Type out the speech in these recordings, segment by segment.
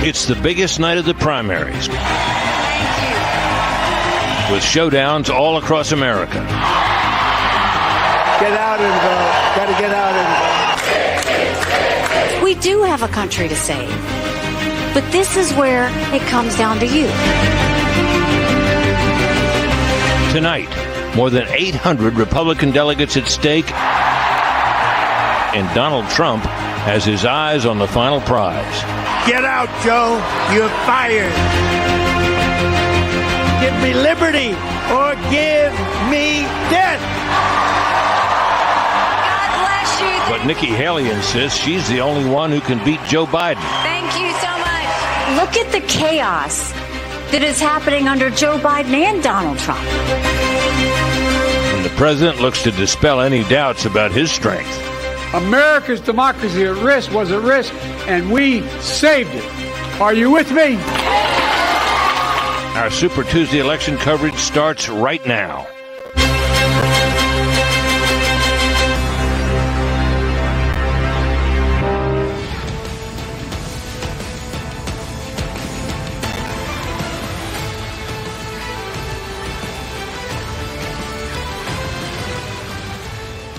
It's the biggest night of the primaries, with showdowns all across America. Get out and vote. Got to get out and vote. We do have a country to save, but this is where it comes down to you. Tonight, more than 800 Republican delegates at stake, and Donald Trump has his eyes on the final prize. Get out, Joe. You're fired. Give me liberty or give me death. God bless you. But Nikki Haley insists she's the only one who can beat Joe Biden. Thank you so much. Look at the chaos that is happening under Joe Biden and Donald Trump. And the president looks to dispel any doubts about his strength. America's democracy was at risk, and we saved it. Are you with me? Our Super Tuesday election coverage starts right now.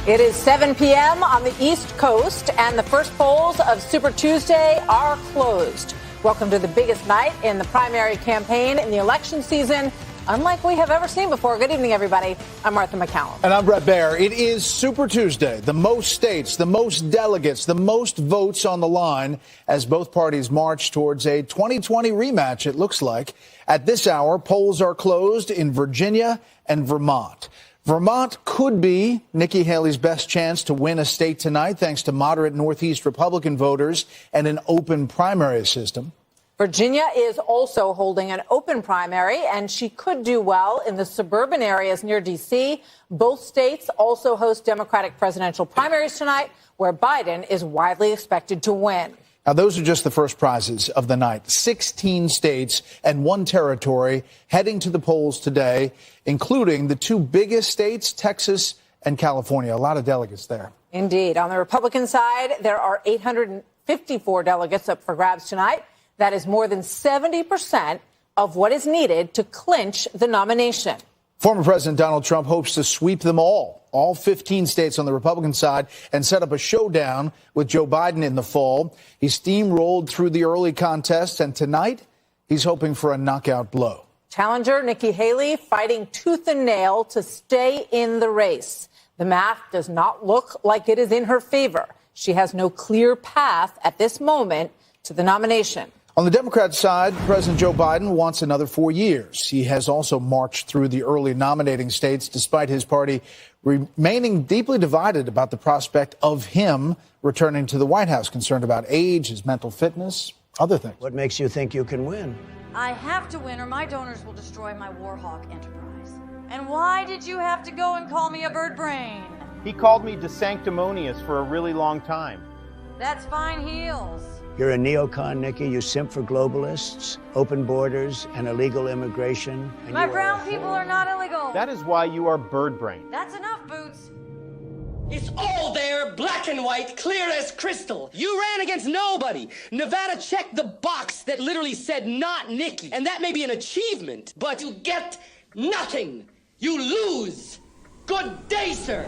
It is 7 p.m. on the East Coast, and the first polls of Super Tuesday are closed. Welcome to the biggest night in the primary campaign in the election season, unlike we have ever seen before. Good evening, everybody. I'm Martha McCallum. And I'm Brett Baer. It is Super Tuesday. The most states, the most delegates, the most votes on the line as both parties march towards a 2020 rematch, it looks like. At this hour, polls are closed in Virginia and Vermont. Vermont could be Nikki Haley's best chance to win a state tonight, thanks to moderate Northeast Republican voters and an open primary system. Virginia is also holding an open primary, and she could do well in the suburban areas near D.C. Both states also host Democratic presidential primaries tonight, where Biden is widely expected to win. Now, those are just the first prizes of the night. 16 states and one territory heading to the polls today, including the two biggest states, Texas and California. A lot of delegates there. Indeed. On the Republican side, there are 854 delegates up for grabs tonight. That is more than 70% of what is needed to clinch the nomination. Former President Donald Trump hopes to sweep them all 15 states on the Republican side, and set up a showdown with Joe Biden in the fall. He steamrolled through the early contest, and tonight he's hoping for a knockout blow. Challenger Nikki Haley fighting tooth and nail to stay in the race. The math does not look like it is in her favor. She has no clear path at this moment to the nomination. On the Democrat side, President Joe Biden wants another 4 years. He has also marched through the early nominating states, despite his party remaining deeply divided about the prospect of him returning to the White House, concerned about age, his mental fitness, other things. What makes you think you can win? I have to win or my donors will destroy my Warhawk enterprise. And why did you have to go and call me a bird brain? He called me DeSanctimonious for a really long time. That's fine heels. You're a neocon, Nikki. You simp for globalists, open borders, and illegal immigration. And My brown people are not illegal. That is why you are bird brain. That's enough, Boots. It's all there, black and white, clear as crystal. You ran against nobody. Nevada checked the box that literally said not Nikki. And that may be an achievement, but you get nothing. You lose. Good day, sir.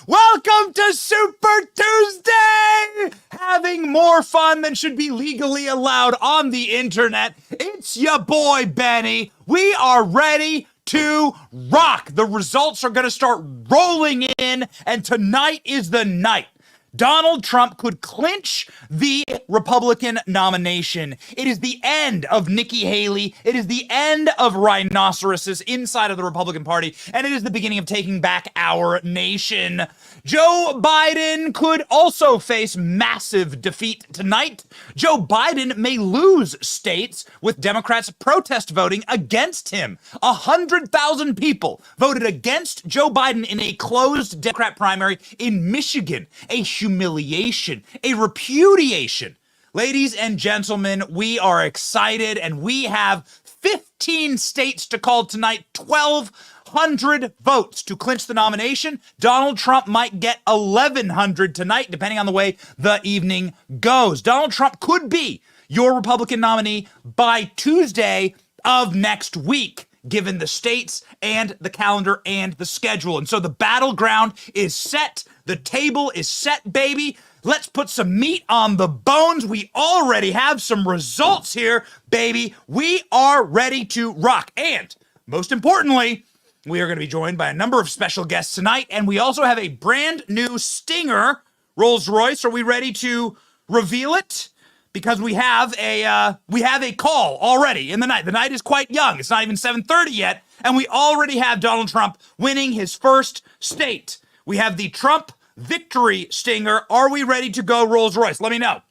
Welcome to Super Tuesday! Having more fun than should be legally allowed on the internet. It's your boy, Benny. We are ready to rock. The results are going to start rolling in, and tonight is the night. Donald Trump could clinch the Republican nomination. It is the end of Nikki Haley. It is the end of rhinoceroses inside of the Republican Party, and it is the beginning of taking back our nation. Joe Biden could also face massive defeat tonight. Joe Biden may lose states with Democrats protest voting against him. 100,000 people voted against Joe Biden in a closed Democrat primary in Michigan. A humiliation, a repudiation. Ladies and gentlemen, we are excited, and we have 15 states to call tonight, 1,200 votes to clinch the nomination. Donald Trump might get 1,100 tonight, depending on the way the evening goes. Donald Trump could be your Republican nominee by Tuesday of next week, given the states and the calendar and the schedule. And so the battleground is set. The table is set, baby. Let's put some meat on the bones. We already have some results here, baby. We are ready to rock. And most importantly, we are going to be joined by a number of special guests tonight. And we also have a brand new Stinger Rolls Royce. Are we ready to reveal it? Because we have a call already in the night. The night is quite young. It's not even 7:30 yet, and we already have Donald Trump winning his first state. We have the Trump victory Stinger. Are we ready to go, Rolls Royce? Let me know.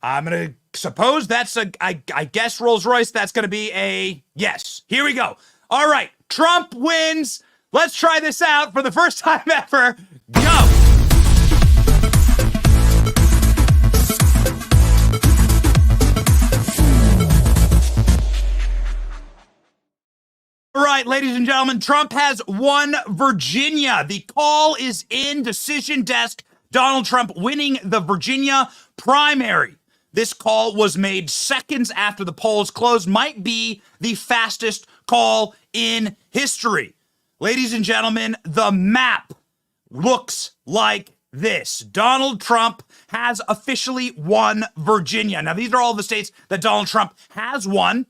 I'm gonna suppose that's I guess Rolls Royce. That's gonna be a yes. Here we go. All right, Trump wins. Let's try this out for the first time ever. Go. All right, ladies and gentlemen, Trump has won Virginia. The call is in, decision desk. Donald Trump winning the Virginia primary. This call was made seconds after the polls closed. Might be the fastest call in history. Ladies and gentlemen, the map looks like this. Donald Trump has officially won Virginia. Now, these are all the states that Donald Trump has won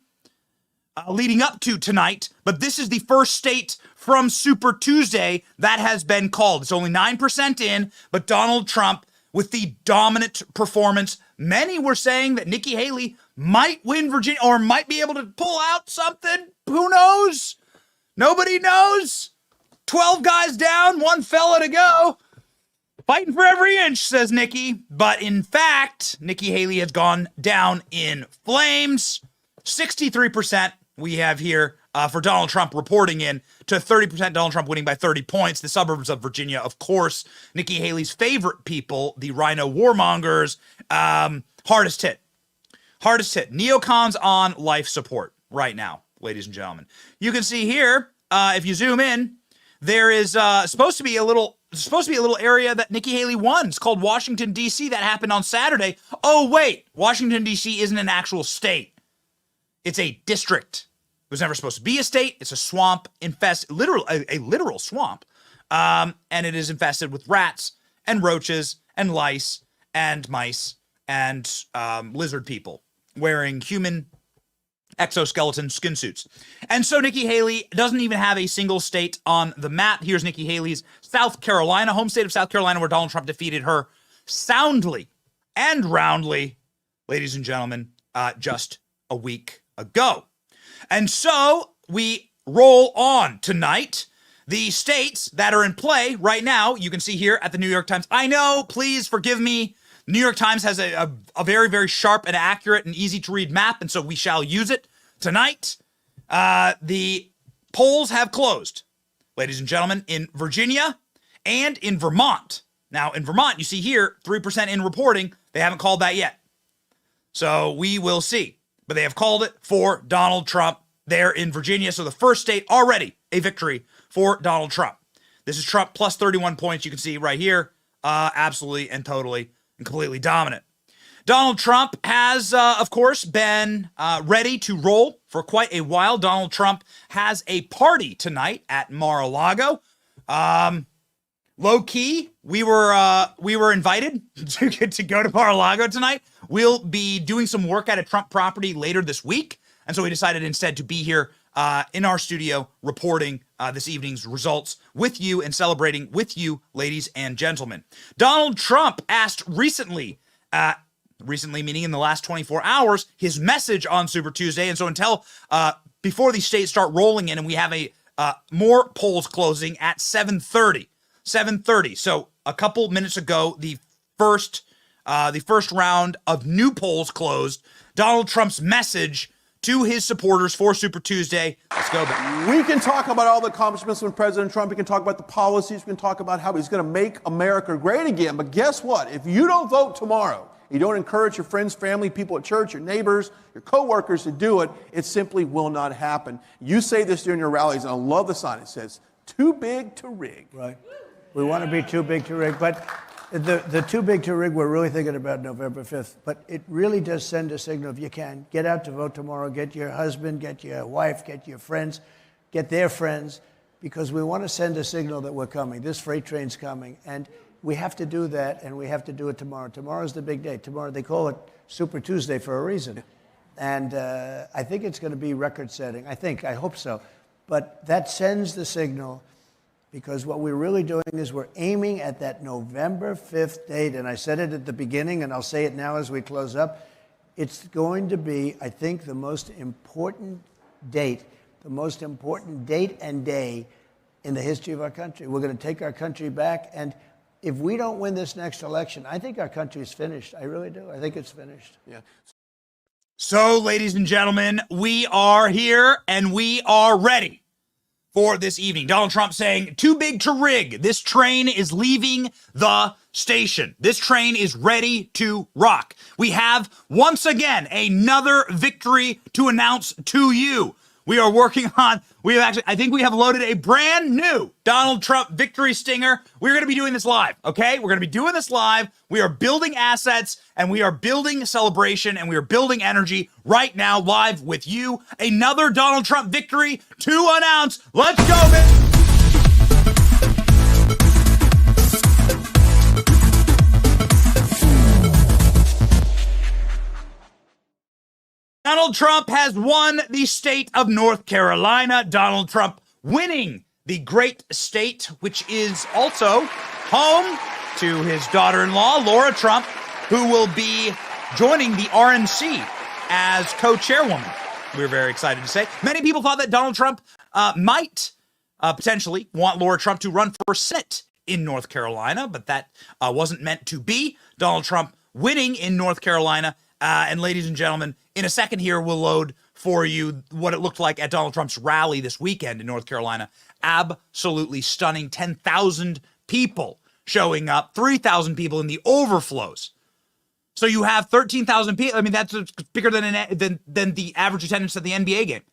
leading up to tonight, but this is the first state from Super Tuesday that has been called. It's only 9% in, but Donald Trump with the dominant performance. Many were saying that Nikki Haley might win Virginia or might be able to pull out something. Who knows? Nobody knows. 12 guys down, one fella to go. Fighting for every inch, says Nikki. But in fact, Nikki Haley has gone down in flames. 63% we have here for Donald Trump reporting in to 30% Donald Trump winning by 30 points. The suburbs of Virginia, of course, Nikki Haley's favorite people, the rhino warmongers, hardest hit. Hardest hit. Neocons on life support right now, ladies and gentlemen. You can see here, if you zoom in, there is supposed to be a little area that Nikki Haley won. It's called Washington, D.C. That happened on Saturday. Oh, wait. Washington, D.C. isn't an actual state. It's a district. It was never supposed to be a state. It's a swamp infested, a literal swamp. And it is infested with rats and roaches and lice and mice and lizard people wearing human exoskeleton skin suits. And so Nikki Haley doesn't even have a single state on the map. Here's Nikki Haley's South Carolina, home state of South Carolina, where Donald Trump defeated her soundly and roundly, ladies and gentlemen, just a week ago. And so we roll on tonight. The states that are in play right now, you can see here at the New York Times. I know, please forgive me. New York Times has a very, very sharp and accurate and easy to read map, and so we shall use it tonight. The polls have closed, ladies and gentlemen, in Virginia and in Vermont. Now, in Vermont, you see here, 3% in reporting. They haven't called that yet. So we will see. But they have called it for Donald Trump there in Virginia. So the first state already a victory for Donald Trump. This is Trump plus 31 points. You can see right here, absolutely and totally and completely dominant. Donald Trump has, of course, been ready to roll for quite a while. Donald Trump has a party tonight at Mar-a-Lago. Low key, we were invited to go to Mar-a-Lago tonight. We'll be doing some work at a Trump property later this week, and so we decided instead to be here in our studio reporting this evening's results with you and celebrating with you, ladies and gentlemen. Donald Trump asked recently meaning in the last 24 hours, his message on Super Tuesday. And so until before these states start rolling in and we have more polls closing at 7:30. 7:30. So a couple minutes ago, the first round of new polls closed. Donald Trump's message to his supporters for Super Tuesday. Let's go. We can talk about all the accomplishments of President Trump. We can talk about the policies. We can talk about how he's going to make America great again. But guess what? If you don't vote tomorrow, you don't encourage your friends, family, people at church, your neighbors, your coworkers to do it, it simply will not happen. You say this during your rallies, and I love the sign. It says, too big to rig. Right. We want to be too big to rig. But the too big to rig, we're really thinking about November 5th. But it really does send a signal. If you can, get out to vote tomorrow. Get your husband, get your wife, get your friends, get their friends, because we want to send a signal that we're coming. This freight train's coming. And we have to do that, and we have to do it tomorrow. Tomorrow's the big day. Tomorrow, they call it Super Tuesday for a reason. And I think it's going to be record-setting. I hope so. But that sends the signal, because what we're really doing is we're aiming at that November 5th date. And I said it at the beginning, and I'll say it now as we close up. It's going to be, I think, the most important date and day in the history of our country. We're going to take our country back, and if we don't win this next election, I think our country is finished. I really do. I think it's finished. Yeah. So, ladies and gentlemen, we are here and we are ready for this evening. Donald Trump saying, too big to rig. This train is leaving the station. This train is ready to rock. We have, once again, another victory to announce to you. We are working on, I think we have loaded a brand new Donald Trump victory stinger. We're going to be doing this live, okay? We're going to be doing this live. We are building assets, and we are building celebration, and we are building energy right now live with you. Another Donald Trump victory to announce. Let's go, man. Donald Trump has won the state of North Carolina. Donald Trump winning the great state, which is also home to his daughter-in-law, Laura Trump, who will be joining the RNC as co-chairwoman. We're very excited to say. Many people thought that Donald Trump might potentially want Laura Trump to run for Senate in North Carolina, but that wasn't meant to be. Donald Trump winning in North Carolina. And ladies and gentlemen, in a second here, we'll load for you what it looked like at Donald Trump's rally this weekend in North Carolina. Absolutely stunning. 10,000 people showing up, 3,000 people in the overflows. So you have 13,000 people. I mean, that's bigger than the average attendance at the NBA game.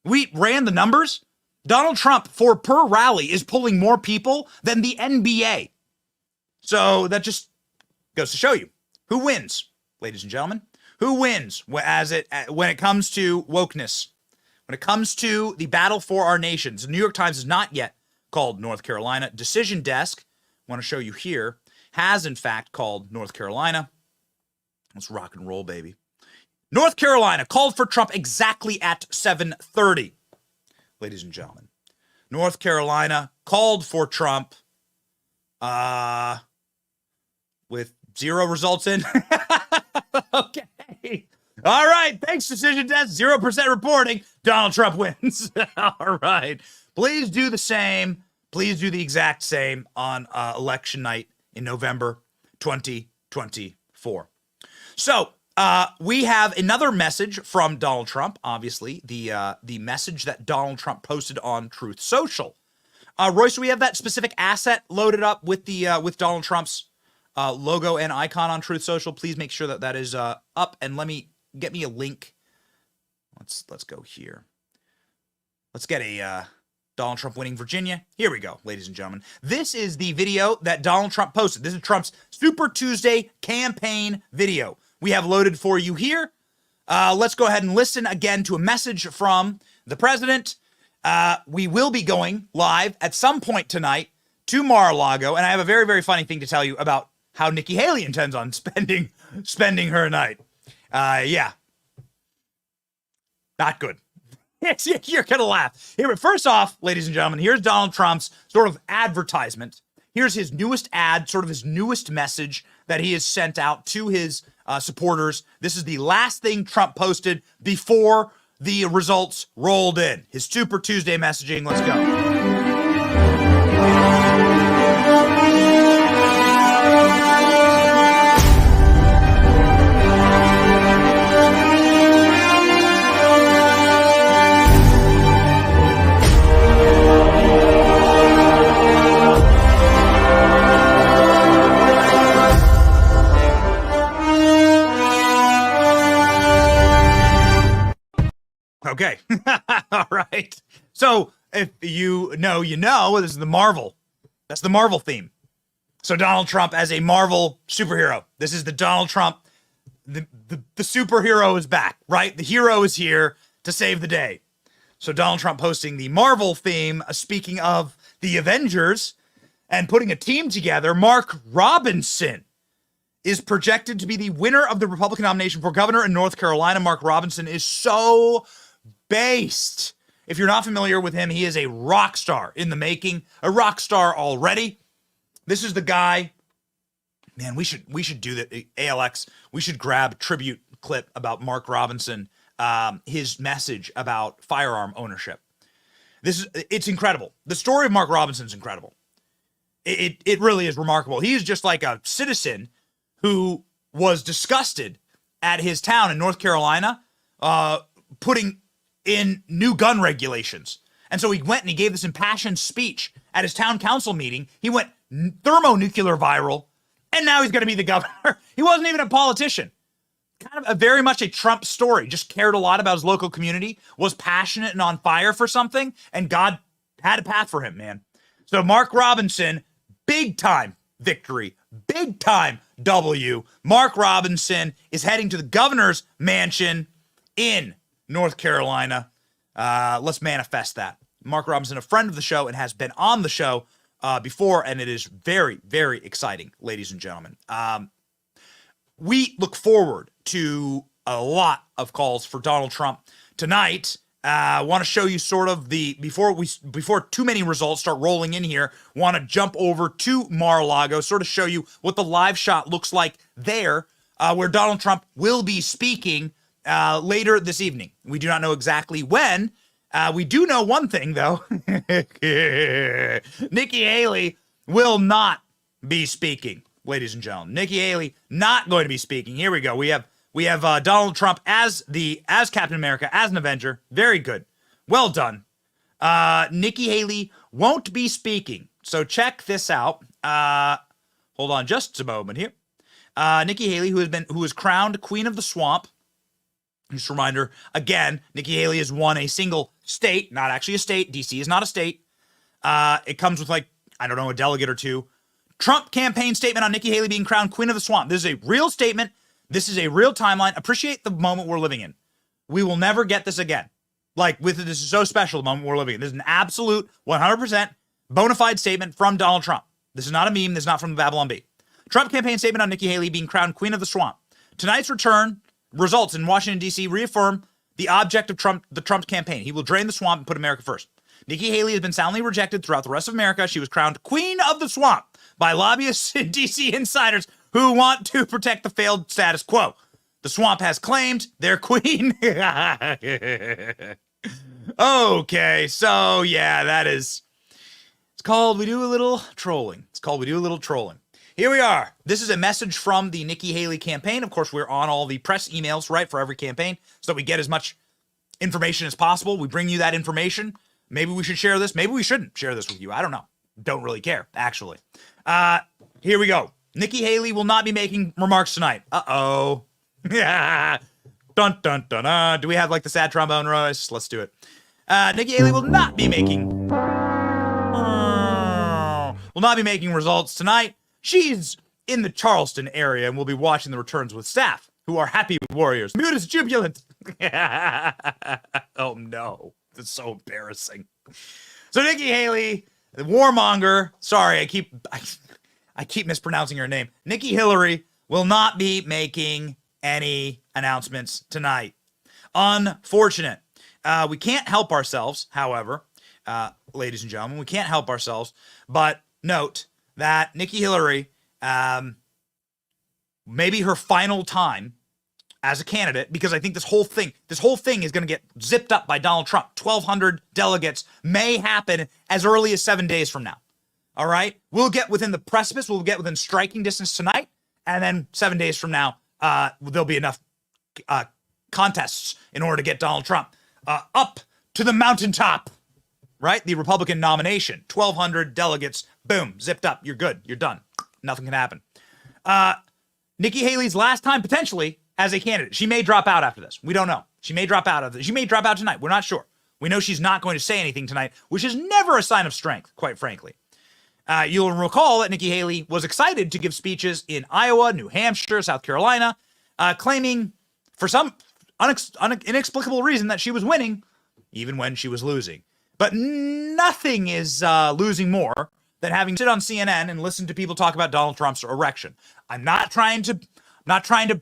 We ran the numbers. Donald Trump, for per rally, is pulling more people than the NBA. So that just goes to show you who wins, ladies and gentlemen. Who wins when it comes to wokeness? When it comes to the battle for our nations, the New York Times is not yet called North Carolina. Decision Desk, I want to show you here, has in fact called North Carolina. Let's rock and roll, baby. North Carolina called for Trump exactly at 7:30. Ladies and gentlemen, North Carolina called for Trump with 0 results in. Okay. All right. Thanks, Decision Desk. 0% reporting. Donald Trump wins. All right. Please do the same. Please do the exact same on election night in November 2024. So we have another message from Donald Trump. Obviously, the message that Donald Trump posted on Truth Social. Royce, we have that specific asset loaded up with with Donald Trump's logo and icon on Truth Social. Please make sure that is up, and get me a link. Let's go here. Let's get a Donald Trump winning Virginia. Here we go, ladies and gentlemen. This is the video that Donald Trump posted. This is Trump's Super Tuesday campaign video. We have loaded for you here. Let's go ahead and listen again to a message from the president. We will be going live at some point tonight to Mar-a-Lago, and I have a very, very funny thing to tell you about how Nikki Haley intends on spending her night. Yeah. Not good. You're going to laugh. Here, first off, ladies and gentlemen, here's Donald Trump's sort of advertisement. Here's his newest ad, sort of his newest message that he has sent out to his supporters. This is the last thing Trump posted before the results rolled in. His Super Tuesday messaging. Let's go. Okay. All right. So if you know, this is the Marvel. That's the Marvel theme. So Donald Trump as a Marvel superhero. This is the Donald Trump. The superhero is back, right? The hero is here to save the day. So Donald Trump posting the Marvel theme, speaking of the Avengers and putting a team together. Mark Robinson is projected to be the winner of the Republican nomination for governor in North Carolina. Mark Robinson is so based. If you're not familiar with him, he is a rock star in the making, a rock star already. This is the guy, man, we should do that. ALX, we should grab a tribute clip about Mark Robinson, his message about firearm ownership. It's incredible. The story of Mark Robinson is incredible. It really is remarkable. He is just like a citizen who was disgusted at his town in North Carolina, putting in new gun regulations. And so he went and he gave this impassioned speech at his town council meeting. He went thermonuclear viral, and now he's going to be the governor. He wasn't even a politician. Kind of very much a Trump story. Just cared a lot about his local community, was passionate and on fire for something, and God had a path for him, man. So Mark Robinson, big time victory, big time W. Mark Robinson is heading to the governor's mansion in North Carolina. Let's manifest that. Mark Robinson, a friend of the show and has been on the show before, and it is very, very exciting, ladies and gentlemen. We look forward to a lot of calls for Donald Trump tonight. I want to show you sort of before too many results start rolling in here, want to jump over to Mar-a-Lago, sort of show you what the live shot looks like there, where Donald Trump will be speaking later this evening. We do not know exactly when. We do know one thing, though. Nikki Haley will not be speaking, ladies and gentlemen. Nikki Haley not going to be speaking. Here we go. We have Donald Trump as Captain America, as an Avenger. Very good. Well done. Nikki Haley won't be speaking. So check this out. Hold on just a moment here. Nikki Haley, who was crowned Queen of the Swamp. Just a reminder, again, Nikki Haley has won a single state, not actually a state. DC is not a state. It comes with a delegate or two. Trump campaign statement on Nikki Haley being crowned Queen of the Swamp. This is a real statement. This is a real timeline. Appreciate the moment we're living in. We will never get this again. This is so special, the moment we're living in. This is an absolute 100% bona fide statement from Donald Trump. This is not a meme. This is not from the Babylon Bee. Trump campaign statement on Nikki Haley being crowned Queen of the Swamp. Tonight's results in Washington, D.C. reaffirm the object of the Trump campaign. He will drain the swamp and put America first. Nikki Haley has been soundly rejected throughout the rest of America. She was crowned Queen of the Swamp by lobbyists and D.C. insiders who want to protect the failed status quo. The swamp has claimed their queen. Okay, so yeah, it's called We Do a Little Trolling. Here we are. This is a message from the Nikki Haley campaign. Of course, we're on all the press emails, right, for every campaign, so that we get as much information as possible. We bring you that information. Maybe we should share this. Maybe we shouldn't share this with you. I don't know. Don't really care, actually. Here we go. Nikki Haley will not be making remarks tonight. Uh-oh. Yeah. Dun, dun, dun, dun. Do we have, the sad trombone, Royce? Let's do it. Nikki Haley will not be making results tonight. She's in the Charleston area and will be watching the returns with staff who are happy with Warriors. Mute is jubilant. Oh, no. That's so embarrassing. So Nikki Haley, the warmonger, sorry, I keep mispronouncing her name. Nikki Hillary will not be making any announcements tonight. Unfortunate. We can't help ourselves, however, ladies and gentlemen, we can't help ourselves, but note that Nikki Hillary, maybe her final time as a candidate, because I think this whole thing is going to get zipped up by Donald Trump. 1,200 delegates may happen as early as 7 days from now. All right? We'll get within the precipice. We'll get within striking distance tonight. And then 7 days from now, there'll be enough contests in order to get Donald Trump up to the mountaintop, right? The Republican nomination. 1,200 delegates. Boom. Zipped up. You're good. You're done. Nothing can happen. Nikki Haley's last time, potentially, as a candidate. She may drop out after this. We don't know. She may drop out of this. She may drop out tonight. We're not sure. We know she's not going to say anything tonight, which is never a sign of strength, quite frankly. You'll recall that Nikki Haley was excited to give speeches in Iowa, New Hampshire, South Carolina, claiming for some inexplicable reason that she was winning, even when she was losing. But nothing is losing more than having to sit on CNN and listen to people talk about Donald Trump's erection. I'm not trying to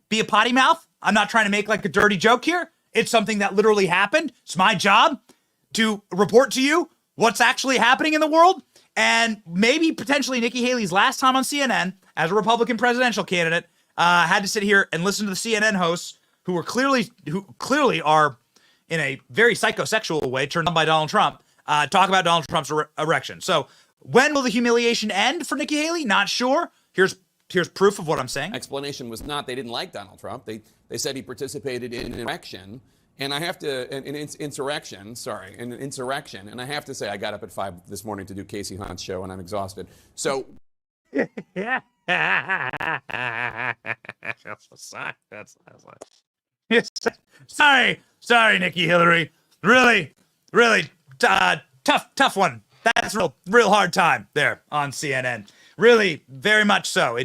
be a potty mouth. I'm not trying to make like a dirty joke here. It's something that literally happened. It's my job to report to you what's actually happening in the world. And maybe potentially Nikki Haley's last time on CNN as a Republican presidential candidate had to sit here and listen to the CNN hosts who clearly are in a very psychosexual way turned on by Donald Trump, talk about Donald Trump's erection. So when will the humiliation end for Nikki Haley? Not sure. Here's proof of what I'm saying. Explanation was not they didn't like Donald Trump. They said he participated in an insurrection. And I have to, an insurrection. And I have to say, I got up at 5 this morning to do Casey Hunt's show, and I'm exhausted. So. Sorry, Nikki Hillary. Really tough one. That's real hard time there on CNN. Really, very much so.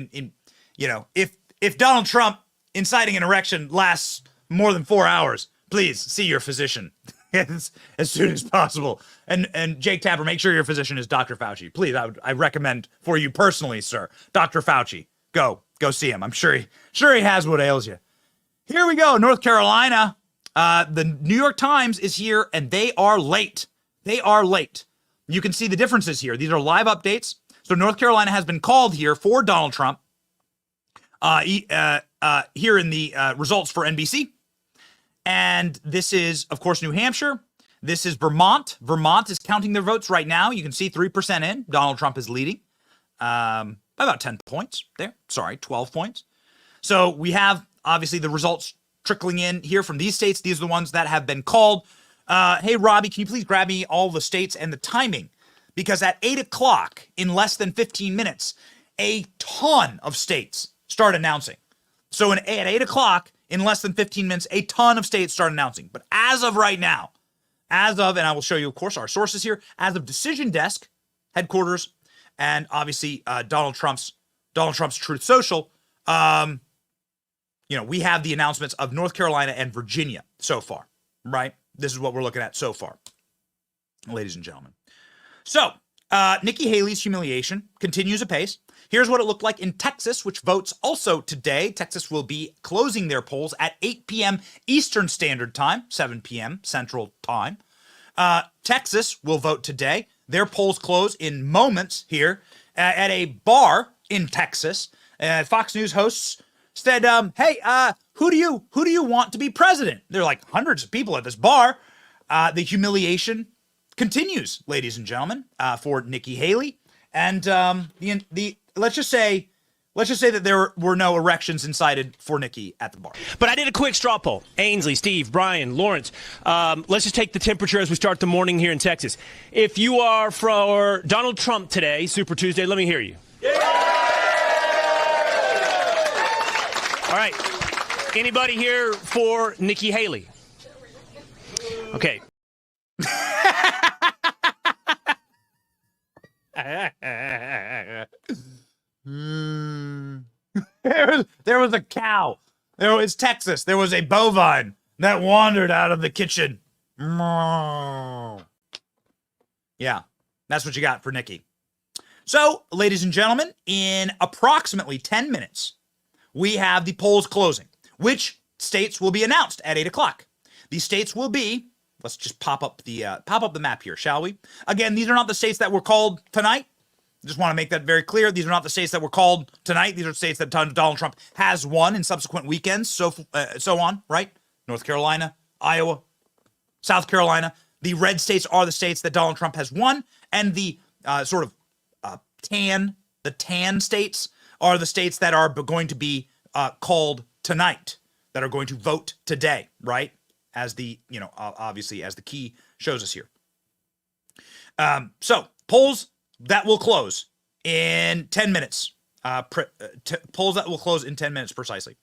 If Donald Trump inciting an erection lasts more than 4 hours, please see your physician as soon as possible. And Jake Tapper, make sure your physician is Dr. Fauci. Please, I recommend for you personally, sir, Dr. Fauci. Go see him. I'm sure he has what ails you. Here we go, North Carolina. The New York Times is here, and they are late. You can see the differences here. These are live updates. So North Carolina has been called here for Donald Trump. Here in the results for NBC. And this is, of course, New Hampshire. This is Vermont. Vermont is counting their votes right now. You can see 3% in. Donald Trump is leading by about 10 points there. 12 points. So we have, obviously, the results trickling in here from these states. These are the ones that have been called. Hey, Robbie, can you please grab me all the states and the timing? Because at 8 o'clock, in less than 15 minutes, a ton of states start announcing. So at 8 o'clock, in less than 15 minutes, a ton of states start announcing. But as of right now, and I will show you, of course, our sources here, as of Decision Desk headquarters, and obviously Donald Trump's Truth Social, we have the announcements of North Carolina and Virginia so far, right? This is what we're looking at so far, ladies and gentlemen. So Nikki Haley's humiliation continues apace. Here's what it looked like in Texas, which votes also today. Texas will be closing their polls at 8 p.m. Eastern Standard Time, 7 p.m. Central Time. Texas will vote today. Their polls close in moments here at a bar in Texas. Fox News hosts said, "Hey, who do you want to be president?" There are like hundreds of people at this bar. The humiliation continues, ladies and gentlemen, for Nikki Haley, and let's just say that there were no erections incited for Nikki at the bar. But I did a quick straw poll. Ainsley, Steve, Brian, Lawrence. Let's just take the temperature as we start the morning here in Texas. If you are for Donald Trump today, Super Tuesday, let me hear you. Yeah! All right. Anybody here for Nikki Haley? Okay. There was a cow. There was Texas. There was a bovine that wandered out of the kitchen. Yeah, that's what you got for Nikki. So, ladies and gentlemen, in approximately 10 minutes, we have the polls closing, which states will be announced at 8 o'clock. These states will be Let's just pop up the map here, shall we? Again, these are not the states that were called tonight. Just want to make that very clear. These are not the states that were called tonight. These are states that Donald Trump has won in subsequent weekends, so on, right? North Carolina, Iowa, South Carolina. The red states are the states that Donald Trump has won, and the tan states are the states that are going to be called tonight, that are going to vote today, right? As the, obviously as the key shows us here. So polls that will close in 10 minutes. Polls that will close in 10 minutes precisely.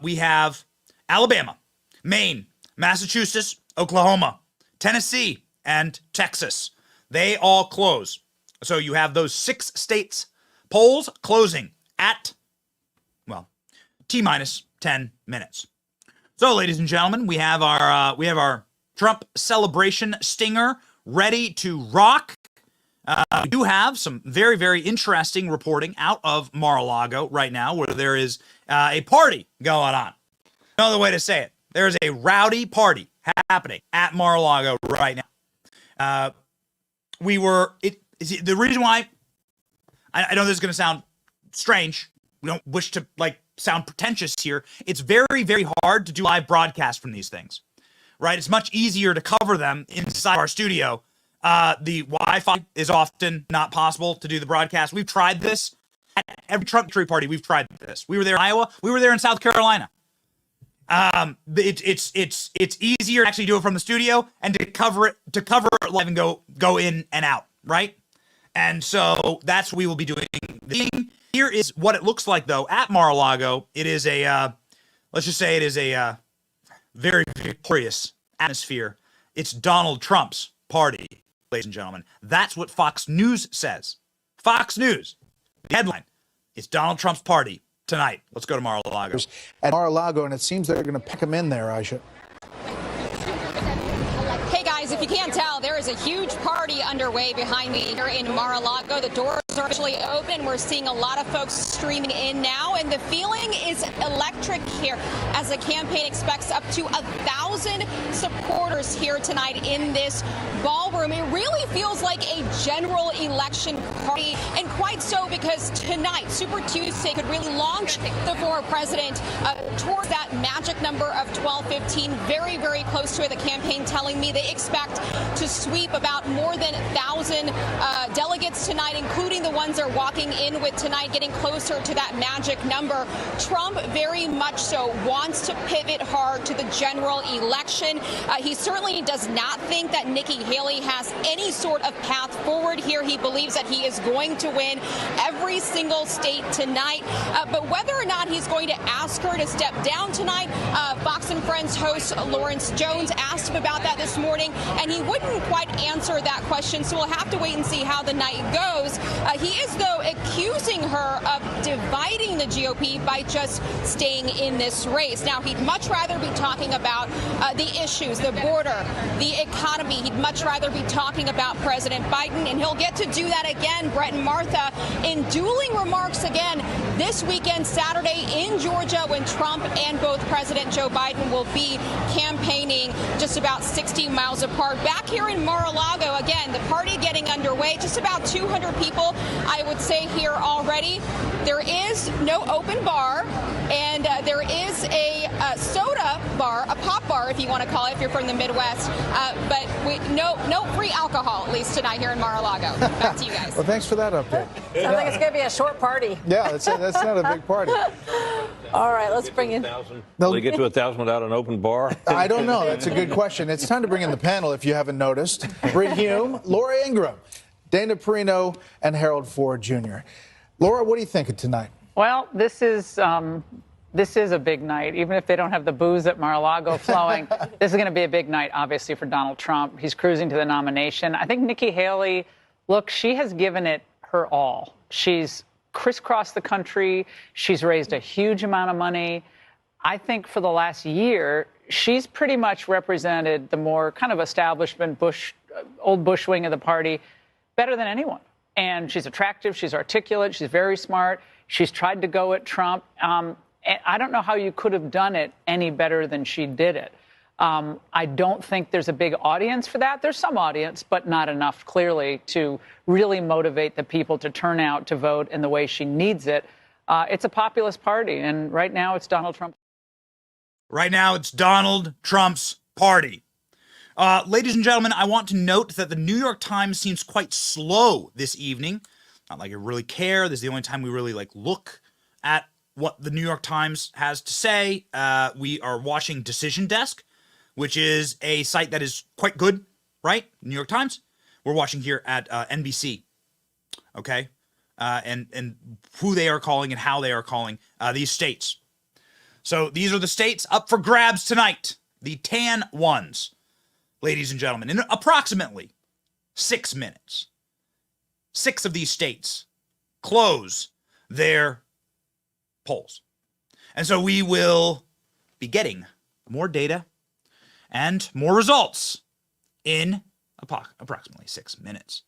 We have Alabama, Maine, Massachusetts, Oklahoma, Tennessee, and Texas. They all close. So you have those 6 states polls closing at, T-minus 10 minutes. So, ladies and gentlemen, we have our Trump celebration stinger ready to rock. We do have some very, very interesting reporting out of Mar-a-Lago right now, where there is a party going on. Another way to say it, there is a rowdy party happening at Mar-a-Lago right now. The reason why I know this is going to sound strange. We don't wish to sound pretentious here. It's very, very hard to do live broadcasts from these things, right? It's much easier to cover them inside our studio. The Wi-Fi is often not possible to do the broadcast. We've tried this at every Trump victory party. We've tried this. We were there in Iowa. We were there in South Carolina. It's easier to actually do it from the studio and to cover it live and go in and out, right? And so that's what we will be doing. Here is what it looks like, though, at Mar-a-Lago. It is let's just say it is a very victorious atmosphere. It's Donald Trump's party, ladies and gentlemen. That's what Fox News says. Fox News. The headline. It's Donald Trump's party tonight. Let's go to Mar-a-Lago. At Mar-a-Lago, and it seems they're going to pick him in there, Aisha. Hey guys, if you can't tell, there is a huge party underway behind me here in Mar-a-Lago. The doors are actually open. We're seeing a lot of folks streaming in now, and the feeling is electric here as the campaign expects up to 1,000 supporters here tonight in this ballroom. It really feels like a general election party, and quite so because tonight, Super Tuesday, could really launch the former president towards that magic number of 1215, very, very close to it. The campaign telling me they expect to sweep about more than 1,000 delegates tonight, including the ones they're walking in with tonight, getting closer to that magic number. Trump very much so wants to pivot hard to the general election. He certainly does not think that Nikki Haley has any sort of path forward here. He believes that he is going to win every single state tonight. But whether or not he's going to ask her to step down tonight, Fox and Friends host Lawrence Jones asked him about that this morning, and he wouldn't quite answer that question, so we'll have to wait and see how the night goes. He is, though, accusing her of dividing the GOP by just staying in this race. Now, he'd much rather be talking about the issues, the border, the economy. He'd much rather be talking about President Biden, and he'll get to do that again, Brett and Martha, in dueling remarks again this weekend, Saturday in Georgia, when Trump and both President Joe Biden will be campaigning just about 60 miles apart. Back here in Mar-a-Lago, again, the party getting underway. Just about 200 people, I would say, here already. There is no open bar, and there is a soda bar, a pop bar, if you want to call it, if you're from the Midwest. But no free alcohol, at least tonight here in Mar-a-Lago. Back to you guys. Well, thanks for that update. Sounds like it's going to be a short party. Yeah, that's not a big party. All right, let's bring in. Will they get to 1,000 without an open bar? I don't know. That's a good question. It's time to bring in the panel, if you haven't noticed. Britt Hume, Laura Ingraham, Dana Perino, and Harold Ford Jr. Laura, what do you think of tonight? Well, this is a big night. Even if they don't have the booze at Mar-a-Lago flowing, this is going to be a big night, obviously, for Donald Trump. He's cruising to the nomination. I think Nikki Haley, look, she has given it her all. She's crisscrossed the country. She's raised a huge amount of money. I think for the last year, she's pretty much represented the more kind of establishment old Bush wing of the party better than anyone. And she's attractive. She's articulate. She's very smart. She's tried to go at Trump. And I don't know how you could have done it any better than she did it. I don't think there's a big audience for that. There's some audience, but not enough, clearly, to really motivate the people to turn out to vote in the way she needs it. It's a populist party, and right now it's Donald Trump. Right now it's Donald Trump's party. Ladies and gentlemen, I want to note that the New York Times seems quite slow this evening. Not like I really care. This is the only time we really look at what the New York Times has to say. We are watching Decision Desk, which is a site that is quite good, right? New York Times. We're watching here at NBC, okay? And who they are calling and how they are calling these states. So these are the states up for grabs tonight. The tan ones, ladies and gentlemen. In approximately 6 minutes, 6 of these states close their polls. And so we will be getting more data and more results in approximately 6 minutes.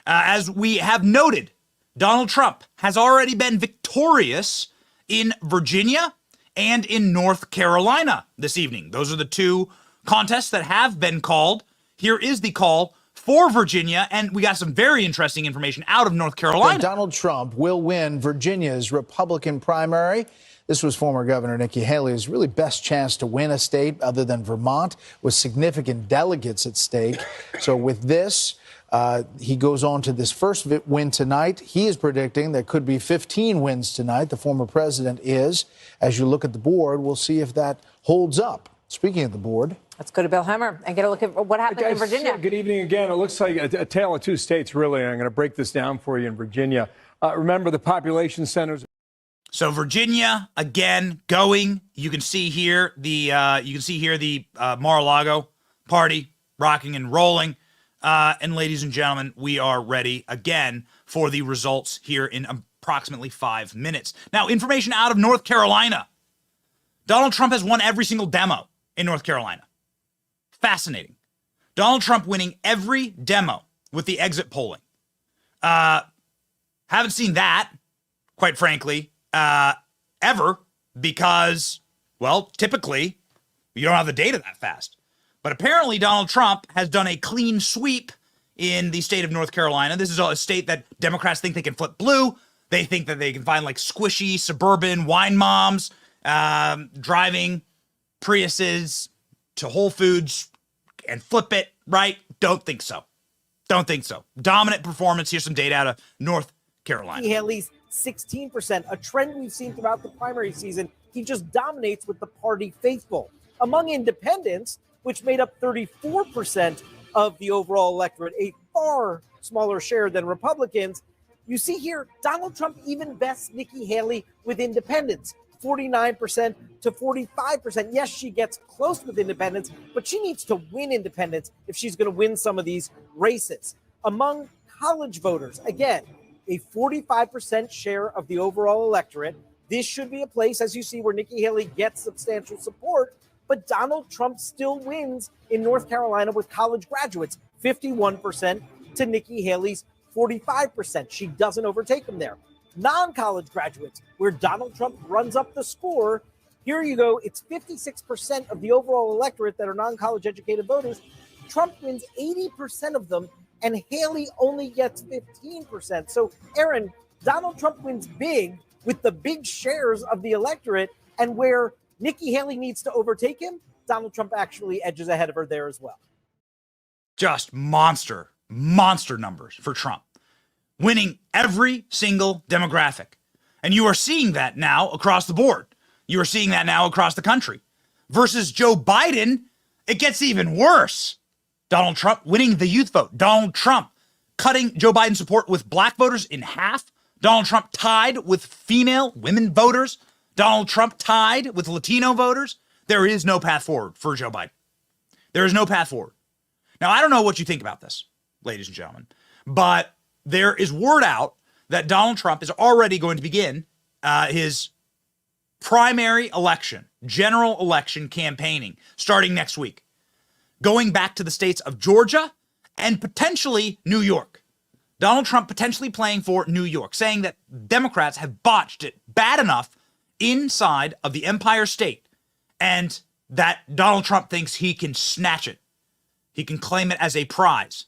As we have noted, Donald Trump has already been victorious in Virginia and in North Carolina this evening. Those are the 2 contests that have been called. Here is the call for Virginia, and we got some very interesting information out of North Carolina. Donald Trump will win Virginia's Republican primary. This was former Governor Nikki Haley's really best chance to win a state other than Vermont, with significant delegates at stake. So with this, he goes on to this first win tonight. He is predicting there could be 15 wins tonight. The former president is. As you look at the board, we'll see if that holds up. Speaking of the board, let's go to Bill Hemmer and get a look at what happened in Virginia. Good evening again. It looks like a tale of 2 states, really. I'm going to break this down for you in Virginia. Remember, the population centers. So Virginia again going. You can see here the Mar-a-Lago party rocking and rolling. And ladies and gentlemen, we are ready again for the results here in approximately 5 minutes. Now, information out of North Carolina. Donald Trump has won every single demo in North Carolina. Fascinating. Donald Trump winning every demo with the exit polling. Haven't seen that, quite frankly, ever, because, well, typically you don't have the data that fast. But apparently Donald Trump has done a clean sweep in the state of North Carolina. This is a state that Democrats think they can flip blue. They think that they can find squishy suburban wine moms driving Priuses to Whole Foods and flip it, right? Don't think so. Don't think so. Dominant performance. Here's some data out of North Carolina. Haley's 16%, a trend we've seen throughout the primary season. He just dominates with the party faithful. Among independents, which made up 34% of the overall electorate, a far smaller share than Republicans, you see here, Donald Trump even bests Nikki Haley with independents, 49% to 45%. Yes, she gets close with independents, but she needs to win independents if she's going to win some of these races. Among college voters, again, a 45% share of the overall electorate. This should be a place, as you see, where Nikki Haley gets substantial support, but Donald Trump still wins in North Carolina with college graduates, 51% to Nikki Haley's 45%. She doesn't overtake him there. Non-college graduates, where Donald Trump runs up the score, here you go. It's 56% of the overall electorate that are non-college educated voters. Trump wins 80% of them, and Haley only gets 15%. So, Aaron, Donald Trump wins big with the big shares of the electorate, and where Nikki Haley needs to overtake him, Donald Trump actually edges ahead of her there as well. Just monster numbers for Trump, winning every single demographic. And you are seeing that now across the board. You are seeing that now across the country. Versus Joe Biden, it gets even worse. Donald Trump winning the youth vote. Donald Trump cutting Joe Biden's support with black voters in half. Donald Trump tied with women voters. Donald Trump tied with Latino voters. There is no path forward for Joe Biden. There is no path forward. Now, I don't know what you think about this, ladies and gentlemen, but there is word out that Donald Trump is already going to begin his primary election, general election campaigning starting next week, going back to the states of Georgia and potentially New York. Donald Trump potentially playing for New York, saying that Democrats have botched it bad enough inside of the Empire State, and that Donald Trump thinks he can snatch it. He can claim it as a prize.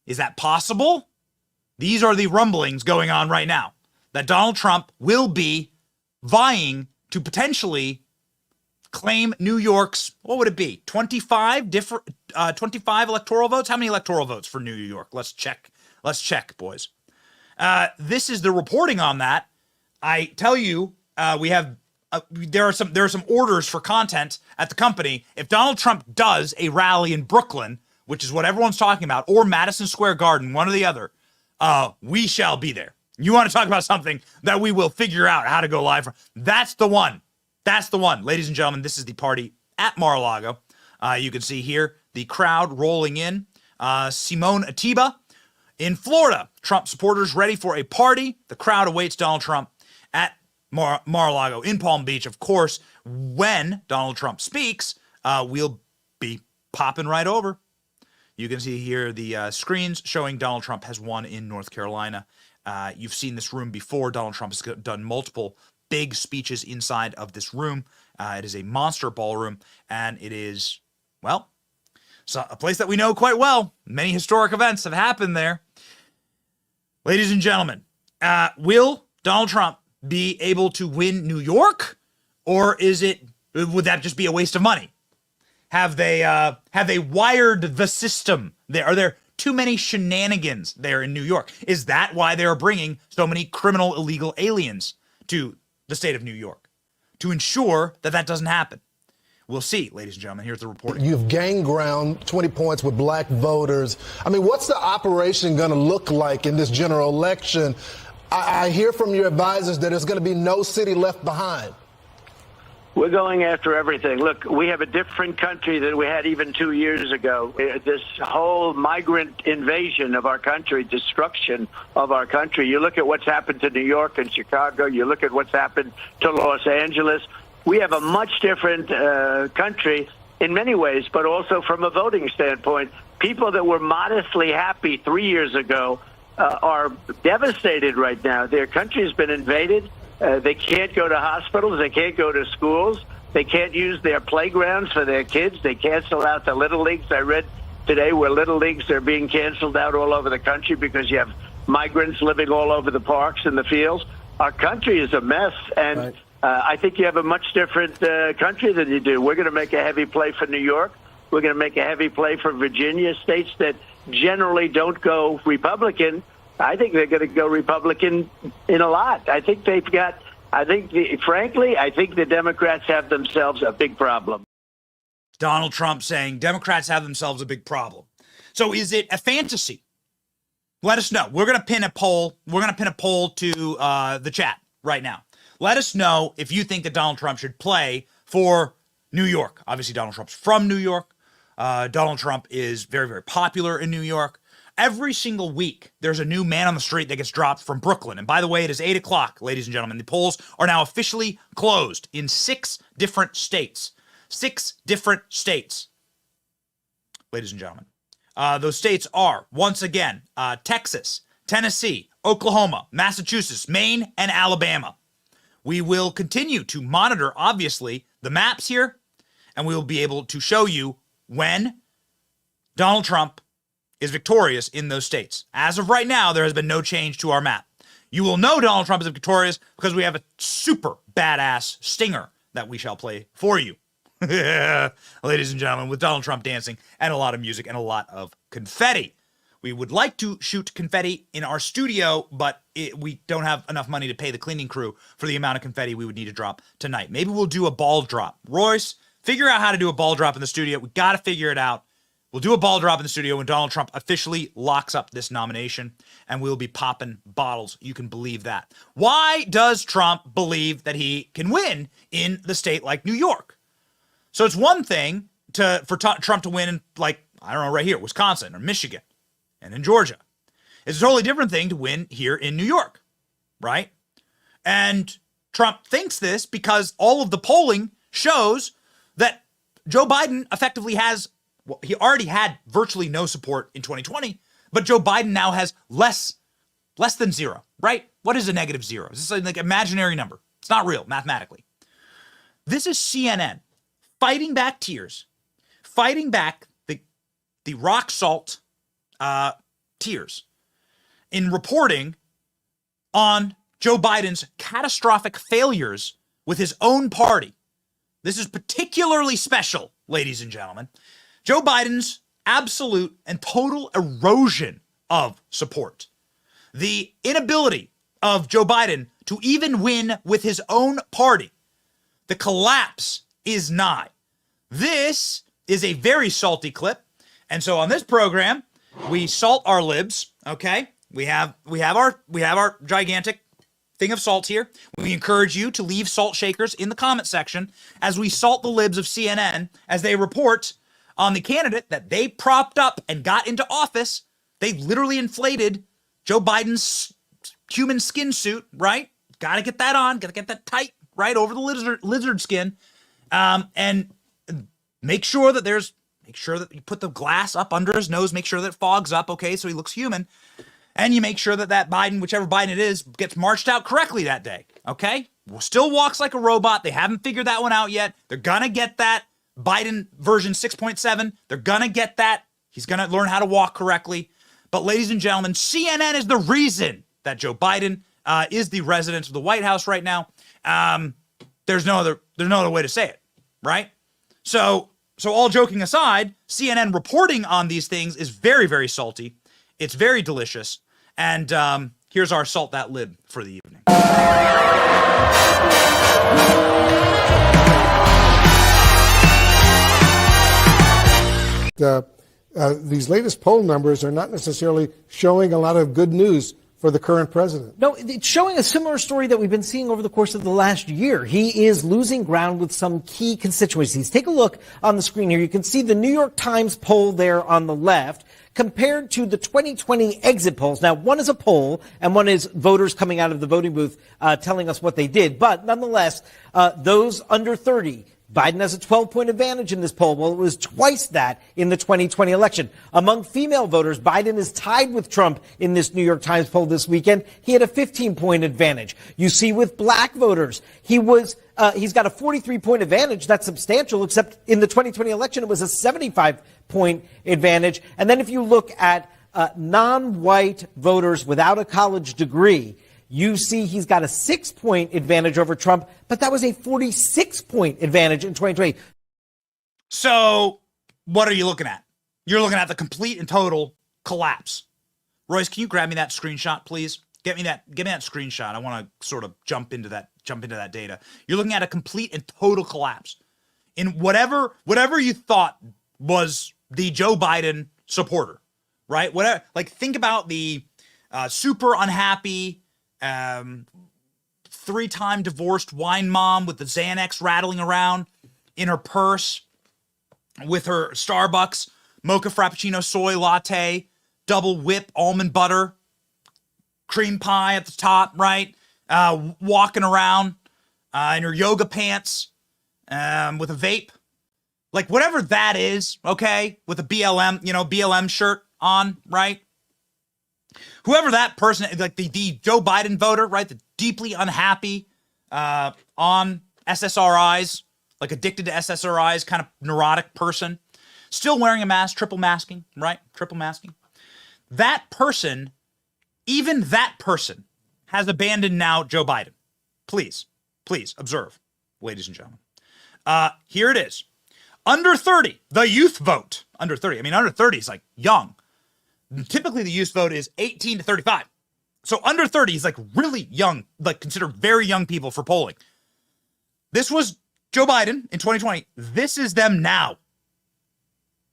Is that possible? These are the rumblings going on right now, that Donald Trump will be vying to potentially claim New York's, what would it be? 25 electoral votes? How many electoral votes for New York? Let's check. Let's check, boys. This is the reporting on that. I tell you, there are some orders for content at the company. If Donald Trump does a rally in Brooklyn, which is what everyone's talking about, or Madison Square Garden, one or the other, we shall be there. You want to talk about something that we will figure out how to go live for? That's the one. That's the one. Ladies and gentlemen, this is the party at Mar-a-Lago. You can see here the crowd rolling in. Simone Atiba in Florida. Trump supporters ready for a party. The crowd awaits Donald Trump at Mar-a-Lago in Palm Beach. Of course, when Donald Trump speaks, we'll be popping right over. You can see here the screens showing Donald Trump has won in North Carolina. You've seen this room before. Donald Trump has done multiple big speeches inside of this room. It is a monster ballroom, and it is, well, a place that we know quite well. Many historic events have happened there. Ladies and gentlemen, will Donald Trump be able to win New York, or would that just be a waste of money? Have they wired the system there? Are there too many shenanigans there in New York? Is that why they are bringing so many criminal illegal aliens to the state of New York? To ensure that that doesn't happen. We'll see, ladies and gentlemen. Here's the reporting. You've gained ground, 20 points with black voters. I mean, what's the operation going to look like in this general election? I hear from your advisors that there's going to be no city left behind. We're going after everything. Look, we have a different country than we had even 2 years ago. This whole migrant invasion of our country, destruction of our country. You look at what's happened to New York and Chicago. You look at what's happened to Los Angeles. We have a much different country in many ways, but also from a voting standpoint. People that were modestly happy 3 years ago are devastated right now. Their country has been invaded. They can't go to hospitals. They can't go to schools. They can't use their playgrounds for their kids. They cancel out the little leagues. I read today where little leagues are being canceled out all over the country because you have migrants living all over the parks and the fields. Our country is a mess, and right. I think you have a much different country than you do. We're going to make a heavy play for New York. We're going to make a heavy play for Virginia, states that generally don't go Republican. I think they're going to go Republican in a lot. I think frankly, I think the Democrats have themselves a big problem. Donald Trump saying Democrats have themselves a big problem. So is it a fantasy? Let us know. We're going to pin a poll. We're going to pin a poll to the chat right now. Let us know if you think that Donald Trump should play for New York. Obviously, Donald Trump's from New York. Donald Trump is very, very popular in New York. Every single week, there's a new man on the street that gets dropped from Brooklyn. And by the way, it is 8 o'clock, ladies and gentlemen. The polls are now officially closed in 6 different states. 6 different states, ladies and gentlemen. Those states are, once again, Texas, Tennessee, Oklahoma, Massachusetts, Maine, and Alabama. We will continue to monitor, obviously, the maps here, and we will be able to show you when Donald Trump is victorious in those states. As of right now, there has been no change to our map. You will know Donald Trump is victorious because we have a super badass stinger that we shall play for you. Ladies and gentlemen, with Donald Trump dancing and a lot of music and a lot of confetti. We would like to shoot confetti in our studio, but we don't have enough money to pay the cleaning crew for the amount of confetti we would need to drop tonight. Maybe we'll do a ball drop. Royce, figure out how to do a ball drop in the studio. We got to figure it out. We'll do a ball drop in the studio when Donald Trump officially locks up this nomination, and we'll be popping bottles. You can believe that. Why does Trump believe that he can win in the state like New York? So it's one thing for Trump to win in, like, I don't know, right here, Wisconsin or Michigan and in Georgia. It's a totally different thing to win here in New York, right? And Trump thinks this because all of the polling shows that Joe Biden effectively has, well, he already had virtually no support in 2020, but Joe Biden now has less than zero, right? What is a negative zero? This is like an imaginary number. It's not real mathematically. This is CNN, fighting back tears, fighting back the rock salt tears in reporting on Joe Biden's catastrophic failures with his own party. This is particularly special, ladies and gentlemen. Joe Biden's absolute and total erosion of support. The inability of Joe Biden to even win with his own party. The collapse is nigh. This is a very salty clip. And so on this program, we salt our libs, okay? We have our gigantic thing of salt here. We encourage you to leave salt shakers in the comment section as we salt the libs of CNN as they report on the candidate that they propped up and got into office. They literally inflated Joe Biden's human skin suit, right? Got to get that on, got to get that tight, right, over the lizard skin. And make sure that you put the glass up under his nose, make sure that it fogs up, okay, so he looks human. And you make sure that Biden, whichever Biden it is, gets marched out correctly that day, okay? Still walks like a robot. They haven't figured that one out yet. They're going to get that Biden version 6.7. They're going to get that. He's going to learn how to walk correctly. But ladies and gentlemen, CNN is the reason that Joe Biden is the resident of the White House right now. There's no other way to say it, right? So all joking aside, CNN reporting on these things is very, very salty. It's very delicious. And here's our Salt That Lib for the evening. These latest poll numbers are not necessarily showing a lot of good news for the current president. No, it's showing a similar story that we've been seeing over the course of the last year. He is losing ground with some key constituencies. Take a look on the screen here. You can see the New York Times poll there on the left compared to the 2020 exit polls. Now, one is a poll and one is voters coming out of the voting booth telling us what they did. But nonetheless, those under 30, Biden has a 12-point advantage in this poll. Well, it was twice that in the 2020 election. Among female voters, Biden is tied with Trump in this New York Times poll this weekend. He had a 15-point advantage. You see with black voters, he's got a 43-point advantage. That's substantial, except in the 2020 election, it was a 75-point advantage. And then if you look at non-white voters without a college degree, you see he's got a 6-point advantage over Trump, but that was a 46-point advantage in 2020. So what are you looking at? You're looking at the complete and total collapse. Royce, can you grab me that screenshot, please? Get me that screenshot. I want to sort of jump into that data. You're looking at a complete and total collapse in whatever you thought was the Joe Biden supporter, right? Whatever, like think about the super unhappy 3-time divorced wine mom with the Xanax rattling around in her purse with her Starbucks mocha frappuccino soy latte, double whip almond butter, cream pie at the top, right? Walking around in her yoga pants with a vape. Like whatever that is, okay? With a BLM shirt on, right? Whoever that person, like the Joe Biden voter, right? The deeply unhappy on SSRIs, like addicted to SSRIs, kind of neurotic person, still wearing a mask, triple masking, right? Triple masking. That person, even that person, has abandoned now Joe Biden. Please observe, ladies and gentlemen. Here it is. Under 30, the youth vote. Under 30. I mean, under 30 is like young. Typically, the youth vote is 18 to 35. So under 30 is like really young, like considered very young people for polling. This was Joe Biden in 2020. This is them now.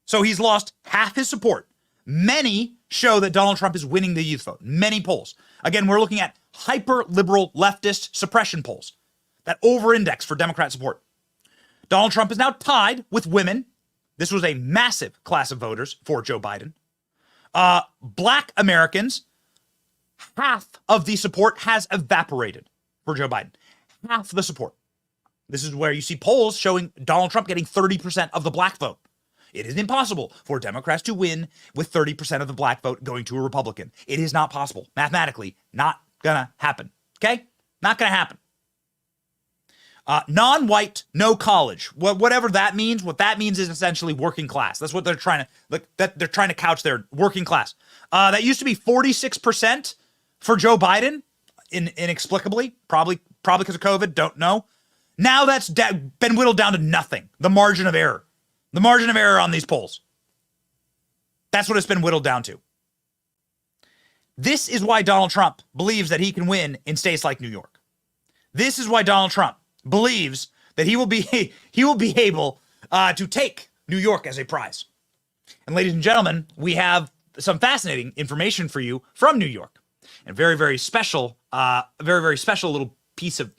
So he's lost half his support. Many show that Donald Trump is winning the youth vote. Many polls. Again, we're looking at hyper-liberal leftist suppression polls that over-index for Democrat support. Donald Trump is now tied with women. This was a massive class of voters for Joe Biden. Black Americans, half of the support has evaporated for Joe Biden. Half the support. This is where you see polls showing Donald Trump getting 30% of the black vote. It is impossible for Democrats to win with 30% of the black vote going to a Republican. It is not possible. Mathematically, not gonna happen. Okay? Not gonna happen. Non-white, no college. Whatever that means, what that means is essentially working class. That's what they're trying to couch their working class. That used to be 46% for Joe Biden, inexplicably, probably because of COVID, don't know. Now that's been whittled down to nothing. The margin of error. The margin of error on these polls. That's what it's been whittled down to. This is why Donald Trump believes that he can win in states like New York. This is why Donald Trump believes that he will be able to take New York as a prize. And ladies and gentlemen, we have some fascinating information for you from New York. And very, very special little piece of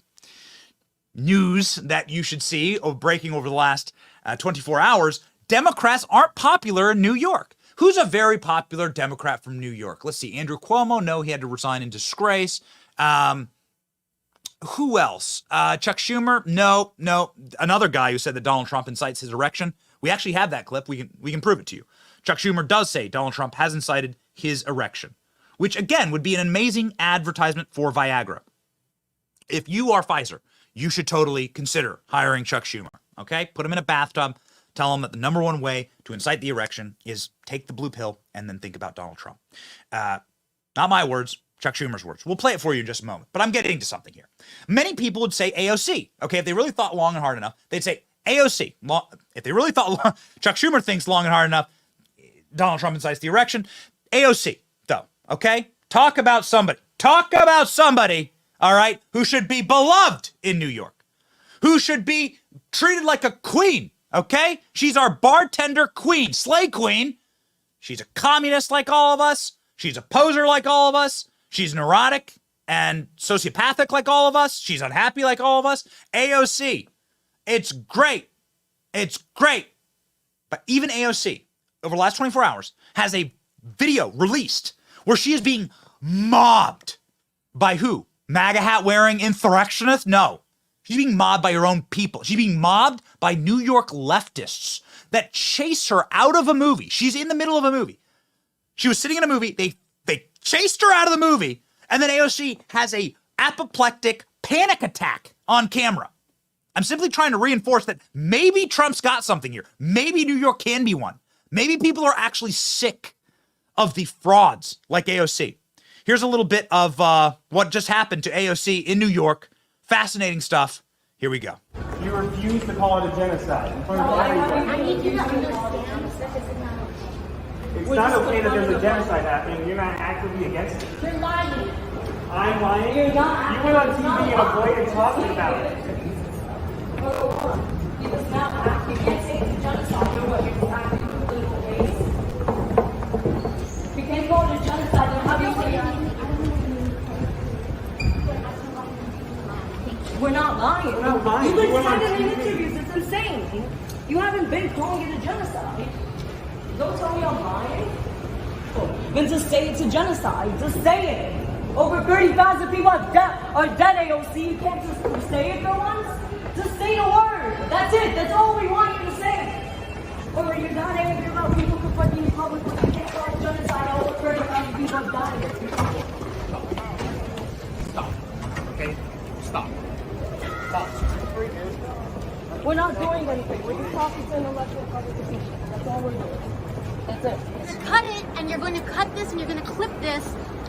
news that you should see breaking over the last 24 hours. Democrats aren't popular in New York. Who's a very popular Democrat from New York? Let's see. Andrew Cuomo. No, he had to resign in disgrace. Who else? Chuck Schumer? No. Another guy who said that Donald Trump incites his erection. We actually have that clip. We can prove it to you. Chuck Schumer does say Donald Trump has incited his erection, which again would be an amazing advertisement for Viagra. If you are Pfizer, you should totally consider hiring Chuck Schumer. Okay? Put him in a bathtub. Tell him that the number one way to incite the erection is take the blue pill and then think about Donald Trump. Not my words, Chuck Schumer's words. We'll play it for you in just a moment, but I'm getting to something here. Many people would say AOC. Okay, if they really thought long and hard enough, they'd say AOC. If they really thought Chuck Schumer thinks long and hard enough, Donald Trump incites the erection. AOC, though, okay? Talk about somebody, all right, who should be beloved in New York, who should be treated like a queen, okay? She's our bartender queen, slay queen. She's a communist like all of us. She's a poser like all of us. She's neurotic and sociopathic like all of us. She's unhappy like all of us. AOC, it's great. It's great. But even AOC, over the last 24 hours, has a video released where she is being mobbed by who? MAGA hat wearing insurrectionists? No. She's being mobbed by her own people. She's being mobbed by New York leftists that chase her out of a movie. She's in the middle of a movie. She was sitting in a movie. They chased her out of the movie. And then AOC has a apoplectic panic attack on camera. I'm simply trying to reinforce that maybe Trump's got something here. Maybe New York can be one. Maybe people are actually sick of the frauds like AOC. Here's a little bit of what just happened to AOC in New York. Fascinating stuff. Here we go. You refuse to call it a genocide. I need you to understand. It's not okay that there's a genocide happening. You're not actively against it. You're lying. I'm lying? You're not. You went on TV and avoided talking about it. You just not. You can't say it's a genocide. You're what? You're acting in political ways. You can't call it a genocide. Then how do you say We're not lying. We're not lying. You've been saying it in interviews. It's insane. You haven't been calling it a genocide. Don't tell me I'm lying. Then just say it's a genocide. Just say it. Over 30,000 people are dead, AOC. You can't just say it for once. Just say the word. That's it. That's all we want you to say. Or you're not angry about people confronting in public, but you can't call it genocide. Over 30,000 people have died. Stop. Okay? Stop. We're not doing anything. We're just talking to an elected politician. That's all we're doing. That's it. You're gonna cut it, and you're going to cut this, and you're going to clip this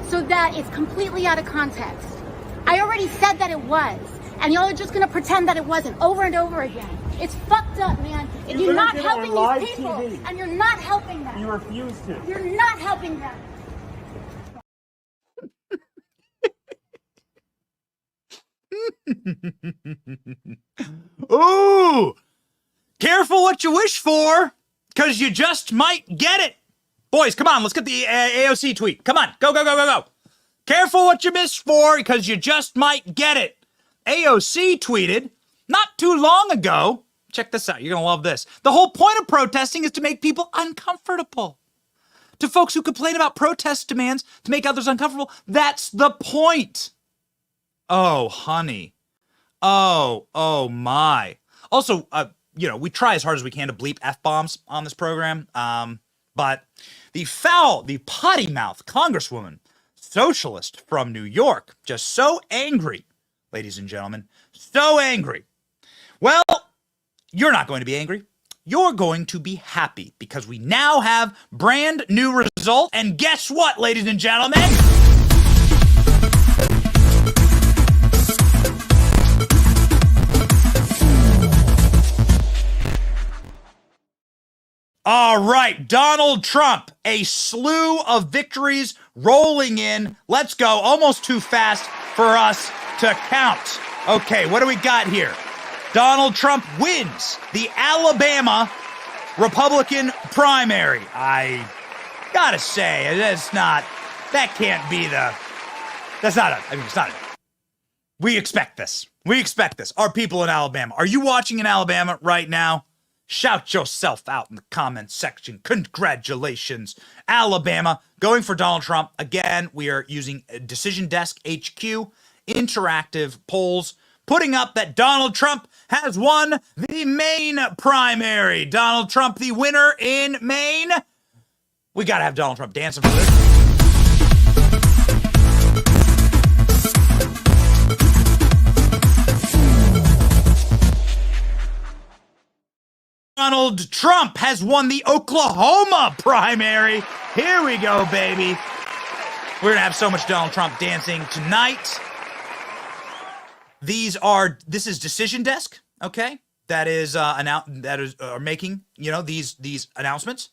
so that it's completely out of context. I already said that it was, and y'all are just going to pretend that it wasn't over and over again. It's fucked up, man. And you're not helping these people, TV. And you're not helping them. You refuse to. You're not helping them. Ooh! Careful what you wish for, because you just might get it. Boys, come on, let's get the AOC tweet. Come on, go. Careful what you wish for, because you just might get it. AOC tweeted not too long ago. Check this out. You're going to love this. The whole point of protesting is to make people uncomfortable. To folks who complain about protest demands to make others uncomfortable, that's the point. Oh, honey. Oh my. Also, we try as hard as we can to bleep F-bombs on this program. But the potty mouth congresswoman, socialist from New York, just so angry, ladies and gentlemen, so angry Well, you're not going to be angry. You're going to be happy because we now have brand new results. And guess what, ladies and gentlemen? All right, Donald Trump, a slew of victories rolling in. Let's go. Almost too fast for us to count. Okay, what do we got here? Donald Trump wins the Alabama Republican primary. I gotta say, it's not we expect this. We expect this. Our people in Alabama. Are you watching in Alabama right now? Shout yourself out in the comments section. Congratulations, Alabama. Going for Donald Trump. Again, we are using Decision Desk HQ, interactive polls, putting up that Donald Trump has won the Maine primary. Donald Trump, the winner in Maine. We got to have Donald Trump dancing for this. Donald Trump has won the Oklahoma primary. Here we go, baby. We're going to have so much Donald Trump dancing tonight. This is Decision Desk, okay? That is making, these announcements.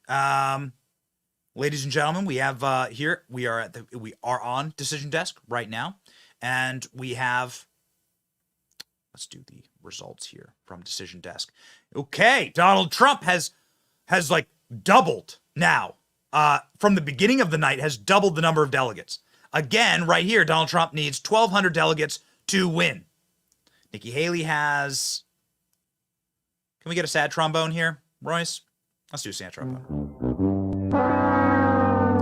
Ladies and gentlemen, we have here we are on Decision Desk right now, and we have, let's do the results here from Decision Desk. Okay, Donald Trump has like doubled now. From the beginning of the night, has doubled the number of delegates. Again, right here, Donald Trump needs 1,200 delegates to win. Nikki Haley has... Can we get a sad trombone here, Royce? Let's do a sad trombone.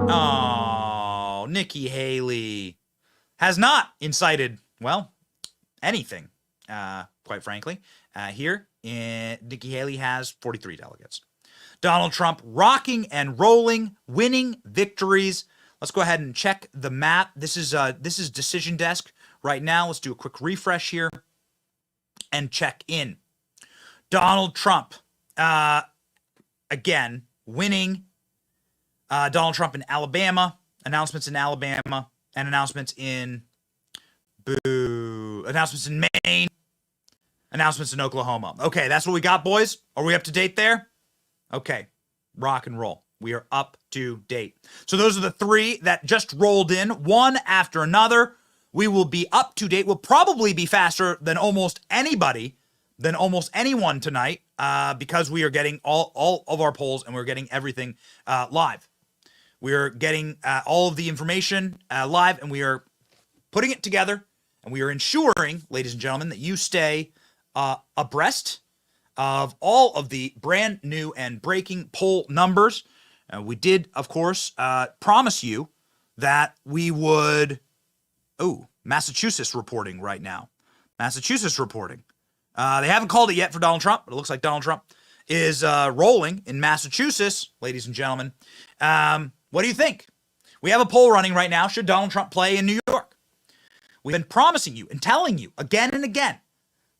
Oh, Nikki Haley has not incited, well, anything, quite frankly. Here, Nikki Haley has 43 delegates. Donald Trump rocking and rolling, winning victories. Let's go ahead and check the map. This is Decision Desk right now. Let's do a quick refresh here and check in. Donald Trump, again, winning. Donald Trump in Alabama, announcements in Alabama, and announcements in Maine, announcements in Oklahoma. Okay, that's what we got, boys. Are we up to date there? Okay, rock and roll. We are up to date. So those are the three that just rolled in, one after another. We will be up to date. We'll probably be faster than almost anybody, than almost anyone tonight, because we are getting all of our polls and we're getting everything live. We are getting all of the information live, and we are putting it together, and we are ensuring, ladies and gentlemen, that you stay abreast of all of the brand new and breaking poll numbers. We did, of course, promise you that we would... Oh, Massachusetts reporting right now. Massachusetts reporting. They haven't called it yet for Donald Trump, but it looks like Donald Trump is rolling in Massachusetts, ladies and gentlemen. What do you think? We have a poll running right now. Should Donald Trump play in New York? We've been promising you and telling you again and again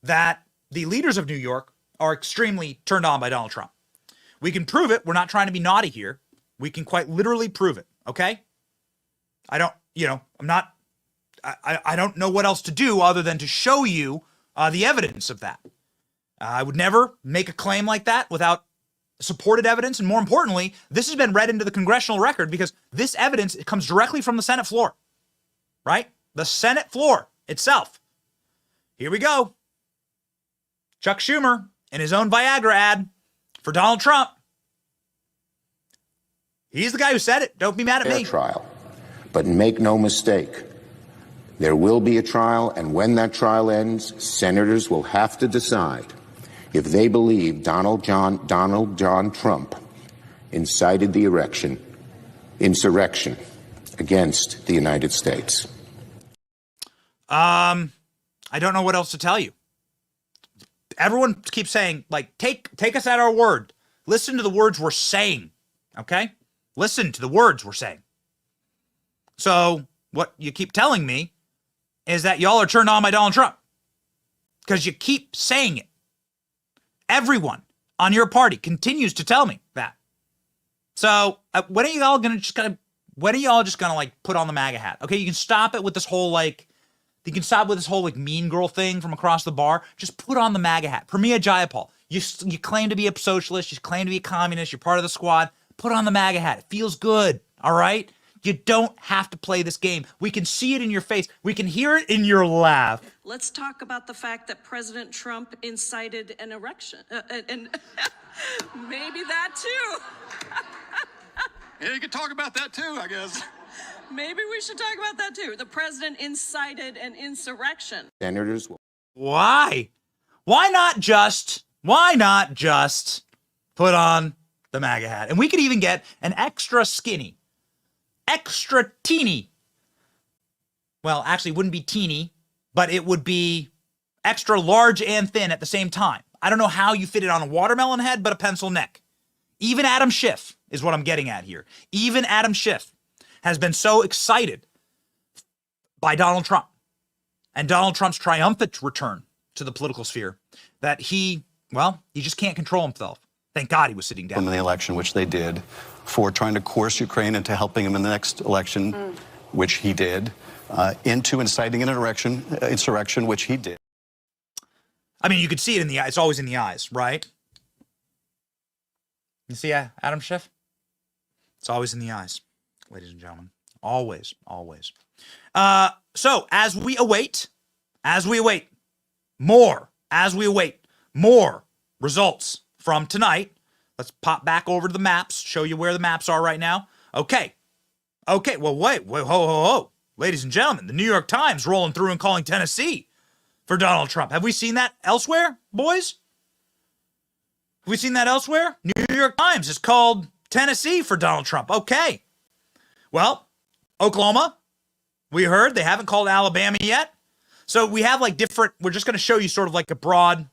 that the leaders of New York are extremely turned on by Donald Trump. We can prove it. We're not trying to be naughty here. We can quite literally prove it, okay? I don't know what else to do other than to show you the evidence of that. I would never make a claim like that without supported evidence. And more importantly, this has been read into the congressional record because this evidence comes directly from the Senate floor, right? The Senate floor itself. Here we go. Chuck Schumer in his own Viagra ad for Donald Trump. He's the guy who said it. Don't be mad at me. Trial. But make no mistake, there will be a trial, and when that trial ends, senators will have to decide if they believe Donald John Trump incited the insurrection against the United States. I don't know what else to tell you. Everyone keeps saying, like, take us at our word. Listen to the words we're saying, okay? Listen to the words we're saying. So what you keep telling me is that y'all are turned on by Donald Trump because you keep saying it. Everyone on your party continues to tell me that. So when are y'all just gonna like put on the MAGA hat? Okay, you can stop it with this whole like mean girl thing from across the bar. Just put on the MAGA hat. Pramila Jayapal, you claim to be a socialist, you claim to be a communist, you're part of the squad. Put on the MAGA hat. It feels good, all right? You don't have to play this game. We can see it in your face. We can hear it in your laugh. Let's talk about the fact that President Trump incited an erection. And maybe that too. Yeah, you could talk about that too, I guess. Maybe we should talk about that too. The president incited an insurrection. Senators will. Why? Why not just put on the MAGA hat? And we could even get an extra skinny, extra teeny. Well, actually, it wouldn't be teeny, but it would be extra large and thin at the same time. I don't know how you fit it on a watermelon head, but a pencil neck. Even Adam Schiff is what I'm getting at here. Even Adam Schiff has been so excited by Donald Trump and Donald Trump's triumphant return to the political sphere that he just can't control himself. Thank God he was sitting down. In the election, which they did, for trying to coerce Ukraine into helping him in the next election, which he did, into inciting an insurrection, which he did. I mean, you could see it in the eyes. It's always in the eyes, right? You see Adam Schiff? It's always in the eyes, ladies and gentlemen. Always, always. So as we await more results from tonight, let's pop back over to the maps, show you where the maps are right now. Okay, well, wait, ho. Ladies and gentlemen, the New York Times rolling through and calling Tennessee for Donald Trump. Have we seen that elsewhere, boys? Have we seen that elsewhere? New York Times has called Tennessee for Donald Trump. Okay. Well, Oklahoma, we heard they haven't called Alabama yet. So we have like different, we're just going to show you sort of like a broad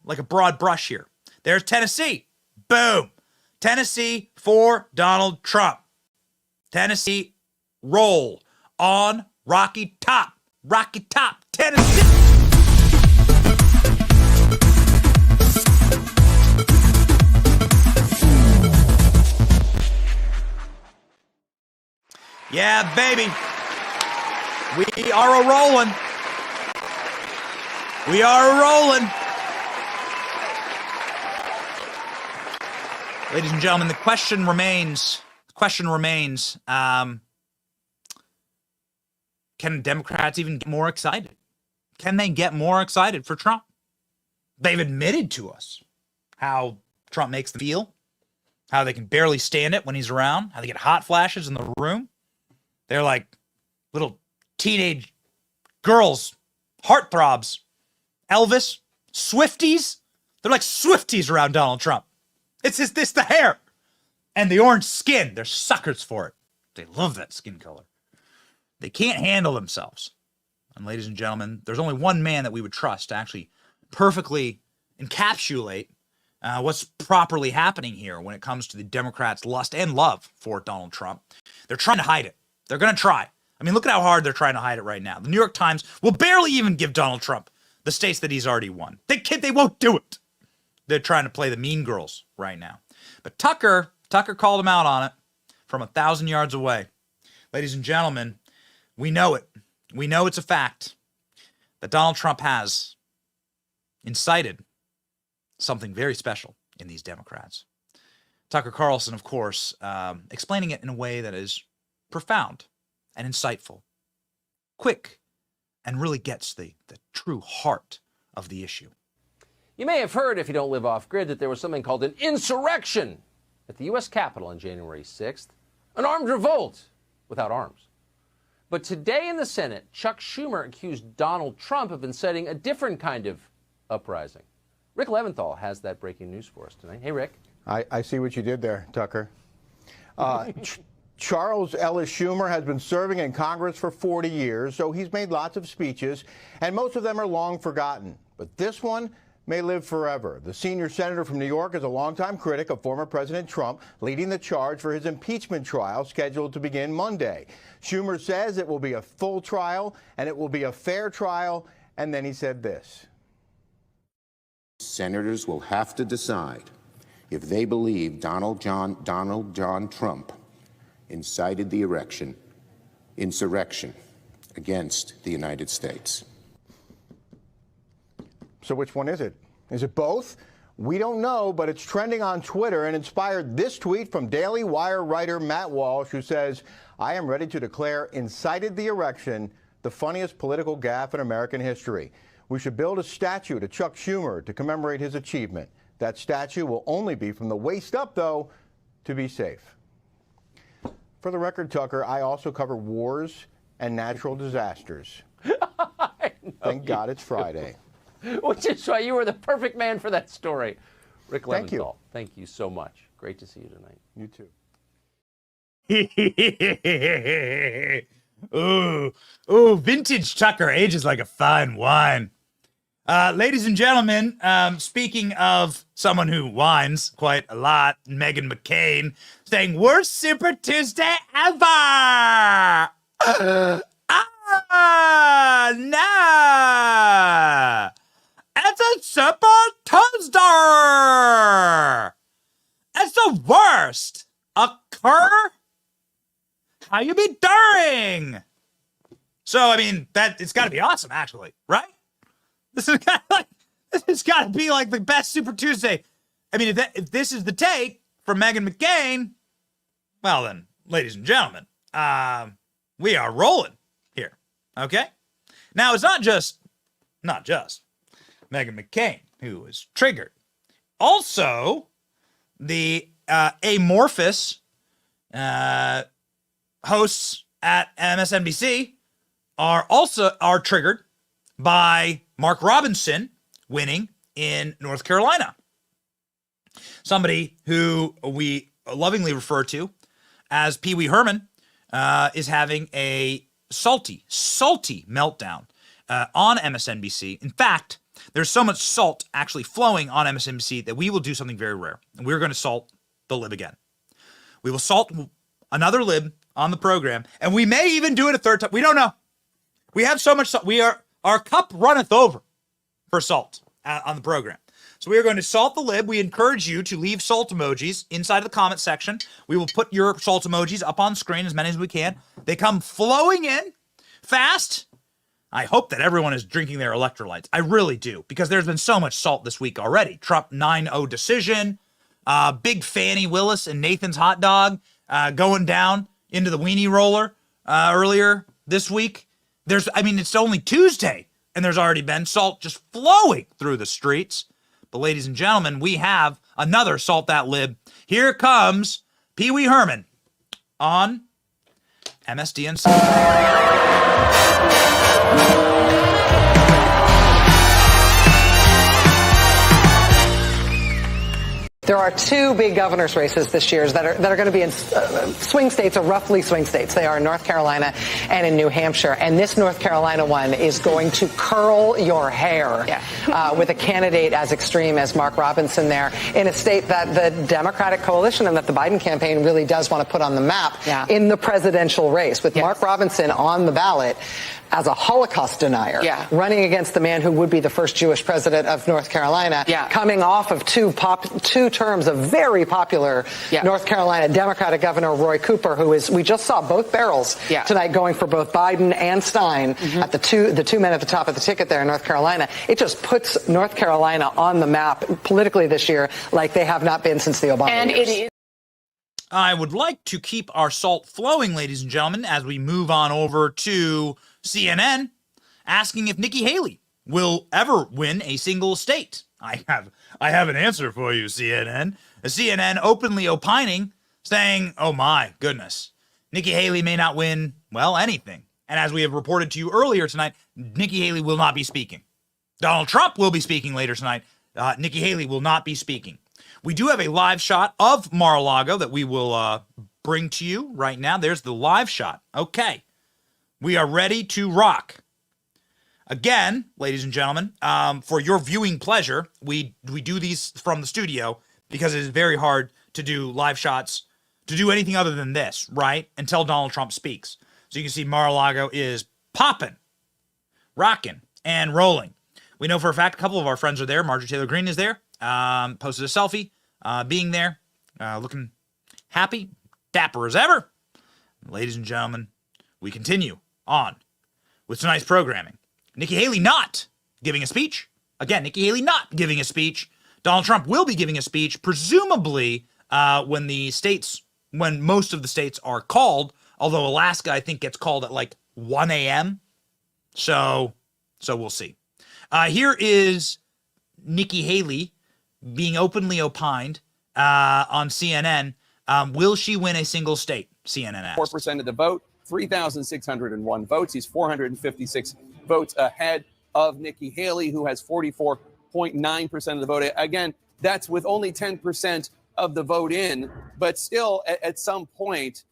brush here. There's Tennessee. Boom. Tennessee for Donald Trump. Tennessee roll on Rocky Top. Rocky Top, Tennessee. Yeah, baby. We are a-rolling. We are a-rolling. Ladies and gentlemen, the question remains, can Democrats even get more excited? Can they get more excited for Trump? They've admitted to us how Trump makes them feel, how they can barely stand it when he's around, how they get hot flashes in the room. They're like little teenage girls, heartthrobs, Elvis, Swifties. They're like Swifties around Donald Trump. It's the hair and the orange skin. They're suckers for it. They love that skin color. They can't handle themselves. And ladies and gentlemen, there's only one man that we would trust to actually perfectly encapsulate what's properly happening here when it comes to the Democrats' lust and love for Donald Trump. They're trying to hide it. They're going to try. I mean, look at how hard they're trying to hide it right now. The New York Times will barely even give Donald Trump the states that he's already won. They won't do it. They're trying to play the mean girls right now. But Tucker called him out on it from 1,000 yards away. Ladies and gentlemen, we know it. We know it's a fact that Donald Trump has incited something very special in these Democrats. Tucker Carlson, of course, explaining it in a way that is profound and insightful, quick, and really gets the true heart of the issue. You may have heard, if you don't live off-grid, that there was something called an insurrection at the U.S. Capitol on January 6th, an armed revolt without arms. But today in the Senate, Chuck Schumer accused Donald Trump of inciting a different kind of uprising. Rick Leventhal has that breaking news for us tonight. Hey, Rick. I see what you did there, Tucker. Charles Ellis Schumer has been serving in Congress for 40 years, so he's made lots of speeches, and most of them are long forgotten. But this one may live forever. The senior senator from New York is a longtime critic of former President Trump, leading the charge for his impeachment trial scheduled to begin Monday. Schumer says it will be a full trial and it will be a fair trial, and then he said this. senators will have to decide if they believe Donald John Trump incited the insurrection against the United States. So which one is it? Is it both? We don't know, but it's trending on Twitter and inspired this tweet from Daily Wire writer Matt Walsh, who says, "I am ready to declare incited the erection the funniest political gaffe in American history. We should build a statue to Chuck Schumer to commemorate his achievement. That statue will only be from the waist up, though, to be safe." For the record, Tucker, I also cover wars and natural disasters. Thank God it's Friday. Which is why you were the perfect man for that story. Rick Thank you. Leventhal, thank you so much. Great to see you tonight. You too. Ooh, vintage Tucker ages like a fine wine. Ladies and gentlemen, speaking of someone who whines quite a lot, Meghan McCain saying, "Worst Super Tuesday ever!" Nah! It's a Super Tuesday! It's the worst! Occur? How you be doing? So, I mean, it's got to be awesome, actually, right? This has got to be like the best Super Tuesday. I mean, if this is the take from Meghan McCain, well then, ladies and gentlemen, we are rolling here. Okay? Now, it's not just Meghan McCain who is triggered. Also, the amorphous hosts at MSNBC are triggered by Mark Robinson winning in North Carolina. Somebody who we lovingly refer to as Pee Wee Herman is having a salty meltdown on MSNBC. In fact, there's so much salt actually flowing on MSNBC that we will do something very rare. And we're going to salt the lib again. We will salt another lib on the program, and we may even do it a third time. We don't know. We have so much salt. Our cup runneth over for salt on the program. So we are going to salt the lib. We encourage you to leave salt emojis inside of the comment section. We will put your salt emojis up on screen, as many as we can. They come flowing in fast. I hope that everyone is drinking their electrolytes. I really do, because there's been so much salt this week already. Trump 9-0 decision, Big Fannie Willis and Nathan's hot dog going down into the weenie roller earlier this week. It's only Tuesday, and there's already been salt just flowing through the streets. But ladies and gentlemen, we have another Salt That Lib. Here comes Pee Wee Herman on MSDNC. There are two big governor's races this year that are going to be in swing states, or roughly swing states. They are in North Carolina and in New Hampshire. And this North Carolina one is going to curl your hair with a candidate as extreme as Mark Robinson there, in a state that the Democratic coalition and that the Biden campaign really does want to put on the map in the presidential race, with Mark Robinson on the ballot as a Holocaust denier, running against the man who would be the first Jewish president of North Carolina, coming off of two terms of very popular North Carolina Democratic Governor Roy Cooper, we just saw both barrels tonight going for both Biden and Stein at the two men at the top of the ticket there in North Carolina. It just puts North Carolina on the map politically this year like they have not been since the Obama years. I would like to keep our salt flowing, ladies and gentlemen, as we move on over to CNN, asking if Nikki Haley will ever win a single state. I have an answer for you, CNN. CNN openly opining, saying, oh my goodness, Nikki Haley may not win, well, anything. And as we have reported to you earlier tonight, Nikki Haley will not be speaking. Donald Trump will be speaking later tonight. Nikki Haley will not be speaking. We do have a live shot of Mar-a-Lago that we will bring to you right now. There's the live shot. Okay. We are ready to rock. Again, ladies and gentlemen, for your viewing pleasure, we do these from the studio because it is very hard to do live shots, to do anything other than this, right? Until Donald Trump speaks. So you can see Mar-a-Lago is popping, rocking, and rolling. We know for a fact a couple of our friends are there. Marjorie Taylor Greene is there. Posted a selfie, being there, looking happy, dapper as ever. Ladies and gentlemen, we continue on with tonight's programming. Nikki Haley not giving a speech. Again, Nikki Haley not giving a speech. Donald Trump will be giving a speech, presumably when most of the states are called, although Alaska, I think, gets called at like 1 a.m. So we'll see. Here is Nikki Haley being openly opined on CNN. Will she win a single state? CNN asked. 4% of the vote, 3,601 votes. He's 456 votes ahead of Nikki Haley, who has 44.9% of the vote. Again, that's with only 10% of the vote in, but still at some point,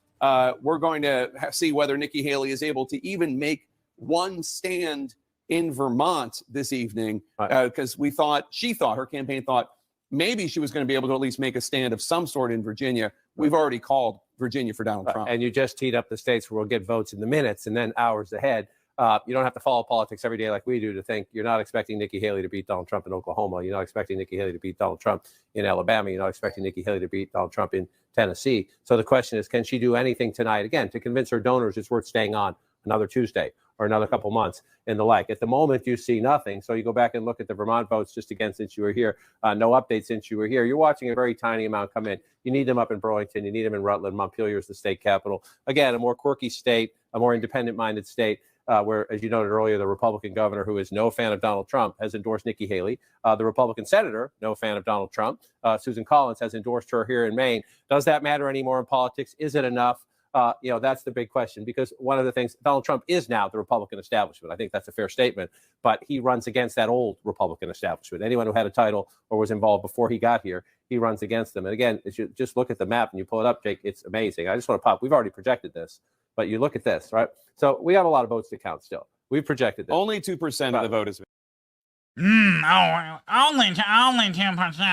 we're going to see whether Nikki Haley is able to even make one stand in Vermont this evening, because her campaign thought maybe she was going to be able to at least make a stand of some sort in Virginia. We've already called Virginia for Donald Trump. And you just teed up the states where we'll get votes in the minutes and then hours ahead. You don't have to follow politics every day like we do to think you're not expecting Nikki Haley to beat Donald Trump in Oklahoma. You're not expecting Nikki Haley to beat Donald Trump in Alabama. You're not expecting Nikki Haley to beat Donald Trump in Tennessee. So the question is, can she do anything tonight, again, to convince her donors it's worth staying on another Tuesday or another couple months and the like? At the moment, you see nothing. So you go back and look at the Vermont votes just again since you were here. No updates since you were here. You're watching a very tiny amount come in. You need them up in Burlington. You need them in Rutland. Montpelier is the state capital. Again, a more quirky state, a more independent-minded state. Where, as you noted earlier, the Republican governor, who is no fan of Donald Trump, has endorsed Nikki Haley. The Republican senator, no fan of Donald Trump, Susan Collins, has endorsed her here in Maine. Does that matter anymore in politics? Is it enough? That's the big question, because one of the things, Donald Trump is now the Republican establishment. I think that's a fair statement, but he runs against that old Republican establishment. Anyone who had a title or was involved before he got here, he runs against them. And again, as you just look at the map and you pull it up, Jake, it's amazing. I just want to pop. We've already projected this, but you look at this, right? So we got a lot of votes to count still. We've projected this. Only 2% of the vote is. Only 2%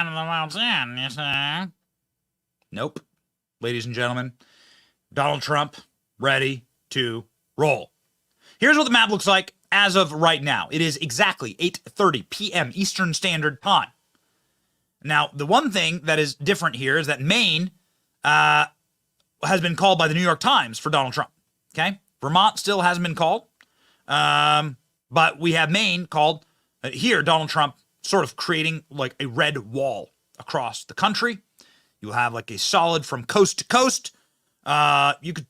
of the votes in, you say? Nope. Ladies and gentlemen, Donald Trump ready to roll. Here's what the map looks like as of right now. It is exactly 8:30 p.m. Eastern Standard Time. Now, the one thing that is different here is that Maine has been called by the New York Times for Donald Trump. Okay? Vermont still hasn't been called. But we have Maine called. Here, Donald Trump sort of creating like a red wall across the country. You'll have like a solid from coast to coast. You could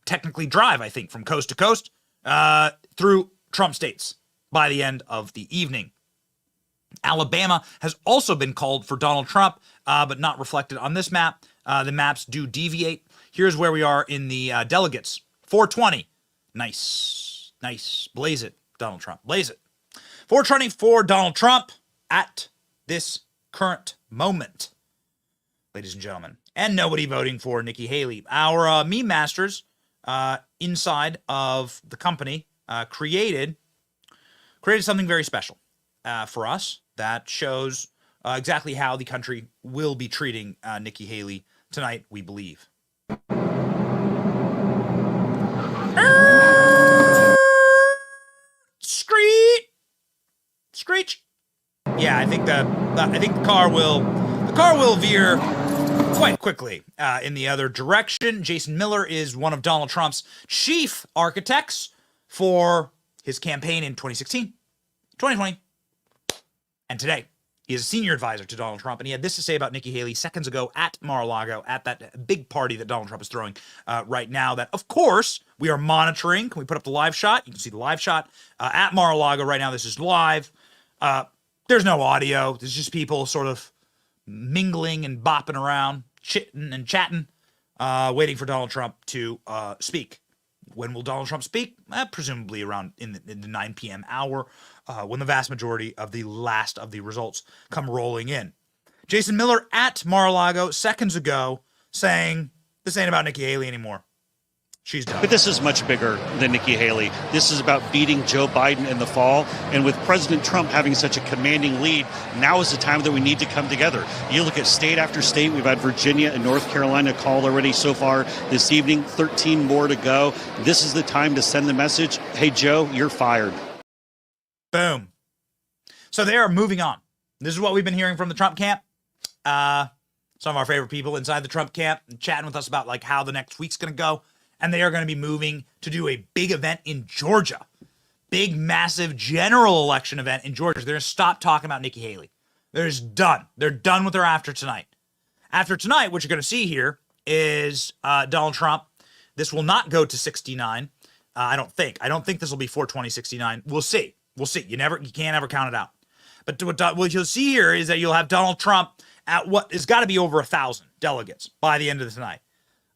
technically drive, I think, from coast to coast through Trump states by the end of the evening. Alabama has also been called for Donald Trump, but not reflected on this map. The maps do deviate. Here's where we are in the delegates. 420. Nice. Blaze it, Donald Trump. Blaze it. 420 for Donald Trump at this current moment, ladies and gentlemen. And nobody voting for Nikki Haley. Our meme masters inside of the company created something very special for us that shows exactly how the country will be treating Nikki Haley tonight, we believe. Screech. Yeah, I think the car will veer quite quickly in the other direction. Jason Miller is one of Donald Trump's chief architects for his campaign in 2016, 2020, and today. He is a senior advisor to Donald Trump, and he had this to say about Nikki Haley seconds ago at Mar-a-Lago, at that big party that Donald Trump is throwing right now that, of course, we are monitoring. Can we put up the live shot? You can see the live shot at Mar-a-Lago right now. This is live. There's no audio. There's just people sort of mingling and bopping around, chitting and chatting, waiting for Donald Trump to speak. When will Donald Trump speak? Presumably around in the 9 p.m. hour, when the vast majority of the last of the results come rolling in. Jason Miller at Mar-a-Lago seconds ago saying, this ain't about Nikki Haley anymore. She's done. But this is much bigger than Nikki Haley. This is about beating Joe Biden in the fall. And with President Trump having such a commanding lead, now is the time that we need to come together. You look at state after state. We've had Virginia and North Carolina called already so far this evening, 13 more to go. This is the time to send the message, hey, Joe, you're fired. Boom. So they are moving on. This is what we've been hearing from the Trump camp. Some of our favorite people inside the Trump camp chatting with us about like how the next week's going to go. And they are going to be moving to do a big event in Georgia. Big, massive general election event in Georgia. They're going to stop talking about Nikki Haley. They're just done. They're done with her after tonight. After tonight, what you're going to see here is Donald Trump. This will not go to 69. I don't think. I don't think this will be 420-69. We'll see. We'll see. You can't ever count it out. But what you'll see here is that you'll have Donald Trump at what has got to be over 1,000 delegates by the end of the night.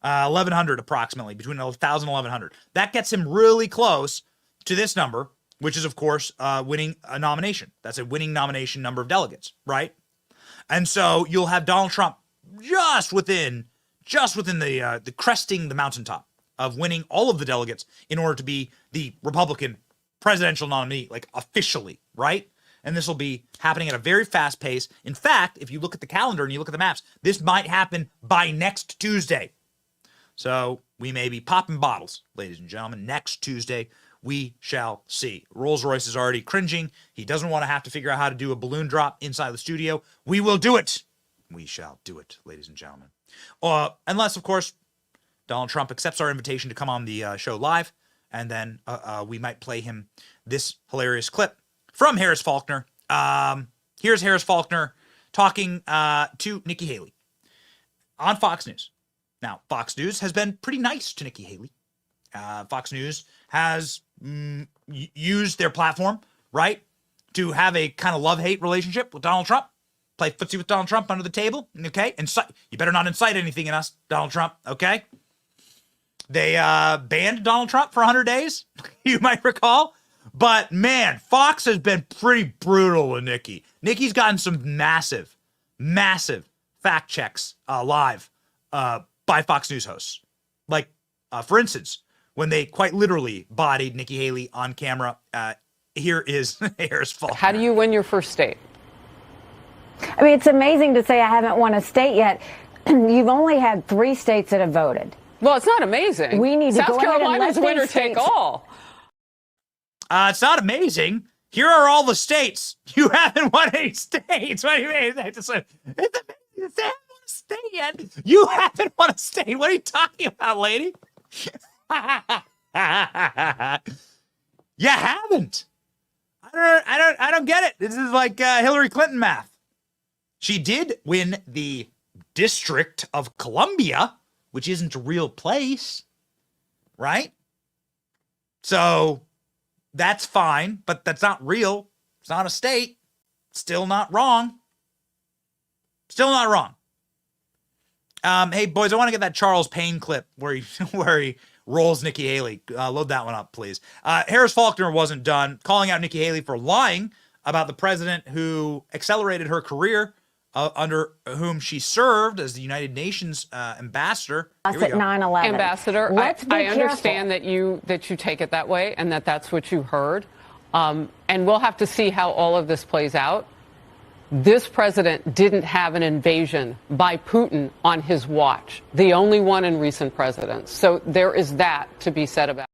1,100 approximately, between 1,000 and 1,100. That gets him really close to this number, which is, of course, winning a nomination. That's a winning nomination number of delegates, right? And so you'll have Donald Trump just within the cresting the mountaintop of winning all of the delegates in order to be the Republican presidential nominee, like officially, right? And this will be happening at a very fast pace. In fact, if you look at the calendar and you look at the maps, this might happen by next Tuesday. So we may be popping bottles, ladies and gentlemen. Next Tuesday, we shall see. Rolls-Royce is already cringing. He doesn't want to have to figure out how to do a balloon drop inside the studio. We will do it. We shall do it, ladies and gentlemen. Unless, of course, Donald Trump accepts our invitation to come on the show live, and then we might play him this hilarious clip from Harris Faulkner. Here's Harris Faulkner talking to Nikki Haley on Fox News. Now, Fox News has been pretty nice to Nikki Haley. Fox News has used their platform, right, to have a kind of love-hate relationship with Donald Trump. Play footsie with Donald Trump under the table, okay? You better not incite anything in us, Donald Trump, okay? They banned Donald Trump for 100 days, you might recall. But, man, Fox has been pretty brutal with Nikki. Nikki's gotten some massive, massive fact checks live by Fox News hosts. Like, for instance, when they quite literally bodied Nikki Haley on camera, here is Harris Faulkner. How do you win your first state? I mean, it's amazing to say I haven't won a state yet. You've only had 3 states that have voted. Well, it's not amazing. We need to South go ahead and Carolina's let winner these take states. all. It's not amazing. Here are all the states. You haven't won any states. What do you mean? It's amazing. They haven't won a state yet. You haven't won a state. What are you talking about, lady? You haven't. I don't get it. This is like Hillary Clinton math. She did win the District of Columbia, which isn't a real place, right? So that's fine, but that's not real. It's not a state. Still not wrong. Still not wrong. Hey, boys, I want to get that Charles Payne clip where he rolls Nikki Haley. Load that one up, please. Harris Faulkner wasn't done calling out Nikki Haley for lying about the president who accelerated her career, under whom she served as the United Nations ambassador. Us at 9/11. Ambassador, Let's be I understand that you take it that way and that's what you heard. And we'll have to see how all of this plays out. This president didn't have an invasion by Putin on his watch, the only one in recent presidents. So there is that to be said about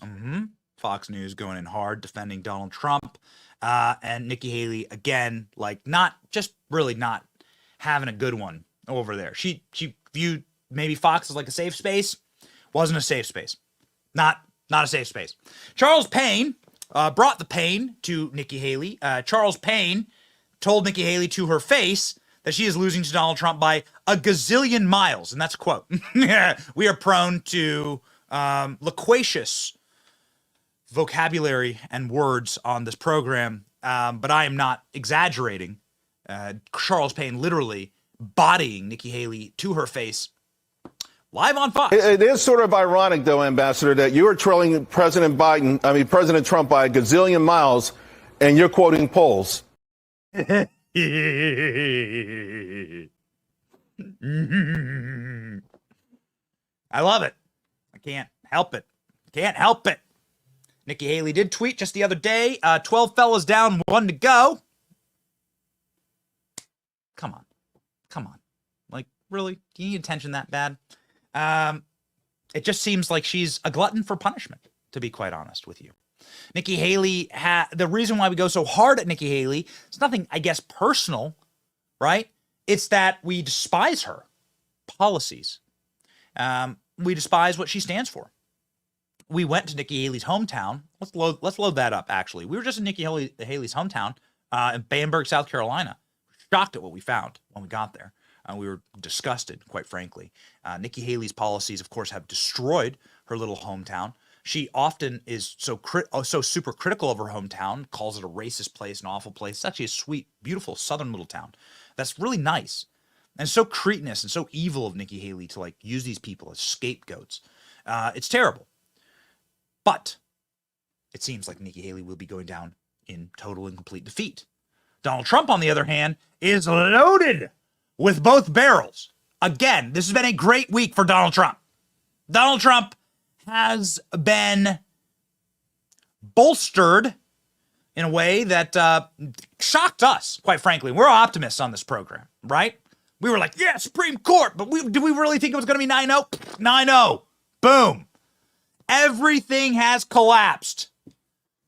it. Fox News going in hard, defending Donald Trump. And Nikki Haley, again, like not having a good one over there. She viewed maybe Fox as like a safe space. Wasn't a safe space. Not a safe space. Charles Payne brought the pain to Nikki Haley. Charles Payne told Nikki Haley to her face that she is losing to Donald Trump by a gazillion miles. And that's a quote. We are prone to loquacious vocabulary and words on this program, but I am not exaggerating. Charles Payne literally bodying Nikki Haley to her face live on Fox. It is sort of ironic, though, Ambassador, that you are trailing President Trump by a gazillion miles, and you're quoting polls. I love it. I can't help it. Can't help it. Nikki Haley did tweet just the other day, 12 fellas down, 1 to go. Come on. Like, really? Do you need attention that bad? It just seems like she's a glutton for punishment, to be quite honest with you. Nikki Haley, the reason why we go so hard at Nikki Haley, it's nothing, I guess, personal, right? It's that we despise her policies. We despise what she stands for. We went to Nikki Haley's hometown. Let's load that up, actually. We were just in Nikki Haley's hometown in Bamberg, South Carolina. Shocked at what we found when we got there. We were disgusted, quite frankly. Nikki Haley's policies, of course, have destroyed her little hometown. She often is so super critical of her hometown, calls it a racist place, an awful place. It's actually a sweet, beautiful southern little town. That's really nice. And so cretinous and so evil of Nikki Haley to like use these people as scapegoats. It's terrible. But it seems like Nikki Haley will be going down in total and complete defeat. Donald Trump, on the other hand, is loaded with both barrels. Again, this has been a great week for Donald Trump. Donald Trump has been bolstered in a way that shocked us, quite frankly. We're optimists on this program, right? We were like, yeah, Supreme Court, but did we really think it was going to be 9-0? 9-0. Boom. Everything has collapsed.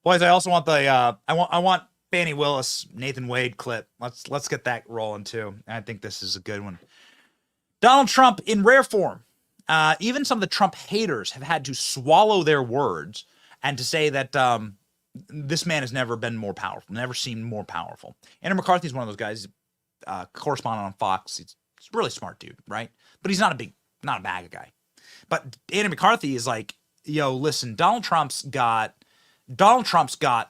Boys, I also want the I want Fani Willis, Nathan Wade clip. Let's get that rolling too. I think this is a good one. Donald Trump in rare form. Even some of the Trump haters have had to swallow their words and to say that this man has never been more powerful, never seemed more powerful. Andrew McCarthy is one of those guys, correspondent on Fox. He's a really smart dude, right? But he's not a bad guy. But Andrew McCarthy is like, yo, listen, Donald Trump's got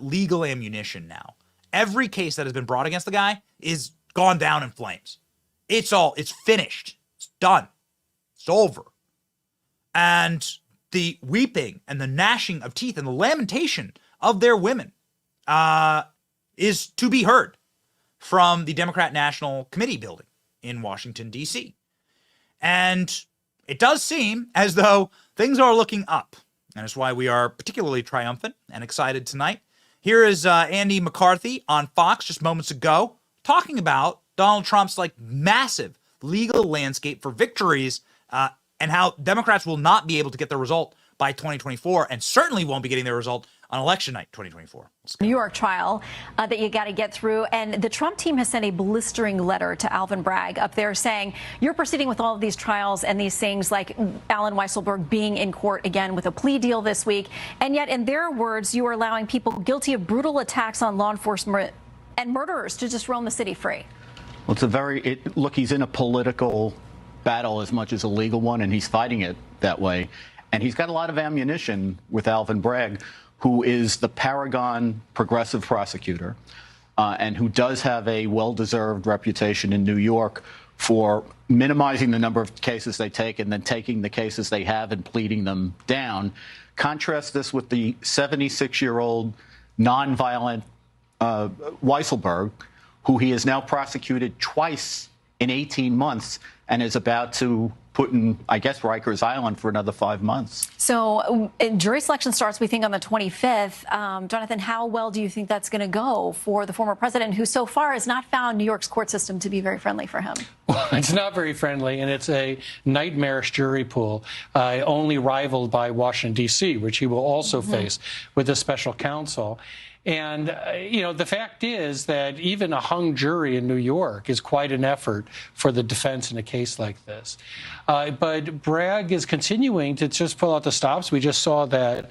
legal ammunition now. Every case that has been brought against the guy is gone down in flames. It's finished. It's done. It's over. And the weeping and the gnashing of teeth and the lamentation of their women is to be heard from the Democrat National Committee building in Washington, D.C. And it does seem as though things are looking up. And that's why we are particularly triumphant and excited tonight. Here is Andy McCarthy on Fox just moments ago talking about Donald Trump's like massive legal landscape for victories and how Democrats will not be able to get their result by 2024 and certainly won't be getting their result on election night 2024. New York trial that you got to get through. And the Trump team has sent a blistering letter to Alvin Bragg up there saying you're proceeding with all of these trials and these things like Alan Weisselberg being in court again with a plea deal this week. And yet, in their words, you are allowing people guilty of brutal attacks on law enforcement and murderers to just roam the city free. Well, look, he's in a political battle as much as a legal one, and he's fighting it that way. And he's got a lot of ammunition with Alvin Bragg, who is the paragon progressive prosecutor and who does have a well-deserved reputation in New York for minimizing the number of cases they take and then taking the cases they have and pleading them down. Contrast this with the 76-year-old nonviolent Weisselberg, who he has now prosecuted twice in 18 months and is about to put in, I guess, Rikers Island for another 5 months. So jury selection starts, we think, on the 25th. Jonathan, how well do you think that's going to go for the former president, who so far has not found New York's court system to be very friendly for him? Well, it's not very friendly, and it's a nightmarish jury pool, only rivaled by Washington, D.C., which he will also face with the special counsel. And, the fact is that even a hung jury in New York is quite an effort for the defense in a case like this. But Bragg is continuing to just pull out the stops. We just saw that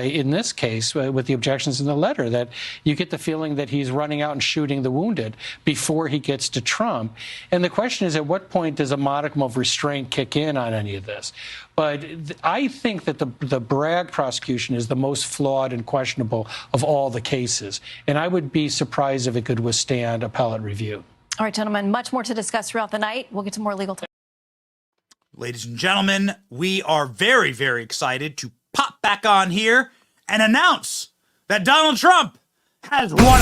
in this case with the objections in the letter, that you get the feeling that he's running out and shooting the wounded before he gets to Trump. And the question is, at what point does a modicum of restraint kick in on any of this? But I think that the Bragg prosecution is the most flawed and questionable of all the cases. And I would be surprised if it could withstand appellate review. All right, gentlemen, much more to discuss throughout the night. We'll get to more legal. Ladies and gentlemen, we are very, very excited to pop back on here and announce that Donald Trump has won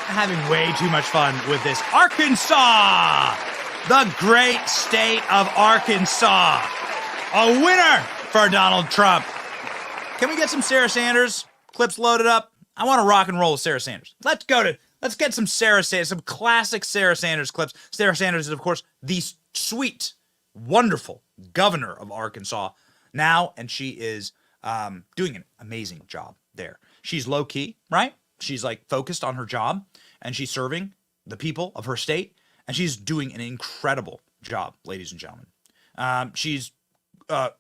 having way too much fun with this. Arkansas, the great state of Arkansas, a winner for Donald Trump. Can we get some Sarah Sanders clips loaded up? I want to rock and roll with Sarah Sanders. Let's go to Let's get some Sarah Sanders, some classic Sarah Sanders clips. Sarah Sanders is, of course, the sweet, wonderful governor of Arkansas now, and she is doing an amazing job there. She's low key, right? She's like focused on her job, and she's serving the people of her state, and she's doing an incredible job, ladies and gentlemen. She's, I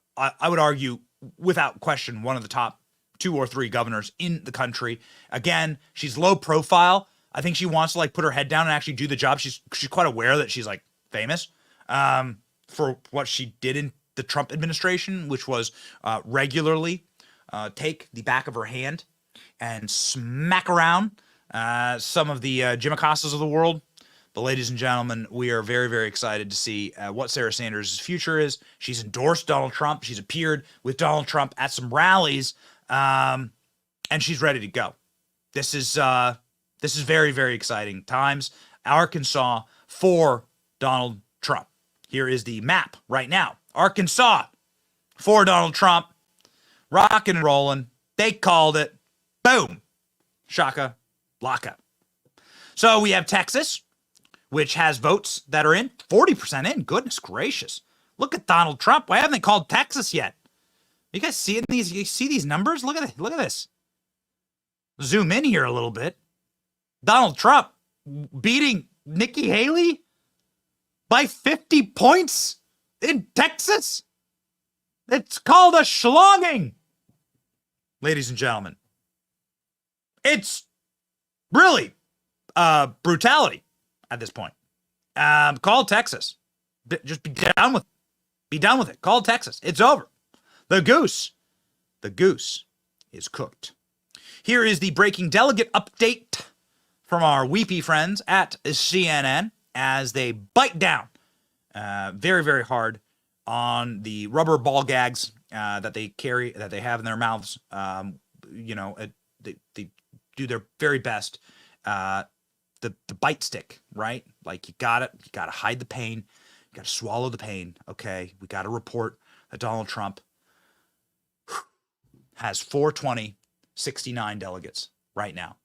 would argue, without question, one of the top 2 or 3 governors in the country. Again, she's low profile. I think she wants to like put her head down and actually do the job. She's quite aware that she's like famous for what she did in the Trump administration, which was regularly take the back of her hand and smack around some of the Jim Acostas of the world. But ladies and gentlemen, we are very, very excited to see what Sarah Sanders' future is. She's endorsed Donald Trump. She's appeared with Donald Trump at some rallies, and she's ready to go. This is very, very exciting times. Arkansas for Donald Trump. Here is the map right now. Arkansas for Donald Trump. Rockin' and rolling. They called it. Boom. Shaka laka. So we have Texas, which has votes that are in. 40% in. Goodness gracious. Look at Donald Trump. Why haven't they called Texas yet? You guys seeing these? You see these numbers? Look at it. Look at this. Zoom in here a little bit. Donald Trump beating Nikki Haley by 50 points in Texas. It's called a schlonging. Ladies and gentlemen, it's really brutality at this point. Call Texas. Just be done with it. Be done with it. Call Texas. It's over. The goose is cooked. Here is the breaking delegate update from our weepy friends at CNN as they bite down very, very hard on the rubber ball gags that they have in their mouths. They do their very best. The bite stick, right? Like you gotta hide the pain. You gotta swallow the pain. Okay, we gotta report that Donald Trump has 420-69 delegates right now.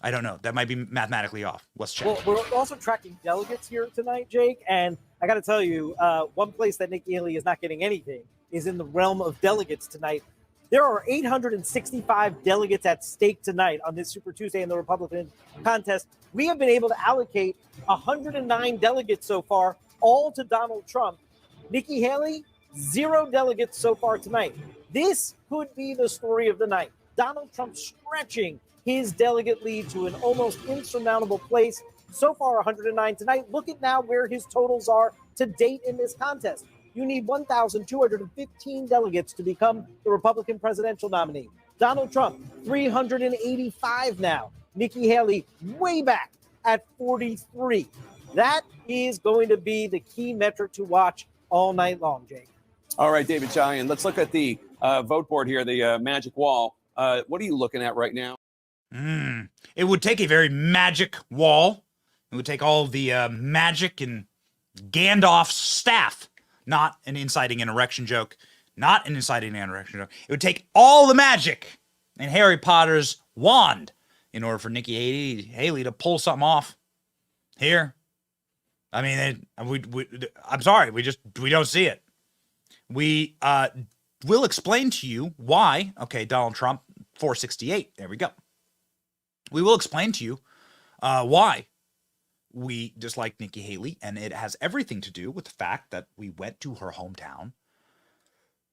I don't know. That might be mathematically off. Let's check. Well, we're also tracking delegates here tonight, Jake. And I got to tell you, one place that Nikki Haley is not getting anything is in the realm of delegates tonight. There are 865 delegates at stake tonight on this Super Tuesday in the Republican contest. We have been able to allocate 109 delegates so far, all to Donald Trump. Nikki Haley, 0 delegates so far tonight. This could be the story of the night. Donald Trump stretching his delegate lead to an almost insurmountable place. So far, 109 tonight. Look at now where his totals are to date in this contest. You need 1,215 delegates to become the Republican presidential nominee. Donald Trump, 385 now. Nikki Haley, way back at 43. That is going to be the key metric to watch all night long, Jake. All right, David Cheyenne, let's look at the vote board here, the magic wall. What are you looking at right now? It would take a very magic wall. It would take all of the magic and Gandalf's staff. Not an inciting insurrection joke. Not an inciting insurrection joke. It would take all the magic in Harry Potter's wand in order for Nikki Haley to pull something off here. I mean, I'm sorry. We don't see it. We will explain to you why. Okay, Donald Trump, 468. There we go. We will explain to you why we dislike Nikki Haley, and it has everything to do with the fact that we went to her hometown.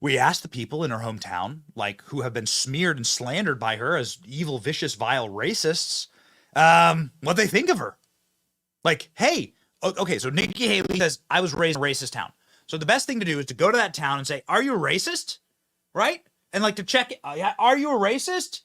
We asked the people in her hometown, like who have been smeared and slandered by her as evil, vicious, vile racists, what they think of her. Like, hey, okay, so Nikki Haley says, I was raised in a racist town. So the best thing to do is to go to that town and say, are you a racist? Right? And like to check it. Are you a racist?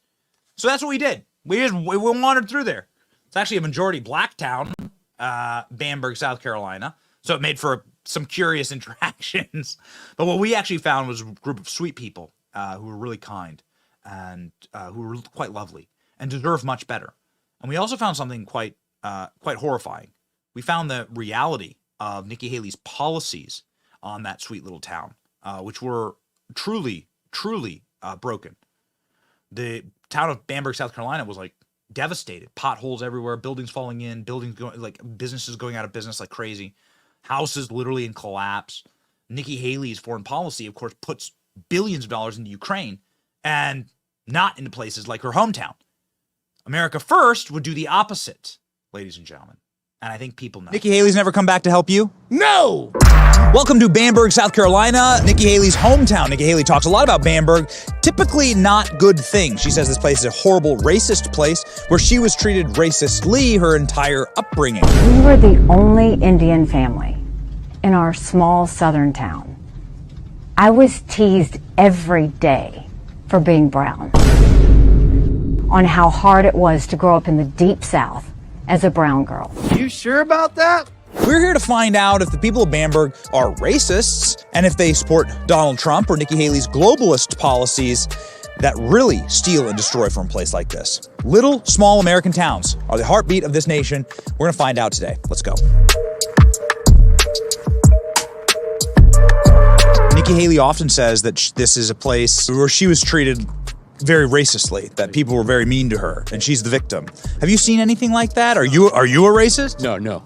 So that's what we did. We wandered through there. It's actually a majority black town, Bamberg, South Carolina. So it made for some curious interactions. But what we actually found was a group of sweet people who were really kind and who were quite lovely and deserve much better. And we also found something quite horrifying. We found the reality of Nikki Haley's policies on that sweet little town, which were truly, truly broken. The town of Bamberg, South Carolina was like devastated. Potholes everywhere, buildings falling in, buildings going, like businesses going out of business like crazy, houses literally in collapse. Nikki Haley's foreign policy, of course, puts billions of dollars into Ukraine and not into places like her hometown. America First would do the opposite, ladies and gentlemen. And I think people know. Nikki Haley's never come back to help you? No! Welcome to Bamberg, South Carolina, Nikki Haley's hometown. Nikki Haley talks a lot about Bamberg, typically not good things. She says this place is a horrible, racist place where she was treated racistly her entire upbringing. We were the only Indian family in our small southern town. I was teased every day for being brown, on how hard it was to grow up in the deep South as a brown girl. You sure about that? We're here to find out if the people of Bamberg are racists and if they support Donald Trump or Nikki Haley's globalist policies that really steal and destroy from a place like this. Little, small American towns are the heartbeat of this nation. We're going to find out today. Let's go. Nikki Haley often says that this is a place where she was treated very racistly, that people were very mean to her, and she's the victim. Have you seen anything like that? Are you a racist? No,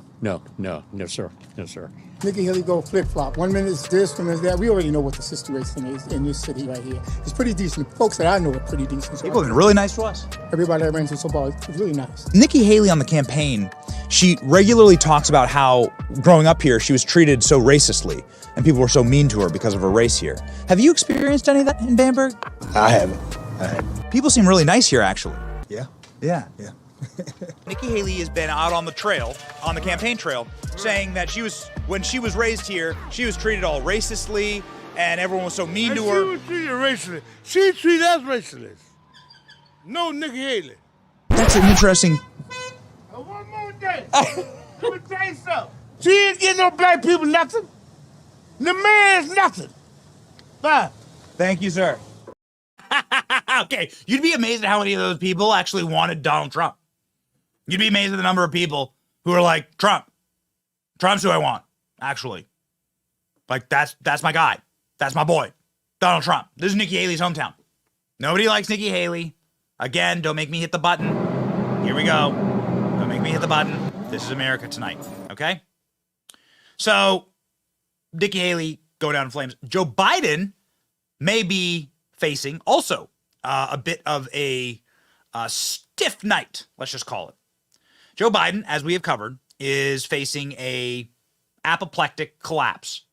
sir. No, sir. Nikki Haley go flip-flop. 1 minute is this, 1 minute is that. We already know what the situation is in this city right here. It's pretty decent. Folks that I know are pretty decent. People have been really nice to us. Everybody that runs in football is really nice. Nikki Haley on the campaign, she regularly talks about how growing up here, she was treated so racistly, and people were so mean to her because of her race here. Have you experienced any of that in Bamberg? I haven't. People seem really nice here, actually. Yeah. Nikki Haley has been out on the trail, on the campaign trail, saying that when she was raised here, she was treated all racistly, and everyone was so mean to her. She was treated racistly. She treated us racistly. No, Nikki Haley. That's an interesting. One more day. Let me tell you something. She ain't getting no black people nothing. The man's nothing. Bye. Thank you, sir. Okay, you'd be amazed at how many of those people actually wanted Donald Trump. You'd be amazed at the number of people who are like, Trump's who I want, actually. Like, that's my guy. That's my boy. Donald Trump. This is Nikki Haley's hometown. Nobody likes Nikki Haley. Again, don't make me hit the button. Here we go. Don't make me hit the button. This is America tonight, okay? So, Nikki Haley go down in flames. Joe Biden may be facing also a bit of a stiff night, let's just call it. Joe Biden, as we have covered, is facing a apoplectic collapse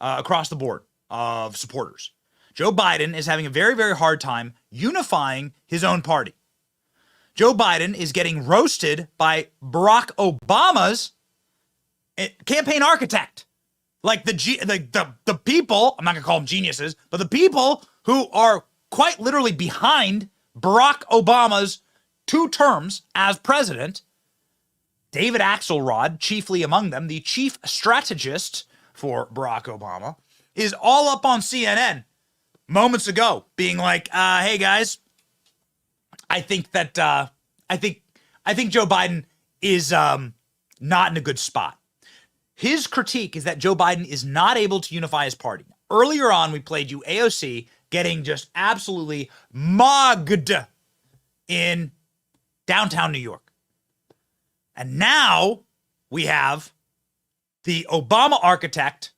across the board of supporters. Joe Biden is having a very, very hard time unifying his own party. Joe Biden is getting roasted by Barack Obama's campaign architect. Like the people, I'm not going to call them geniuses, but the people who are quite literally behind Barack Obama's 2 terms as president, David Axelrod, chiefly among them, the chief strategist for Barack Obama, is all up on CNN moments ago, being like, "Hey guys, I think Joe Biden is not in a good spot." His critique is that Joe Biden is not able to unify his party. Earlier on, we played you AOC getting just absolutely mugged in downtown New York. And now we have the Obama architect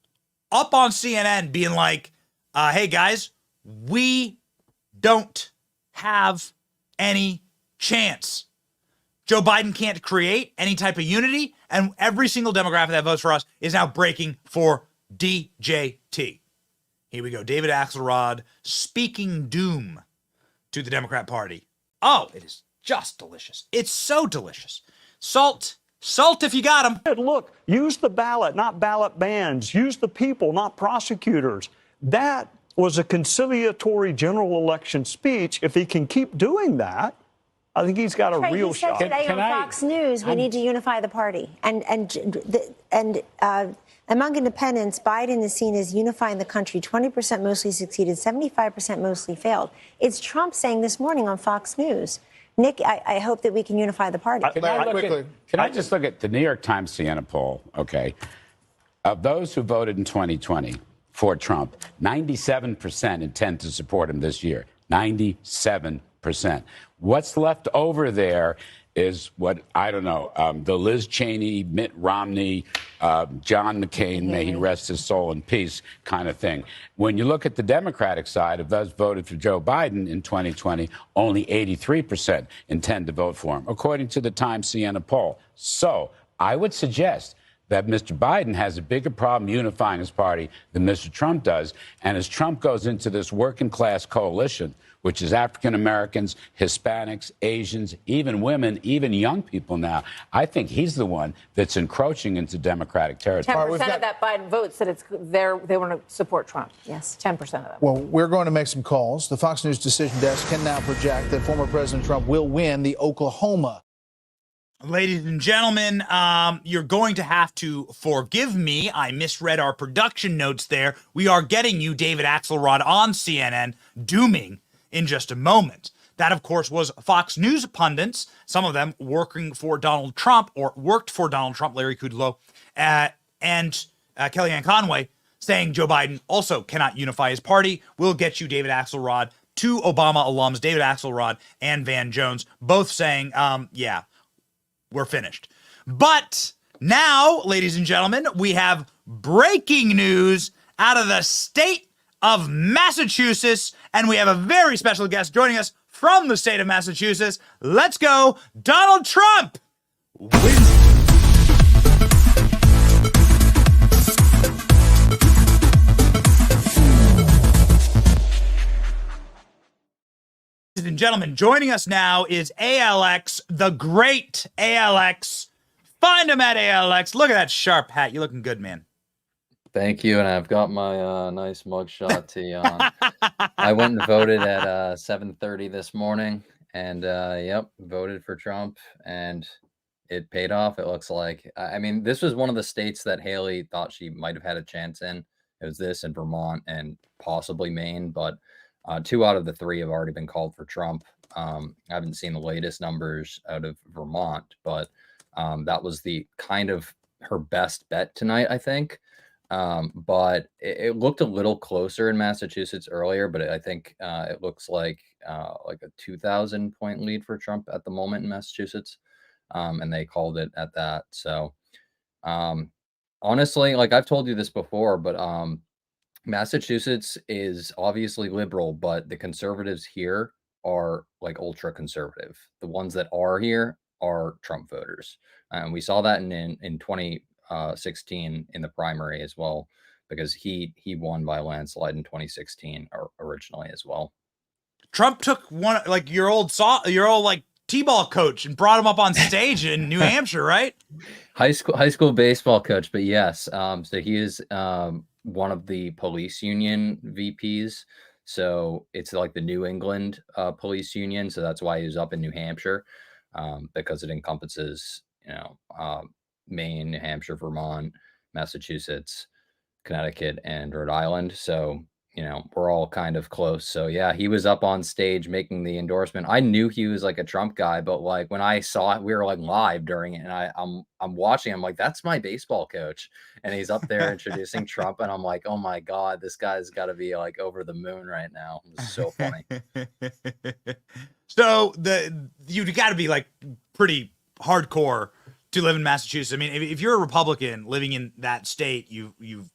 up on CNN being like, hey guys, we don't have any chance. Joe Biden can't create any type of unity, and every single demographic that votes for us is now breaking for DJT. Here we go. David Axelrod speaking doom to the Democrat Party. Oh, it is just delicious. It's so delicious. Salt if you got them. Look, use the ballot, not ballot bans. Use the people, not prosecutors. That was a conciliatory general election speech. If he can keep doing that, I think he's got a real shot. He said today on Fox News, we need to unify the party. And among independents, Biden is seen as unifying the country. 20% mostly succeeded, 75% mostly failed. It's Trump saying this morning on Fox News, Nick, I hope that we can unify the party. Can I just look at the New York Times Siena poll? Okay. Of those who voted in 2020 for Trump, 97% intend to support him this year. 97%. 10%. What's left over there is what, I don't know, the Liz Cheney, Mitt Romney, John McCain, may he rest his soul in peace kind of thing. When you look at the Democratic side, of those voted for Joe Biden in 2020, only 83% intend to vote for him, according to the Times Siena poll. So I would suggest that Mr. Biden has a bigger problem unifying his party than Mr. Trump does. And as Trump goes into this working class coalition, which is African Americans, Hispanics, Asians, even women, even young people now, I think he's the one that's encroaching into Democratic territory. 10% of that Biden vote said they want to support Trump. Yes. 10% of them. Well, we're going to make some calls. The Fox News decision desk can now project that former President Trump will win the Oklahoma. Ladies and gentlemen, you're going to have to forgive me. I misread our production notes there. We are getting you David Axelrod on CNN, dooming in just a moment. That, of course, was Fox News pundits, some of them working for Donald Trump or worked for Donald Trump, Larry Kudlow, and Kellyanne Conway, saying Joe Biden also cannot unify his party. We'll get you David Axelrod, two Obama alums, David Axelrod and Van Jones, both saying, yeah, we're finished. But now, ladies and gentlemen, we have breaking news out of the state of Massachusetts, and we have a very special guest joining us from the state of Massachusetts. Let's go, Donald Trump! Ladies and gentlemen, joining us now is ALX, the great ALX. Find him at ALX. Look at that sharp hat. You're looking good, man. Thank you, and I've got my nice mugshot tee on. I went and voted at 7:30 this morning, and yep, voted for Trump, and it paid off, it looks like. I mean, this was one of the states that Haley thought she might have had a chance in. It was this and Vermont and possibly Maine, but 2 out of the 3 have already been called for Trump. I haven't seen the latest numbers out of Vermont, but that was the kind of her best bet tonight, I think. But it looked a little closer in Massachusetts earlier, but I think it looks like a 2,000 point lead for Trump at the moment in Massachusetts. And they called it at that. So honestly, like I've told you this before, but Massachusetts is obviously liberal, but the conservatives here are like ultra conservative. The ones that are here are Trump voters. And we saw that in 2016 in the primary as well, because he won by a landslide in 2016 originally as well. Trump took one, like your old like T-ball coach, and brought him up on stage in New Hampshire, right? High school baseball coach, but yes. So he is one of the police union VPs. So it's like the New England police union. So that's why he was up in New Hampshire, because it encompasses, Maine, New Hampshire, Vermont, Massachusetts, Connecticut, and Rhode Island. So, we're all kind of close. So yeah, he was up on stage making the endorsement. I knew he was like a Trump guy, but like when I saw it, we were like live during it, and I'm watching. I'm like, that's my baseball coach, and he's up there introducing Trump, and I'm like, oh my god, this guy's got to be like over the moon right now. It's so funny. So you've got to be like pretty hardcore to live in Massachusetts. I mean, if you're a Republican living in that state, you've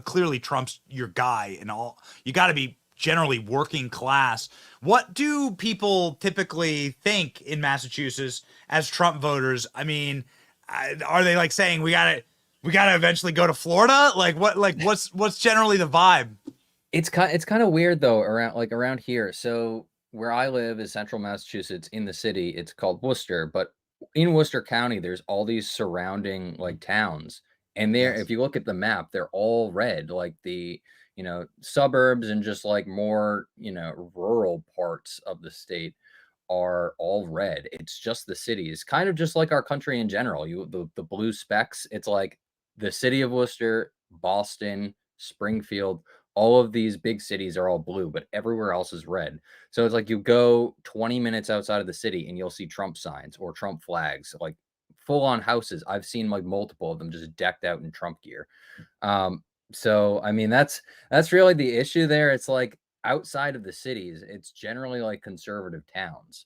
clearly Trump's your guy and all. You got to be generally working class. What do people typically think in Massachusetts as Trump voters? I mean, are they like saying we gotta eventually go to Florida? What's generally the vibe? It's kind of weird though around here. So where I live is central Massachusetts. In the city, it's called Worcester, but in Worcester County, there's all these surrounding like towns, and if you look at the map, they're all red, like the suburbs and just like more rural parts of the state are all red. It's just the cities, kind of just like our country in general. The blue specks. It's like the city of Worcester, Boston, Springfield. All of these big cities are all blue, but everywhere else is red. So it's like you go 20 minutes outside of the city and you'll see Trump signs or Trump flags, like full on houses. I've seen like multiple of them just decked out in Trump gear. So, I mean, that's really the issue there. It's like outside of the cities, it's generally like conservative towns.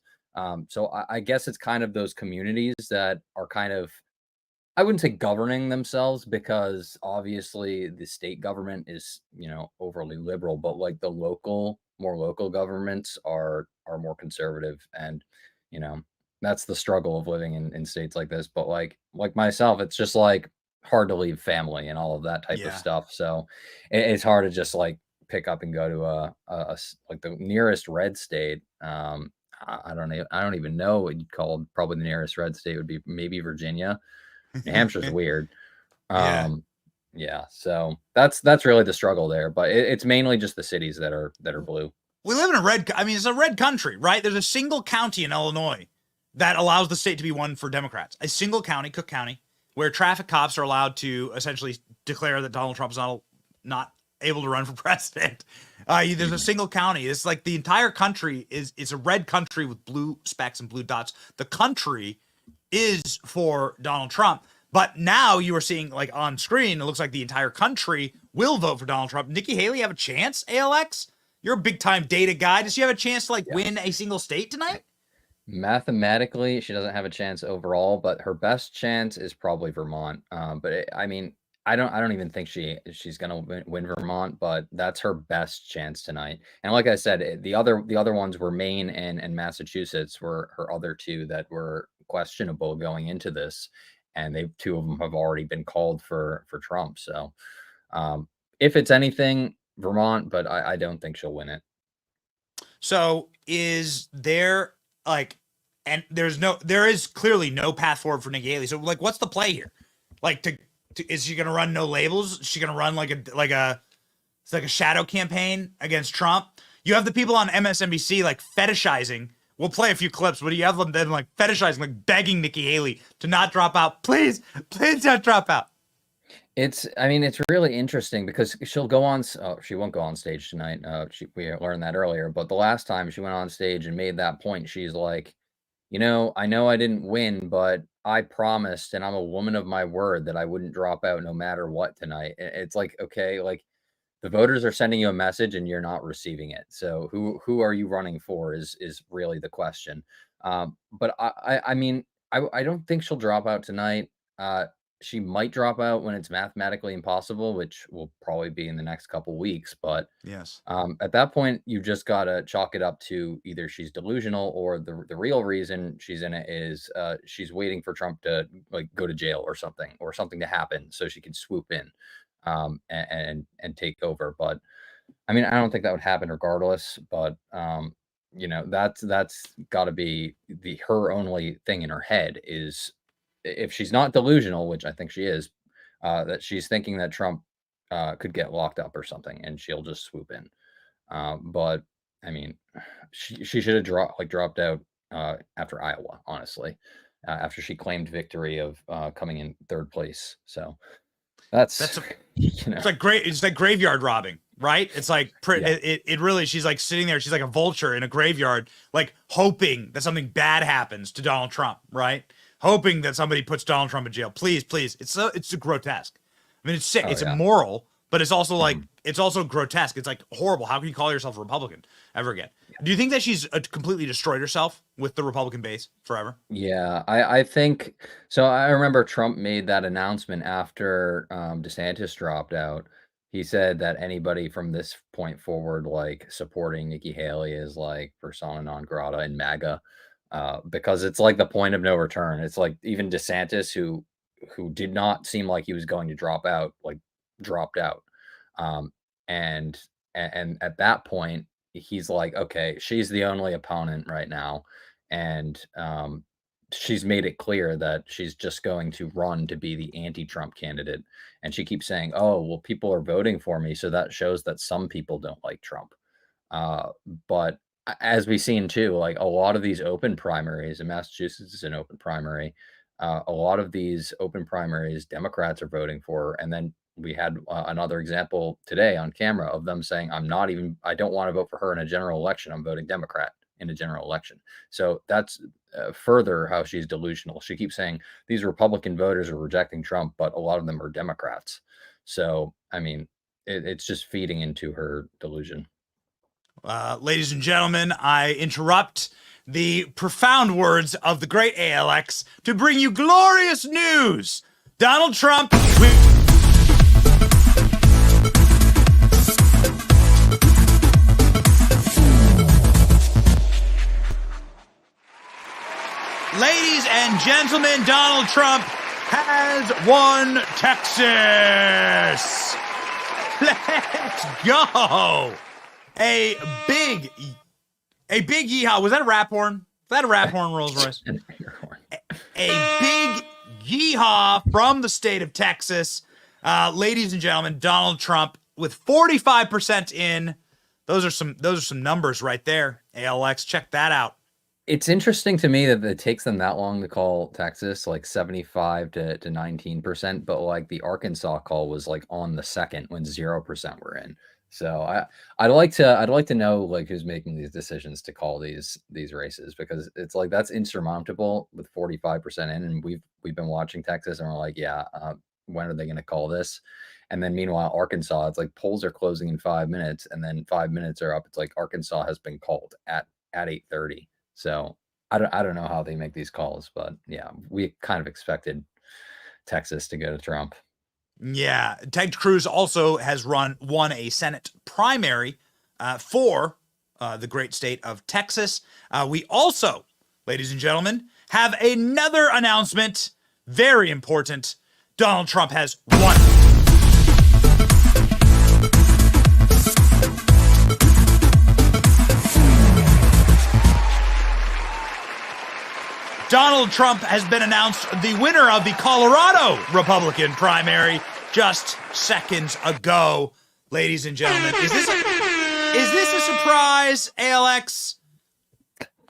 So I guess it's kind of those communities that are kind of, I wouldn't say governing themselves, because obviously the state government is, overly liberal, but like the more local governments are more conservative. And, you know, that's the struggle of living in states like this. But like myself, it's just like hard to leave family and all of that type of stuff. So it's hard to just like pick up and go to like the nearest red state. I don't even know what you'd call, probably the nearest red state would be maybe Virginia. New Hampshire's weird. Yeah. So that's really the struggle there, but it's mainly just the cities that are blue. We live in it's a red country, right? There's a single county in Illinois that allows the state to be won for Democrats. A single county, Cook County, where traffic cops are allowed to essentially declare that Donald Trump is not able to run for president. There's a single county. It's like the entire country it's a red country with blue specks and blue dots. The country is for Donald Trump. But now you are seeing, like, on screen, it looks like the entire country will vote for Donald Trump. Nikki Haley have a chance, ALX? You're a big-time data guy. Does she have a chance to, win a single state tonight? Mathematically, she doesn't have a chance overall, but her best chance is probably Vermont. I don't even think she's gonna win Vermont, but that's her best chance tonight. And like I said, the other ones were Maine and Massachusetts were her other two that were questionable going into this, and two of them have already been called for Trump. So if it's anything, Vermont, but I don't think she'll win it. So is there there is clearly no path forward for Nikki Haley. So what's the play here? Is she gonna run no labels? Is she gonna run like a shadow campaign against Trump? You have the people on MSNBC fetishizing. We'll play a few clips, but you have them fetishizing, begging Nikki Haley to not drop out. Please don't drop out. It's really interesting because she'll go on. She won't go on stage tonight. We learned that earlier. But the last time she went on stage and made that point, she's like, I know I didn't win, but I promised, and I'm a woman of my word, that I wouldn't drop out no matter what tonight. It's like, okay, the voters are sending you a message and you're not receiving it. So who are you running for is really the question. But I don't think she'll drop out tonight. She might drop out when it's mathematically impossible, which will probably be in the next couple weeks. But yes, at that point, you just got to chalk it up to either she's delusional or the real reason she's in it is she's waiting for Trump to go to jail or something to happen so she can swoop in and take over. But I don't think that would happen regardless. But that's got to be her only thing in her head is, if she's not delusional, which I think she is, that she's thinking that Trump could get locked up or something, and she'll just swoop in. But she should have dropped out after Iowa, honestly, after she claimed victory of coming in third place. So it's like graveyard robbing, right? It's like it really. She's sitting there. She's like a vulture in a graveyard, hoping that something bad happens to Donald Trump, right? Hoping that somebody puts Donald Trump in jail. Please. It's grotesque. It's sick. It's immoral, but it's also it's also grotesque. It's horrible. How can you call yourself a Republican ever again? Do you think that she's completely destroyed herself with the Republican base forever? Yeah, I think so. I remember Trump made that announcement after DeSantis dropped out. He said that anybody from this point forward, supporting Nikki Haley is persona non grata in MAGA. Because it's the point of no return. It's even DeSantis, who did not seem like he was going to drop out, dropped out. And at that point, he's okay, she's the only opponent right now. And she's made it clear that she's just going to run to be the anti-Trump candidate. And she keeps saying, oh, well, people are voting for me. So that shows that some people don't like Trump. But as we've seen too, a lot of these open primaries, in Massachusetts is an open primary. A lot of these open primaries, Democrats are voting for. And then we had another example today on camera of them saying, I don't want to vote for her in a general election. I'm voting Democrat in a general election. So that's further how she's delusional. She keeps saying these Republican voters are rejecting Trump, but a lot of them are Democrats. So, it's just feeding into her delusion. Ladies and gentlemen, I interrupt the profound words of the great ALX to bring you glorious news. Donald Trump. Ladies and gentlemen, Donald Trump has won Texas. Let's go. A big yeehaw. Was that a rap horn? Was that a rap horn, Rolls Royce? A big yeehaw from the state of Texas. Ladies and gentlemen, Donald Trump with 45% in. Those are some numbers right there. ALX, check that out. It's interesting to me that it takes them that long to call Texas, like 75 to 19%, but like the Arkansas call was like on the second when 0% were in. So I'd like to know like who's making these decisions to call these races, because it's like that's insurmountable with 45% in, and we've been watching Texas and we're like, yeah, when are they going to call this? And then meanwhile, Arkansas, it's like polls are closing in 5 minutes, and then 5 minutes are up. It's like Arkansas has been called at 8:30. So I don't know how they make these calls, but yeah, we kind of expected Texas to go to Trump. Yeah, Ted Cruz also has won a Senate primary for the great state of Texas. We also, ladies and gentlemen, have another announcement. Very important. Donald Trump has won. Donald Trump has been announced the winner of the Colorado Republican primary just seconds ago. Ladies and gentlemen, is this a surprise, ALX?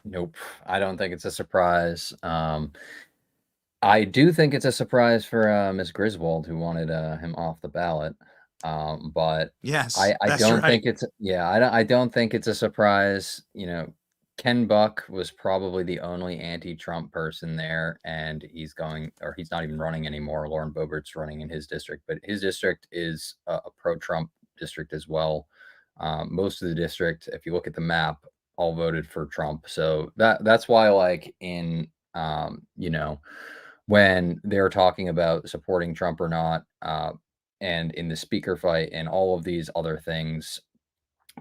Nope, I don't think it's a surprise. I do think it's a surprise for Ms. Griswold, who wanted him off the ballot. But yes, I don't think it's I don't think it's a surprise. You know, Ken Buck was probably the only anti-Trump person there, and he's not even running anymore. Lauren Boebert's running in his district, but his district is a pro-Trump district as well. Most of the district, if you look at the map, all voted for Trump. So that's why, like, in when they're talking about supporting Trump or not, and in the speaker fight and all of these other things,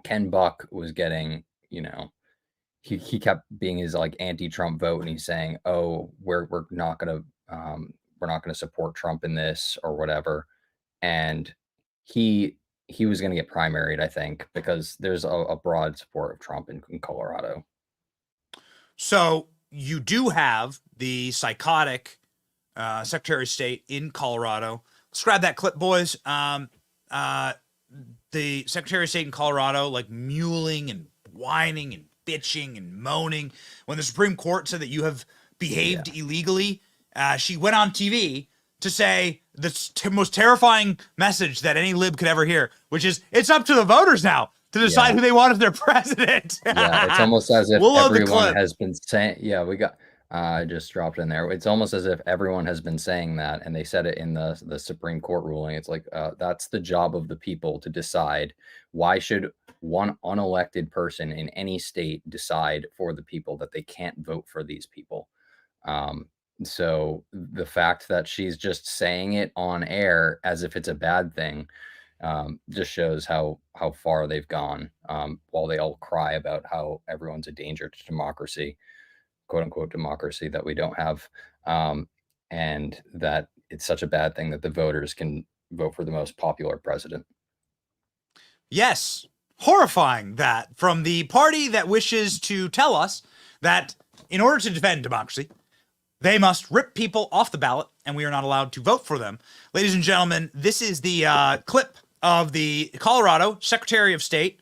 Ken Buck was getting, he kept being his like anti-Trump vote, and he's saying, "Oh, we're not gonna support Trump in this or whatever," and he was gonna get primaried, I think, because there's a broad support of Trump in Colorado. So you do have the psychotic Secretary of State in Colorado. Let's grab that clip, boys. The Secretary of State in Colorado, like mewling and whining and bitching and moaning when the Supreme Court said that you have behaved illegally. She went on TV to say the most terrifying message that any lib could ever hear, which is it's up to the voters now to decide who they want as their president. Yeah, it's almost as if everyone has been saying, I just dropped in there. It's almost as if everyone has been saying that, and they said it in the Supreme Court ruling. It's like, that's the job of the people to decide. Why should one unelected person in any state decide for the people that they can't vote for these people? So the fact that she's just saying it on air as if it's a bad thing just shows how far they've gone, while they all cry about how everyone's a danger to democracy, quote unquote democracy that we don't have, and that it's such a bad thing that the voters can vote for the most popular president. Yes, horrifying that from the party that wishes to tell us that in order to defend democracy, they must rip people off the ballot and we are not allowed to vote for them. Ladies and gentlemen, this is the clip of the Colorado Secretary of State.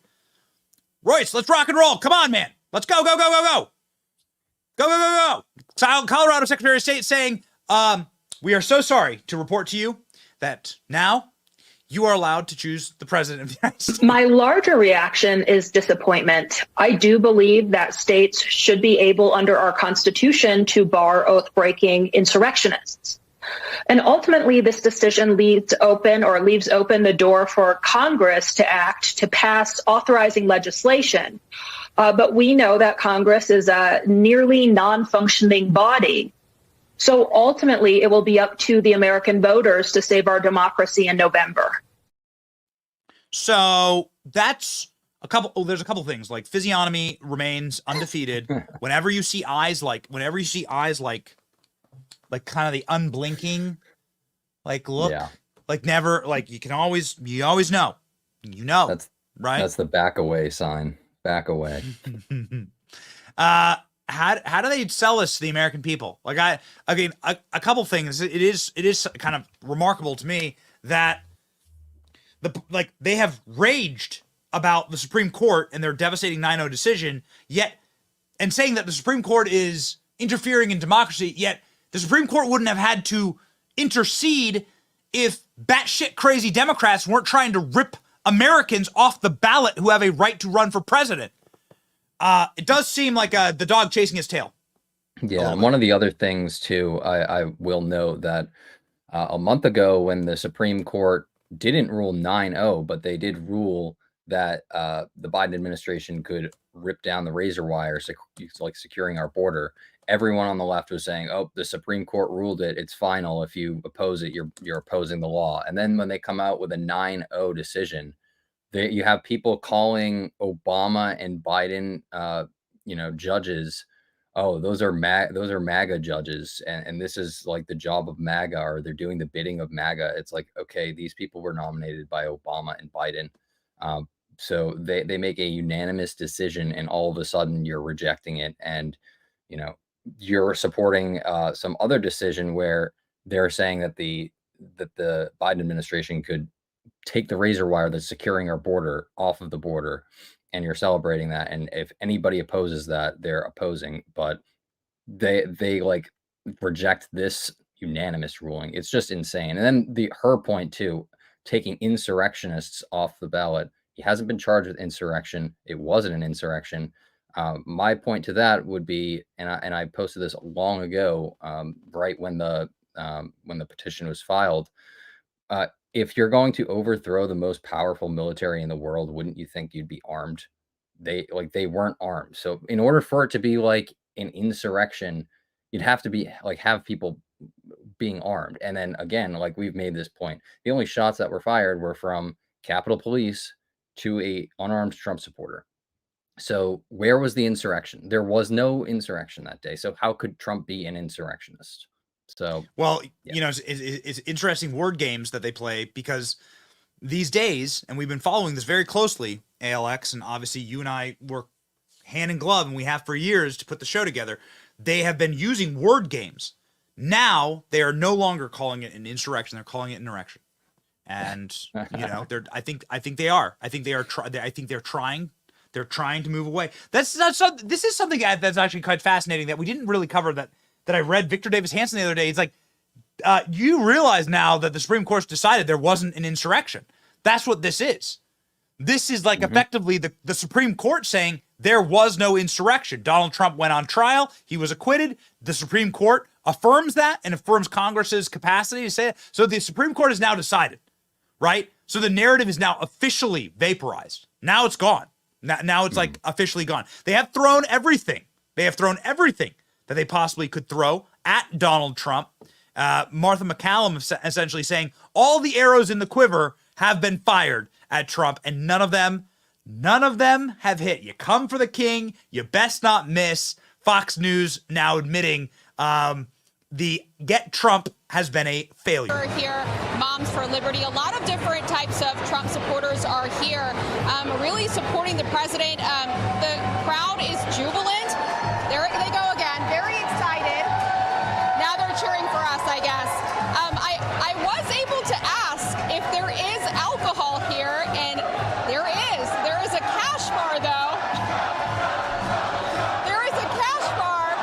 Royce, let's rock and roll. Come on, man. Let's go, go, go, go, go. Go, go, go, go. Colorado Secretary of State saying, we are so sorry to report to you that now you are allowed to choose the president of the United States. My larger reaction is disappointment. I do believe that states should be able, under our Constitution, to bar oath-breaking insurrectionists. And ultimately, this decision leaves open the door for Congress to act, to pass authorizing legislation. But we know that Congress is a nearly non-functioning body. So ultimately, it will be up to the American voters to save our democracy in November. So that's there's a couple things, like physiognomy remains undefeated. Whenever you see eyes like kind of the unblinking, like look, like never, like you always know, right? That's the back away sign. Back away. How do they sell this to the American people? Like a couple things. It is kind of remarkable to me that they have raged about the Supreme Court and their devastating 9-0 decision, and saying that the Supreme Court is interfering in democracy, yet the Supreme Court wouldn't have had to intercede if batshit crazy Democrats weren't trying to rip Americans off the ballot who have a right to run for president. It does seem like the dog chasing his tail. Yeah, and one of the other things too, I will note that a month ago when the Supreme Court didn't rule 9-0, but they did rule that the Biden administration could rip down the razor wire, like securing our border. Everyone on the left was saying, "Oh, the Supreme Court ruled it; it's final. If you oppose it, you're opposing the law." And then when they come out with a 9-0 decision, you have people calling Obama and Biden, judges. Oh, those are MAGA judges, and this is like the job of MAGA, or they're doing the bidding of MAGA. It's like, okay, these people were nominated by Obama and Biden, so they make a unanimous decision, and all of a sudden you're rejecting it, and you're supporting some other decision where they're saying that the Biden administration could take the razor wire that's securing our border off of the border, and you're celebrating that. And if anybody opposes that, they're opposing, but they like reject this unanimous ruling. It's just insane. And then her point too, taking insurrectionists off the ballot. He hasn't been charged with insurrection. It wasn't an insurrection. My point to that would be, and I posted this long ago, right when the petition was filed. If you're going to overthrow the most powerful military in the world, wouldn't you think you'd be armed? They weren't armed. So in order for it to be like an insurrection, you'd have to be like have people being armed. And then again, like we've made this point, the only shots that were fired were from Capitol Police to a unarmed Trump supporter. So where was the insurrection? There was no insurrection that day. So how could Trump be an insurrectionist? So, well, it's interesting word games that they play, because these days, and we've been following this very closely, ALX, and obviously you and I work hand in glove, and we have for years to put the show together. They have been using word games. Now they are no longer calling it an insurrection; they're calling it an erection. And I think they are. I think they're trying. They're trying to move away. This is something that's actually quite fascinating that we didn't really cover. That I read Victor Davis Hanson the other day. It's like, you realize now that the Supreme Court's decided there wasn't an insurrection. That's what this is. This is like effectively the Supreme Court saying there was no insurrection. Donald Trump went on trial. He was acquitted. The Supreme Court affirms that and affirms Congress's capacity to say it. So the Supreme Court has now decided, right? So the narrative is now officially vaporized. Now it's gone. Now it's like officially gone. They have thrown everything. That they possibly could throw at Donald Trump. Martha McCallum essentially saying all the arrows in the quiver have been fired at Trump, and none of them have hit. You come for the king, you best not miss. Fox News now admitting the Get Trump has been a failure. We're here, Moms for Liberty. A lot of different types of Trump supporters are here, really supporting the president. The crowd is jubilant. There they go again, very excited. Now they're cheering for us, I guess. I was able to ask if there is alcohol here, and there is. There is a cash bar, though. There is a cash bar,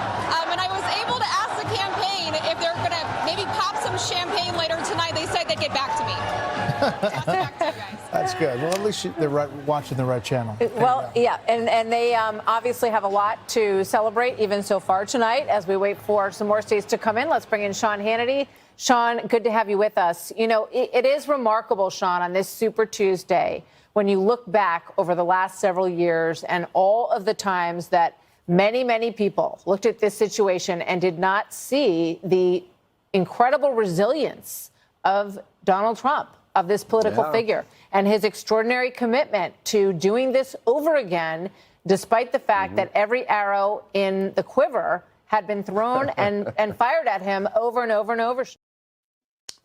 and I was able to ask the campaign if they're going to maybe pop some champagne later tonight. They said they'd get back to me. Back to you guys. That's good. Well, at least they're watching the right channel. Well, yeah, and they obviously have a lot to celebrate even so far tonight as we wait for some more states to come in. Let's bring in Sean Hannity. Sean, good to have you with us. You know, it is remarkable, Sean, on this Super Tuesday, when you look back over the last several years and all of the times that many, many people looked at this situation and did not see the incredible resilience of Donald Trump, of this political figure, and his extraordinary commitment to doing this over again, despite the fact that every arrow in the quiver had been thrown and fired at him over and over and over.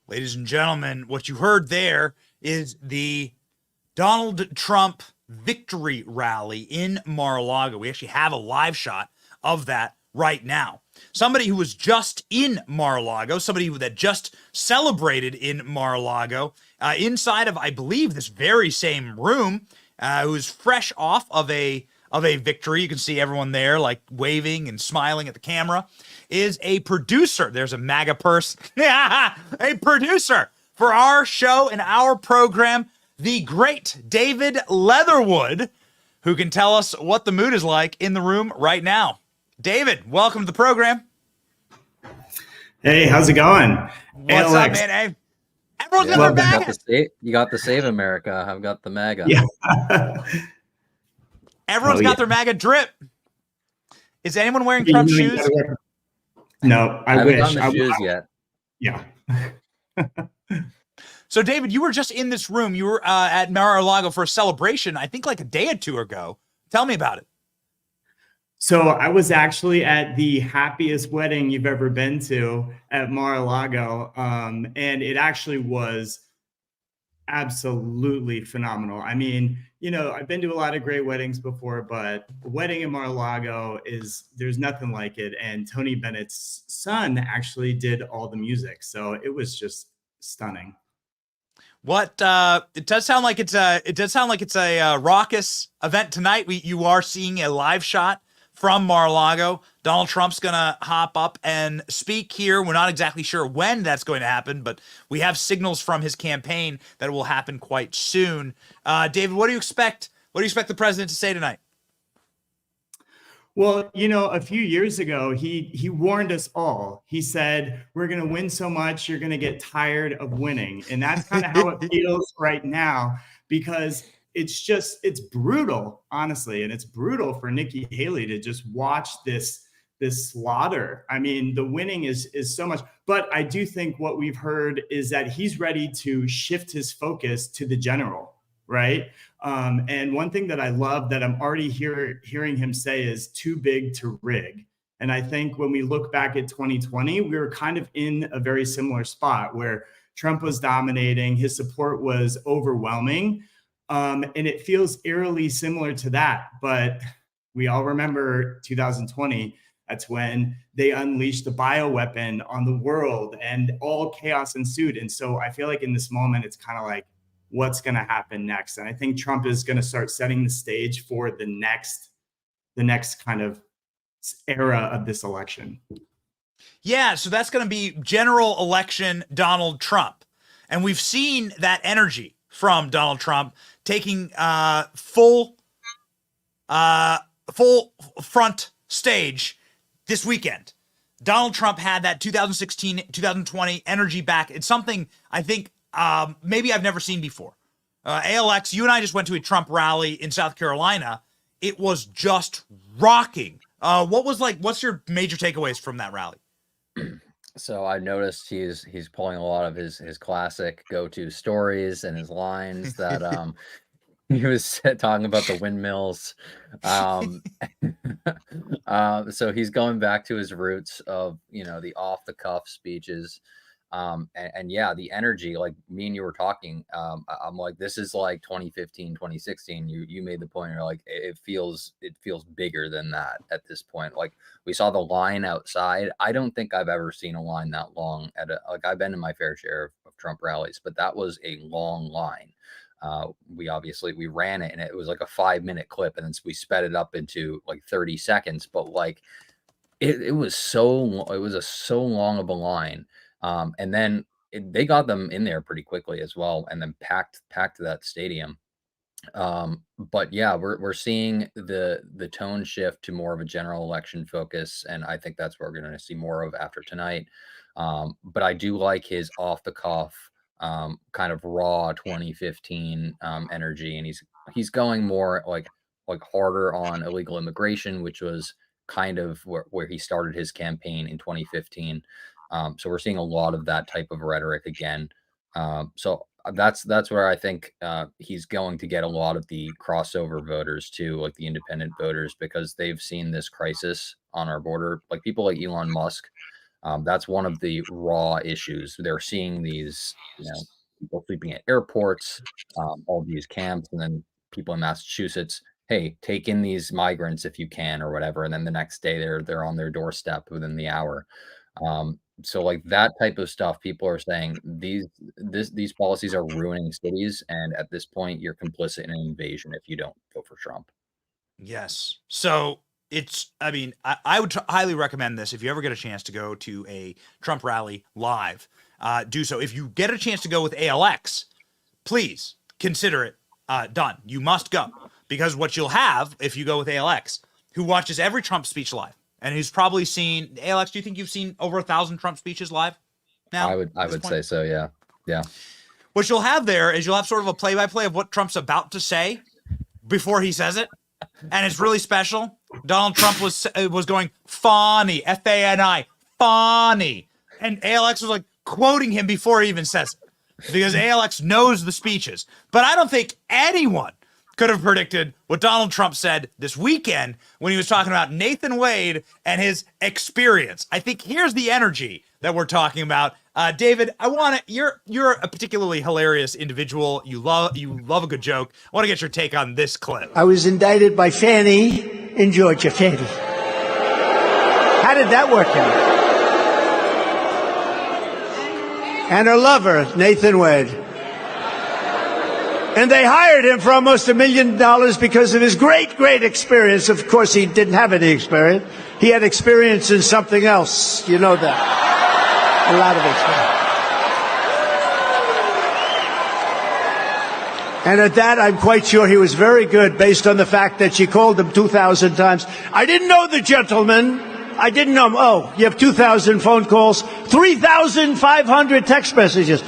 Ladies and gentlemen, what you heard there is the Donald Trump victory rally in Mar-a-Lago. We actually have a live shot of that right now. Somebody who was just in Mar-a-Lago, somebody that just celebrated in Mar-a-Lago, inside of, I believe, this very same room, who's fresh off of a victory. You can see everyone there like waving and smiling at the camera, is a producer. There's a MAGA purse. A producer for our show and our program, the great David Leatherwood, who can tell us what the mood is like in the room right now. David, welcome to the program. Hey, how's it going? What's up, man? Hey, everyone's got their MAGA. You got the Save America. I've got the MAGA. Yeah. Everyone's got their MAGA drip. Is anyone wearing Trump shoes? No, I haven't wish. done the shoes yet. Yeah. So, David, you were just in this room. You were at Mar-a-Lago for a celebration, I think like a day or two ago. Tell me about it. So I was actually at the happiest wedding you've ever been to at Mar-a-Lago. And it actually was absolutely phenomenal. I mean, you know, I've been to a lot of great weddings before, but a wedding in Mar-a-Lago there's nothing like it. And Tony Bennett's son actually did all the music. So it was just stunning. What it does sound like it's a raucous event tonight. You are seeing a live shot from Mar-a-Lago. Donald Trump's gonna hop up and speak here. We're not exactly sure when that's going to happen, but we have signals from his campaign that it will happen quite soon. David, what do you expect? What do you expect the president to say tonight? Well, you know, a few years ago, he warned us all. He said, we're going to win so much, you're going to get tired of winning. And that's kind of how it feels right now, because it's brutal, honestly. And it's brutal for Nikki Haley to just watch this slaughter. I mean, the winning is so much. But I do think what we've heard is that he's ready to shift his focus to the general. Right. And one thing that I love that I'm already hearing him say is too big to rig. And I think when we look back at 2020, we were kind of in a very similar spot where Trump was dominating. His support was overwhelming. And it feels eerily similar to that. But we all remember 2020. That's when they unleashed the bioweapon on the world and all chaos ensued. And so I feel like in this moment, it's kind of like, what's going to happen next? And I think Trump is going to start setting the stage for the next kind of era of this election. Yeah, so that's going to be general election Donald Trump. And we've seen that energy from Donald Trump taking full front stage this weekend. Donald Trump had that 2016, 2020 energy back. It's something I think maybe I've never seen before. ALX, you and I just went to a Trump rally in South Carolina. It was just rocking. What's your major takeaways from that rally? So I noticed he's pulling a lot of his classic go-to stories and his lines that he was talking about the windmills. So he's going back to his roots of, you know, the off-the-cuff speeches. And yeah, the energy, like me and you were talking, I'm like, this is like 2015, 2016. You made the point, you're like, it feels bigger than that at this point. Like we saw the line outside. I don't think I've ever seen a line that long like I've been in my fair share of Trump rallies, but that was a long line. We ran it and it was like a 5-minute clip and then we sped it up into like 30 seconds, but like it was so long of a line. And then they got them in there pretty quickly as well, and then packed that stadium. But yeah, we're seeing the tone shift to more of a general election focus, and I think that's what we're going to see more of after tonight. But I do like his off the cuff, kind of raw 2015 energy, and he's going more like harder on illegal immigration, which was kind of where he started his campaign in 2015. So we're seeing a lot of that type of rhetoric again. So that's where I think he's going to get a lot of the crossover voters too, like the independent voters, because they've seen this crisis on our border. Like people like Elon Musk, that's one of the raw issues. They're seeing these, people sleeping at airports, all these camps, and then people in Massachusetts, hey, take in these migrants if you can or whatever, and then the next day they're on their doorstep within the hour. So like that type of stuff, people are saying these policies are ruining cities, and at this point, you're complicit in an invasion if you don't vote for Trump. Yes. So I would highly recommend this if you ever get a chance to go to a Trump rally live. Do so. If you get a chance to go with ALX, please consider it done. You must go, because what you'll have if you go with ALX, who watches every Trump speech live, and who's probably seen ALX. Do you think you've seen over 1,000 Trump speeches live now? I would say so. Yeah. Yeah. What you'll have there is you'll have sort of a play-by-play of what Trump's about to say before he says it. And it's really special. Donald Trump was going funny, F-A-N-I, funny. And ALX was like quoting him before he even says it, because ALX knows the speeches. But I don't think anyone could have predicted what Donald Trump said this weekend when he was talking about Nathan Wade and his experience. I think here's the energy that we're talking about. David, you're a particularly hilarious individual. You love a good joke. I want to get your take on this clip. I was indicted by Fannie in Georgia. Fannie. How did that work out? And her lover, Nathan Wade. And they hired him for almost $1 million because of his great experience. Of course, he didn't have any experience. He had experience in something else. You know that. A lot of experience. And at that, I'm quite sure he was very good, based on the fact that she called him 2,000 times. I didn't know the gentleman. I didn't know him. Oh, you have 2,000 phone calls, 3,500 text messages.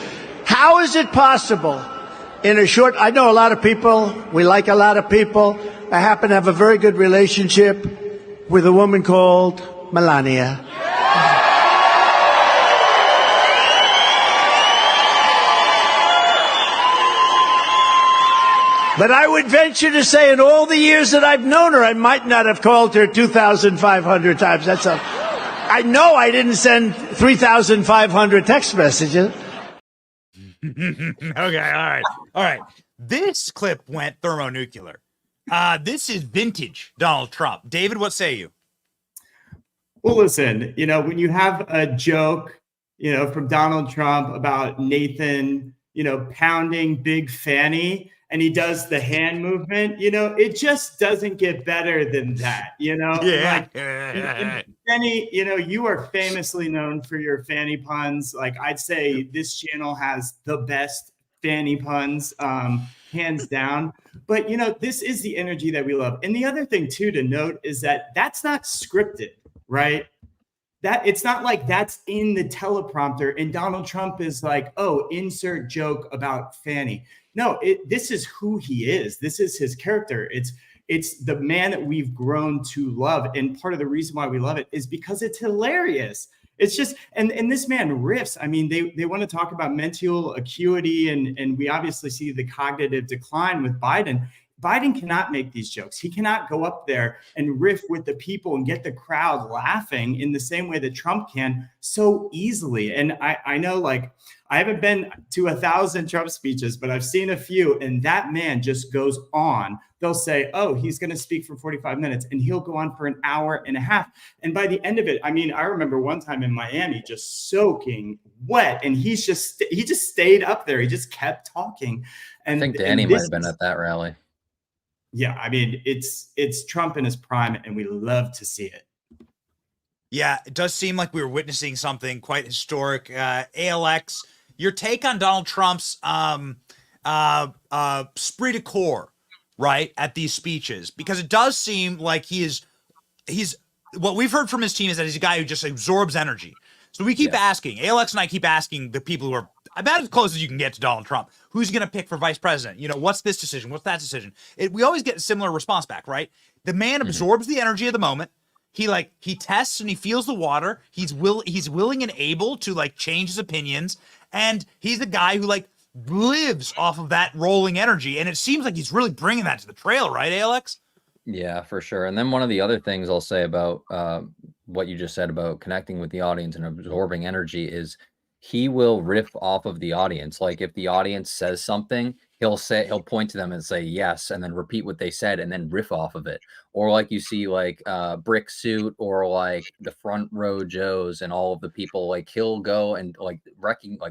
How is it possible? I know a lot of people. We like a lot of people. I happen to have a very good relationship with a woman called Melania. But I would venture to say in all the years that I've known her, I might not have called her 2,500 times. I know I didn't send 3,500 text messages. Okay, all right. This clip went thermonuclear. This is vintage Donald Trump. David, what say you? Well, listen, when you have a joke, from Donald Trump about Nathan, pounding Big Fanny, and he does the hand movement, it just doesn't get better than that, Yeah. Fanny, you are famously known for your Fanny puns. Like, I'd say this channel has the best Fanny puns, hands down. But, this is the energy that we love. And the other thing, too, to note is that that's not scripted, right? That it's not like that's in the teleprompter and Donald Trump is like, oh, insert joke about Fanny. No, this is who he is. This is his character. It's the man that we've grown to love. And part of the reason why we love it is because it's hilarious. It's just, and this man riffs. I mean, they want to talk about mental acuity, and we obviously see the cognitive decline with Biden. Biden cannot make these jokes. He cannot go up there and riff with the people and get the crowd laughing in the same way that Trump can so easily. And I know, like, I haven't been to 1,000 Trump speeches, but I've seen a few, and that man just goes on. They'll say, oh, he's going to speak for 45 minutes, and he'll go on for an hour and a half. And by the end of it, I mean, I remember one time in Miami just soaking wet, and he just stayed up there. He just kept talking. And I think Danny might have been at that rally. Yeah, I mean, it's Trump in his prime, and we love to see it. Yeah, it does seem like we were witnessing something quite historic. ALX, your take on Donald Trump's esprit de corps, right, at these speeches, because it does seem like he's what we've heard from his team is that he's a guy who just absorbs energy. So we keep asking, ALX and I keep asking the people who are about as close as you can get to Donald Trump, who's going to pick for vice president? You know, what's this decision? What's that decision? We always get a similar response back, right? The man absorbs the energy of the moment. He tests and he feels the water. He's willing and able to like change his opinions. And he's the guy who like lives off of that rolling energy. And it seems like he's really bringing that to the trail, right, Alex? Yeah, for sure. And then one of the other things I'll say about what you just said about connecting with the audience and absorbing energy is he will riff off of the audience. Like if the audience says something, he'll point to them and say yes, and then repeat what they said and then riff off of it. Or like you see like Brick Suit or like the Front Row Joes and all of the people, like he'll go and like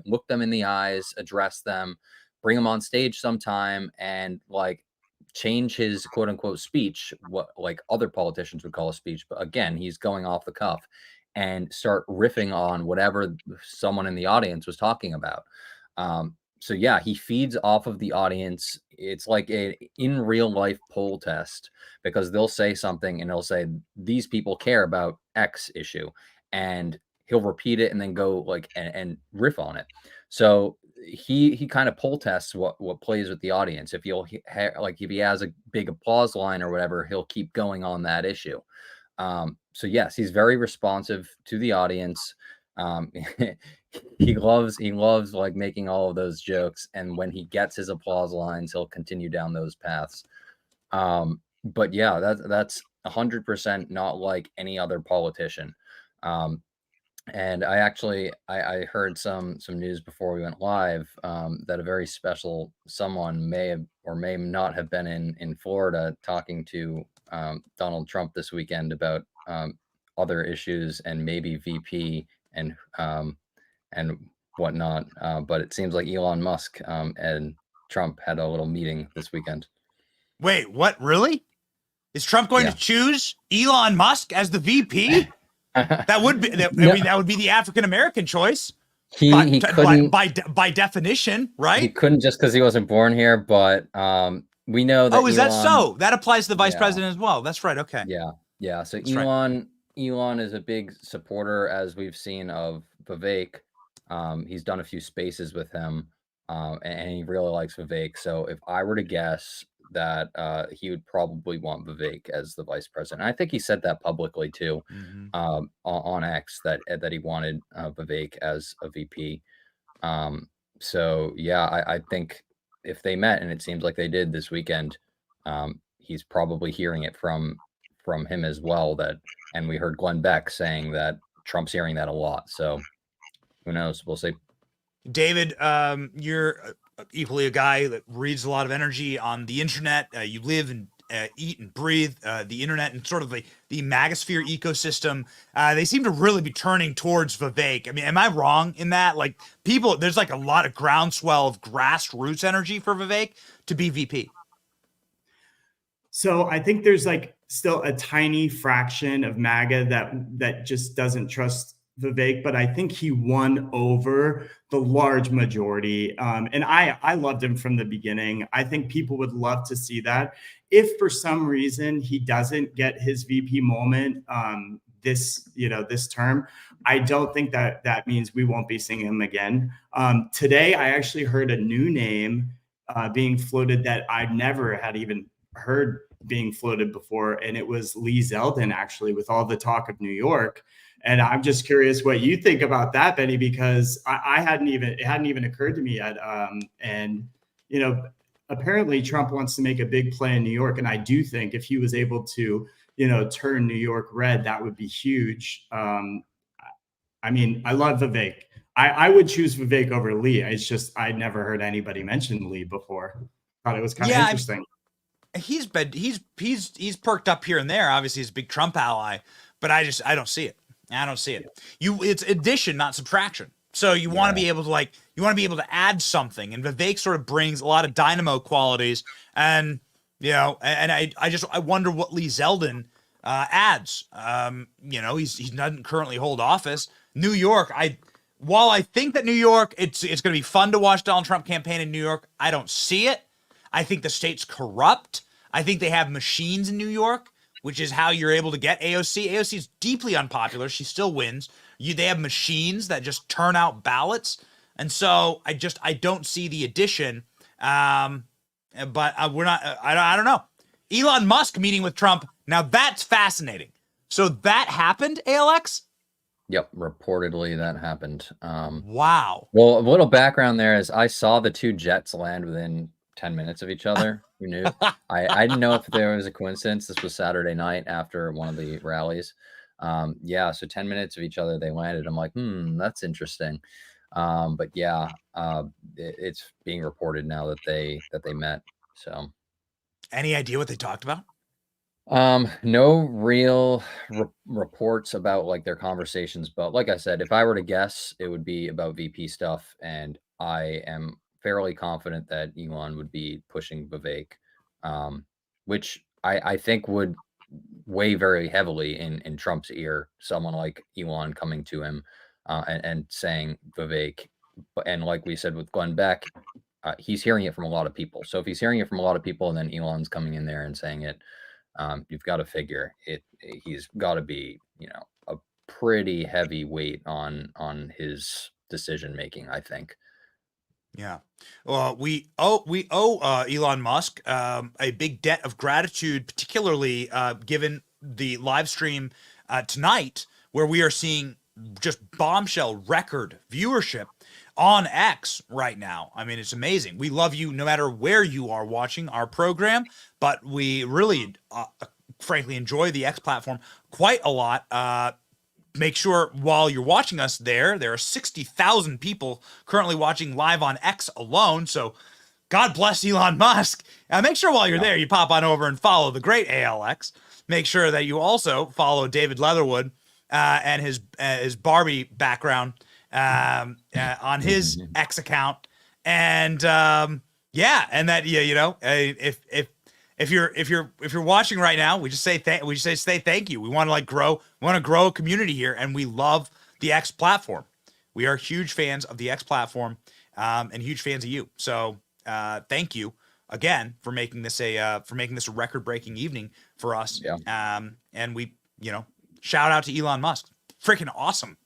look them in the eyes, address them, bring them on stage sometime, and like change his quote unquote speech, what like other politicians would call a speech, but again, he's going off the cuff and start riffing on whatever someone in the audience was talking about. So yeah, he feeds off of the audience. It's like a in real life poll test, because they'll say something and he'll say, these people care about X issue, and he'll repeat it and then go like and riff on it. So he kind of poll tests what plays with the audience. If if he has a big applause line or whatever, he'll keep going on that issue. So yes, he's very responsive to the audience. He loves like making all of those jokes, and when he gets his applause lines, he'll continue down those paths. But yeah, that's 100% not like any other politician. And I heard some news before we went live that a very special someone may have or may not have been in Florida talking to Donald Trump this weekend about other issues and maybe VP and whatnot. But it seems like Elon Musk and Trump had a little meeting this weekend. Wait, what? Really? Is Trump going to choose Elon Musk as the VP? That would be. I mean, that would be the African American choice. He couldn't by definition, right? He couldn't just because he wasn't born here, but we know that. Oh, is that so? That applies to the vice president as well. That's right. Okay. Yeah. So That's Elon is a big supporter, as we've seen, of Vivek. He's done a few spaces with him, and he really likes Vivek. So if I were to guess, that he would probably want Vivek as the vice president. I think he said that publicly too, on X, that he wanted Vivek as a VP. So yeah, I think if they met, and it seems like they did this weekend, he's probably hearing it from him as well. And we heard Glenn Beck saying that Trump's hearing that a lot. So who knows? We'll see. David, you're equally a guy that reads a lot of energy on the internet. You live and eat and breathe the internet and sort of the magosphere ecosystem. They seem to really be turning towards Vivek. I mean, am I wrong in that? Like there's like a lot of groundswell of grassroots energy for Vivek to be VP. So I think there's like still a tiny fraction of MAGA that just doesn't trust Vivek, but I think he won over the large majority. And I loved him from the beginning. I think people would love to see that. If for some reason he doesn't get his VP moment this term, I don't think that means we won't be seeing him again. Today, I actually heard a new name being floated that I never had even heard being floated before, and it was Lee Zeldin, actually, with all the talk of New York. And I'm just curious what you think about that, Benny, because it hadn't even occurred to me yet. And apparently Trump wants to make a big play in New York, and I do think if he was able to, turn New York red, that would be huge. I mean, I love Vivek. I would choose Vivek over Lee. It's just I'd never heard anybody mention Lee before. Thought it was kind of interesting. He's perked up here and there. Obviously, he's a big Trump ally, but I don't see it. I don't see it. It's addition, not subtraction. So you want to be able to add something, and Vivek sort of brings a lot of dynamo qualities, and I wonder what Lee Zeldin adds. He doesn't currently hold office. New York, while I think that New York, it's going to be fun to watch Donald Trump campaign in New York, I don't see it. I think the state's corrupt. I think they have machines in New York, which is how you're able to get AOC. AOC is deeply unpopular. She still wins. They have machines that just turn out ballots. And so I don't see the addition. But we're not, I don't know. Elon Musk meeting with Trump. Now that's fascinating. So that happened, ALX? Yep, reportedly that happened. Wow. Well, a little background there is I saw the two jets land within 10 minutes of each other. Who knew? I didn't know if there was a coincidence. This was Saturday night after one of the rallies. Yeah, so 10 minutes of each other they landed. I'm like, that's interesting. But yeah, it's being reported now that they met. So, any idea what they talked about? No real reports about like their conversations, but like I said, if I were to guess, it would be about VP stuff, and I am fairly confident that Elon would be pushing Vivek, which I think would weigh very heavily in Trump's ear. Someone like Elon coming to him and saying Vivek, and like we said with Glenn Beck, he's hearing it from a lot of people. So if he's hearing it from a lot of people, and then Elon's coming in there and saying it, you've got to figure it. He's got to be, a pretty heavy weight on his decision making, I think. Yeah. Well, we owe Elon Musk a big debt of gratitude, particularly given the live stream tonight, where we are seeing just bombshell record viewership on X right now. I mean, it's amazing. We love you no matter where you are watching our program, but we really, frankly, enjoy the X platform quite a lot. Make sure while you're watching us there are 60,000 people currently watching live on X alone. So God bless Elon Musk. Make sure while you're there, you pop on over and follow the great ALX. Make sure that you also follow David Leatherwood and his Barbie background on his X account. And and that, if you're watching right now, we just say thank you. We want to grow a community here, and we love the X platform. We are huge fans of the X platform, and huge fans of you. So thank you again for making this a record-breaking evening for us. Yeah. And we shout out to Elon Musk. Freaking awesome.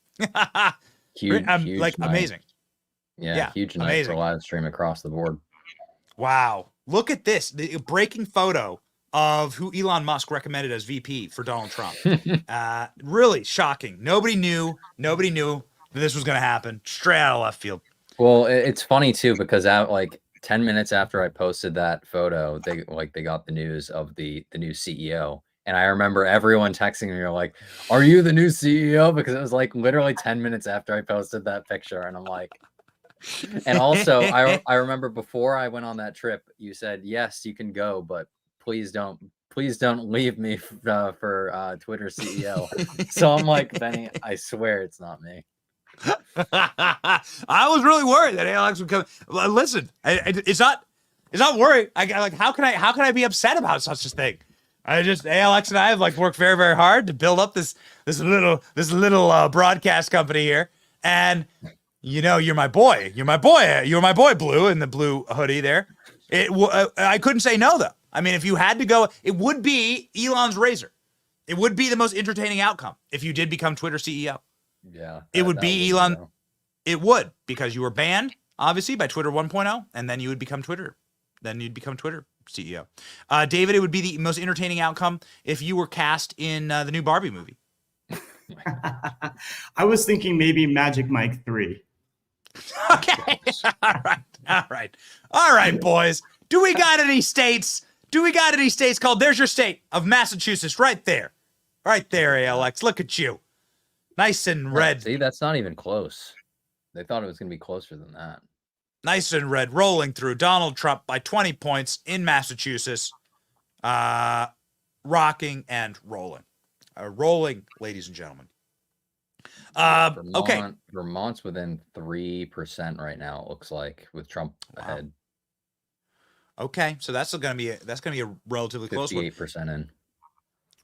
Huge night. Amazing. Yeah, huge night amazing. for live stream across the board. Wow. Look at this, the breaking photo of who Elon Musk recommended as VP for Donald Trump. Really shocking. Nobody knew that this was going to happen. Straight out of left field. Well, it's funny too, because 10 minutes after I posted that photo, they got the news of the new CEO. And I remember everyone texting me like, "Are you the new CEO?" Because it was like literally 10 minutes after I posted that picture. And I'm like, and also I remember before I went on that trip, you said, "Yes, you can go, but please don't leave me for Twitter CEO." So I'm like, Benny, I swear it's not me. I was really worried that Alex would come. Listen, it's not worry. How can I be upset about such a thing? Alex and I have worked very, very hard to build up this little broadcast company here, and you're my boy, Blue, in the blue hoodie there. I couldn't say no though. I mean, if you had to go, it would be Elon's razor. It would be the most entertaining outcome if you did become Twitter CEO. Yeah, it would be Elon. It would, because you were banned obviously by Twitter 1.0, and then you would become Twitter. Then you'd become Twitter CEO. David, it would be the most entertaining outcome if you were cast in the new Barbie movie. I was thinking maybe Magic Mike 3. Okay. All right, boys. Do we got any states called, there's your state of Massachusetts right there, ALX. Look at you. Nice and red. See, that's not even close. They thought it was going to be closer than that. Nice and red, rolling through. Donald Trump by 20 points in Massachusetts. Rocking and rolling. Rolling, ladies and gentlemen. Okay. Vermont's within 3% right now, it looks like, with Trump ahead. Okay, so that's going to be a relatively close one. 58% in.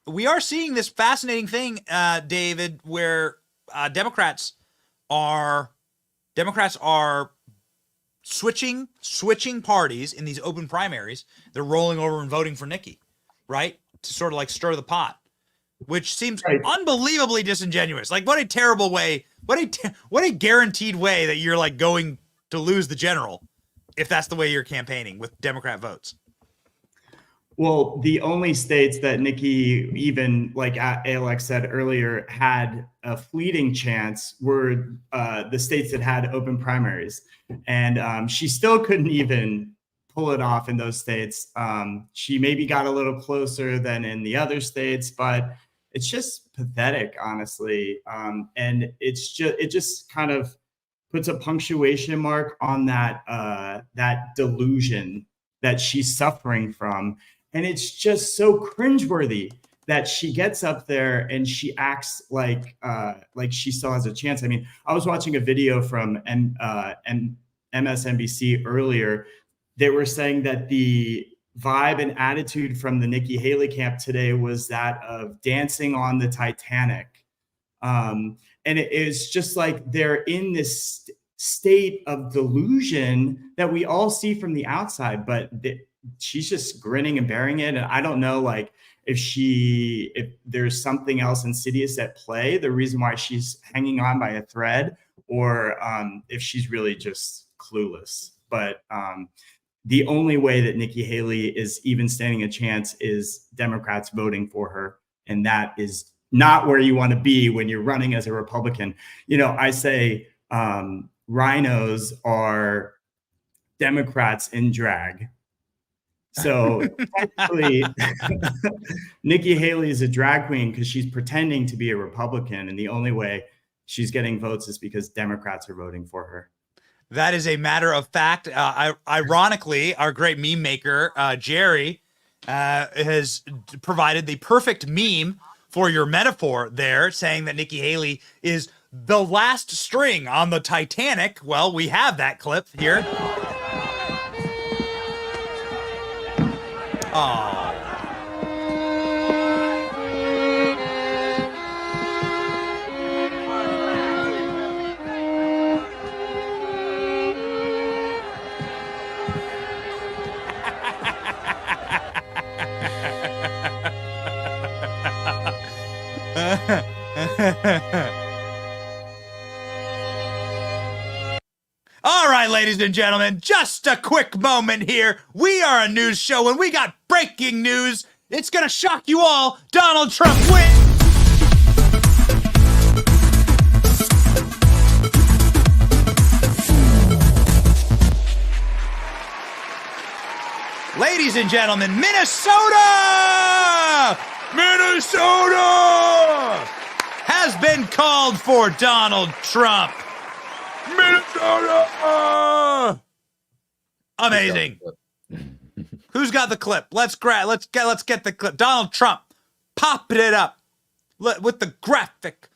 We are seeing this fascinating thing, David, where Democrats are Democrats are switching parties in these open primaries. They're rolling over and voting for Nikki, right? To sort of like stir the pot, which seems unbelievably disingenuous. Like, what a terrible way, what a guaranteed way that you're like going to lose the general if that's the way you're campaigning with Democrat votes. Well, the only states that Nikki, even like Alex said earlier, had a fleeting chance were the states that had open primaries. And she still couldn't even pull it off in those states. She maybe got a little closer than in the other states, but it's just pathetic, honestly. And it just kind of puts a punctuation mark on that delusion that she's suffering from. And it's just so cringeworthy that she gets up there and she acts like she still has a chance. I mean, I was watching a video from MSNBC earlier. They were saying that the vibe and attitude from the Nikki Haley camp today was that of dancing on the Titanic. And it is just like they're in this state of delusion that we all see from the outside, but she's just grinning and bearing it. And I don't know, like, if there's something else insidious at play, the reason why she's hanging on by a thread, or if she's really just clueless. But the only way that Nikki Haley is even standing a chance is Democrats voting for her. And that is not where you want to be when you're running as a Republican. You know, I say rhinos are Democrats in drag. So technically, Nikki Haley is a drag queen because she's pretending to be a Republican. And the only way she's getting votes is because Democrats are voting for her. That is a matter of fact. Ironically, our great meme maker, Jerry, has provided the perfect meme for your metaphor there, saying that Nikki Haley is the last string on the Titanic. Well, we have that clip here. Oh. All right, ladies and gentlemen, just a quick moment here. We are a news show and we got breaking news. It's going to shock you all. Donald Trump wins. Ladies and gentlemen, Minnesota! Minnesota has been called for Donald Trump. Minnesota! Amazing. Who's got the clip? Let's get the clip. Donald Trump popping it up with the graphic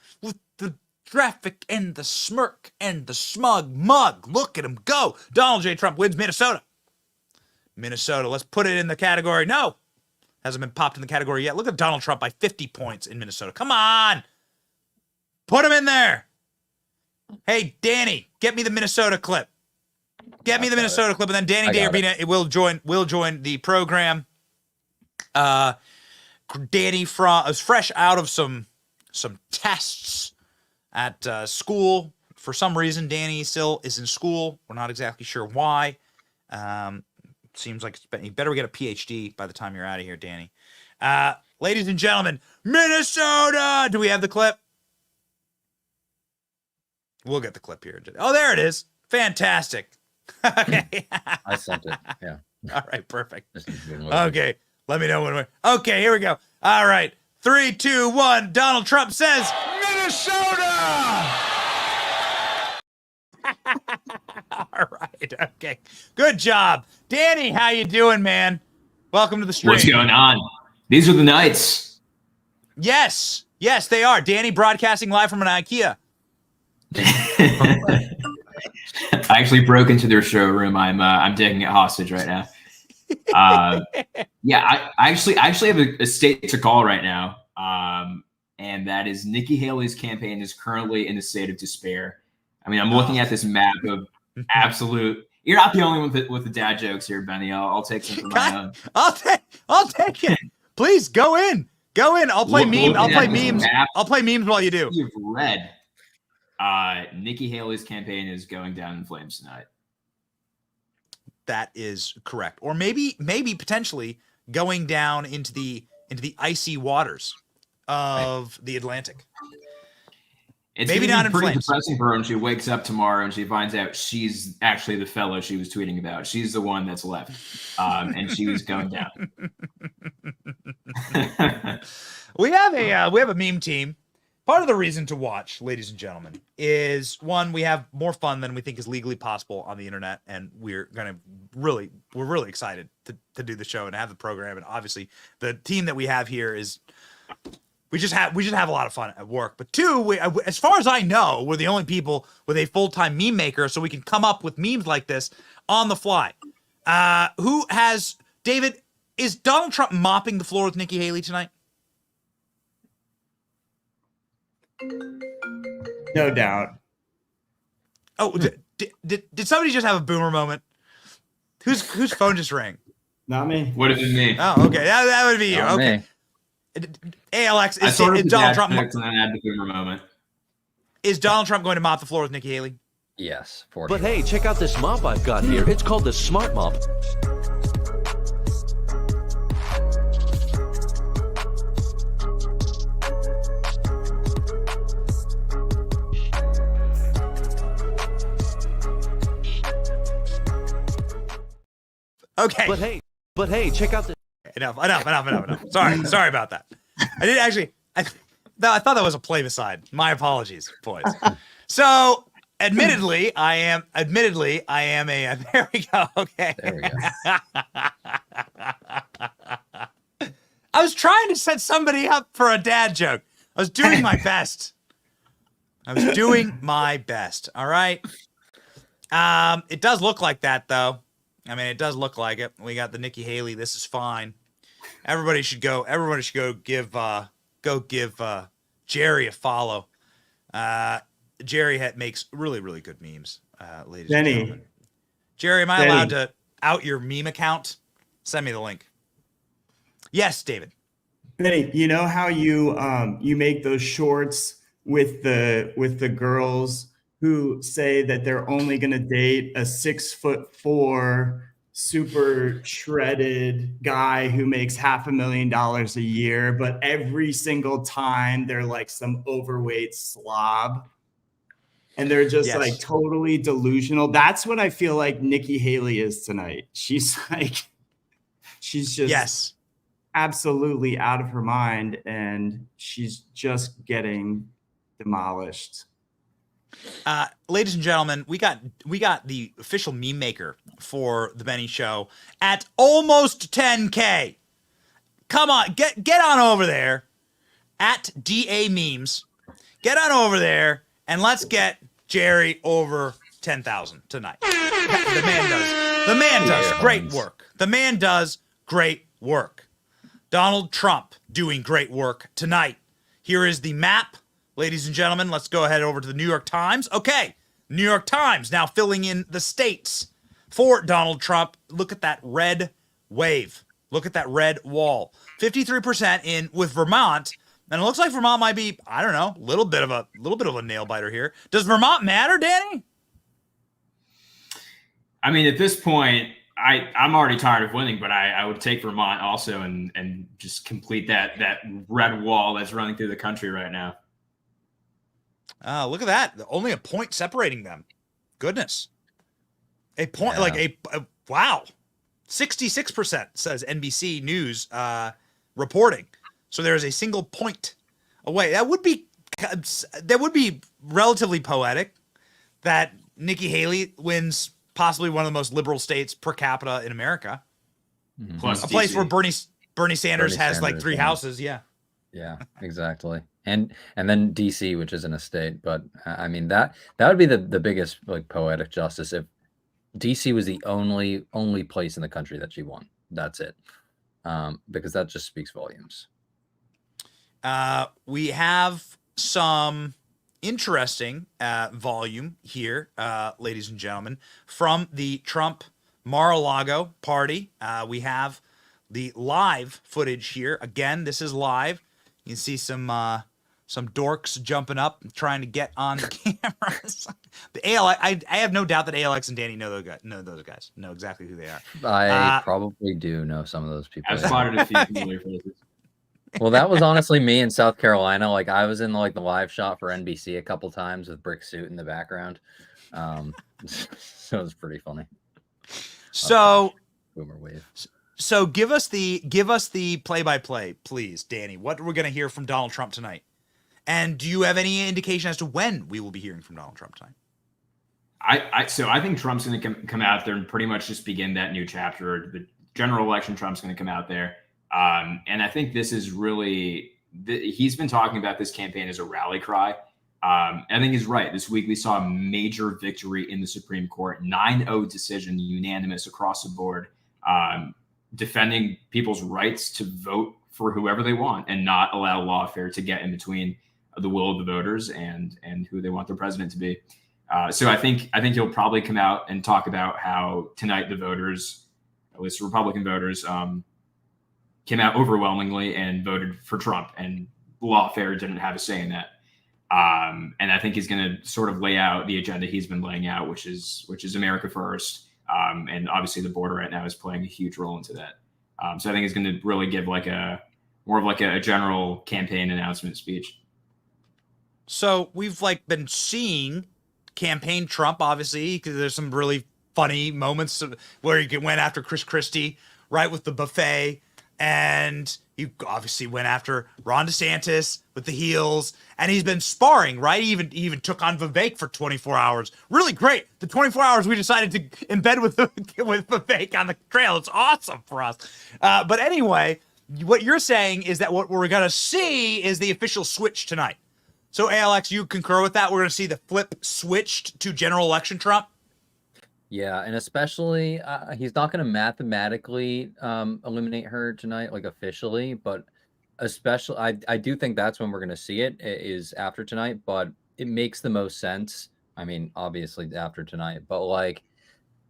and the smirk and the smug mug. Look at him go. Donald J. Trump wins Minnesota. Minnesota. Let's put it in the category. No, hasn't been popped in the category yet. Look at Donald Trump by 50 points in Minnesota. Come on. Put him in there. Hey, Danny, get me the Minnesota clip. Get me the Minnesota clip, and then Danny Day will join the program. Danny is fresh out of some tests at school. For some reason, Danny still is in school. We're not exactly sure why. Seems like you better get a PhD by the time you're out of here, Danny. Ladies and gentlemen, Minnesota! Do we have the clip? We'll get the clip here. Oh, there it is. Fantastic. Okay. I sent it. Yeah. All right, perfect. Okay, let me know when we're... Okay, here we go. All right, 3, 2, 1. Donald Trump says, Minnesota! All right, okay. Good job. Danny, how you doing, man? Welcome to the stream. What's going on? These are the Knights. Yes, they are. Danny broadcasting live from an IKEA. I actually broke into their showroom. I'm taking it hostage right now. Yeah, I actually have a state to call right now, and that is Nikki Haley's campaign is currently in a state of despair. I mean, I'm looking at this map of absolute. You're not the only one with the dad jokes here, Benny. I'll take some for my own. I'll take it. Please go in. I'll play memes. I'll play memes. I'll play memes while you do. You've read. Nikki Haley's campaign is going down in flames tonight. That is correct. Or maybe potentially going down into the icy waters of the Atlantic. It's maybe not in pretty flames. Depressing for her when she wakes up tomorrow and she finds out she's actually the fellow she was tweeting about. She's the one that's left, and she was going down. We have a meme team. Part of the reason to watch, ladies and gentlemen, is one, we have more fun than we think is legally possible on the internet, and we're really excited to do the show and to have the program. And obviously, the team that we have here is. We just have a lot of fun at work. But two, as far as I know, we're the only people with a full-time meme maker, so we can come up with memes like this on the fly. David, is Donald Trump mopping the floor with Nikki Haley tonight? No doubt. Oh, did somebody just have a boomer moment? Whose phone just rang? Not me. Would have been me. Oh, okay. That would be you. Not Okay. me. Hey, Alex, I is sort of Donald Trump? and then I had the boomer moment. Is Donald Trump going to mop the floor with Nikki Haley? Yes, for But sure. hey, check out this mop I've got here. It's called the Smart Mop. Okay. But hey, check out the. Enough. Sorry about that. I did actually. I thought that was a play-beside. My apologies, boys. So, admittedly, I am a. There we go. Okay. There we go. I was trying to set somebody up for a dad joke. I was doing my best. All right. It does look like that, though. I mean, it does look like it. We got the Nikki Haley. This is fine. Everybody should go give Jerry a follow. Jerry makes really, really good memes, ladies and gentlemen. Jerry, am I allowed to out your meme account? Send me the link. Yes, David. Benny, you know how you make those shorts with the girls who say that they're only going to date a 6'4" super shredded guy who makes $500,000 a year, but every single time they're like some overweight slob and they're just like totally delusional. That's what I feel like Nikki Haley is tonight. She's just absolutely out of her mind, and she's just getting demolished. Ladies and gentlemen, we got the official meme maker for the Benny Show at almost 10K. Come on, get on over there at DA Memes. Get on over there and let's get Jerry over 10,000 tonight. The man does great work. The man does great work. Donald Trump doing great work tonight. Here is the map. Ladies and gentlemen, let's go ahead over to the New York Times. Okay, New York Times now filling in the states for Donald Trump. Look at that red wave. Look at that red wall. 53% in with Vermont, and it looks like Vermont might be, I don't know, a little bit of a nail biter here. Does Vermont matter, Danny? I mean, at this point, I'm already tired of winning, but I would take Vermont also and just complete that red wall that's running through the country right now. Look at that. Only a point separating them. Goodness. A point, wow. 66% says NBC News reporting. So there is a single point away. That would be relatively poetic that Nikki Haley wins possibly one of the most liberal states per capita in America. Plus a place DC. where Bernie Sanders has like 3 houses. Yeah. Yeah, exactly. And then DC, which isn't a state, but I mean that would be the biggest like poetic justice if DC was the only place in the country that she won. That's it. Because that just speaks volumes. We have some interesting volume here, ladies and gentlemen, from the Trump Mar-a-Lago party. We have the live footage here. Again, this is live. You can see some dorks jumping up and trying to get on the cameras. The ALX, I have no doubt that ALX and Danny know those guys, know exactly who they are. I probably do know some of those people. I've spotted a few familiar faces. Well, that was honestly me in South Carolina. Like, I was in like the live shot for NBC a couple times with Brick Suit in the background. So it was pretty funny. So boomer wave. So give us the play-by-play, please, Danny. What we're going to hear from Donald Trump tonight, and do you have any indication as to when we will be hearing from Donald Trump tonight? So I think Trump's going to come out there and pretty much just begin that new chapter. The general election, Trump's going to come out there. And I think this is really, he's been talking about this campaign as a rally cry. I think he's right. This week we saw a major victory in the Supreme Court, 9-0 decision, unanimous across the board, defending people's rights to vote for whoever they want and not allow lawfare to get in between the will of the voters and who they want their president to be. So I think he'll probably come out and talk about how tonight the voters, at least Republican voters, came out overwhelmingly and voted for Trump, and lawfare didn't have a say in that. And I think he's going to sort of lay out the agenda he's been laying out, which is America first. And obviously the border right now is playing a huge role into that. So I think he's going to really give more of a general campaign announcement speech. So we've been seeing campaign Trump, obviously, because there's some really funny moments where he went after Chris Christie, right, with the buffet. And he obviously went after Ron DeSantis with the heels, and he's been sparring, right? He even took on Vivek for 24 hours. Really great. The 24 hours we decided to embed with Vivek on the trail. It's awesome for us. But anyway, what you're saying is that what we're going to see is the official switch tonight. So ALX, you concur with that? We're going to see the flip switched to general election Trump? Yeah, and especially he's not going to mathematically eliminate her tonight, like officially, but especially I do think that's when we're going to see it is after tonight, but it makes the most sense. I mean, obviously after tonight, but like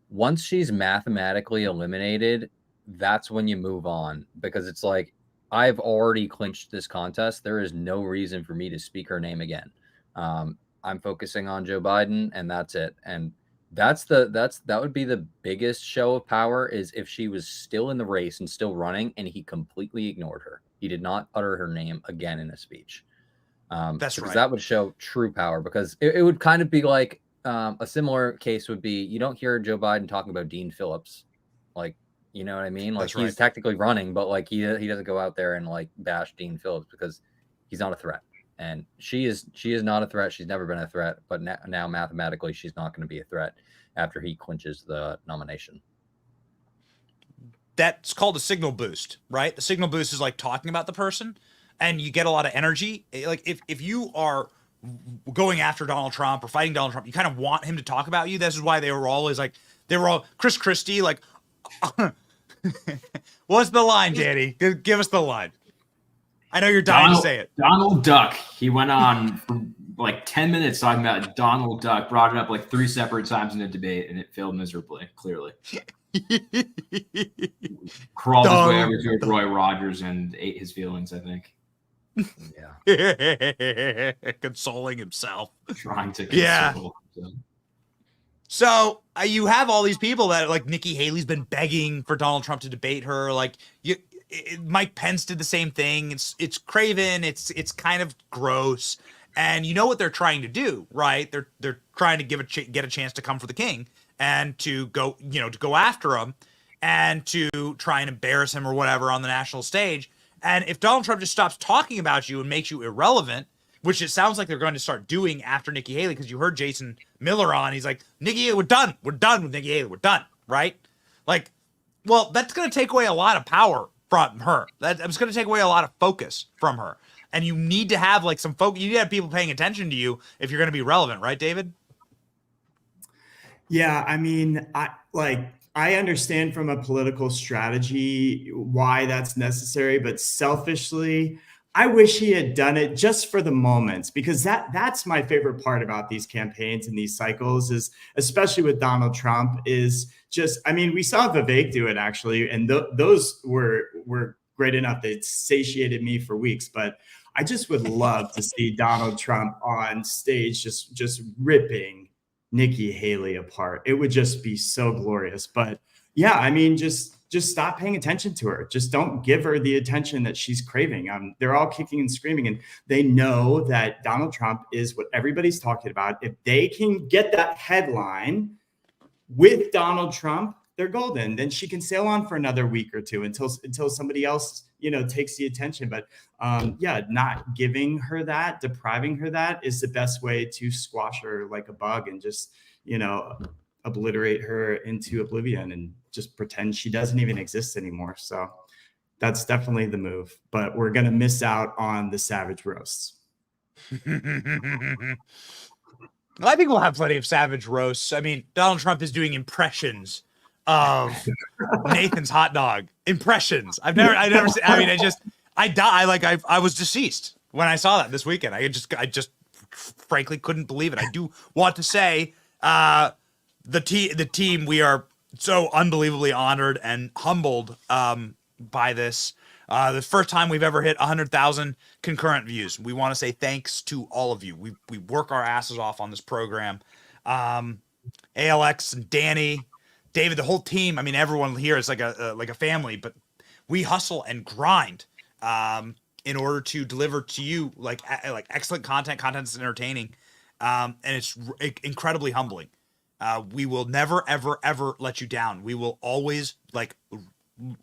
once she's mathematically eliminated, that's when you move on, because it's like I've already clinched this contest. There is no reason for me to speak her name again. I'm focusing on Joe Biden, and that's it. And that would be the biggest show of power, is if she was still in the race and still running and he completely ignored her. He did not utter her name again in a speech. That's right. That would show true power, because it would kind of be like a similar case would be, you don't hear Joe Biden talking about Dean Phillips. Like, you know what I mean? Like, he's technically running, but like he doesn't go out there and like bash Dean Phillips because he's not a threat. And she is not a threat. She's never been a threat, but now mathematically she's not going to be a threat after he clinches the nomination. That's called a signal boost, right? The signal boost is like talking about the person, and you get a lot of energy. Like if you are going after Donald Trump or fighting Donald Trump, you kind of want him to talk about you. This is why they were all Chris Christie, like, what's the line, Danny? Give us the line. I know you're dying to say it. Donald Duck. He went on for like 10 minutes talking about Donald Duck, brought it up like 3 separate times in a debate, and it failed miserably, clearly. Crawled his way over to Roy Rogers and ate his feelings, I think. Yeah. Consoling himself. Trying to console himself. So you have all these people that, like, Nikki Haley's been begging for Donald Trump to debate her. Like, Mike Pence did the same thing. It's craven. It's kind of gross. And you know what they're trying to do, right? They're trying to get a chance to come for the king and to go after him and to try and embarrass him or whatever on the national stage. And if Donald Trump just stops talking about you and makes you irrelevant, which it sounds like they're going to start doing after Nikki Haley, because you heard Jason Miller on, he's like, Nikki, we're done. We're done with Nikki Haley. We're done, right? Like, well, that's going to take away a lot of power from her. That's going to take away a lot of focus from her. And you need to have like some focus. You need to have people paying attention to you if you're going to be relevant, right, David? Yeah, I mean, I understand from a political strategy why that's necessary, but selfishly, I wish he had done it just for the moments, because that's my favorite part about these campaigns and these cycles, is especially with Donald Trump, is just, I mean, we saw Vivek do it actually, and those were great enough. They satiated me for weeks, but I just would love to see Donald Trump on stage just ripping Nikki Haley apart. It would just be so glorious. But yeah, I mean, just stop paying attention to her. Just don't give her the attention that she's craving. They're all kicking and screaming, and they know that Donald Trump is what everybody's talking about. If they can get that headline with Donald Trump, they're golden. Then she can sail on for another week or two until somebody else, takes the attention. But yeah, not giving her that, depriving her that, is the best way to squash her like a bug and just, obliterate her into oblivion and just pretend she doesn't even exist anymore. So that's definitely the move. But we're going to miss out on the savage roasts. Well, I think we'll have plenty of savage roasts. I mean, Donald Trump is doing impressions of Nathan's hot dog. Impressions. I've never seen. I mean, I was deceased when I saw that this weekend. I just frankly couldn't believe it. I do want to say, the team, we are so unbelievably honored and humbled by this. The first time we've ever hit 100,000 concurrent views. We want to say thanks to all of you. We work our asses off on this program. ALX and Danny, David, the whole team. I mean, everyone here is like a family. But we hustle and grind in order to deliver to you like excellent content that's entertaining, and it's incredibly humbling. We will never, ever, ever let you down. We will always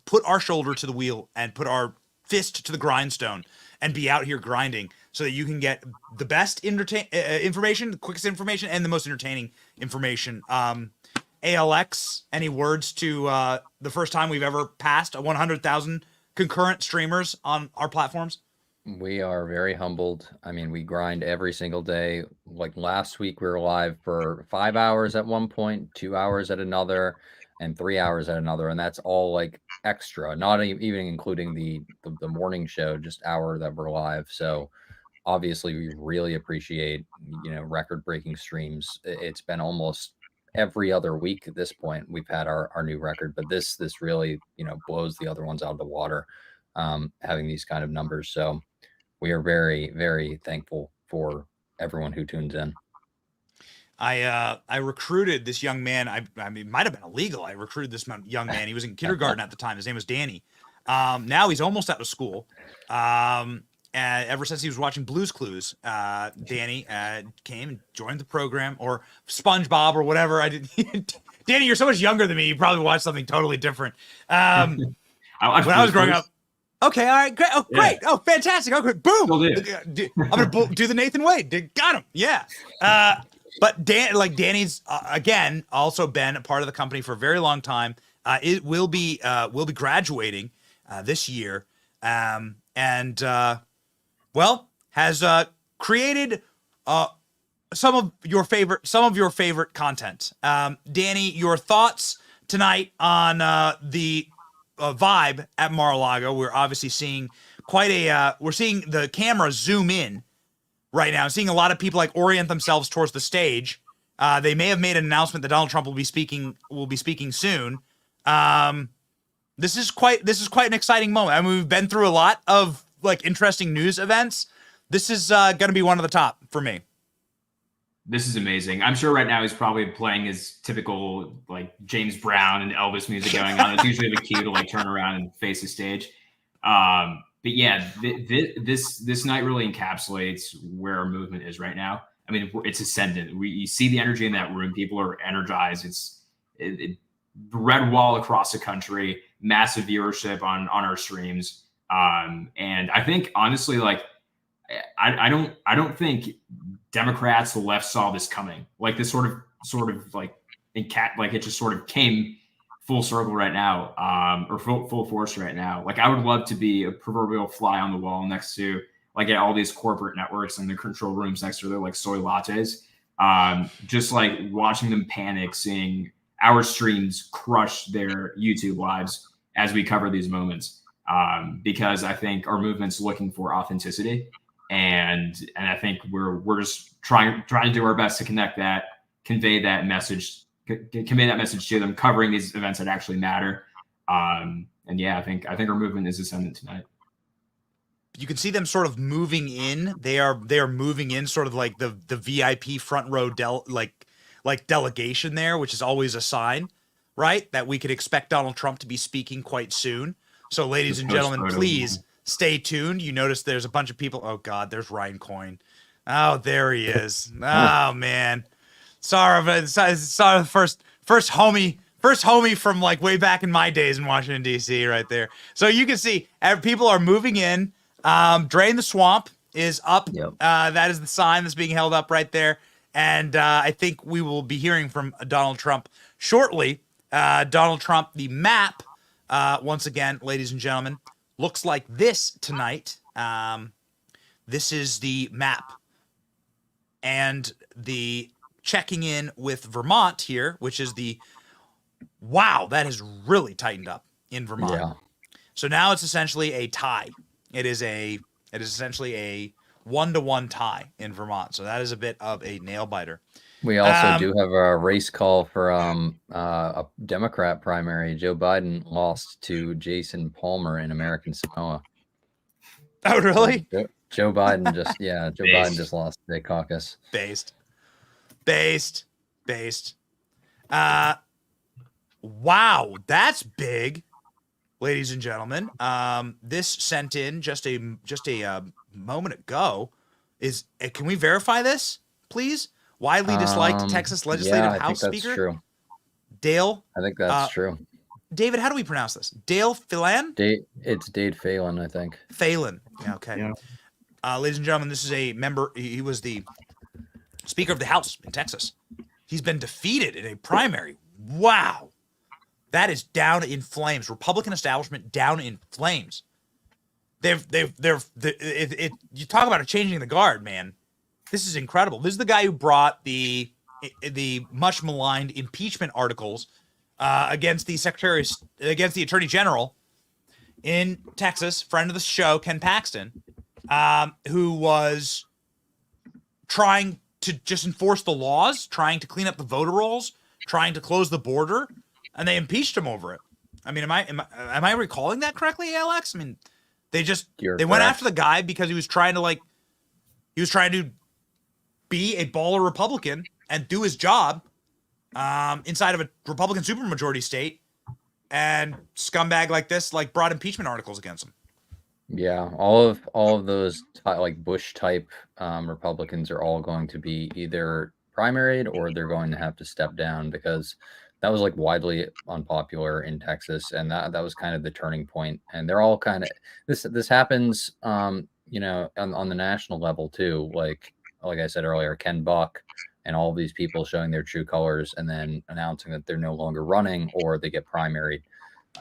put our shoulder to the wheel and put our fist to the grindstone and be out here grinding so that you can get the best information, the quickest information, and the most entertaining information. ALX, any words to the first time we've ever passed 100,000 concurrent streamers on our platforms? We are very humbled. I mean, we grind every single day. Like last week, we were live for 5 hours at one point, 2 hours at another, and 3 hours at another. And that's all like extra, not even including the morning show, just hour that we're live. So obviously we really appreciate, record-breaking streams. It's been almost every other week at this point. We've had our new record, but this really, blows the other ones out of the water, having these kind of numbers. So we are very, very thankful for everyone who tunes in. I recruited this young man. I mean, it might have been illegal. I recruited this young man. He was in kindergarten at the time. His name was Danny. Now he's almost out of school. And ever since he was watching Blue's Clues, Danny came and joined the program, or SpongeBob or whatever. Danny, you're so much younger than me. You probably watched something totally different. When I was growing up. Okay, all right, great. Oh, great. Yeah. Oh, fantastic. Okay, boom. I'm gonna do the Nathan Wade. Got him. Yeah. But Danny's again also been a part of the company for a very long time. It will be graduating this year, and has created some of your favorite content. Danny, your thoughts tonight on the vibe at Mar-a-Lago. We're obviously seeing we're seeing the camera zoom in right now. Seeing a lot of people orient themselves towards the stage. They may have made an announcement that Donald Trump will be speaking soon. This is quite an exciting moment. I mean, we've been through a lot of interesting news events. This is going to be one of the top for me. This is amazing. I'm sure right now he's probably playing his typical James Brown and Elvis music going on. It's usually the cue to turn around and face the stage. But yeah, this night really encapsulates where our movement is right now. I mean, it's ascendant. You see the energy in that room. People are energized. It's red wall across the country, massive viewership on our streams. And I think honestly, I don't think Democrats, the left, saw this coming. This sort of it just sort of came full circle right now, or full force right now. I would love to be a proverbial fly on the wall next to at all these corporate networks and the control rooms next to their soy lattes, just watching them panic, seeing our streams crush their YouTube lives as we cover these moments. because I think our movement's looking for authenticity, and I think we're just trying to do our best to convey that message to them, covering these events that actually matter. And yeah, I think our movement is ascendant tonight. You can see them sort of moving in. They are moving in sort of like the VIP front row delegation there, which is always a sign, right? That we could expect Donald Trump to be speaking quite soon. So ladies and gentlemen, please stay tuned. You notice there's a bunch of people. Oh God, there's Ryan Coyne. Oh, there he is. Oh man. Sorry, but sorry, the first homie from like way back in my days in Washington, D.C. right there. So you can see people are moving in. Drain the Swamp is up. Yep. That is the sign that's being held up right there. And I think we will be hearing from Donald Trump shortly. Donald Trump, the map, once again, ladies and gentlemen, looks like this tonight. This is the map. And the checking in with Vermont here, which is wow, that has really tightened up in Vermont. Yeah. So now it's essentially a tie. It is essentially a 1-to-1 tie in Vermont. So that is a bit of a nail biter. We also do have a race call for a Democrat primary. Joe Biden lost to Jason Palmer in American Samoa. Oh, really? Joe Biden just Biden just lost the caucus. Based. Wow, that's big. Ladies and gentlemen, this sent in just a moment ago. Can we verify this, please? Widely disliked Texas Legislative House Speaker. That's true. Dale. I think that's true. David, how do we pronounce this? Dale Phelan? It's Dade Phelan, I think. Phelan. Yeah, okay. Yeah. Ladies and gentlemen, this is a member. He was the Speaker of the House in Texas. He's been defeated in a primary. Wow. That is down in flames. Republican establishment down in flames. You talk about a changing the guard, man. This is incredible. This is the guy who brought the much maligned impeachment articles against the Attorney General in Texas, friend of the show, Ken Paxton, who was trying to just enforce the laws, trying to clean up the voter rolls, trying to close the border. And they impeached him over it. I mean, am I recalling that correctly, Alex? I mean, they went after the guy because he was trying to be a baller Republican and do his job inside of a Republican supermajority state, and scumbag like this brought impeachment articles against him. Yeah, all of those Bush type Republicans are all going to be either primaried or they're going to have to step down, because that was widely unpopular in Texas, and that was kind of the turning point. And they're all kind of this happens, on the national level too. Like I said earlier, Ken Buck and all of these people showing their true colors and then announcing that they're no longer running or they get primaried.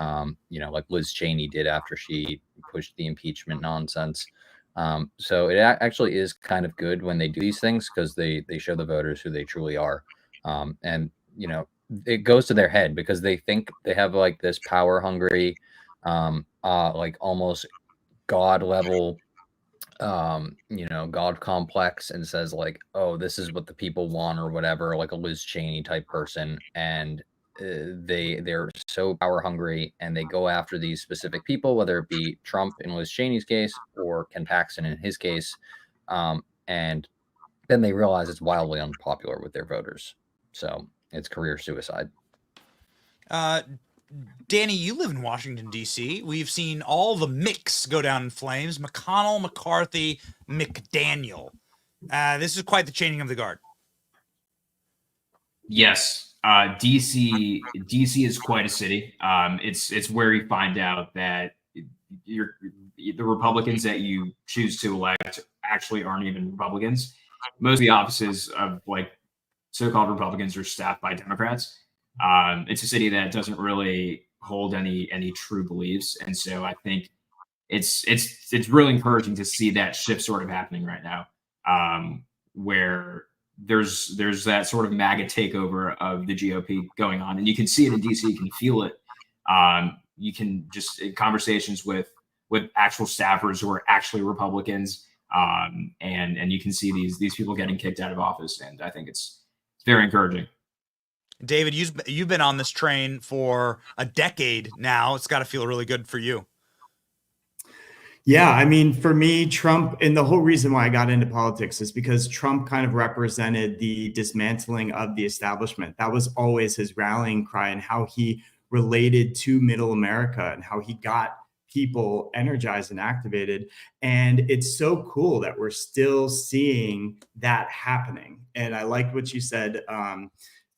Like Liz Cheney did after she pushed the impeachment nonsense. So it actually is kind of good when they do these things, because they show the voters who they truly are. And it goes to their head, because they think they have this power hungry, almost God level, God complex, and says oh, this is what the people want or whatever, like a Liz Cheney type person. And they're so power hungry, and they go after these specific people, whether it be Trump in Liz Cheney's case or Ken Paxton in his case. And then they realize it's wildly unpopular with their voters. So it's career suicide. Danny, you live in Washington, D.C. We've seen all the mix go down in flames. McConnell, McCarthy, McDaniel. This is quite the changing of the guard. Yes. DC is quite a city. It's where you find out that the Republicans that you choose to elect actually aren't even Republicans. Most of the offices of so-called Republicans are staffed by Democrats. It's a city that doesn't really hold any true beliefs, and so I think it's really encouraging to see that shift sort of happening right now, where there's that sort of MAGA takeover of the GOP going on, and you can see it in DC, you can feel it. you can just conversations with actual staffers who are actually Republicans, and you can see these people getting kicked out of office, and I think it's very encouraging. David, you've been on this train for a decade now. It's got to feel really good for you. Yeah, I mean, for me, Trump, and the whole reason why I got into politics is because Trump kind of represented the dismantling of the establishment. That was always his rallying cry, and how he related to middle America and how he got people energized and activated. And it's so cool that we're still seeing that happening. And I liked what you said,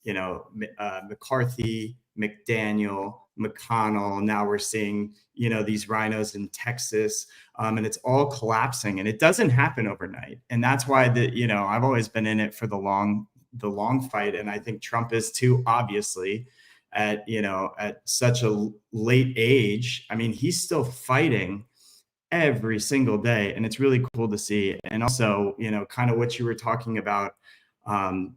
McCarthy, McDaniel, McConnell. Now we're seeing, these rhinos in Texas, and it's all collapsing, and it doesn't happen overnight. And that's why I've always been in it for the long fight. And I think Trump is too, obviously, at such a late age. I mean, he's still fighting every single day, and it's really cool to see. And also, kind of what you were talking about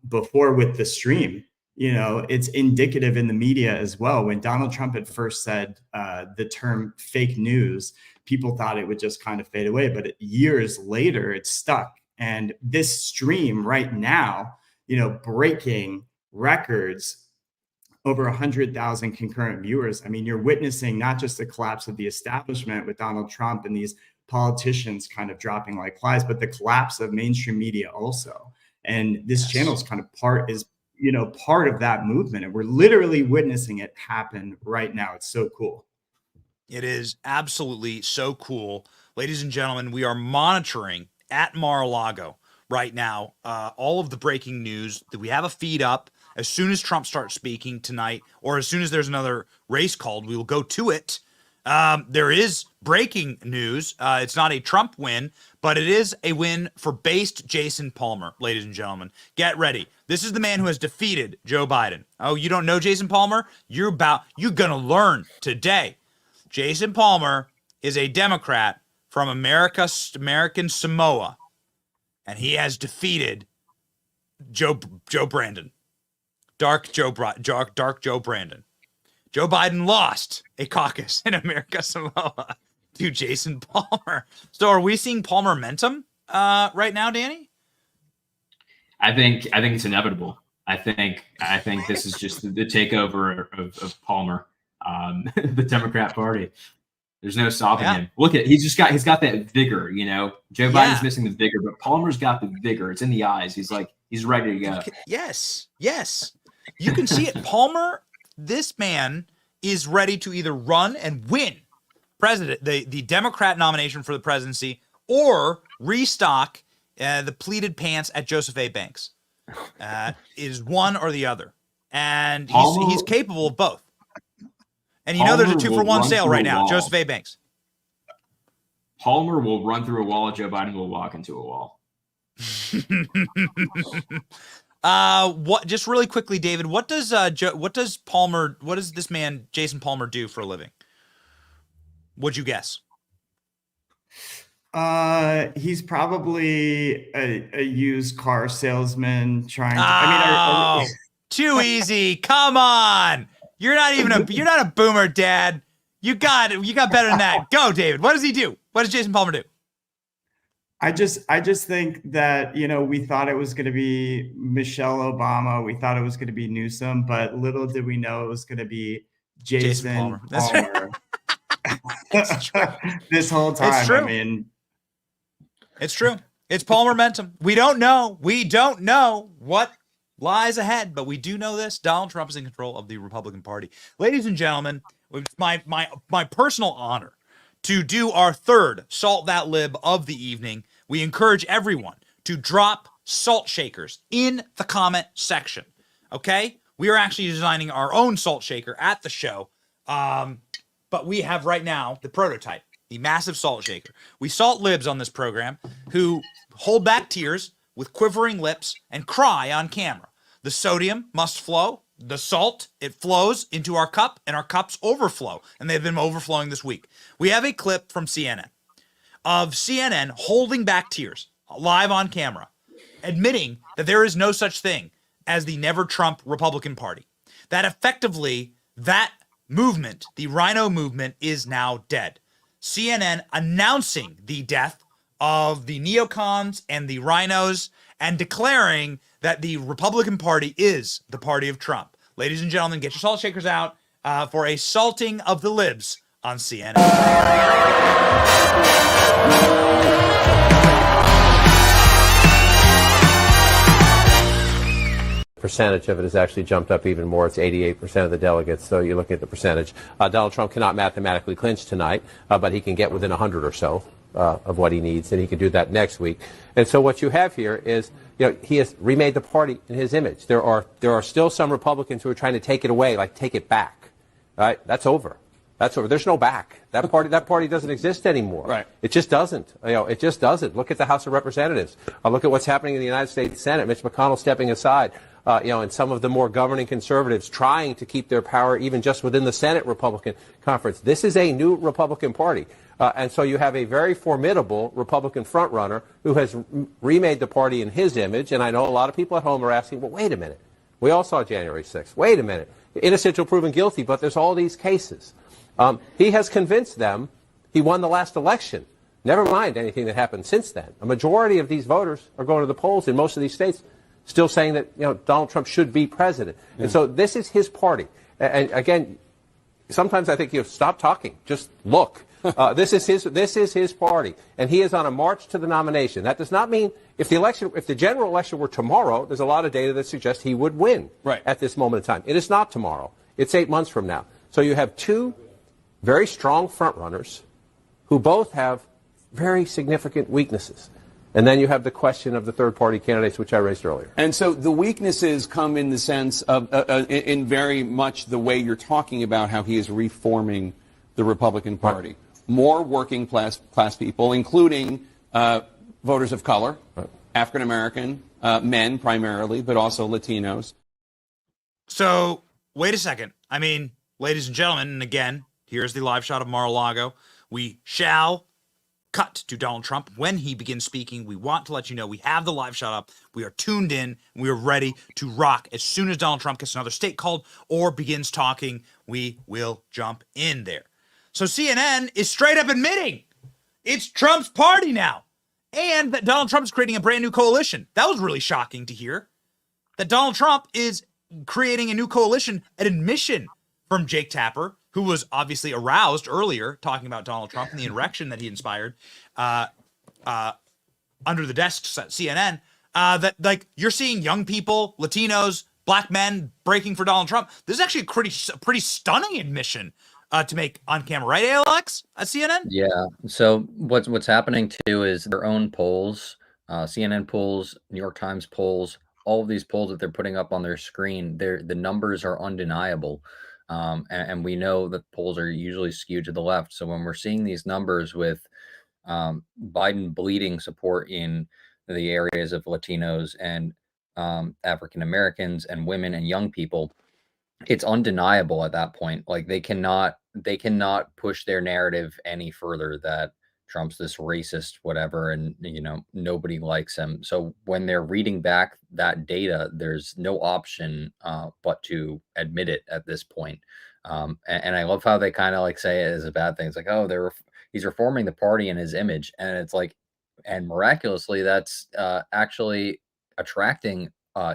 before with the stream, it's indicative in the media as well. When Donald Trump had first said the term fake news, people thought it would just kind of fade away, but years later it's stuck. And this stream right now, breaking records, over 100,000 concurrent viewers. I mean, you're witnessing not just the collapse of the establishment with Donald Trump and these politicians kind of dropping like flies, but the collapse of mainstream media also. And this channel is kind of part of that movement. And we're literally witnessing it happen right now. It's so cool. It is absolutely so cool. Ladies and gentlemen, we are monitoring at Mar-a-Lago right now all of the breaking news. That we have a feed up. As soon as Trump starts speaking tonight, or as soon as there's another race called, we will go to it. There is breaking news. It's not a Trump win, but it is a win for based Jason Palmer, ladies and gentlemen. Get ready. This is the man who has defeated Joe Biden. Oh, you don't know Jason Palmer? You're gonna learn today. Jason Palmer is a Democrat from American Samoa, and he has defeated Joe Brandon. Dark Joe Brandon. Joe Biden lost a caucus in America Samoa to Jason Palmer. So are we seeing Palmer-mentum right now, Danny? I think it's inevitable. I think this is just the takeover of Palmer, the Democrat Party. There's no stopping him. Look at he's got that vigor. Joe Biden's missing the vigor, but Palmer's got the vigor. It's in the eyes. He's ready to go. Yes. You can see it. Palmer, this man is ready to either run and win the Democrat nomination for the presidency, or restock the pleated pants at Joseph A. Banks. Is one or the other. And he's capable of both. And there's a 2-for-1 sale right now. Joseph A. Banks. Palmer will run through a wall. Joe Biden will walk into a wall. Just really quickly, David, what does this man Jason Palmer do for a living? What'd you guess? He's probably a used car salesman trying to, too easy. Come on. You're not a boomer, Dad. You got better than that. Go, David. What does he do? What does Jason Palmer do? I just think that, we thought it was going to be Michelle Obama. We thought it was going to be Newsom, but little did we know it was going to be Jason Palmer. That's Palmer. This whole time. It's true. I mean, it's true. It's Palmer-mentum. We don't know what lies ahead, but we do know this. Donald Trump is in control of the Republican Party. Ladies and gentlemen, it's my personal honor to do our third Salt That Lib of the evening. We encourage everyone to drop salt shakers in the comment section. Okay? We are actually designing our own salt shaker at the show. But we have right now the prototype, the massive salt shaker. We salt libs on this program who hold back tears with quivering lips and cry on camera. The sodium must flow. The salt, it flows into our cup, and our cups overflow, and they've been overflowing this week. We have a clip from CNN of CNN holding back tears live on camera, admitting that there is no such thing as the Never Trump Republican Party. That effectively, that movement, the rhino movement, is now dead. CNN announcing the death of the neocons and the rhinos and declaring that the Republican Party is the party of Trump. Ladies and gentlemen, get your salt shakers out for a salting of the libs on CNN. Percentage of it has actually jumped up even more. It's 88% of the delegates. So you look at the percentage. Donald Trump cannot mathematically clinch tonight, but he can get within 100 or so of what he needs, and he can do that next week. And so what you have here is, he has remade the party in his image. There are still some Republicans who are trying to take it away, like take it back. Right? That's over. That's over. There's no back. That party doesn't exist anymore. Right. It just doesn't. It just doesn't. Look at the House of Representatives. Look at what's happening in the United States Senate. Mitch McConnell stepping aside. And some of the more governing conservatives trying to keep their power even just within the Senate Republican conference. This is a new Republican Party. And so you have a very formidable Republican frontrunner who has remade the party in his image. And I know a lot of people at home are asking, well, wait a minute. We all saw January 6th. Wait a minute. Innocent till proven guilty, but there's all these cases. He has convinced them he won the last election. Never mind anything that happened since then. A majority of these voters are going to the polls in most of these states still saying that Donald Trump should be president. Yeah. And so this is his party. And again, sometimes I think stop talking, just look. This is his party, and he is on a march to the nomination. That does not mean if the general election were tomorrow, there's a lot of data that suggests he would win at this moment in time. It is not tomorrow. It's 8 months from now. So you have two very strong frontrunners who both have very significant weaknesses. And then you have the question of the third-party candidates, which I raised earlier. And so the weaknesses come in the sense of, in very much the way you're talking about how he is reforming the Republican Party. Right. More working class people, including voters of color, African American, men primarily, but also Latinos. So wait a second. I mean, ladies and gentlemen, and again, here's the live shot of Mar-a-Lago. We shall cut to Donald Trump when he begins speaking. We want to let you know we have the live shot up. We are tuned in. We are ready to rock. As soon as Donald Trump gets another state called or begins talking, we will jump in there. So CNN is straight up admitting it's Trump's party now, and that Donald Trump is creating a brand new coalition. That was really shocking to hear, that Donald Trump is creating a new coalition, an admission from Jake Tapper, who was obviously aroused earlier talking about Donald Trump and the insurrection that he inspired under the desks at CNN, that like you're seeing young people, Latinos, black men breaking for Donald Trump. This is actually a pretty stunning admission to make on camera, right, Alex, at CNN? Yeah. So what's happening too is their own polls, CNN polls, New York Times polls, all of these polls that they're putting up on their screen, the numbers are undeniable. And we know that polls are usually skewed to the left. So when we're seeing these numbers with Biden bleeding support in the areas of Latinos and African Americans and women and young people, it's undeniable at that point. Like they cannot push their narrative any further that Trump's this racist, whatever, and nobody likes him. So when they're reading back that data, there's no option but to admit it at this point. And I love how they kind of like say it as a bad thing. It's like, oh, he's reforming the party in his image, and it's like, and miraculously, that's actually attracting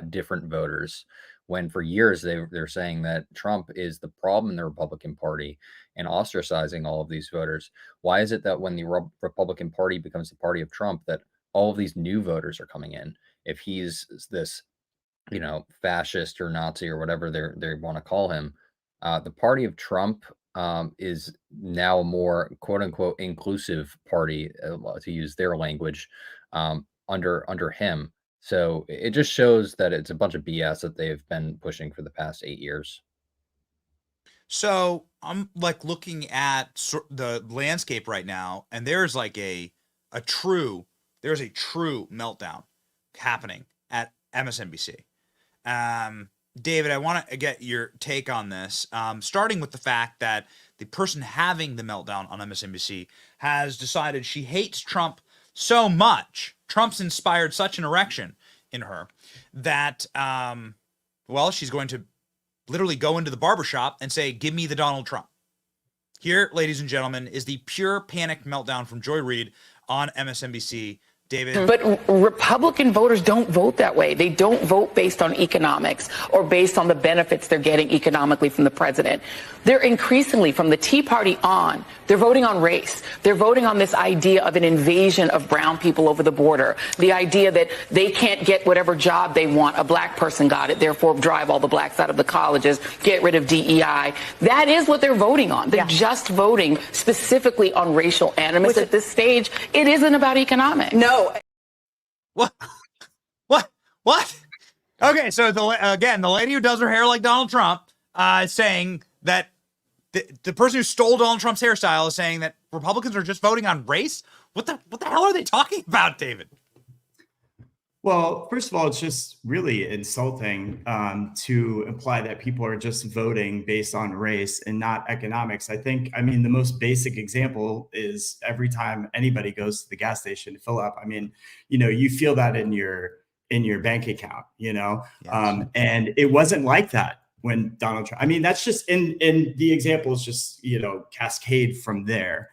different voters. When for years they're saying that Trump is the problem in the Republican Party and ostracizing all of these voters. Why is it that when the Republican Party becomes the party of Trump, that all of these new voters are coming in? If he's this, fascist or Nazi or whatever they want to call him, the party of Trump is now a more quote unquote inclusive party, to use their language, under him. So it just shows that it's a bunch of BS that they've been pushing for the past 8 years. So I'm like looking at the landscape right now, and there's like a true meltdown happening at MSNBC. David, I want to get your take on this, starting with the fact that the person having the meltdown on MSNBC has decided she hates Trump so much. Trump's inspired such an erection in her that, she's going to literally go into the barbershop and say, give me the Donald Trump. Here, ladies and gentlemen, is the pure panicked meltdown from Joy Reid on MSNBC. David. But Republican voters don't vote that way. They don't vote based on economics or based on the benefits they're getting economically from the president. They're increasingly, from the Tea Party on, they're voting on race. They're voting on this idea of an invasion of brown people over the border. The idea that they can't get whatever job they want. A black person got it, therefore drive all the blacks out of the colleges, get rid of DEI. That is what they're voting on. They're just voting specifically on racial animus at this stage. It isn't about economics. No. What? Okay, so the lady who does her hair like Donald Trump is saying that the person who stole Donald Trump's hairstyle is saying that Republicans are just voting on race. What the hell are they talking about, David? Well, first of all, it's just really insulting to imply that people are just voting based on race and not economics. I mean, the most basic example is every time anybody goes to the gas station to fill up. I mean, you feel that in your bank account, yes. And it wasn't like that when Donald Trump. I mean, that's just in the example is just cascade from there.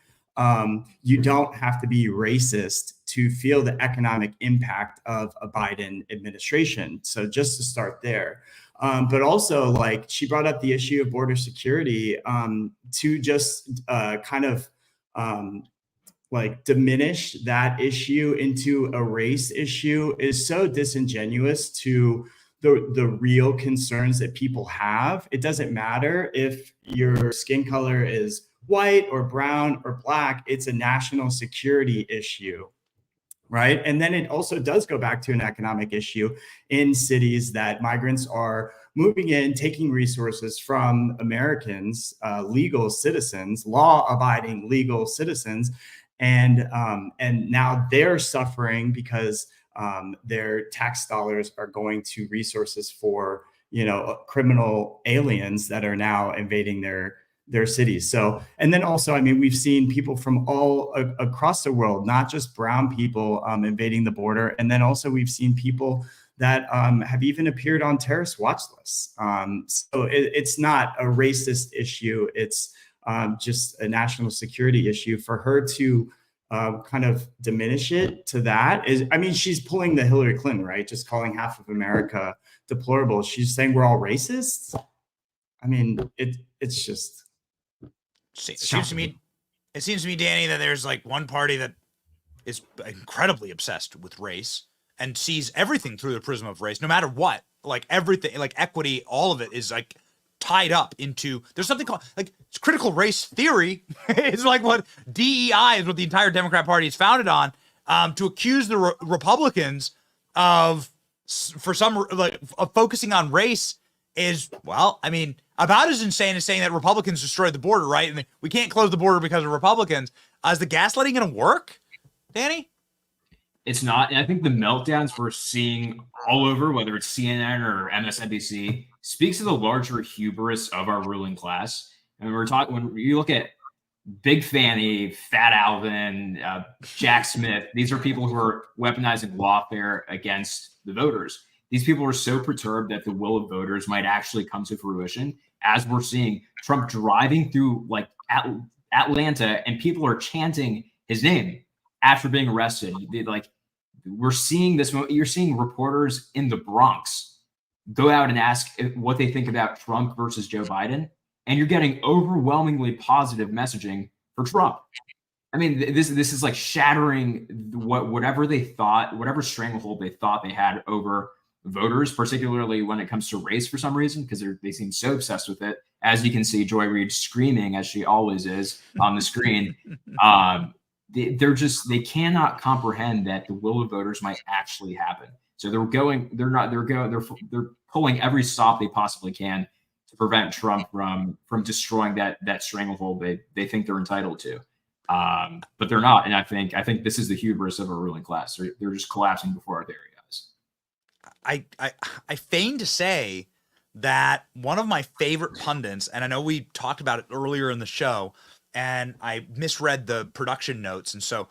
You don't have to be racist to feel the economic impact of a Biden administration. So just to start there, but also like she brought up the issue of border security to just like diminish that issue into a race issue is so disingenuous to the real concerns that people have. It doesn't matter if your skin color is white or brown or black, it's a national security issue, right? And then it also does go back to an economic issue in cities that migrants are moving in, taking resources from Americans, legal citizens, law-abiding legal citizens, and now they're suffering because their tax dollars are going to resources for criminal aliens that are now invading their cities. So, and then also, I mean, we've seen people from all across the world, not just brown people invading the border. And then also we've seen people that have even appeared on terrorist watch lists. So it's not a racist issue. It's just a national security issue. For her to kind of diminish it to that is, I mean, she's pulling the Hillary Clinton, right? Just calling half of America deplorable. She's saying we're all racists. I mean, it's just. It seems to me, Danny, that there's like one party that is incredibly obsessed with race and sees everything through the prism of race, no matter what. Like everything, like equity, all of it is like tied up into. There's something called like it's critical race theory. It's like what DEI is, what the entire Democrat Party is founded on. To accuse the Republicans of focusing on race is, well, I mean, about as insane as saying that Republicans destroyed the border, right? And we can't close the border because of Republicans. Is the gaslighting going to work, Danny? It's not. And I think the meltdowns we're seeing all over, whether it's CNN or MSNBC, speaks to the larger hubris of our ruling class. And when you look at Big Fanny, Fat Alvin, Jack Smith, these are people who are weaponizing lawfare against the voters. These people are so perturbed that the will of voters might actually come to fruition, as we're seeing Trump driving through like Atlanta and people are chanting his name after being arrested. We're seeing this. You're seeing reporters in the Bronx go out and ask what they think about Trump versus Joe Biden, and you're getting overwhelmingly positive messaging for Trump. I mean, this is like shattering whatever they thought, whatever stranglehold they thought they had over voters, particularly when it comes to race for some reason, because they seem so obsessed with it. As you can see, Joy Reid screaming, as she always is on the screen. They cannot comprehend that the will of voters might actually happen. So they're pulling every stop they possibly can to prevent Trump from destroying that stranglehold they think they're entitled to. But they're not. And I think this is the hubris of our ruling class. They're just collapsing before our very eyes. I feign to say that one of my favorite pundits, and I know we talked about it earlier in the show, and I misread the production notes, and so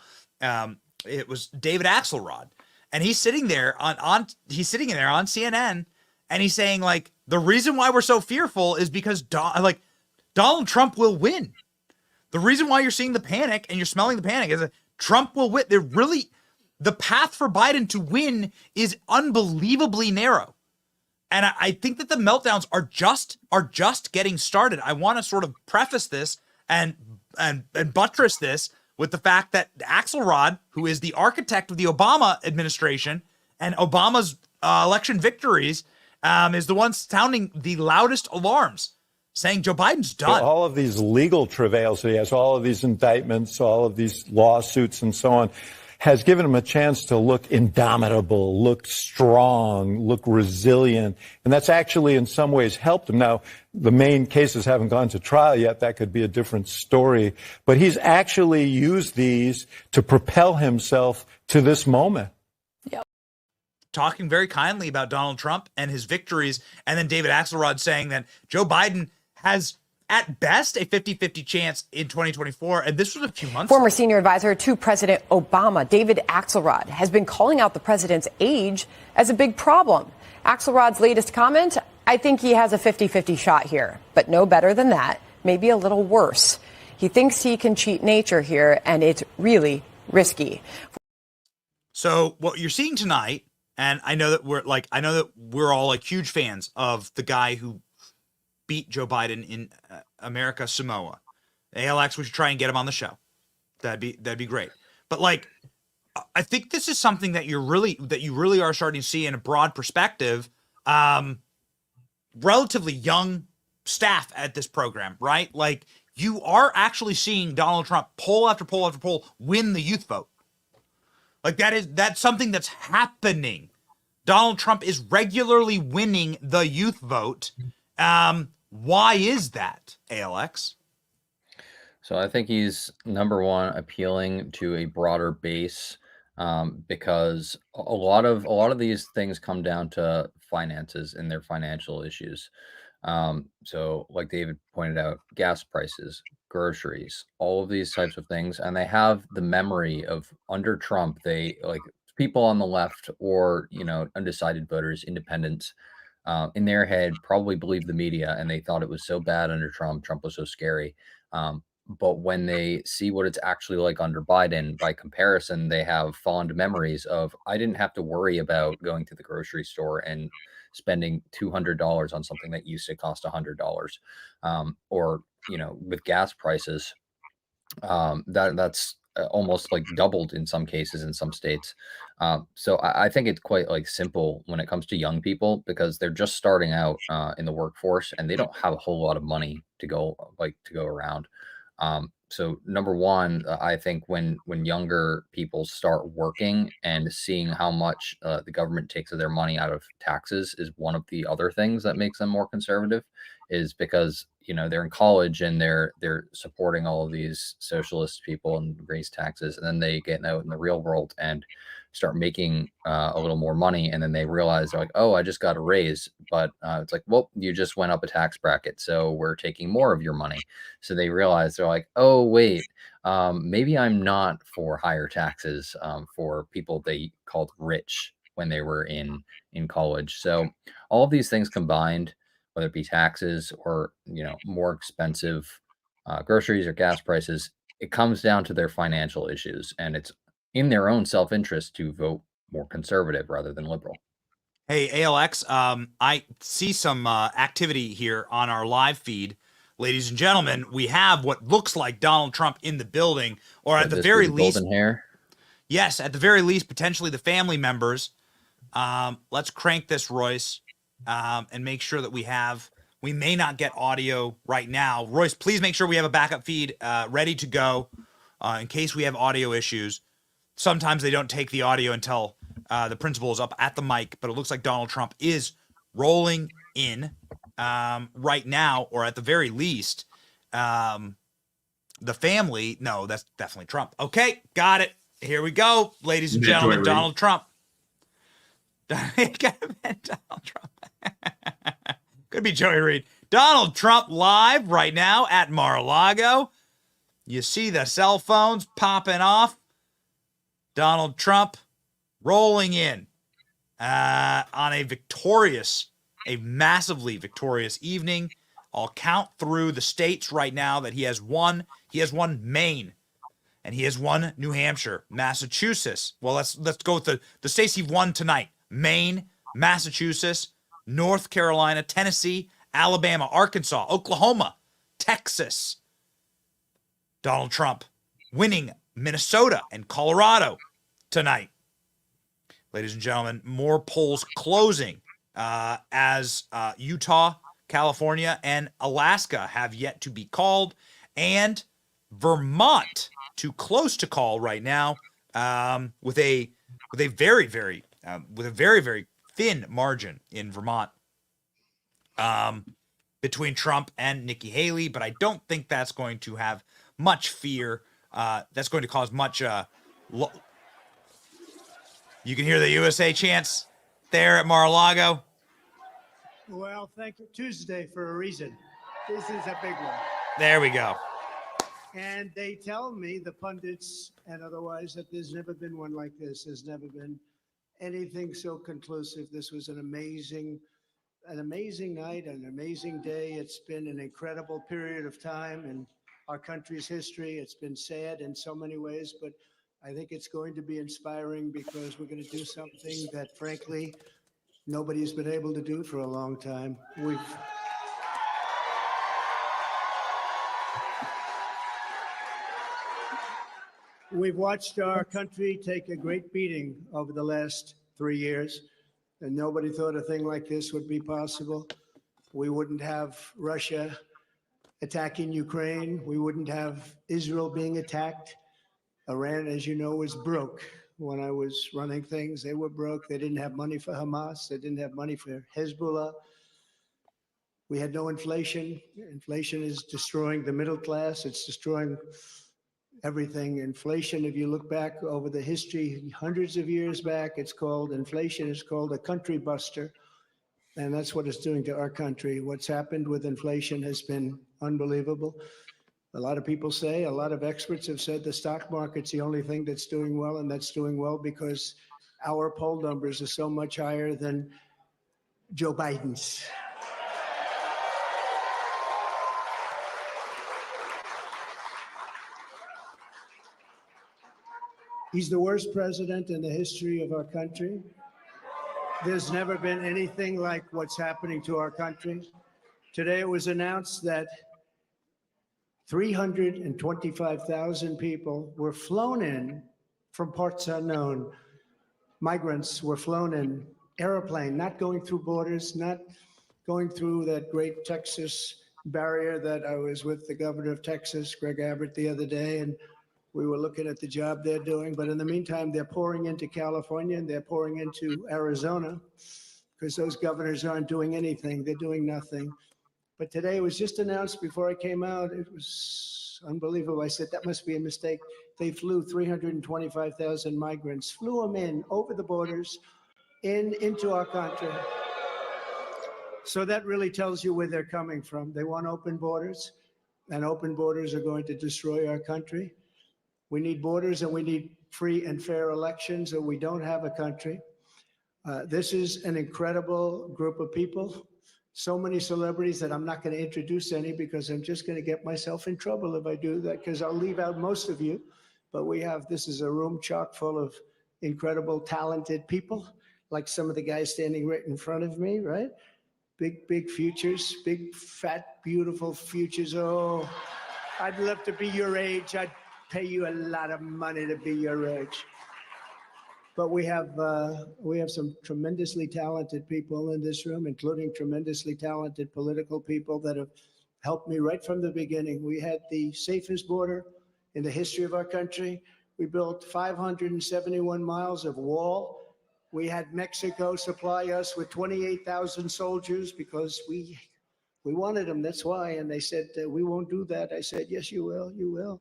it was David Axelrod, and he's sitting there on CNN, And he's saying, like, the reason why we're so fearful is because Donald Trump will win. The reason why you're seeing the panic and you're smelling the panic is that Trump will win. The path for Biden to win is unbelievably narrow. And I think that the meltdowns are just getting started. I want to sort of preface this and buttress this with the fact that Axelrod, who is the architect of the Obama administration and Obama's election victories, is the one sounding the loudest alarms, saying Joe Biden's done. All of these legal travails he has, all of these indictments, all of these lawsuits and so on, has given him a chance to look indomitable, look strong, look resilient. And that's actually in some ways helped him. Now, the main cases haven't gone to trial yet. That could be a different story. But he's actually used these to propel himself to this moment. Talking very kindly about Donald Trump and his victories, and then David Axelrod saying that Joe Biden has at best a 50-50 chance in 2024, and this was a few months Former senior advisor to President Obama, David Axelrod, has been calling out the president's age as a big problem. Axelrod's latest comment, I think he has a 50-50 shot here, but no better than that, maybe a little worse. He thinks he can cheat nature here, and it's really risky. So what you're seeing tonight, and I know that we're all like huge fans of the guy who beat Joe Biden in America Samoa. ALX, we should try and get him on the show. That'd be great. But like, I think this is something that you really are starting to see in a broad perspective. Relatively young staff at this program, right? Like, you are actually seeing Donald Trump poll after poll after poll win the youth vote. Like, that's something that's happening. Donald Trump is regularly winning the youth vote. Why is that, ALX? So I think he's, number one, appealing to a broader base, because a lot of these things come down to finances and their financial issues. So like David pointed out, gas prices, groceries, all of these types of things, and they have the memory of under Trump, they, like, people on the left or, undecided voters, independents, in their head probably believed the media, and they thought it was so bad under Trump was so scary. But when they see what it's actually like under Biden, by comparison, they have fond memories of, I didn't have to worry about going to the grocery store and spending $200 on something that used to cost $100. Or, with gas prices, that's almost like doubled in some cases in some states. So I think it's quite like simple when it comes to young people, because they're just starting out in the workforce and they don't have a whole lot of money to go around. So number one, I think when younger people start working and seeing how much the government takes of their money out of taxes is one of the other things that makes them more conservative, is because they're in college and they're supporting all of these socialist people and raise taxes, and then they get out in the real world and start making a little more money, and then they realize they're like, oh, I just got a raise, but it's like, well, you just went up a tax bracket, so we're taking more of your money. So they realize, they're like, oh wait, maybe I'm not for higher taxes for people they called rich when they were in college. So all of these things combined, whether it be taxes or more expensive groceries or gas prices, it comes down to their financial issues, and it's in their own self-interest to vote more conservative rather than liberal. Hey, ALX, I see some activity here on our live feed. Ladies and gentlemen, we have what looks like Donald Trump in the building, or at the very least, golden hair. Yes, at the very least, potentially the family members. Let's crank this, Royce, and make sure that we may not get audio right now. Royce, please make sure we have a backup feed ready to go in case we have audio issues. Sometimes they don't take the audio until the principal is up at the mic, but it looks like Donald Trump is rolling in right now, or at the very least, the family. No, that's definitely Trump. Okay, got it. Here we go, ladies and gentlemen. Donald Trump. Donald Trump. Could be Joey Reid. Donald Trump live right now at Mar-a-Lago. You see the cell phones popping off. Donald Trump rolling in on a victorious a massively victorious evening. I'll count through the states right now that he has won. He has won Maine, and he has won New Hampshire, Massachusetts. Well, let's go with the states he won tonight: Maine, Massachusetts, North Carolina, Tennessee, Alabama, Arkansas, Oklahoma, Texas. Donald Trump winning Minnesota and Colorado tonight. Ladies and gentlemen, more polls closing as Utah, California, and Alaska have yet to be called, and Vermont too close to call right now, with a very very thin margin in Vermont between Trump and Nikki Haley. But I don't think that's going to have much fear. That's going to cause much. You can hear the USA chants there at Mar-a-Lago. Well, thank you. Tuesday for a reason. This is a big one. There we go. And they tell me, the pundits and otherwise, that there's never been one like this. There's never been anything so conclusive. This was an amazing night, an amazing day. It's been an incredible period of time in our country's history. It's been sad in so many ways, but I think it's going to be inspiring because we're going to do something that, frankly, nobody's been able to do for a long time. We've watched our country take a great beating over the last 3 years, and nobody thought a thing like this would be possible. We wouldn't have Russia attacking Ukraine. We wouldn't have Israel being attacked. Iran, as you know, was broke. When I was running things, they were broke. They didn't have money for Hamas. They didn't have money for Hezbollah. We had no inflation. Inflation is destroying the middle class. It's destroying everything. Inflation, if you look back over the history, hundreds of years back, inflation is called a country buster. And that's what it's doing to our country. What's happened with inflation has been unbelievable. A lot of people say, a lot of experts have said the stock market's the only thing that's doing well, and that's doing well because our poll numbers are so much higher than Joe Biden's. He's the worst president in the history of our country. There's never been anything like what's happening to our country. Today it was announced that 325,000 people were flown in from parts unknown. Migrants were flown in airplane, not going through borders, not going through that great Texas barrier that I was with the governor of Texas, Greg Abbott, the other day, and we were looking at the job they're doing. But in the meantime, they're pouring into California and they're pouring into Arizona because those governors aren't doing anything. They're doing nothing. But today it was just announced before I came out. It was unbelievable. I said, that must be a mistake. They flew 325,000 migrants, flew them in over the borders into our country. So that really tells you where they're coming from. They want open borders, and open borders are going to destroy our country. We need borders and we need free and fair elections, or we don't have a country. This is an incredible group of people. So many celebrities that I'm not going to introduce any because I'm just going to get myself in trouble if I do that, because I'll leave out most of you. But this is a room chock full of incredible, talented people, like some of the guys standing right in front of me, right? Big futures, big, fat, beautiful futures. Oh, I'd love to be your age. I'd pay you a lot of money to be your age. But we have some tremendously talented people in this room, including tremendously talented political people that have helped me right from the beginning. We had the safest border in the history of our country. We built 571 miles of wall. We had Mexico supply us with 28,000 soldiers because we wanted them. That's why. And they said, we won't do that. I said, yes, you will. You will.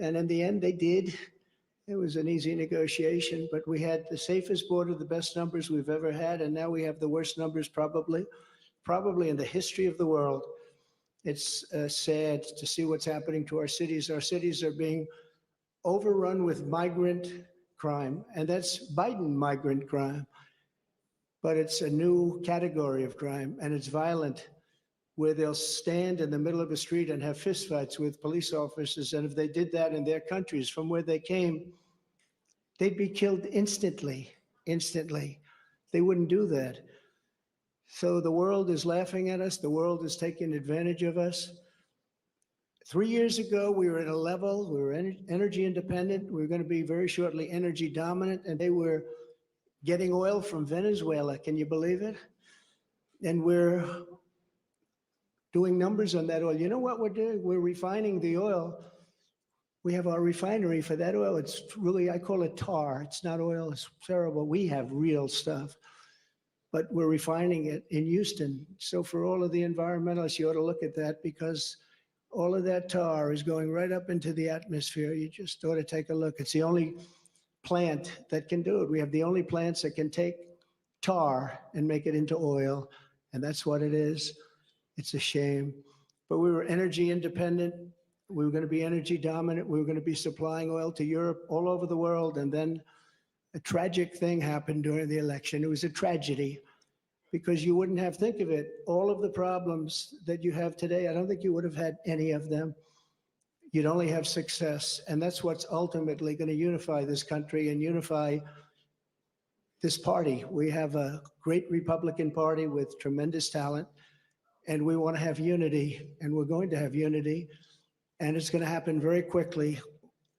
And in the end, they did. It was an easy negotiation, but we had the safest border, the best numbers we've ever had, and now we have the worst numbers probably in the history of the world. It's sad to see what's happening to our cities. Our cities are being overrun with migrant crime, and that's Biden migrant crime. but it's a new category of crime, and it's violent, where they'll stand in the middle of a street and have fistfights with police officers. And if they did that in their countries from where they came, they'd be killed instantly. They wouldn't do that. So the world is laughing at us. The world is taking advantage of us. 3 years ago, we were at a level, we were energy independent. We were going to be very shortly energy dominant, and they were getting oil from Venezuela. Can you believe it? And we're doing numbers on that oil. You know what we're doing? We're refining the oil. We have our refinery for that oil. It's really, I call it tar. It's not oil. It's terrible. We have real stuff, but we're refining it in Houston. So for all of the environmentalists, you ought to look at that, because all of that tar is going right up into the atmosphere. You just ought to take a look. It's the only plant that can do it. We have the only plants that can take tar and make it into oil, and that's what it is. It's a shame. But we were energy independent. We were going to be energy dominant. We were going to be supplying oil to Europe, all over the world. And then a tragic thing happened during the election. It was a tragedy, because you wouldn't have, think of it, all of the problems that you have today, I don't think you would have had any of them. You'd only have success. And that's what's ultimately going to unify this country and unify this party. We have a great Republican Party with tremendous talent, and we want to have unity, and we're going to have unity, and it's going to happen very quickly.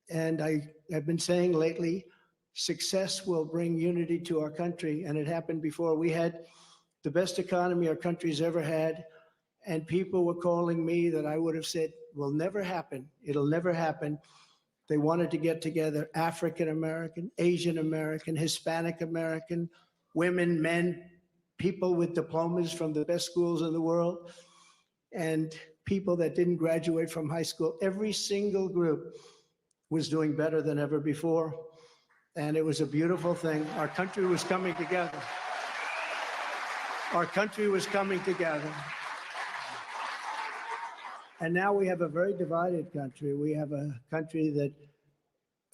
And I've been saying lately, success will bring unity to our country, and it happened before. We had the best economy our country's ever had, and people were calling me that I would have said will never happen. It'll never happen. They wanted to get together African American, Asian American, Hispanic American, women, men, people with diplomas from the best schools in the world, and people that didn't graduate from high school. Every single group was doing better than ever before, and it was a beautiful thing. Our country was coming together. Our country was coming together. And now we have a very divided country. We have a country that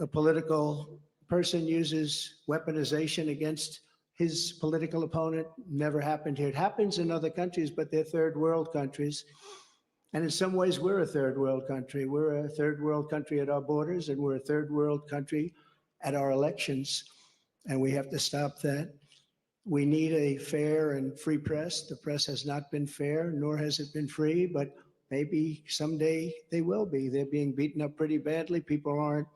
a political person uses weaponization against his political opponent. Never happened here. It happens in other countries, but they're third world countries. And in some ways, we're a third world country. We're a third world country at our borders, and we're a third world country at our elections. And we have to stop that. We need a fair and free press. The press has not been fair, nor has it been free, but maybe someday they will be. They're being beaten up pretty badly. People aren't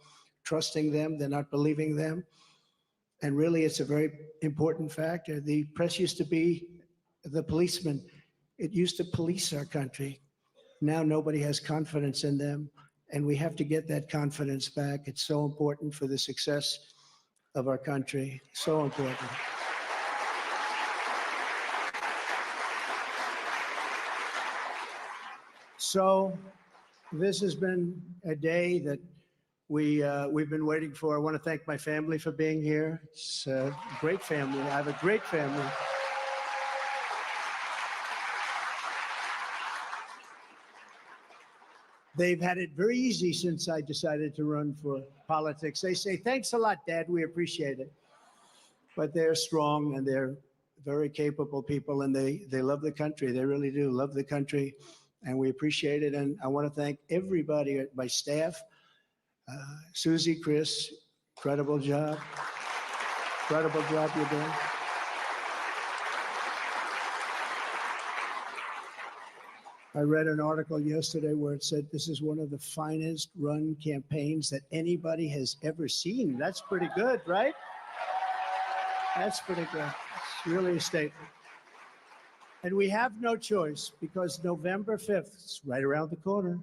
trusting them. They're not believing them. And really, it's a very important factor. The press used to be the policeman. It used to police our country. Now nobody has confidence in them, and we have to get that confidence back. It's so important for the success of our country. So important. So this has been a day that we've been waiting for. I want to thank my family for being here. It's a great family. I have a great family. They've had it very easy since I decided to run for politics. They say, thanks a lot, Dad. We appreciate it. But they're strong, and they're very capable people, and they love the country. They really do love the country, and we appreciate it. And I want to thank everybody at my staff. Susie, Chris, incredible job. Incredible job you're doing. I read an article yesterday where it said this is one of the finest run campaigns that anybody has ever seen. That's pretty good, right? That's pretty good. It's really a statement. And we have no choice, because November 5th, it's right around the corner.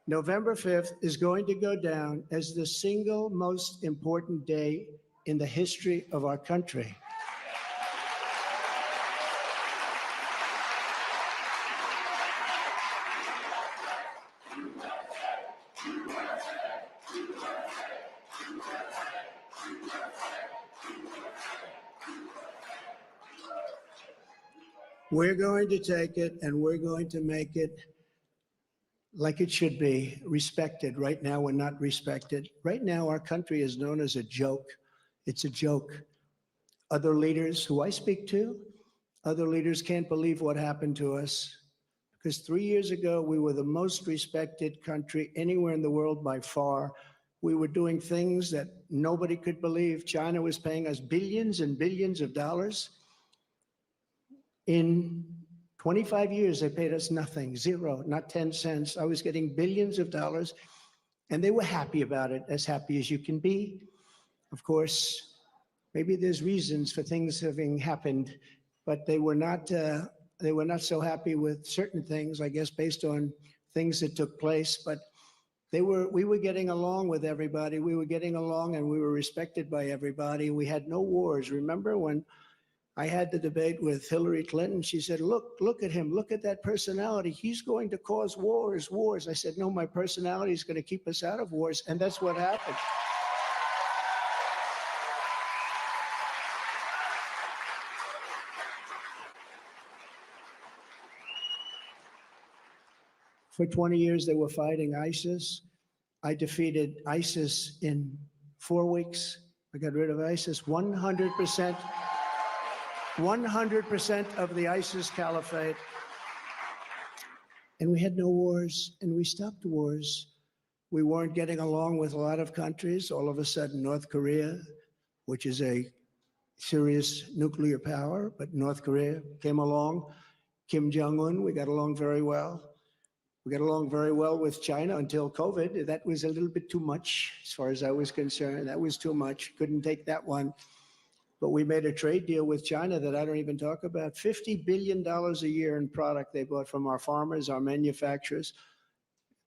November 5th is going to go down as the single most important day in the history of our country. We're going to take it, and we're going to make it like it should be, respected. Right now, we're not respected. Right now, our country is known as a joke. It's a joke. other leaders who I speak to, other leaders can't believe what happened to us. Because 3 years ago, we were the most respected country anywhere in the world by far. We were doing things that nobody could believe. China was paying us billions and billions of dollars. In 25 years, they paid us nothing, zero, not 10 cents. I was getting billions of dollars, and they were happy about it, as happy as you can be. Of course, maybe there's reasons for things having happened, but they were not so happy with certain things, I guess, based on things that took place. But we were getting along with everybody. We were getting along, and we were respected by everybody. We had no wars. Remember when I had the debate with Hillary Clinton? She said, look at him. Look at that personality. He's going to cause wars. I said, no, my personality is going to keep us out of wars. And that's what happened. For 20 years, they were fighting ISIS. I defeated ISIS in 4 weeks. I got rid of ISIS 100%. 100% of the ISIS caliphate. And we had no wars, and we stopped wars. We weren't getting along with a lot of countries. All of a sudden, North Korea, which is a serious nuclear power, but North Korea came along. Kim Jong-un, we got along very well. We got along very well with China until COVID. That was a little bit too much, as far as I was concerned. That was too much. Couldn't take that one. But we made a trade deal with China that I don't even talk about. $50 billion a year in product they bought from our farmers, our manufacturers.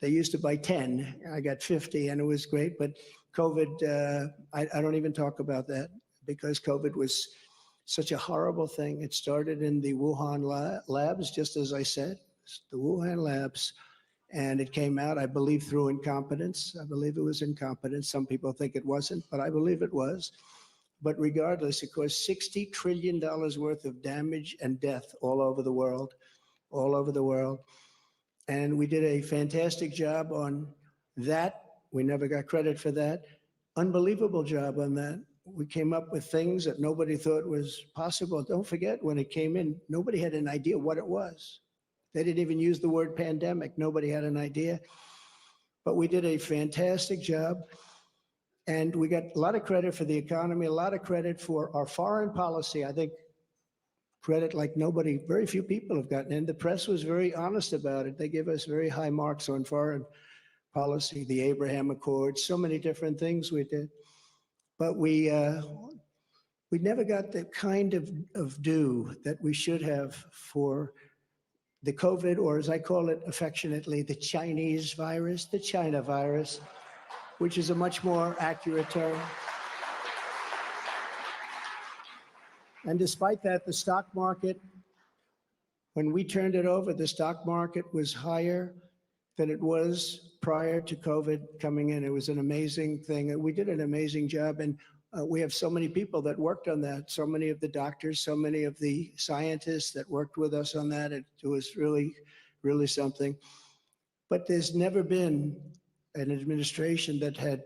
They used to buy 10. I got 50, and it was great. But COVID, I don't even talk about that, because COVID was such a horrible thing. It started in the Wuhan labs, just as I said, the Wuhan labs. And it came out, I believe, through incompetence. I believe it was incompetence. Some people think it wasn't, but I believe it was. But regardless, it caused $60 trillion worth of damage and death all over the world, all over the world. And we did a fantastic job on that. We never got credit for that. Unbelievable job on that. We came up with things that nobody thought was possible. Don't forget, when it came in, nobody had an idea what it was. They didn't even use the word pandemic. Nobody had an idea. But we did a fantastic job. And we got a lot of credit for the economy, a lot of credit for our foreign policy. I think credit like nobody, very few people have gotten. And the press was very honest about it. They gave us very high marks on foreign policy, the Abraham Accords, so many different things we did. But we never got the kind of due that we should have for the COVID, or as I call it affectionately, the Chinese virus, the China virus, which is a much more accurate term. And despite that, the stock market, when we turned it over, the stock market was higher than it was prior to COVID coming in. It was an amazing thing. We did an amazing job. And we have so many people that worked on that, so many of the doctors, so many of the scientists that worked with us on that. It was really, really something. But there's never been an administration that had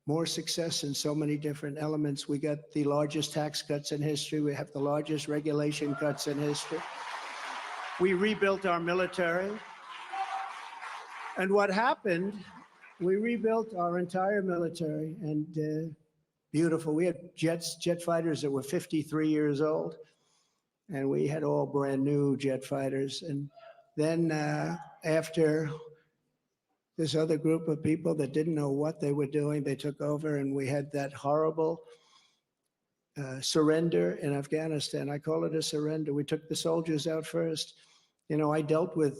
more success in so many different elements. We got the largest tax cuts in history. We have the largest regulation cuts in history. We rebuilt our military. And what happened, we rebuilt our entire military, and beautiful. We had jet fighters that were 53 years old, and we had all brand new jet fighters. And then after this other group of people that didn't know what they were doing, they took over, and we had that horrible surrender in Afghanistan. I call it a surrender. We took the soldiers out first. You know, I dealt with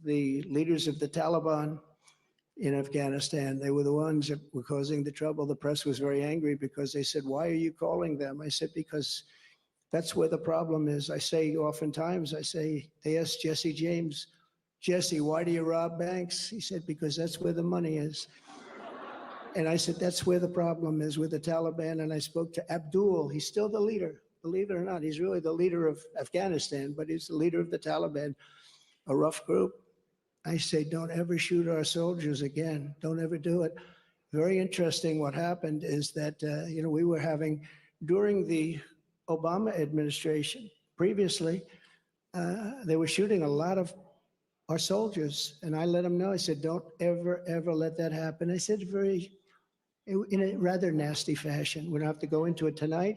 the leaders of the Taliban in Afghanistan. They were the ones that were causing the trouble. The press was very angry because they said, "Why are you calling them?" I said, "Because that's where the problem is." I say oftentimes, they asked Jesse James, "Jesse, why do you rob banks?" He said, "Because that's where the money is." And I said, that's where the problem is with the Taliban. And I spoke to Abdul. He's still the leader. Believe it or not, he's really the leader of Afghanistan, but he's the leader of the Taliban, a rough group. I say, don't ever shoot our soldiers again. Don't ever do it. Very interesting. What happened is that, we were having, during the Obama administration. Previously, they were shooting a lot of our soldiers, and I let them know. I said, don't ever, ever let that happen. I said in a rather nasty fashion. We don't have to go into it tonight.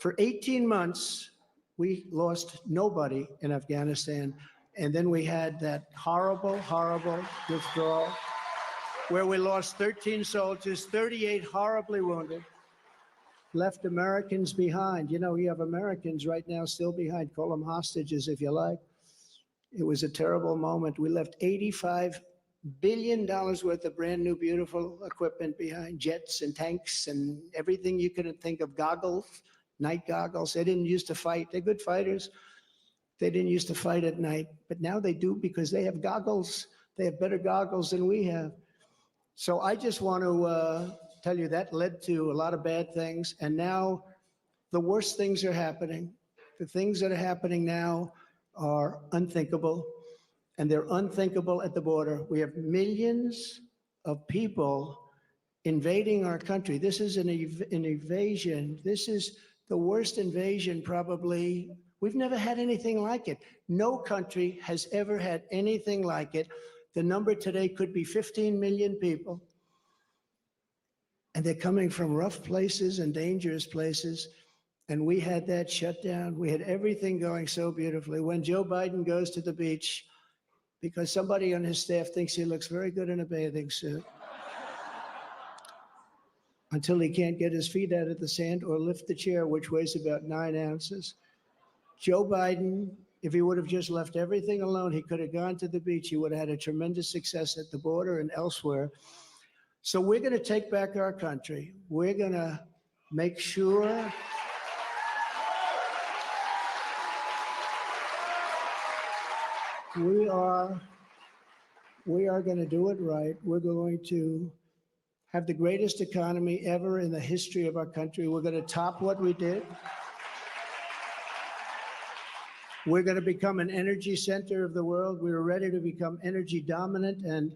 For 18 months, we lost nobody in Afghanistan. And then we had that horrible, horrible withdrawal where we lost 13 soldiers, 38 horribly wounded, left Americans behind. You know, you have Americans right now still behind. Call them hostages if you like. It was a terrible moment. We left $85 billion worth of brand new, beautiful equipment behind, jets and tanks and everything you could think of, goggles, night goggles. They didn't used to fight. They're good fighters. They didn't used to fight at night, but now they do because they have goggles. They have better goggles than we have. So I just want to tell you that led to a lot of bad things. And now the worst things are happening. The things that are happening now are unthinkable, and they're unthinkable at the border. We have millions of people invading our country. This is an invasion. This is the worst invasion probably. We've never had anything like it. No country has ever had anything like it. The number today could be 15 million people, and they're coming from rough places and dangerous places. And we had that shut down. We had everything going so beautifully. When Joe Biden goes to the beach, because somebody on his staff thinks he looks very good in a bathing suit, until he can't get his feet out of the sand or lift the chair, which weighs about 9 ounces. Joe Biden, if he would have just left everything alone, he could have gone to the beach. He would have had a tremendous success at the border and elsewhere. So we're going to take back our country. We're going to make sure we are going to do it right. We're going to have the greatest economy ever in the history of our country. We're going to top what we did. We're going to become an energy center of the world. We were ready to become energy dominant, and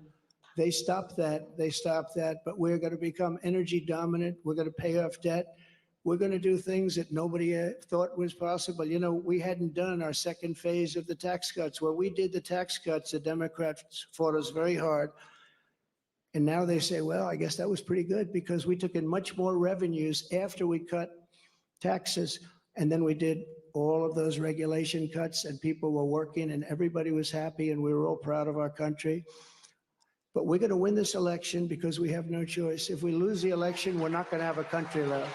they stopped that. They stopped that. But we're going to become energy dominant. We're going to pay off debt. We're going to do things that nobody thought was possible. You know, we hadn't done our second phase of the tax cuts. When we did the tax cuts, the Democrats fought us very hard. And now they say, well, I guess that was pretty good because we took in much more revenues after we cut taxes. And then we did all of those regulation cuts, and people were working and everybody was happy, and we were all proud of our country. But we're going to win this election because we have no choice. If we lose the election, we're not going to have a country left.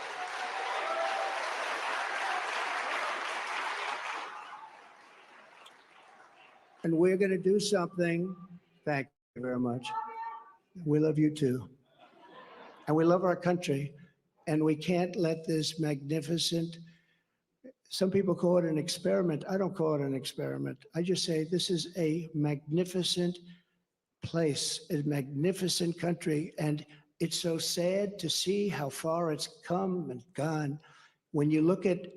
And we're going to do something. Thank you very much. We love you too. And we love our country. And we can't let this magnificent, some people call it an experiment. I don't call it an experiment. I just say this is a magnificent place, a magnificent country. And it's so sad to see how far it's come and gone. When you look at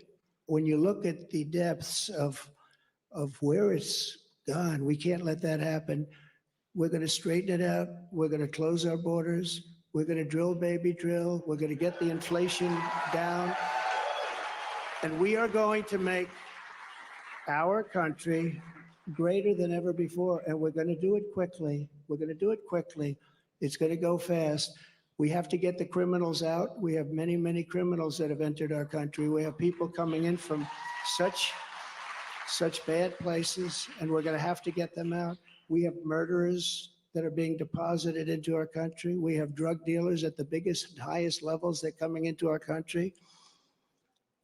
the depths of where it's gone, we can't let that happen. We're going to straighten it out. We're going to close our borders. We're going to drill, baby, drill. We're going to get the inflation down. And we are going to make our country greater than ever before. And we're going to do it quickly. We're going to do it quickly. It's going to go fast. We have to get the criminals out. We have many, many criminals that have entered our country. We have people coming in from such bad places, and we're going to have to get them out. We have murderers that are being deposited into our country. We have drug dealers at the biggest and highest levels that are coming into our country.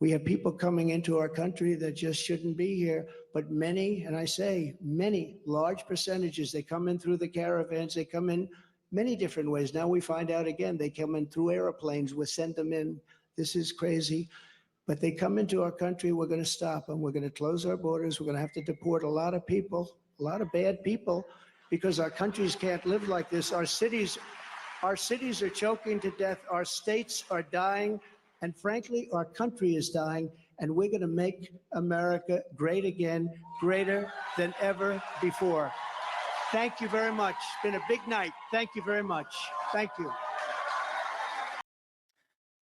We have people coming into our country that just shouldn't be here, but many, and I say many, large percentages, they come in through the caravans, they come in many different ways. Now we find out again, they come in through airplanes, we send them in. This is crazy. But they come into our country, we're going to stop them. We're going to close our borders. We're going to have to deport a lot of people, a lot of bad people, because our countries can't live like this. Our cities are choking to death. Our states are dying. And frankly, our country is dying. And we're going to make America great again, greater than ever before. Thank you very much. It's been a big night. Thank you very much. Thank you.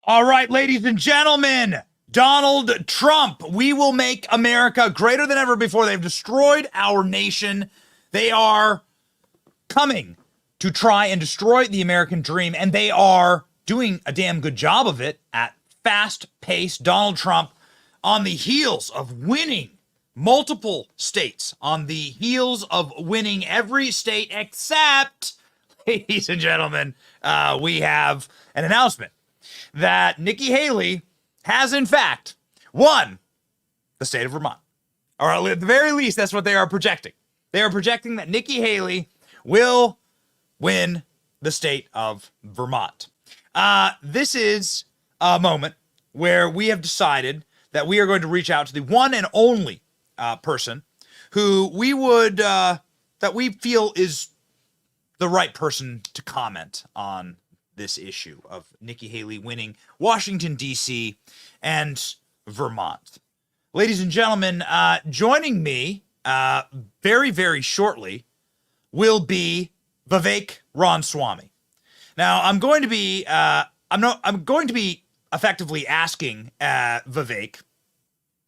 All right, ladies and gentlemen, Donald Trump. We will make America greater than ever before. They've destroyed our nation. They are coming to try and destroy the American dream, and they are doing a damn good job of it at fast pace. Donald Trump, on the heels of winning multiple states, on the heels of winning every state except, ladies and gentlemen, we have an announcement that Nikki Haley has in fact won the state of Vermont. Or at the very least, that's what they are projecting. They are projecting that Nikki Haley will win the state of Vermont. This is a moment where we have decided that we are going to reach out to the one and only person who we would, that we feel is the right person to comment on this issue of Nikki Haley winning Washington, D.C. and Vermont. Ladies and gentlemen, joining me very, very shortly will be Vivek Ramaswamy. Now, I'm going to be effectively asking Vivek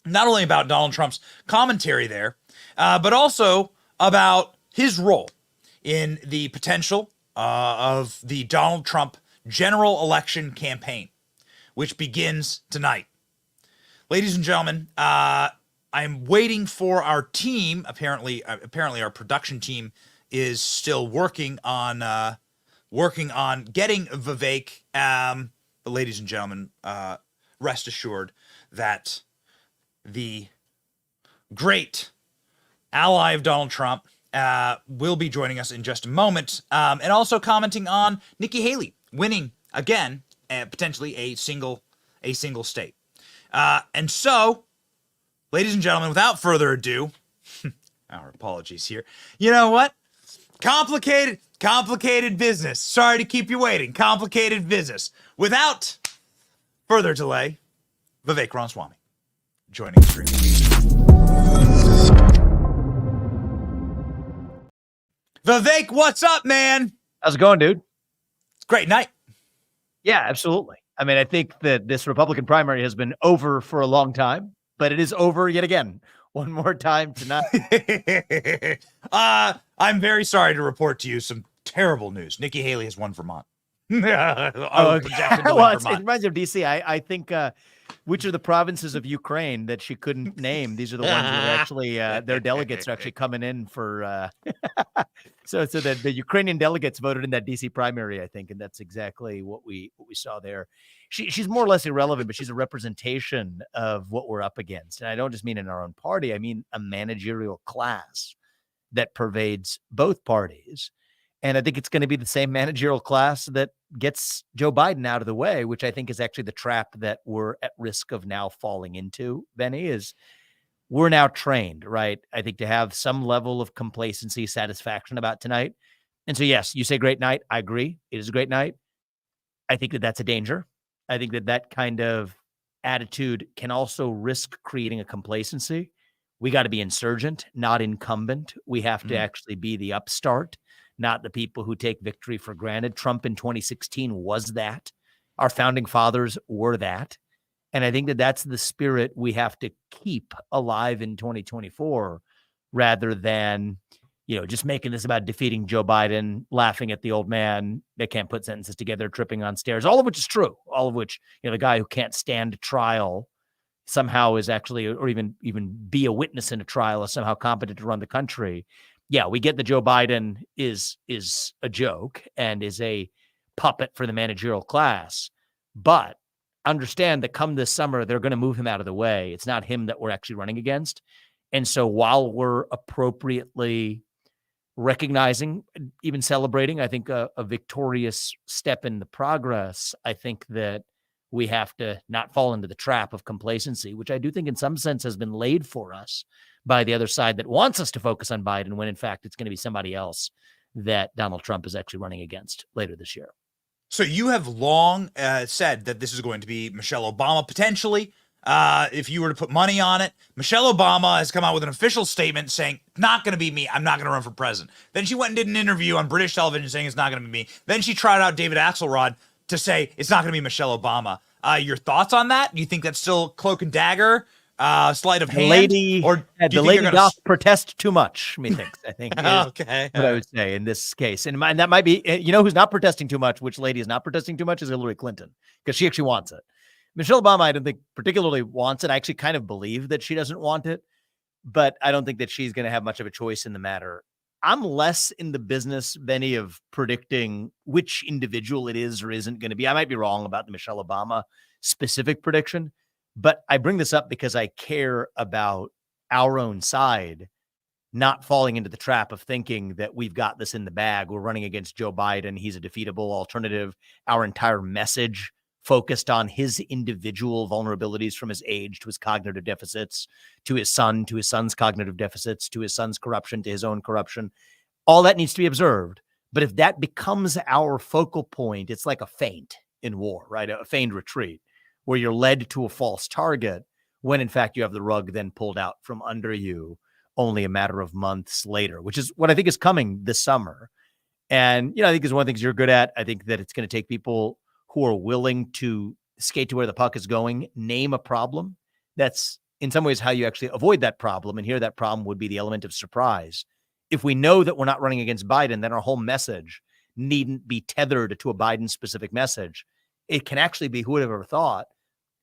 not only about Donald Trump's commentary there, but also about his role in the potential of the Donald Trump general election campaign, which begins tonight. Ladies and gentlemen, I'm waiting for our team. Apparently our production team is still working on getting Vivek. But ladies and gentlemen, rest assured that the great ally of Donald Trump will be joining us in just a moment, and also commenting on Nikki Haley winning again, potentially a single state. And so, ladies and gentlemen, without further ado, our apologies here. You know what? Complicated business. Sorry to keep you waiting. Complicated business. Without further delay, Vivek Ramaswamy joining the stream. Vivek, what's up, man? How's it going, dude? It's a great night. Yeah, absolutely. I mean, I think that this Republican primary has been over for a long time, but it is over yet again. One more time tonight. I'm very sorry to report to you some terrible news. Nikki Haley has won Vermont. Well, it reminds me of DC. I think which are the provinces of Ukraine that she couldn't name? These are the ones that are actually their delegates are actually coming in for. So that the Ukrainian delegates voted in that DC primary, I think, and that's exactly what we saw there. She's more or less irrelevant, but she's a representation of what we're up against. And I don't just mean in our own party. I mean a managerial class that pervades both parties. And I think it's going to be the same managerial class that gets Joe Biden out of the way, which I think is actually the trap that we're at risk of now falling into, Benny, is we're now trained, right? I think to have some level of complacency, satisfaction about tonight. And so, yes, you say great night. I agree. It is a great night. I think that that's a danger. I think that that kind of attitude can also risk creating a complacency. We got to be insurgent, not incumbent. We have to actually be the upstart, not the people who take victory for granted. Trump in 2016 was that. Our founding fathers were that. And I think that that's the spirit we have to keep alive in 2024 rather than, just making this about defeating Joe Biden, laughing at the old man that can't put sentences together, tripping on stairs, all of which is true, all of which, the guy who can't stand trial somehow is actually, or even be a witness in a trial, is somehow competent to run the country. Yeah, we get that Joe Biden is a joke and is a puppet for the managerial class, but understand that come this summer, they're going to move him out of the way. It's not him that we're actually running against. And so while we're appropriately recognizing, even celebrating, I think a victorious step in the progress, I think that we have to not fall into the trap of complacency, which I do think in some sense has been laid for us by the other side that wants us to focus on Biden when in fact it's going to be somebody else that Donald Trump is actually running against later this year. So you have long said that this is going to be Michelle Obama potentially. If you were to put money on it, Michelle Obama has come out with an official statement saying, not going to be me. I'm not going to run for president. Then she went and did an interview on British television saying it's not going to be me. Then she tried out David Axelrod to say it's not going to be Michelle Obama. Your thoughts on that? Do you think that's still cloak and dagger, sleight of hand? Lady, or do you the think lady you're doth protest too much, methinks, I think. Is Okay. what I would say in this case. And that might be, who's not protesting too much, which lady is not protesting too much is Hillary Clinton, because she actually wants it. Michelle Obama, I don't think particularly wants it. I actually kind of believe that she doesn't want it, but I don't think that she's going to have much of a choice in the matter. I'm less in the business, Benny, of predicting which individual it is or isn't going to be. I might be wrong about the Michelle Obama specific prediction, but I bring this up because I care about our own side not falling into the trap of thinking that we've got this in the bag. We're running against Joe Biden. He's a defeatable alternative. Our entire message focused on his individual vulnerabilities, from his age to his cognitive deficits, to his son's cognitive deficits, to his son's corruption, to his own corruption. All that needs to be observed. But if that becomes our focal point, it's like a feint in war, right? A feigned retreat where you're led to a false target when in fact you have the rug then pulled out from under you only a matter of months later, which is what I think is coming this summer. And, I think is one of the things you're good at. I think that it's going to take people who are willing to skate to where the puck is going, name a problem. That's in some ways how you actually avoid that problem. And here that problem would be the element of surprise. If we know that we're not running against Biden, then our whole message needn't be tethered to a Biden specific message. It can actually be, who would have ever thought,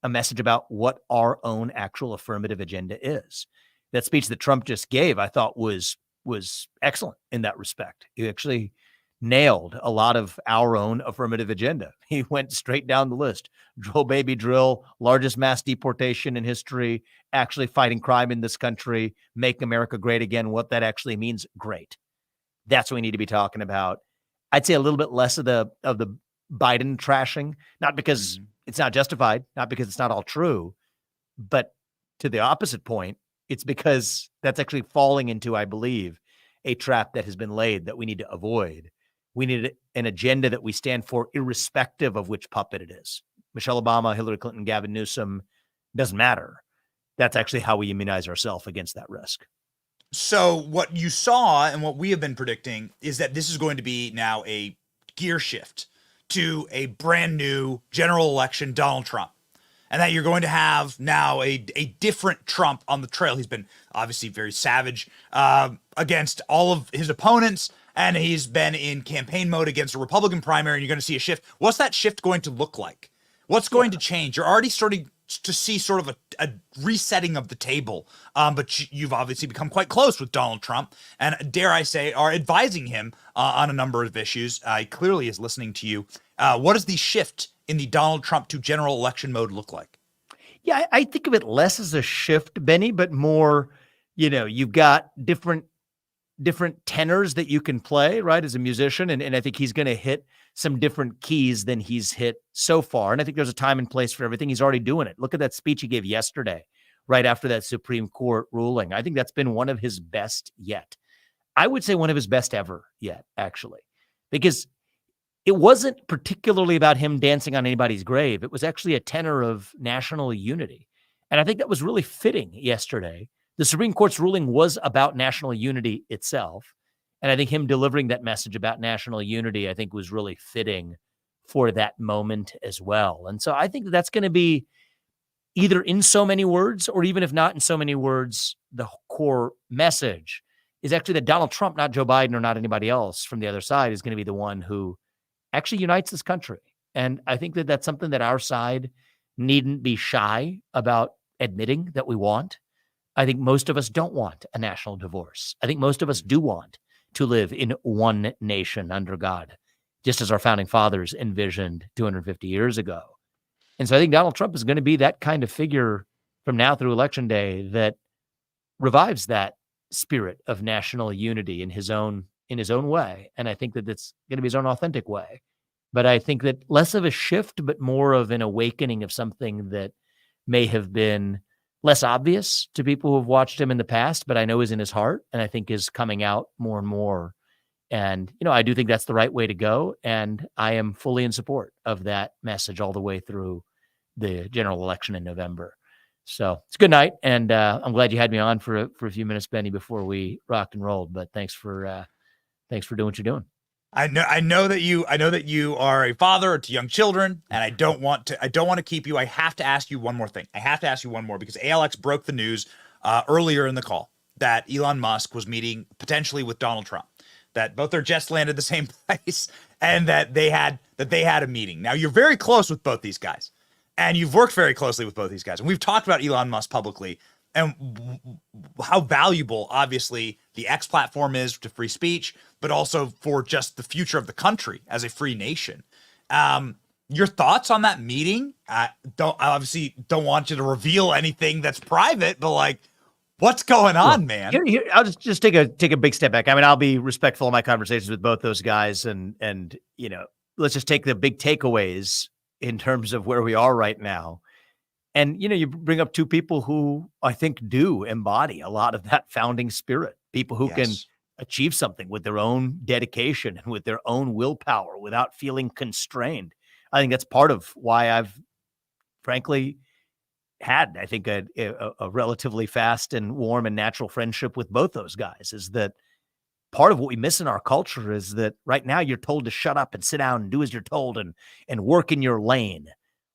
a message about what our own actual affirmative agenda is. That speech that Trump just gave, I thought was excellent in that respect. He actually nailed a lot of our own affirmative agenda. He went straight down the list. Drill, baby, drill, largest mass deportation in history, actually fighting crime in this country, make America great again. What that actually means, great. That's what we need to be talking about. I'd say a little bit less of the Biden trashing, not because it's not justified, not because it's not all true, but to the opposite point, it's because that's actually falling into, I believe, a trap that has been laid that we need to avoid. We need an agenda that we stand for, irrespective of which puppet it is. Michelle Obama, Hillary Clinton, Gavin Newsom, doesn't matter. That's actually how we immunize ourselves against that risk. So what you saw and what we have been predicting is that this is going to be now a gear shift to a brand new general election Donald Trump. And that you're going to have now a different Trump on the trail. He's been obviously very savage against all of his opponents, and he's been in campaign mode against a Republican primary, and you're going to see a shift. What's that shift going to look like? What's going to change? You're already starting to see sort of a resetting of the table, but you've obviously become quite close with Donald Trump, and dare I say, are advising him on a number of issues. He clearly is listening to you. What does the shift in the Donald Trump to general election mode look like? Yeah, I think of it less as a shift, Benny, but more, you've got different tenors that you can play, right, as a musician. And I think he's going to hit some different keys than he's hit so far. And I think there's a time and place for everything. He's already doing it. Look at that speech he gave yesterday, right after that Supreme Court ruling. I think that's been one of his best yet. I would say one of his best ever yet, actually, because it wasn't particularly about him dancing on anybody's grave. It was actually a tenor of national unity. And I think that was really fitting yesterday. The Supreme Court's ruling was about national unity itself. And I think him delivering that message about national unity, I think, was really fitting for that moment as well. And so I think that's going to be either in so many words, or even if not in so many words, the core message is actually that Donald Trump, not Joe Biden or not anybody else from the other side, is going to be the one who actually unites this country. And I think that that's something that our side needn't be shy about admitting that we want. I think most of us don't want a national divorce. I think most of us do want to live in one nation under God, just as our founding fathers envisioned 250 years ago. And so I think Donald Trump is going to be that kind of figure from now through Election Day that revives that spirit of national unity in his own way. And I think that it's going to be his own authentic way. But I think that less of a shift, but more of an awakening of something that may have been less obvious to people who have watched him in the past, but I know is in his heart, and I think is coming out more and more. And, I do think that's the right way to go. And I am fully in support of that message all the way through the general election in November. So it's a good night. And I'm glad you had me on for a few minutes, Benny, before we rocked and rolled. But thanks for doing what you're doing. I know that you are a father to young children, and I don't want to keep you. I have to ask you one more thing. Because ALX broke the news earlier in the call that Elon Musk was meeting potentially with Donald Trump, that both their jets landed the same place, and that they had a meeting. Now, you're very close with both these guys, and you've worked very closely with both these guys, and we've talked about Elon Musk publicly and how valuable, obviously, the X platform is to free speech, but also for just the future of the country as a free nation. Your thoughts on that meeting? I obviously don't want you to reveal anything that's private, but like, what's going on, man? I'll just take a big step back. I mean, I'll be respectful of my conversations with both those guys, and let's just take the big takeaways in terms of where we are right now. And you bring up two people who I think do embody a lot of that founding spirit. People who can achieve something with their own dedication and with their own willpower without feeling constrained. I think that's part of why I've frankly had, I think, a relatively fast and warm and natural friendship with both those guys. Is that part of what we miss in our culture is that right now you're told to shut up and sit down and do as you're told and work in your lane.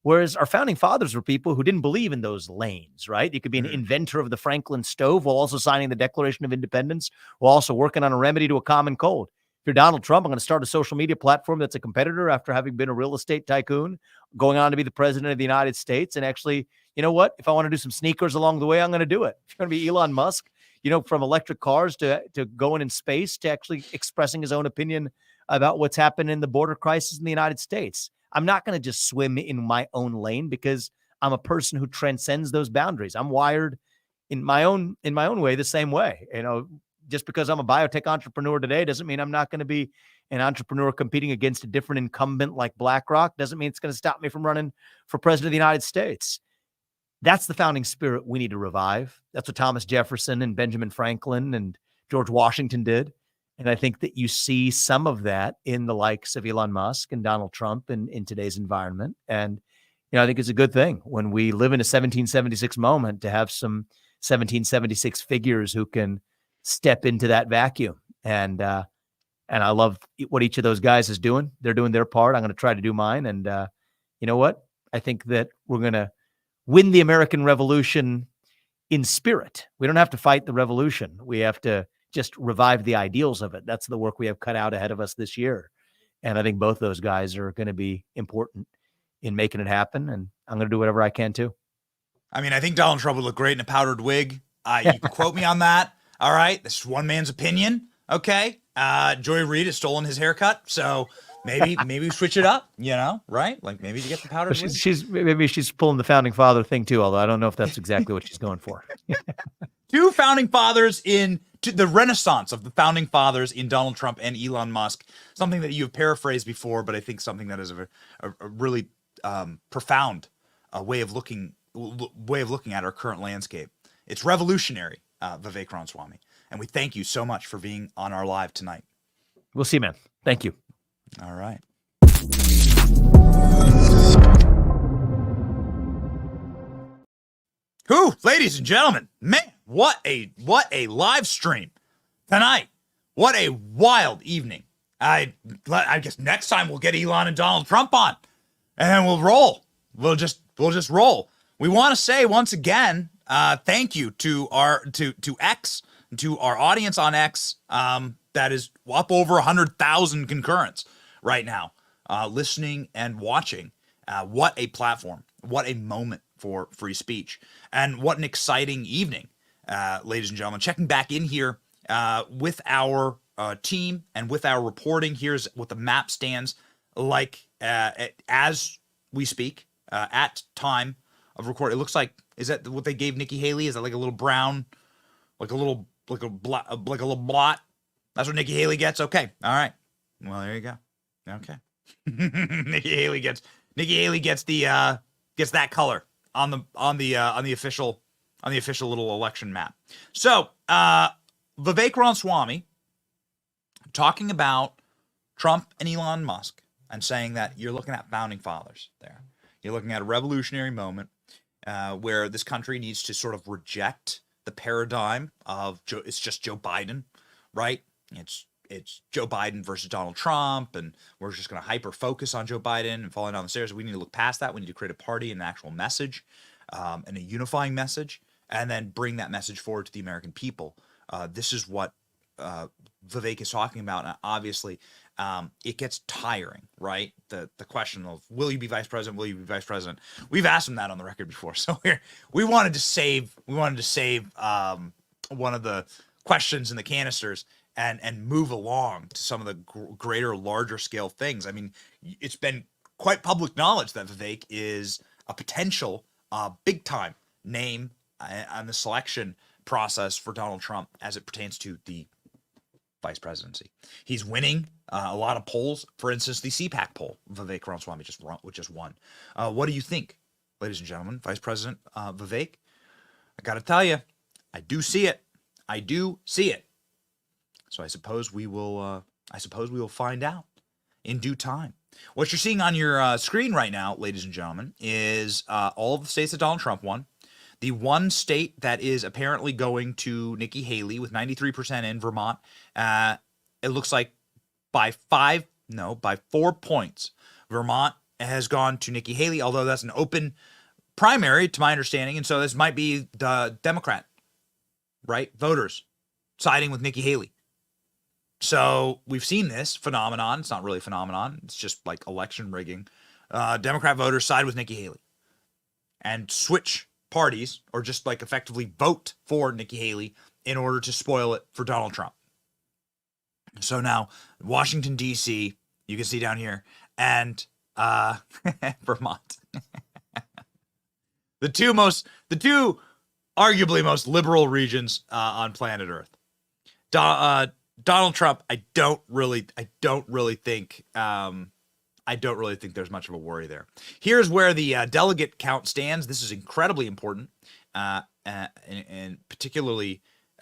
Whereas our founding fathers were people who didn't believe in those lanes, right? You could be an inventor of the Franklin stove while also signing the Declaration of Independence, while also working on a remedy to a common cold. If you're Donald Trump, I'm going to start a social media platform that's a competitor after having been a real estate tycoon, going on to be the president of the United States. And actually, you know what? If I want to do some sneakers along the way, I'm going to do it. If you're going to be Elon Musk, from electric cars to going in space to actually expressing his own opinion about what's happened in the border crisis in the United States. I'm not going to just swim in my own lane because I'm a person who transcends those boundaries. I'm wired in my own way the same way. Just because I'm a biotech entrepreneur today doesn't mean I'm not going to be an entrepreneur competing against a different incumbent like BlackRock. Doesn't mean it's going to stop me from running for president of the United States. That's the founding spirit we need to revive. That's what Thomas Jefferson and Benjamin Franklin and George Washington did. And I think that you see some of that in the likes of Elon Musk and Donald Trump in today's environment. And, I think it's a good thing when we live in a 1776 moment to have some 1776 figures who can step into that vacuum. And I love what each of those guys is doing. They're doing their part. I'm going to try to do mine. And you know what? I think that we're going to win the American Revolution in spirit. We don't have to fight the revolution. We have to just revive the ideals of it. That's the work we have cut out ahead of us this year. And I think both those guys are going to be important in making it happen. And I'm going to do whatever I can too. I mean, I think Donald Trump would look great in a powdered wig. You can quote me on that. All right. This is one man's opinion. Okay. Joy Reid has stolen his haircut. So maybe we switch it up, right? Like maybe to get the powdered wig. Maybe she's pulling the founding father thing too, although I don't know if that's exactly what she's going for. Two founding fathers to the renaissance of the founding fathers in Donald Trump and Elon Musk, something that you have paraphrased before, but I think something that is a really profound way of looking at our current landscape. It's revolutionary, Vivek Ramaswamy, and we thank you so much for being on our live tonight. We'll see, man. Thank you. All right. Ladies and gentlemen, man, what a live stream tonight. What a wild evening. I guess next time we'll get Elon and Donald Trump on, and then we'll roll. We'll just roll. We want to say once again, thank you to X, to our audience on X, that is up over 100,000 concurrents right now, listening and watching. What a platform. What a moment for free speech. And what an exciting evening, ladies and gentlemen. Checking back in here with our team and with our reporting. Here's what the map stands like as we speak at time of record. It looks like, is that what they gave Nikki Haley? Is that like a little brown, like a little blot? That's what Nikki Haley gets. Okay. All right. Well, there you go. Okay. Nikki Haley gets the gets that color on the official little election map. So Vivek Ramaswamy talking about Trump and Elon Musk and saying that you're looking at founding fathers there. You're looking at a revolutionary moment where this country needs to sort of reject the paradigm of it's just Joe Biden, right? It's it's Joe Biden versus Donald Trump, and we're just going to hyper focus on Joe Biden and falling down the stairs. We need to look past that. We need to create a party and an actual message, and a unifying message, and then bring that message forward to the American people. This is what Vivek is talking about. And obviously, it gets tiring, right? The question of, will you be vice president? Will you be vice president? We've asked him that on the record before. So we wanted to save one of the questions in the canisters and move along to some of the greater, larger scale things. I mean, it's been quite public knowledge that Vivek is a potential big time name on the selection process for Donald Trump as it pertains to the vice presidency. He's winning a lot of polls. For instance, the CPAC poll, Vivek Ramaswamy just won. What do you think, ladies and gentlemen? Vice President Vivek? I got to tell you, I do see it. I do see it. So I suppose we will find out in due time. What you're seeing on your screen right now, ladies and gentlemen, is all of the states that Donald Trump won. The one state that is apparently going to Nikki Haley with 93% in, Vermont, it looks like by 4 points, Vermont has gone to Nikki Haley, although that's an open primary to my understanding. And so this might be the Democrat, right? Voters siding with Nikki Haley. So we've seen this phenomenon. It's not really a phenomenon. It's just like election rigging. Democrat voters side with Nikki Haley and switch parties, or just like effectively vote for Nikki Haley in order to spoil it for Donald Trump. So now Washington, D.C., you can see down here, and Vermont. the two arguably most liberal regions on planet Earth. Donald Trump, I don't really think there's much of a worry there. Here's where the delegate count stands. This is incredibly important, and particularly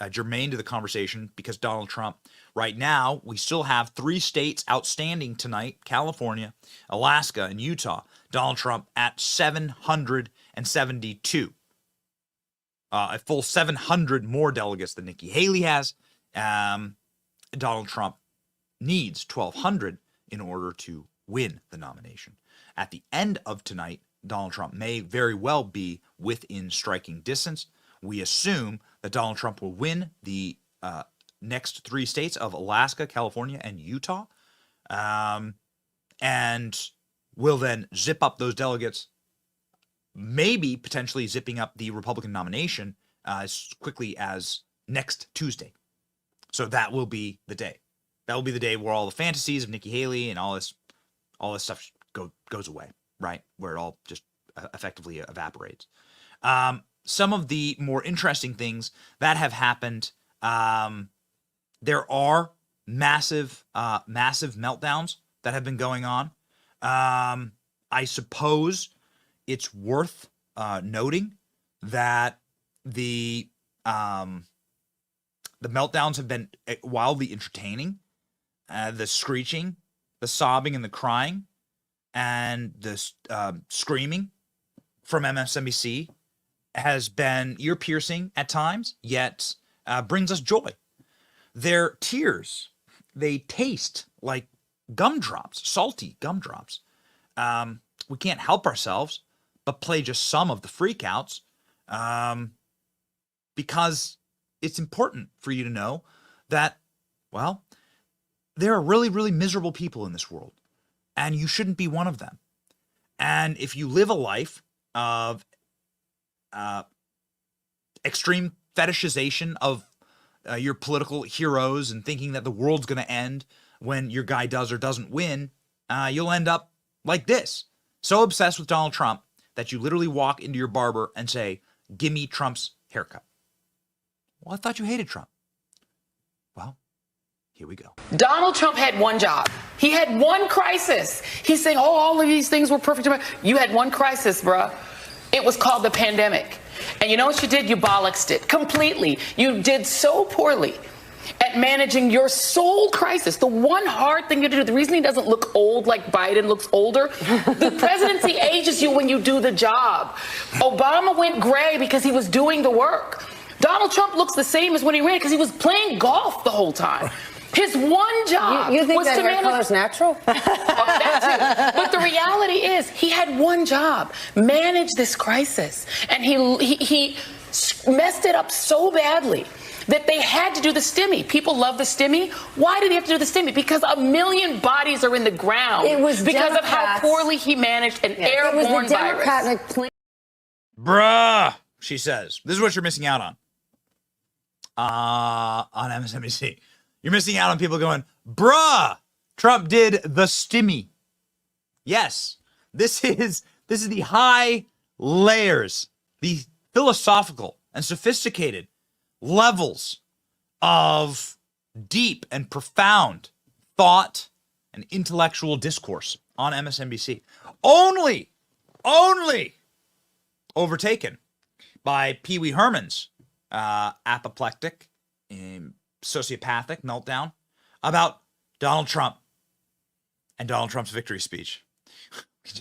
germane to the conversation, because Donald Trump, right now, we still have 3 states outstanding tonight: California, Alaska, and Utah. Donald Trump at 772. A full 700 more delegates than Nikki Haley has. Donald Trump needs 1,200 in order to win the nomination. At the end of tonight, Donald Trump may very well be within striking distance. We assume that Donald Trump will win the next 3 states of Alaska, California, and Utah, and will then zip up those delegates, maybe potentially zipping up the Republican nomination as quickly as next Tuesday. So that will be the day. That will be the day where all the fantasies of Nikki Haley and all this stuff goes away, right? Where it all just effectively evaporates. Some of the more interesting things that have happened, there are massive meltdowns that have been going on. I suppose it's worth noting that the meltdowns have been wildly entertaining. The screeching, the sobbing, and the crying, and the screaming from MSNBC has been ear-piercing at times, yet brings us joy. Their tears, they taste like gumdrops, salty gumdrops. We can't help ourselves but play just some of the freakouts, because it's important for you to know that, well, there are really, really miserable people in this world, and you shouldn't be one of them. And if you live a life of extreme fetishization of your political heroes and thinking that the world's going to end when your guy does or doesn't win, you'll end up like this. So obsessed with Donald Trump that you literally walk into your barber and say, "Give me Trump's haircut." Well, I thought you hated Trump. Well, here we go. Donald Trump had one job. He had one crisis. He's saying, oh, all of these things were perfect. You had one crisis, bruh. It was called the pandemic. And you know what you did? You bollocksed it completely. You did so poorly at managing your sole crisis. The one hard thing you do, the reason he doesn't look old like Biden looks older, the presidency ages you when you do the job. Obama went gray because he was doing the work. Donald Trump looks the same as when he ran because he was playing golf the whole time. His one job You think was that to hair manage. color's natural? That too. But the reality is, he had one job: manage this crisis, and he messed it up so badly that they had to do the stimmy. People love the stimmy. Why did he have to do the stimmy? Because 1 million bodies are in the ground. It was because of how Democrats. Poorly he managed an airborne It was the virus. Democratic plan. Bruh, she says. This is what you're missing out on MSNBC. You're missing out on people going, bruh, Trump did the stimmy. Yes, this is the high layers, the philosophical and sophisticated levels of deep and profound thought and intellectual discourse on MSNBC. Only overtaken by Pee Wee Herman's apoplectic, sociopathic meltdown about Donald Trump and Donald Trump's victory speech. We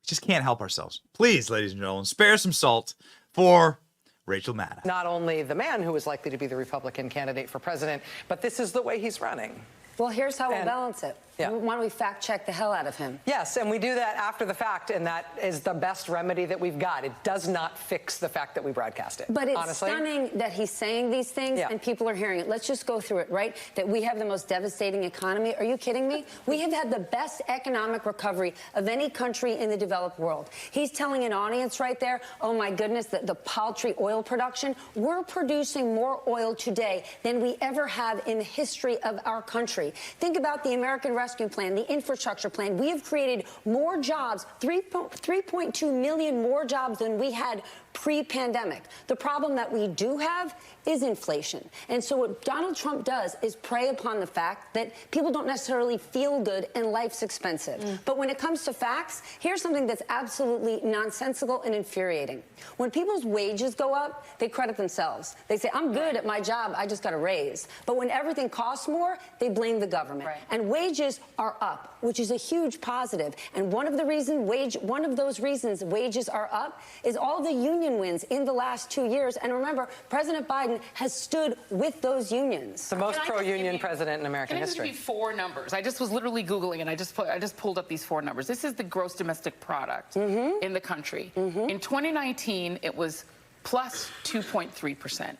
just can't help ourselves. Please, ladies and gentlemen, spare some salt for Rachel Maddow. Not only the man who is likely to be the Republican candidate for president, but this is the way he's running. Well, here's how we'll balance it. Yeah. Why don't we fact check the hell out of him? Yes, and we do that after the fact, and that is the best remedy that we've got. It does not fix the fact that we broadcast it. But it's honestly. stunning that he's saying these things and people are hearing it. Let's just go through it, right? That we have the most devastating economy. Are you kidding me? We have had the best economic recovery of any country in the developed world. He's telling an audience right there, oh my goodness, the paltry oil production. We're producing more oil today than we ever have in the history of our country. Think about the American Rescue Plan, the infrastructure plan. We have created more jobs, 3.2 million more jobs than we had pre-pandemic. The problem that we do have is inflation. And so what Donald Trump does is prey upon the fact that people don't necessarily feel good and life's expensive. But when it comes to facts, here's something that's absolutely nonsensical and infuriating. When people's wages go up, they credit themselves. They say, I'm good at my job, I just got a raise. But when everything costs more, they blame the government. And wages are up, which is a huge positive. And one of those reasons wages are up is all the union wins in the last 2 years. And remember, President Biden has stood with those unions. The most pro-union president in American Can I just history. give you 4 numbers? I just was literally Googling and I just pulled up these 4 numbers. This is the gross domestic product in the country. In 2019, it was plus 2.3%.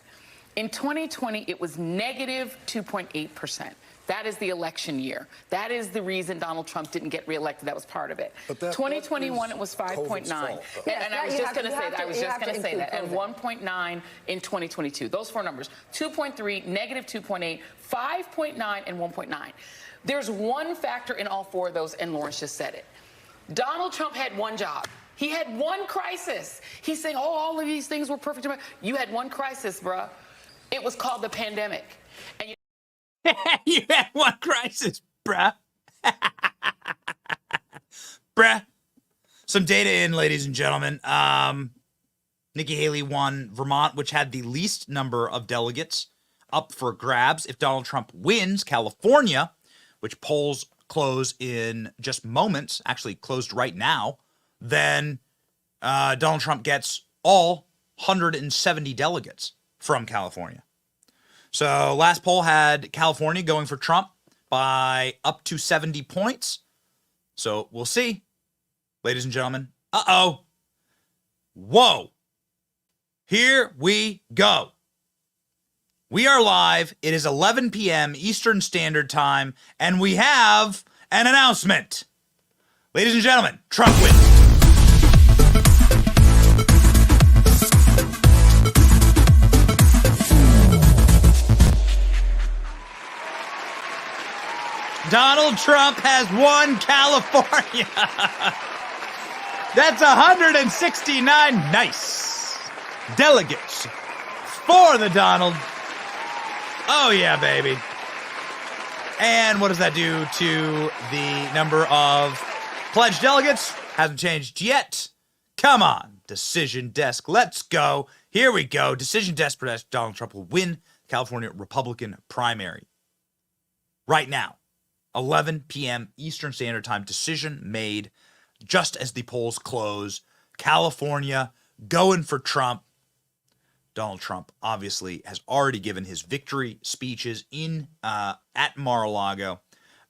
In 2020, it was negative 2.8%. That is the election year. That is the reason Donald Trump didn't get reelected. That was part of it. 2021, it was 5.9. And I was just going to say that. I was just going to say that. And 1.9 in 2022. Those 4 numbers: 2.3, negative 2.8, 5.9, and 1.9. There's one factor in all 4 of those, and Lawrence just said it. Donald Trump had one job. He had one crisis. He's saying, oh, all of these things were perfect. You had one crisis, bruh. It was called the pandemic. And You had one crisis, bruh. Bruh. Some data in, ladies and gentlemen. Nikki Haley won Vermont, which had the least number of delegates up for grabs. If Donald Trump wins California, which polls close in just moments, actually closed right now, then Donald Trump gets all 170 delegates from California. So last poll had California going for Trump by up to 70 points. So we'll see, ladies and gentlemen. Uh-oh. Whoa. Here we go. We are live. It is 11 p.m. Eastern Standard Time, and we have an announcement. Ladies and gentlemen, Trump wins. Donald Trump has won California. That's 169 nice delegates for the Donald. Oh, yeah, baby. And what does that do to the number of pledged delegates? Hasn't changed yet. Come on, Decision Desk. Let's go. Here we go. Decision Desk predicts Donald Trump will win California Republican primary. Right now. 11 p.m. Eastern Standard Time. Decision made just as the polls close. California going for Trump. Donald Trump obviously has already given his victory speeches in at Mar-a-Lago.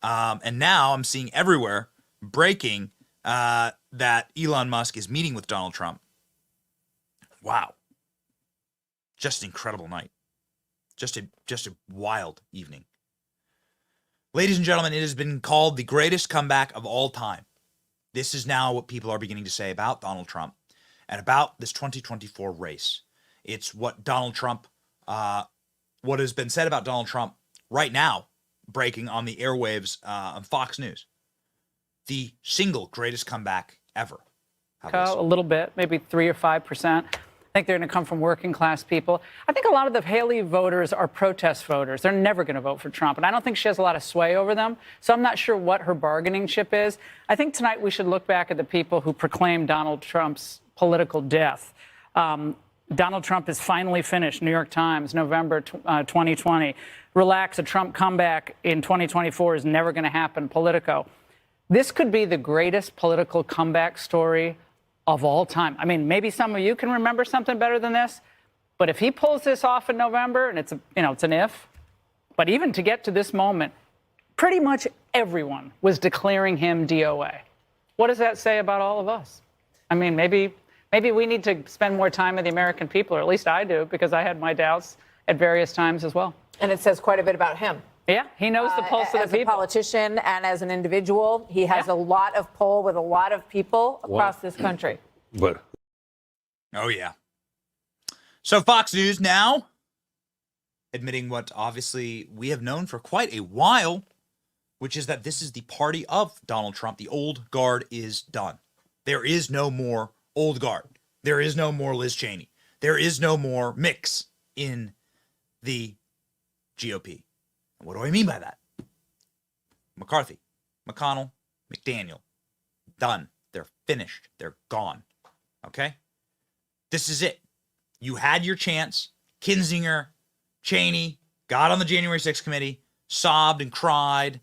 And now I'm seeing everywhere breaking that Elon Musk is meeting with Donald Trump. Wow. Just an incredible night. Just a wild evening. Ladies and gentlemen, it has been called the greatest comeback of all time. This is now what people are beginning to say about Donald Trump and about this 2024 race. It's what Donald Trump, what has been said about Donald Trump right now, breaking on the airwaves on Fox News. The single greatest comeback ever. A little bit, maybe 3 or 5%. I think they're going to come from working class people. I think a lot of the Haley voters are protest voters. They're never going to vote for Trump. And I don't think she has a lot of sway over them. So I'm not sure what her bargaining chip is. I think tonight we should look back at the people who proclaimed Donald Trump's political death. Donald Trump is finally finished. New York Times, November 2020. Relax, a Trump comeback in 2024 is never going to happen. Politico. This could be the greatest political comeback story of all time. I mean, maybe some of you can remember something better than this, but if he pulls this off in November, and it's an if, but even to get to this moment, pretty much everyone was declaring him DOA. What does that say about all of us? I mean, maybe we need to spend more time with the American people, or at least I do, because I had my doubts at various times as well. And it says quite a bit about him. Yeah, he knows the pulse of the people. As a politician and as an individual, he has a lot of pull with a lot of people across this country. But oh, yeah. So Fox News now admitting what obviously we have known for quite a while, which is that this is the party of Donald Trump. The old guard is done. There is no more old guard. There is no more Liz Cheney. There is no more mix in the GOP. And what do I mean by that? McCarthy, McConnell, McDaniel, done. They're finished. They're gone. Okay? This is it. You had your chance. Kinzinger, Cheney got on the January 6th committee, sobbed and cried,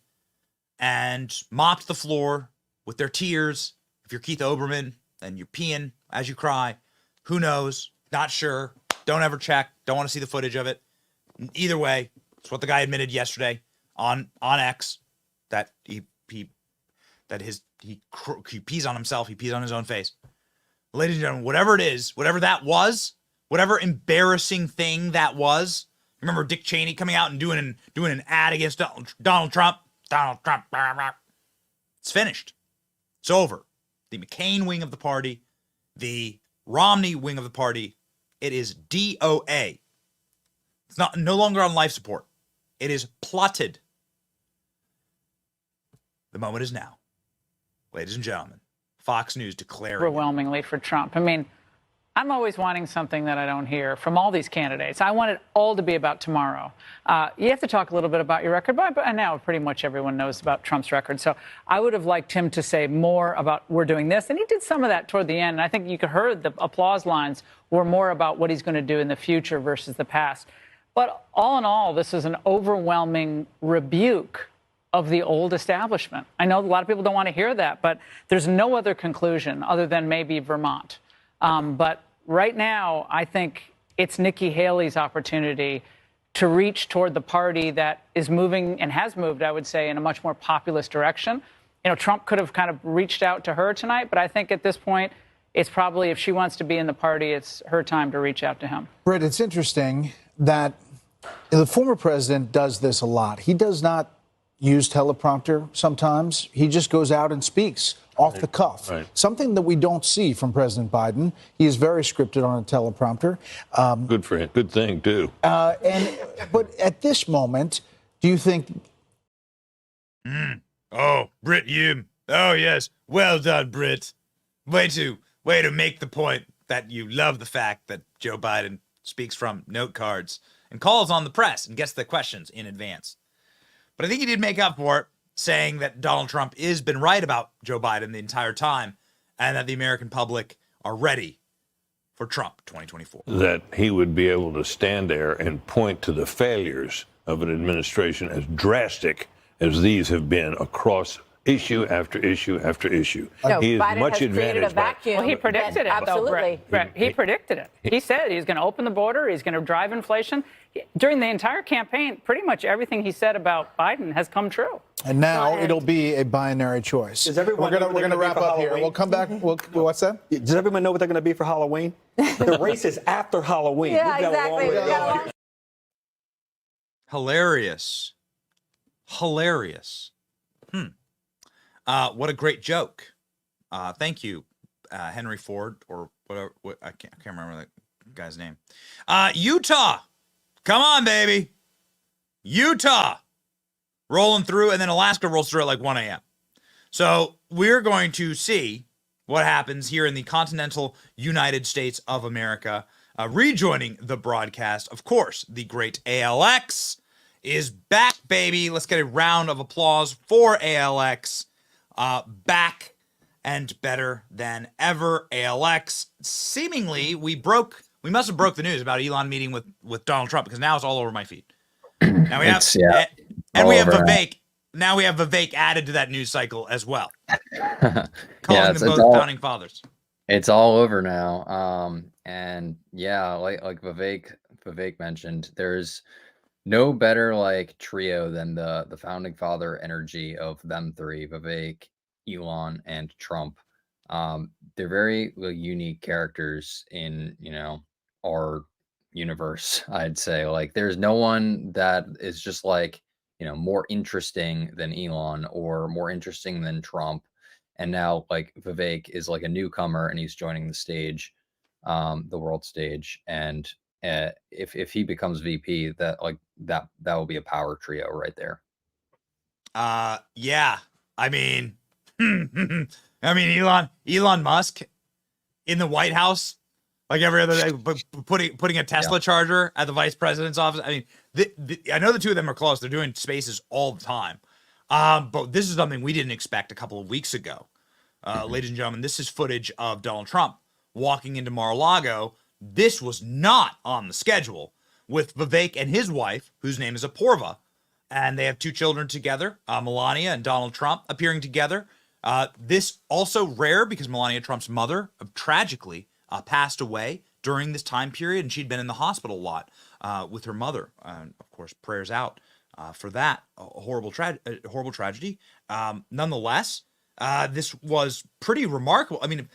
and mopped the floor with their tears. If you're Keith Olbermann and you're peeing as you cry, who knows? Not sure. Don't ever check. Don't want to see the footage of it. Either way, it's what the guy admitted yesterday on X, that he pees on himself. He pees on his own face. Ladies and gentlemen, whatever it is, whatever that was, whatever embarrassing thing that was. Remember Dick Cheney coming out and doing an ad against Donald Trump? Donald Trump. It's finished. It's over. The McCain wing of the party, the Romney wing of the party, it is DOA. It's no longer on life support. It is plotted. The moment is now. Ladies and gentlemen, Fox News declaring overwhelmingly for Trump. I mean, I'm always wanting something that I don't hear from all these candidates. I want it all to be about tomorrow. You have to talk a little bit about your record, but now pretty much everyone knows about Trump's record. So I would have liked him to say more about we're doing this. And he did some of that toward the end. And I think you could heard the applause lines were more about what he's going to do in the future versus the past. But all in all, this is an overwhelming rebuke of the old establishment. I know a lot of people don't want to hear that, but there's no other conclusion other than maybe Vermont. But right now, I think it's Nikki Haley's opportunity to reach toward the party that is moving and has moved, I would say, in a much more populist direction. You know, Trump could have kind of reached out to her tonight, but I think at this point, it's probably, if she wants to be in the party, it's her time to reach out to him. Britt, it's interesting that the former president does this a lot. He does not use teleprompter sometimes. He just goes out and speaks off the cuff. Right. Something that we don't see from President Biden. He is very scripted on a teleprompter. Good for him. Good thing, too. But at this moment, do you think... Oh, Britt Hume. Oh, yes. Well done, Britt. Way to make the point that you love the fact that Joe Biden speaks from note cards and calls on the press and gets the questions in advance. But I think he did make up for it, saying that Donald Trump has been right about Joe Biden the entire time and that the American public are ready for Trump 2024. That he would be able to stand there and point to the failures of an administration as drastic as these have been across issue after issue after issue. No, He is Biden much has created a advantaged by. vacuum. Well, he predicted it. Absolutely. Brett, he predicted it. He said he's going to open the border. He's going to drive inflation. During the entire campaign, pretty much everything he said about Biden has come true. And now it'll be a binary choice. Does everyone know what we're they're gonna gonna be wrap for up here. Halloween? We'll come back. What's that? Does everyone know what they're going to be for Halloween? The race is after Halloween. Yeah, We've got a long way to go. Hilarious. What a great joke. Thank you, Henry Ford, or whatever. I can't remember that guy's name. Utah. Come on, baby. Utah. Rolling through, and then Alaska rolls through at like 1 a.m. So we're going to see what happens here in the continental United States of America. Rejoining the broadcast, of course, the great ALX is back, baby. Let's get a round of applause for ALX. Back and better than ever. ALX, seemingly, we must have broke the news about Elon meeting with Donald Trump, because now it's all over my feed. Now we have, and we have Vivek. Now we have Vivek added to that news cycle as well. Calling them both founding fathers. It's all over now. And yeah, like Vivek mentioned, there's no better like trio than the founding father energy of them three, Vivek, Elon, and Trump. They're very unique characters in, our universe, I'd say. Like there's no one that is just like, more interesting than Elon or more interesting than Trump. And now like Vivek is like a newcomer and he's joining the stage, the world stage. And if he becomes VP, that will be a power trio right there. Yeah. I mean, Elon Musk in the White House, like every other day, putting a Tesla charger at the vice president's office. I mean, I know the two of them are close. They're doing spaces all the time. But this is something we didn't expect a couple of weeks ago. Ladies and gentlemen, this is footage of Donald Trump walking into Mar-a-Lago. This was not on the schedule, with Vivek and his wife, whose name is Apoorva. And they have two children together, Melania and Donald Trump, appearing together. This also rare because Melania Trump's mother tragically passed away during this time period, and she'd been in the hospital a lot with her mother. Of course, prayers out for that horrible tragedy. Nonetheless, this was pretty remarkable. I mean,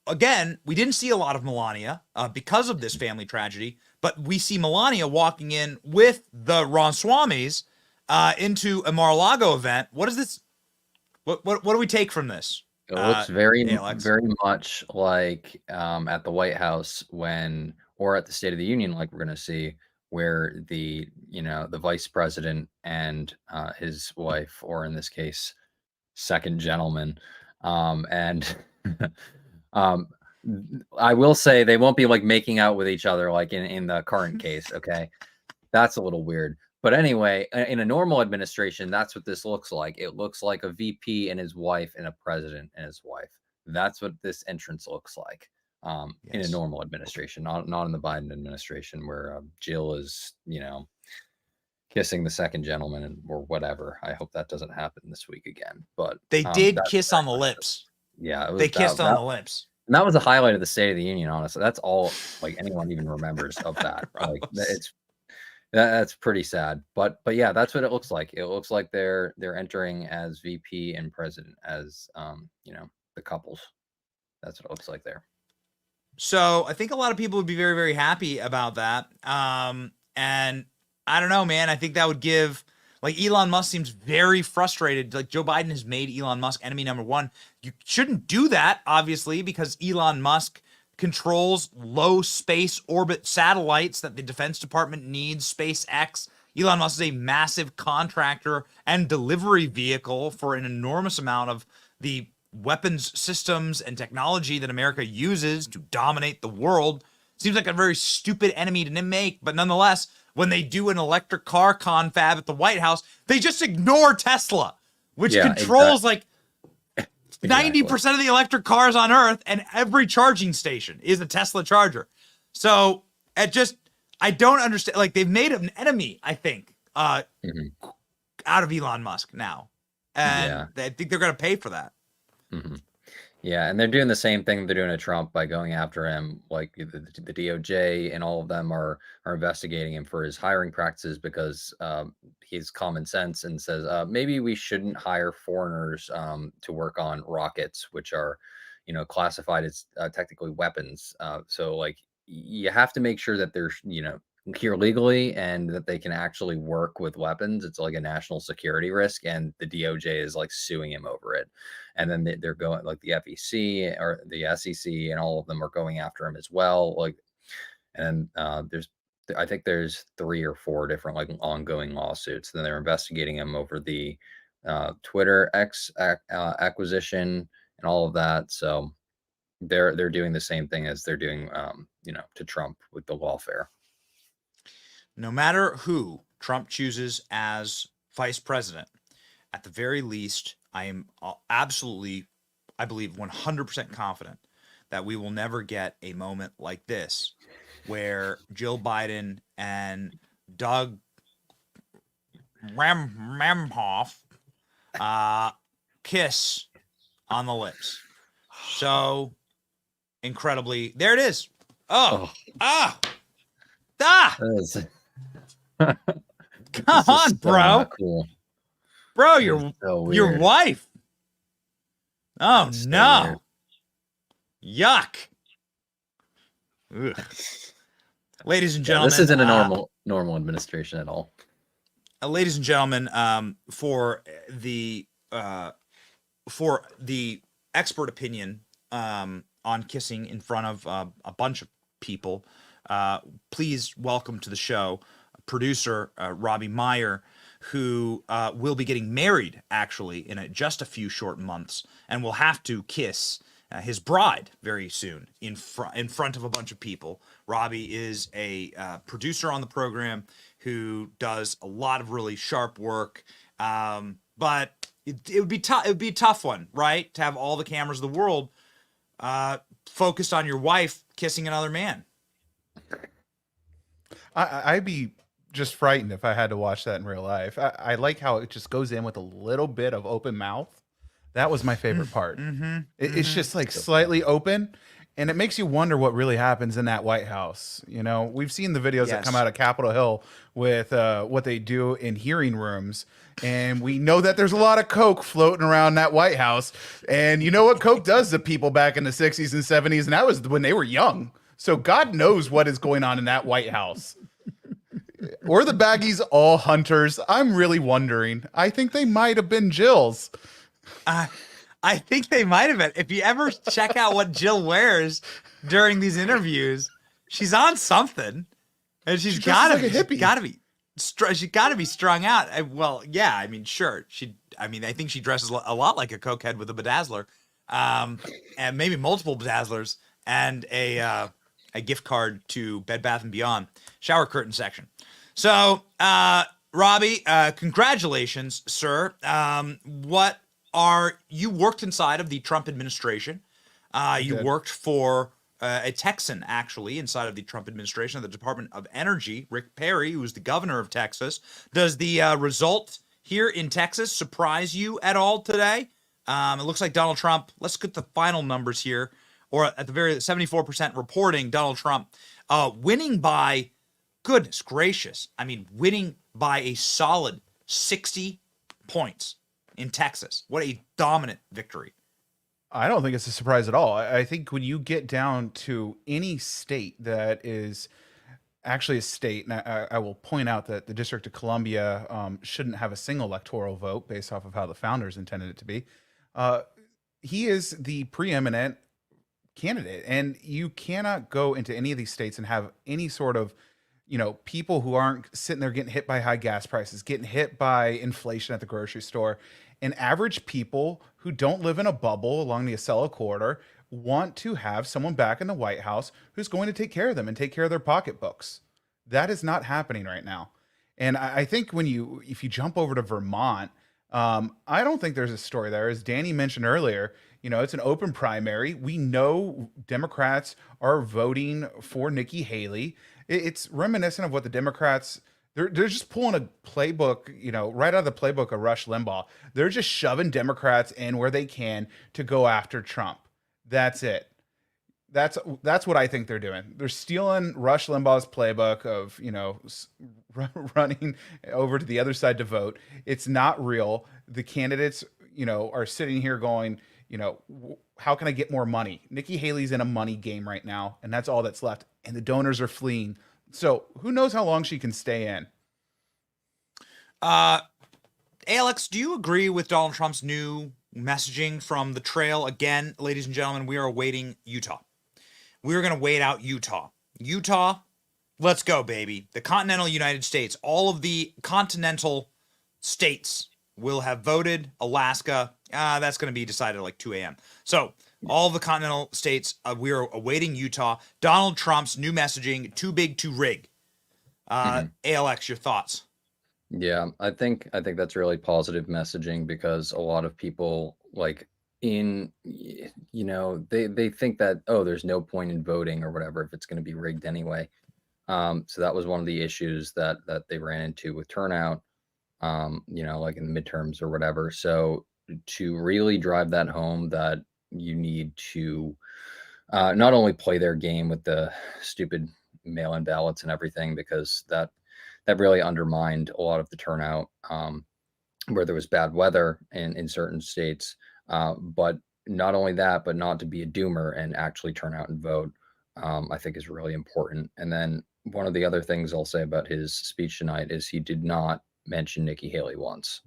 again, we didn't see a lot of Melania because of this family tragedy, but we see Melania walking in with the Ramaswamis into a Mar-a-Lago event. What is this? What do we take from this? It looks very much like at the White House or at the State of the Union, like we're going to see, where the vice president and his wife, or in this case, second gentleman, and I will say they won't be like making out with each other like in the current case. Okay, that's a little weird. But anyway, in a normal administration, that's what this looks like. It looks like a VP and his wife and a president and his wife. That's what this entrance looks like in a normal administration, not in the Biden administration, where Jill is, kissing the second gentleman or whatever. I hope that doesn't happen this week again. But they did kiss on the lips. Yeah, they kissed on the lips. And that was a highlight of the State of the Union, honestly. That's all like anyone even remembers of that. Like that's pretty sad. But yeah, that's what it looks like. It looks like they're entering as VP and president as the couples. That's what it looks like there. So I think a lot of people would be very, very happy about that. And I don't know, man. I think that would give, like, Elon Musk seems very frustrated. Like, Joe Biden has made Elon Musk enemy number one. You shouldn't do that, obviously, because Elon Musk controls low space orbit satellites that the Defense Department needs, SpaceX. Elon Musk is a massive contractor and delivery vehicle for an enormous amount of the weapons systems and technology that America uses to dominate the world. Seems like a very stupid enemy to make, but nonetheless, when they do an electric car confab at the White House, they just ignore Tesla, which controls like 90% of the electric cars on Earth, and every charging station is a Tesla charger. So I don't understand. Like, they've made an enemy, I think, out of Elon Musk now. And I think they're going to pay for that. Mm-hmm. Yeah, and they're doing the same thing they're doing to Trump by going after him. Like the DOJ and all of them are investigating him for his hiring practices because he's common sense and says maybe we shouldn't hire foreigners to work on rockets, which are, classified as technically weapons. So like you have to make sure that they're here legally and that they can actually work with weapons. It's like a national security risk, and the DOJ is like suing him over it. And then they're going, like the FEC or the SEC and all of them are going after him as well. Like, and I think there's 3 or 4 different like ongoing lawsuits. Then they're investigating him over the Twitter X acquisition and all of that. So they're doing the same thing as they're doing, to Trump with the lawfare. No matter who Trump chooses as vice president, at the very least, I am absolutely, I believe 100% confident that we will never get a moment like this where Jill Biden and Doug Ramhoff kiss on the lips. So incredibly, there it is. Come on, bro. Cool. Bro, your wife. Oh no. Yuck. Ugh. Ladies and gentlemen, this isn't a normal administration at all. Ladies and gentlemen, for the expert opinion on kissing in front of a bunch of people, please welcome to the show producer Robbie Meyer, who will be getting married actually in just a few short months, and will have to kiss his bride very soon in front of a bunch of people. Robbie is a producer on the program who does a lot of really sharp work, but it would be tough. It would be a tough one, right? To have all the cameras of the world focused on your wife kissing another man. I'd be just frightened if I had to watch that in real life. I like how it just goes in with a little bit of open mouth. That was my favorite part. It's just like slightly open, and it makes you wonder what really happens in that White House. We've seen the videos that come out of Capitol Hill with what they do in hearing rooms, and we know that there's a lot of coke floating around that White House. And you know what coke does to people back in the 60s and 70s, and that was when they were young. So God knows what is going on in that White House. Or the baggies all hunters? I'm really wondering. I think they might have been Jill's. I think they might have been. If you ever check out what Jill wears during these interviews, she's on something, and she's got to be strung out. Well, yeah, I mean, sure. I think she dresses a lot like a cokehead with a bedazzler, and maybe multiple bedazzlers, and a gift card to Bed Bath & Beyond shower curtain section. So, Robbie, congratulations, sir. You worked inside of the Trump administration. You worked for a Texan, actually, inside of the Trump administration, the Department of Energy, Rick Perry, who was the governor of Texas. Does the result here in Texas surprise you at all today? It looks like Donald Trump, let's get the final numbers here, or at the very 74% reporting Donald Trump winning by, goodness gracious, winning by a solid 60 points in Texas. What a dominant victory. I don't think it's a surprise at all. I think when you get down to any state that is actually a state, and I will point out that the District of Columbia shouldn't have a single electoral vote based off of how the founders intended it to be. He is the preeminent candidate, and you cannot go into any of these states and have any sort of people who aren't sitting there getting hit by high gas prices, getting hit by inflation at the grocery store, and average people who don't live in a bubble along the Acela corridor want to have someone back in the White House who's going to take care of them and take care of their pocketbooks. That is not happening right now. And I think if you jump over to Vermont, I don't think there's a story there. As Danny mentioned earlier, it's an open primary. We know Democrats are voting for Nikki Haley. It's reminiscent of what the Democrats They're just pulling a playbook, right out of the playbook of Rush Limbaugh. They're just shoving Democrats in where they can to go after Trump. That's it. That's what I think they're doing. They're stealing Rush Limbaugh's playbook of, running over to the other side to vote. It's not real. The candidates, are sitting here going, how can I get more money? Nikki Haley's in a money game right now, and that's all that's left. And the donors are fleeing. So who knows how long she can stay in? Alex, do you agree with Donald Trump's new messaging from the trail? Again, ladies and gentlemen, we are awaiting Utah. We're going to wait out Utah. Utah, let's go, baby. The continental United States, all of the continental states will have voted. Alaska, that's going to be decided at like 2 a.m. So all the continental states, we are awaiting Utah. Donald Trump's new messaging, too big to rig. ALX, your thoughts? Yeah, I think that's really positive messaging because a lot of people they think that, oh, there's no point in voting or whatever if it's going to be rigged anyway. So that was one of the issues that they ran into with turnout, like in the midterms or whatever. So to really drive that home, that you need to not only play their game with the stupid mail-in ballots and everything, because that really undermined a lot of the turnout where there was bad weather in certain states. But not only that, but not to be a doomer and actually turn out and vote, I think is really important. And then one of the other things I'll say about his speech tonight is he did not mention Nikki Haley once.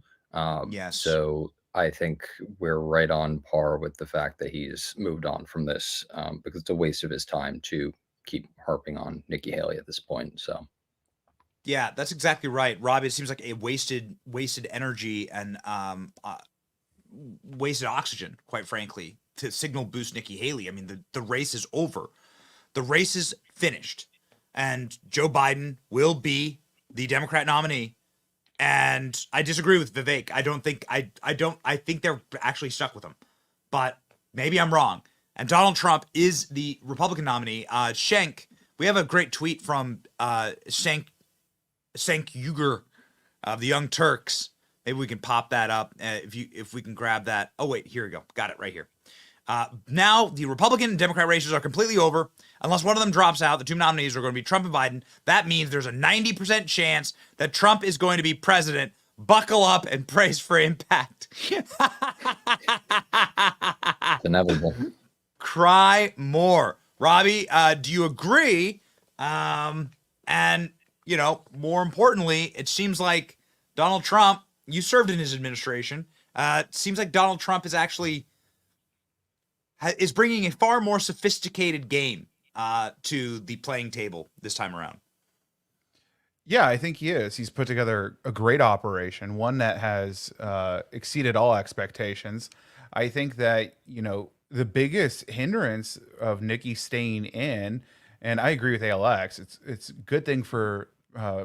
Yes. So I think we're right on par with the fact that he's moved on from this because it's a waste of his time to keep harping on Nikki Haley at this point. So. Yeah, that's exactly right, Rob. It seems like a wasted energy and wasted oxygen, quite frankly, to signal boost Nikki Haley. I mean, the race is over. The race is finished. And Joe Biden will be the Democrat nominee. And I disagree with Vivek. I think they're actually stuck with him. But maybe I'm wrong. And Donald Trump is the Republican nominee. Schenk, we have a great tweet from Schenk Uygur of the Young Turks. Maybe we can pop that up if we can grab that. Oh, wait, here we go. Got it right here. Now the Republican and Democrat races are completely over. Unless one of them drops out, the two nominees are going to be Trump and Biden. That means there's a 90% chance that Trump is going to be president. Buckle up and brace for impact. It's inevitable. Cry more. Robbie, do you agree? And, more importantly, it seems like Donald Trump, you served in his administration. It seems like Donald Trump is actually is bringing a far more sophisticated game to the playing table this time around. Yeah, I think he is. He's put together a great operation, one that has exceeded all expectations. I think that, the biggest hindrance of Nikki staying in, and I agree with ALX, it's a good thing for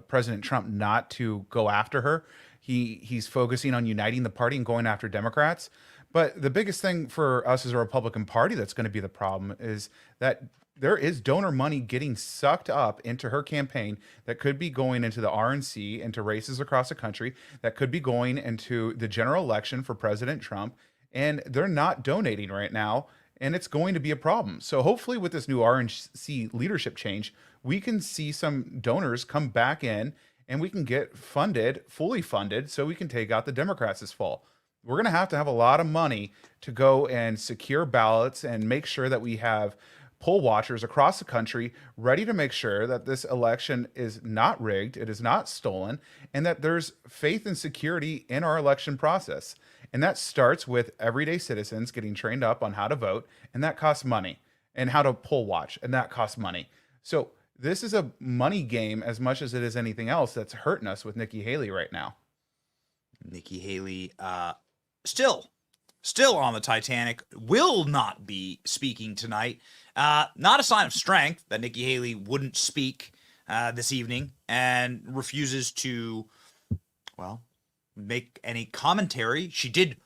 President Trump not to go after her. He's focusing on uniting the party and going after Democrats. But the biggest thing for us as a Republican Party that's going to be the problem is that there is donor money getting sucked up into her campaign that could be going into the RNC, into races across the country, that could be going into the general election for President Trump. And they're not donating right now, and it's going to be a problem. So hopefully with this new RNC leadership change, we can see some donors come back in and we can get funded, fully funded, so we can take out the Democrats this fall. We're going to have a lot of money to go and secure ballots and make sure that we have poll watchers across the country ready to make sure that this election is not rigged, it is not stolen, and that there's faith and security in our election process. And that starts with everyday citizens getting trained up on how to vote, and that costs money, and how to poll watch, and that costs money. So this is a money game as much as it is anything else that's hurting us with Nikki Haley right now. Nikki Haley, still on the Titanic, will not be speaking tonight. Not a sign of strength that Nikki Haley wouldn't speak this evening and refuses to, make any commentary. She did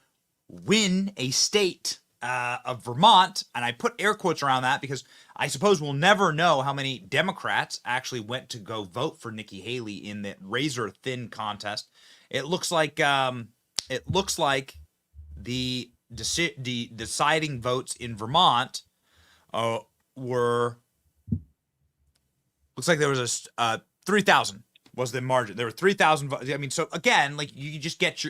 win a state of Vermont, and I put air quotes around that because I suppose we'll never know how many Democrats actually went to go vote for Nikki Haley in that razor thin contest. It looks like the deciding votes in Vermont were, looks like there was a 3,000 was the margin. There were 3,000 votes. I mean, so again, like you just get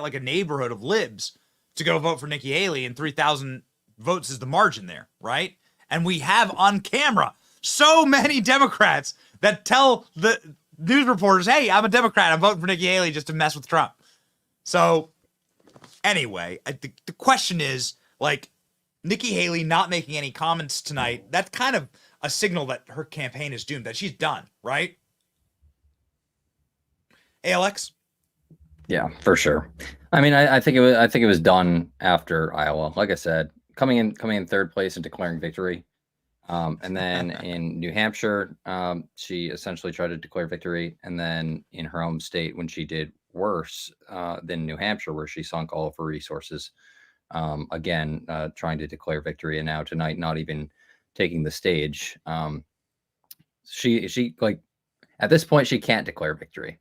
like a neighborhood of libs to go vote for Nikki Haley, and 3,000 votes is the margin there, right? And we have on camera so many Democrats that tell the news reporters, "Hey, I'm a Democrat. I'm voting for Nikki Haley just to mess with Trump." So anyway, the question is, like, Nikki Haley not making any comments tonight, that's kind of a signal that her campaign is doomed, that she's done, right? Alex? Yeah, for sure. I mean, I think it was done after Iowa. Like I said, coming in third place and declaring victory. And then in New Hampshire, she essentially tried to declare victory. And then in her home state, when she did worse than New Hampshire, where she sunk all of her resources, again, trying to declare victory. And now tonight, not even taking the stage. She like, at this point, she can't declare victory.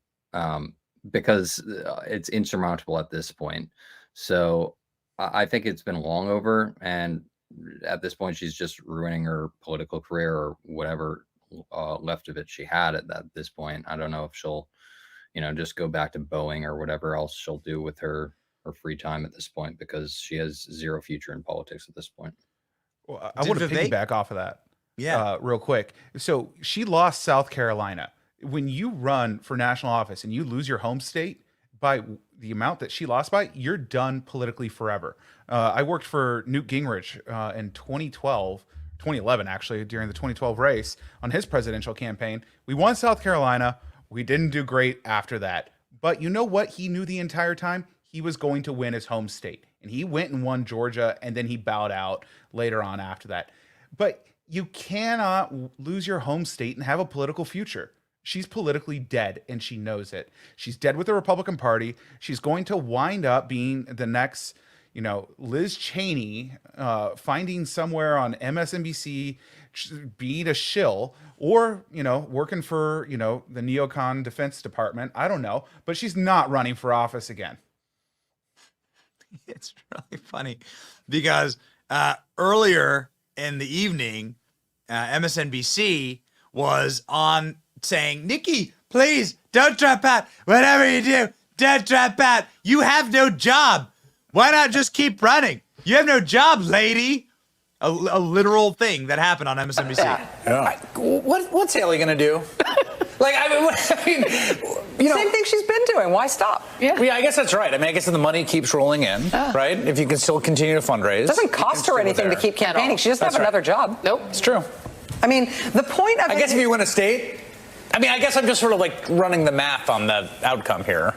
Because it's insurmountable at this point. So I think it's been long over, and at this point she's just ruining her political career or whatever left of it she had at this point. I don't know if she'll, just go back to Boeing or whatever else she'll do with her free time at this point, because she has zero future in politics at this point. Well, I want to piggyback off of that. Yeah. Real quick. So she lost South Carolina. When you run for national office and you lose your home state by the amount that she lost by, you're done politically forever. I worked for Newt Gingrich in 2011, actually, during the 2012 race on his presidential campaign. We won South Carolina. We didn't do great after that. But you know what? He knew the entire time he was going to win his home state. And he went and won Georgia, and then he bowed out later on after that. But you cannot lose your home state and have a political future. She's politically dead, and she knows it. She's dead with the Republican Party. She's going to wind up being the next, Liz Cheney, finding somewhere on MSNBC, being a shill, or, working for, the neocon Defense Department. I don't know. But she's not running for office again. It's really funny because earlier in the evening, MSNBC was on saying, "Nikki, please don't drop out. Whatever you do, don't drop out. You have no job. Why not just keep running? You have no job, lady." A literal thing that happened on MSNBC. Yeah. What's Haley going to do? Same thing she's been doing. Why stop? Yeah, I guess that's right. I mean, I guess if the money keeps rolling in, right? If you can still continue to fundraise. It doesn't cost her anything to keep campaigning. She doesn't have another job. Nope. It's true. I mean, the point of I guess if you win a state, I mean, I guess I'm just sort of like running the math on the outcome here.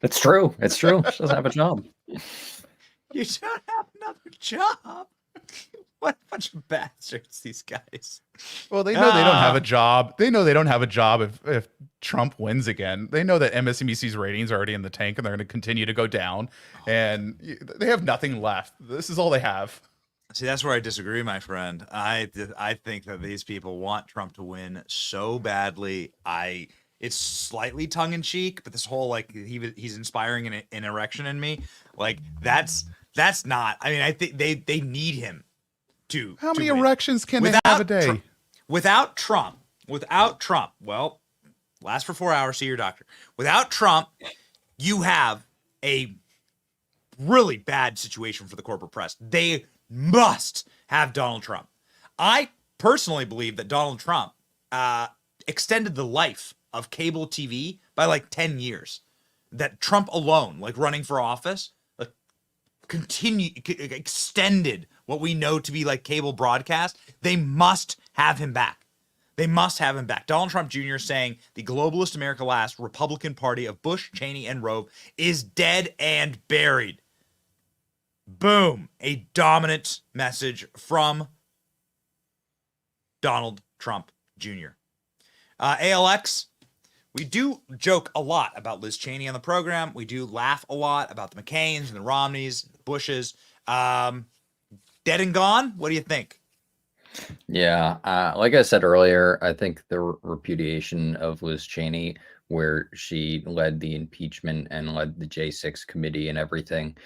It's true. It's true. She doesn't have a job. You don't have another job. What a bunch of bastards, these guys. Well, they know they don't have a job. They know they don't have a job if Trump wins again. They know that MSNBC's ratings are already in the tank, and they're going to continue to go down. And they have nothing left. This is all they have. See, that's where I disagree, my friend. I think that these people want Trump to win so badly. It's slightly tongue in cheek, but this whole like he's inspiring an erection in me. Like that's not. I mean, I think they need him to. How many win. erections can they have a day? Without Trump, well, last for 4 hours. See your doctor. Without Trump, you have a really bad situation for the corporate press. They must have Donald Trump. I personally believe that Donald Trump extended the life of cable TV by like 10 years. That Trump alone, like running for office, like extended what we know to be like cable broadcast. They must have him back. They must have him back. Donald Trump Jr. saying the globalist America last Republican Party of Bush, Cheney, and Rove is dead and buried. Boom. A dominant message from Donald Trump Jr. ALX, we do joke a lot about Liz Cheney on the program. We do laugh a lot about the McCains and the Romneys, the Bushes. dead and gone? What do you think? Yeah, like I said earlier, I think the repudiation of Liz Cheney, where she led the impeachment and led the J6 committee and everything,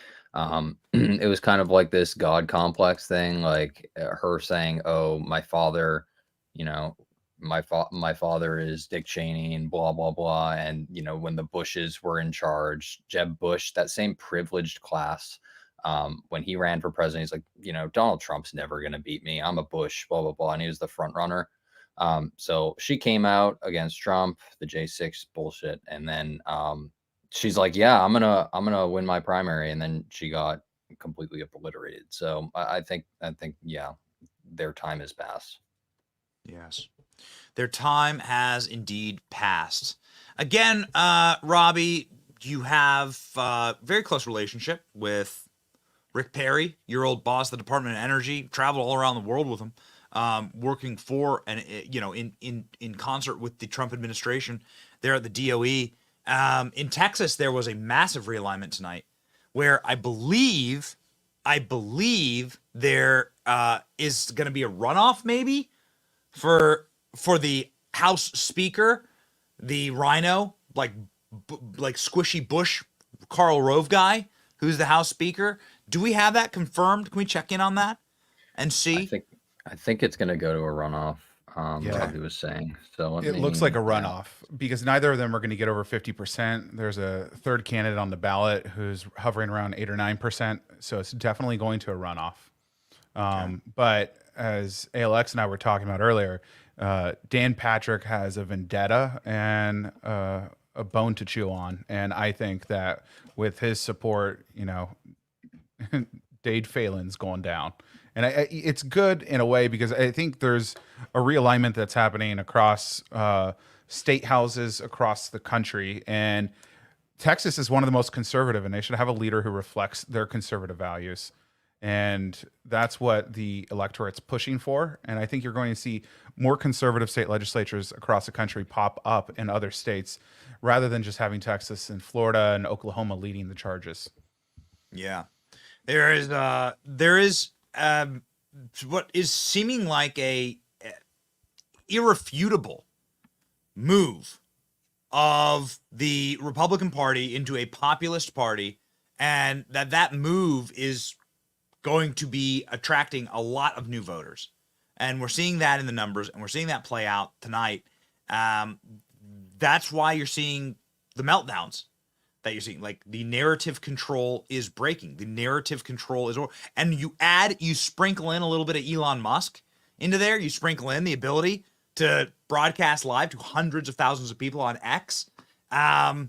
it was kind of like this God complex thing, like her saying, "Oh, my father, you know, my father is Dick Cheney and blah blah blah," and when the Bushes were in charge, Jeb Bush, that same privileged class. When he ran for president, he's like, Donald Trump's never going to beat me. I'm a Bush, blah, blah, blah. And he was the front runner. So she came out against Trump, the J6 bullshit. And then she's like, yeah, I'm going to win my primary. And then she got completely obliterated. So I think, yeah, their time has passed. Yes. Their time has indeed passed. Again, Robbie, you have a very close relationship with Rick Perry, your old boss, the Department of Energy, traveled all around the world with him, working for and in concert with the Trump administration there at the DOE. In Texas, there was a massive realignment tonight, where I believe there is going to be a runoff maybe for the House Speaker, the Rhino, like squishy Bush, Karl Rove guy, who's the House Speaker. Do we have that confirmed? Can we check in on that and see? I think it's going to go to a runoff. Like he was saying. So it looks like a runoff because neither of them are going to get over 50%. There's a third candidate on the ballot who's hovering around 8 or 9%. So it's definitely going to a runoff. But as ALX and I were talking about earlier, Dan Patrick has a vendetta and a bone to chew on. And I think that with his support, Dade Phelan's going down. And it's good in a way because I think there's a realignment that's happening across state houses across the country. And Texas is one of the most conservative, and they should have a leader who reflects their conservative values. And that's what the electorate's pushing for. And I think you're going to see more conservative state legislatures across the country pop up in other states rather than just having Texas and Florida and Oklahoma leading the charges. Yeah. There is what is seeming like a irrefutable move of the Republican Party into a populist party, and that move is going to be attracting a lot of new voters. And we're seeing that in the numbers, and we're seeing that play out tonight. That's why you're seeing the meltdowns that you're seeing. Like, the narrative control is breaking. The narrative control is, and you sprinkle in a little bit of Elon Musk into there. You sprinkle in the ability to broadcast live to hundreds of thousands of people on X. And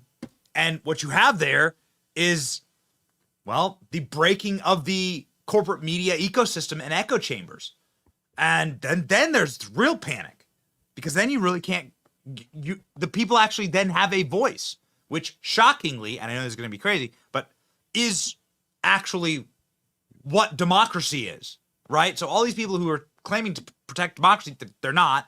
what you have there is, well, the breaking of the corporate media ecosystem and echo chambers. And then there's real panic, because then you really can't, the people actually then have a voice, which shockingly, and I know this is going to be crazy, but is actually what democracy is, right? So all these people who are claiming to protect democracy, they're not.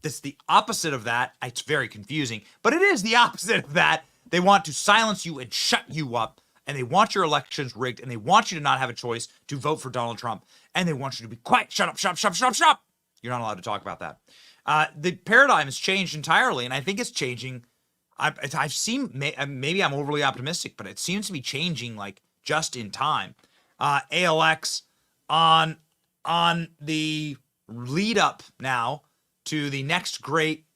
It's the opposite of that. It's very confusing, but it is the opposite of that. They want to silence you and shut you up, and they want your elections rigged, and they want you to not have a choice to vote for Donald Trump, and they want you to be quiet, shut up, shut up, shut up, shut up, shut up. You're not allowed to talk about that. The paradigm has changed entirely, and I think it's changing. I've seen, maybe I'm overly optimistic, but it seems to be changing like just in time. ALX on the lead up now to the next great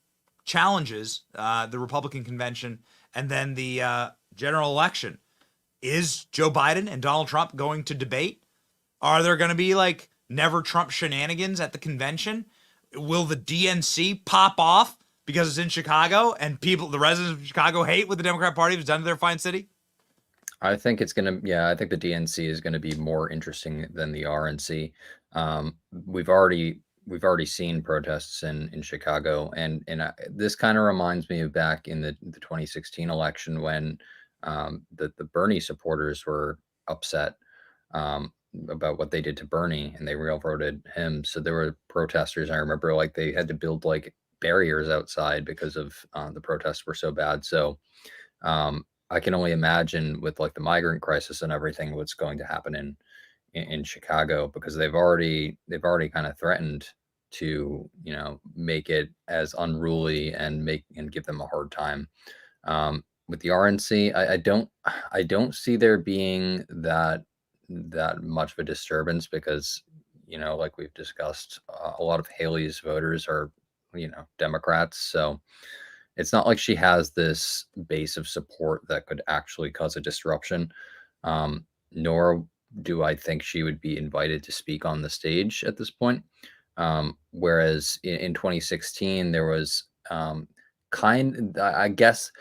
challenges, the Republican convention and then the general election. Is Joe Biden and Donald Trump going to debate? Are there going to be like never Trump shenanigans at the convention? Will the DNC pop off because it's in Chicago and the residents of Chicago hate what the Democrat Party has done to their fine city? I think it's going to, I think the DNC is going to be more interesting than the RNC. We've already seen protests in Chicago, and this kind of reminds me of back in the 2016 election when the Bernie supporters were upset about what they did to Bernie, and they railroaded him. So there were protesters. I remember like they had to build like barriers outside because of the protests were so bad. So I can only imagine with like the migrant crisis and everything, what's going to happen in Chicago, because they've already kind of threatened to, you know, make it as unruly and give them a hard time. With the RNC, I don't see there being that much of a disturbance, because, you know, like we've discussed, a lot of Haley's voters are, you know, Democrats. So it's not like she has this base of support that could actually cause a disruption. Nor do I think she would be invited to speak on the stage at this point. Whereas in 2016, there was I guess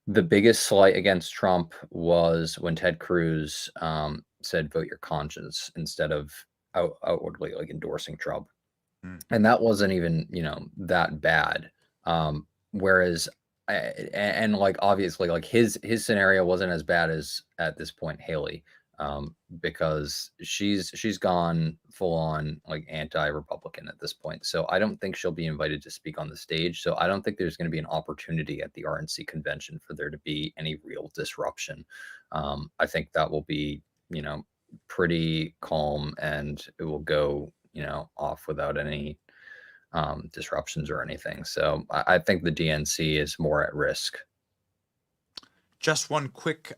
the biggest slight against Trump was when Ted Cruz said vote your conscience instead of outwardly like endorsing Trump. And that wasn't even, you know, that bad. Whereas and like obviously like his scenario wasn't as bad as at this point Haley, because she's gone full on like anti-Republican at this point. So I don't think she'll be invited to speak on the stage. So I don't think there's going to be an opportunity at the RNC convention for there to be any real disruption. I think that will be, you know, pretty calm, and it will go, you know, off without any disruptions or anything. So I think the DNC is more at risk. Just one quick,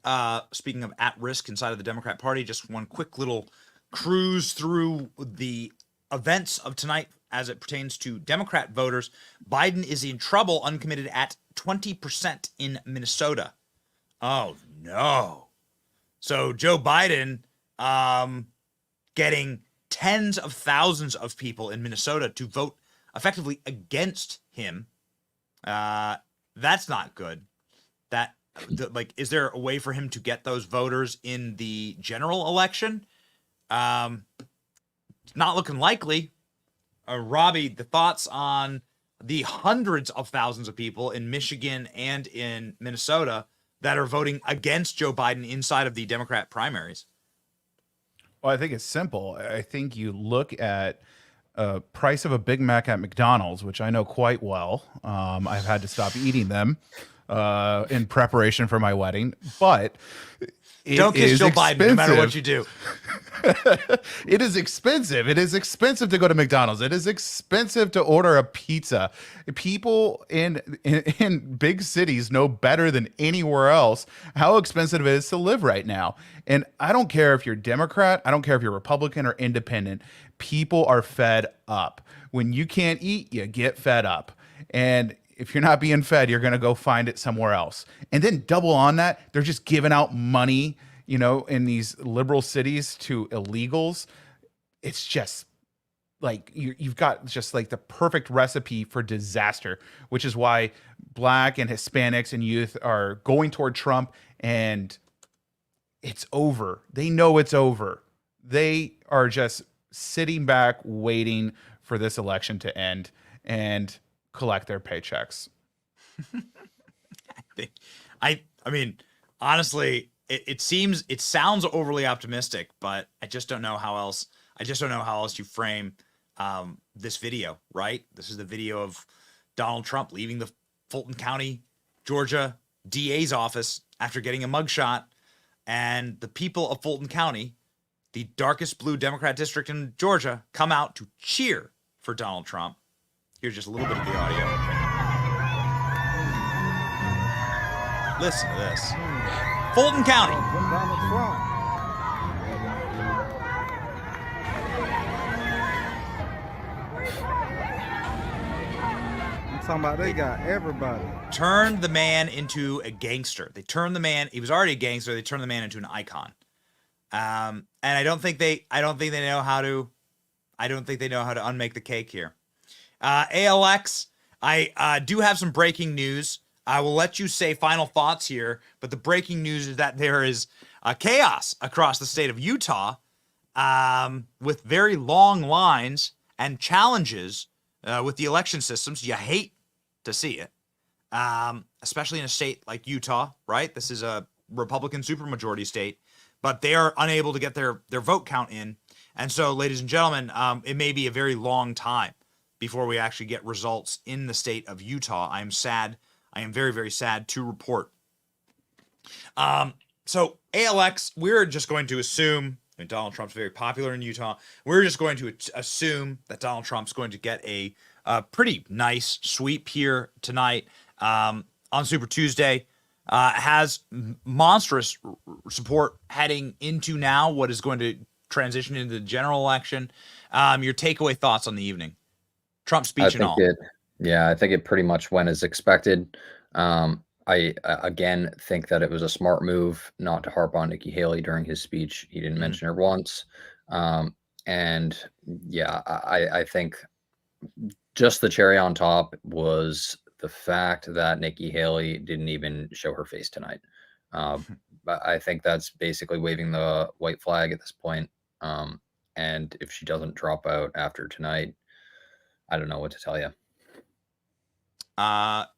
speaking of at risk inside of the Democrat Party, just one quick little cruise through the events of tonight as it pertains to Democrat voters. Biden is in trouble, uncommitted at 20% in Minnesota. Oh, no. So Joe Biden getting tens of thousands of people in Minnesota to vote effectively against him. That's not good. Like, is there a way for him to get those voters in the general election? Not looking likely. Robbie, the thoughts on the hundreds of thousands of people in Michigan and in Minnesota that are voting against Joe Biden inside of the Democrat primaries? Well, I think it's simple. I think you look at price of a Big Mac at McDonald's, which I know quite well. I've had to stop eating them in preparation for my wedding, but don't kiss Joe Biden, no matter what you do. It is expensive. It is expensive to go to McDonald's. It is expensive to order a pizza. People in big cities know better than anywhere else how expensive it is to live right now. And I don't care if you're Democrat, I don't care if you're Republican or independent. People are fed up. When you can't eat, you get fed up. And if you're not being fed, you're going to go find it somewhere else. And then double on that, they're just giving out money, you know, in these liberal cities to illegals. It's just like you've got just like the perfect recipe for disaster, which is why Black and Hispanics and youth are going toward Trump, and it's over. They know it's over. They are just sitting back waiting for this election to end and collect their paychecks. I mean, honestly, it sounds overly optimistic, but I just don't know how else. I just don't know how else you frame this video, right? This is the video of Donald Trump leaving the Fulton County, Georgia DA's office after getting a mugshot, and the people of Fulton County, the darkest blue Democrat district in Georgia, come out to cheer for Donald Trump. Here's just a little bit of the audio. Listen to this. Fulton County. I'm talking about they got everybody. Turned the man into a gangster. They turned the man, he was already a gangster, they turned the man into an icon. And I don't think they know how to unmake the cake here. ALX, I do have some breaking news. I will let you say final thoughts here, but the breaking news is that there is chaos across the state of Utah, with very long lines and challenges with the election systems. You hate to see it, especially in a state like Utah, right? This is a Republican supermajority state, but they are unable to get their vote count in. And so, ladies and gentlemen, it may be a very long time before we actually get results in the state of Utah. I am sad. I am very, very sad to report. So ALX, we're just going to assume I mean, Donald Trump's very popular in Utah. We're just going to assume that Donald Trump's going to get a pretty nice sweep here tonight on Super Tuesday. Has monstrous support heading into now what is going to transition into the general election. Your takeaway thoughts on the evening? Trump speech and all. I think it pretty much went as expected. I again think that it was a smart move not to harp on Nikki Haley during his speech. He didn't mention her once. And yeah, I think just the cherry on top was the fact that Nikki Haley didn't even show her face tonight. But I think that's basically waving the white flag at this point. And if she doesn't drop out after tonight, I don't know what to tell you.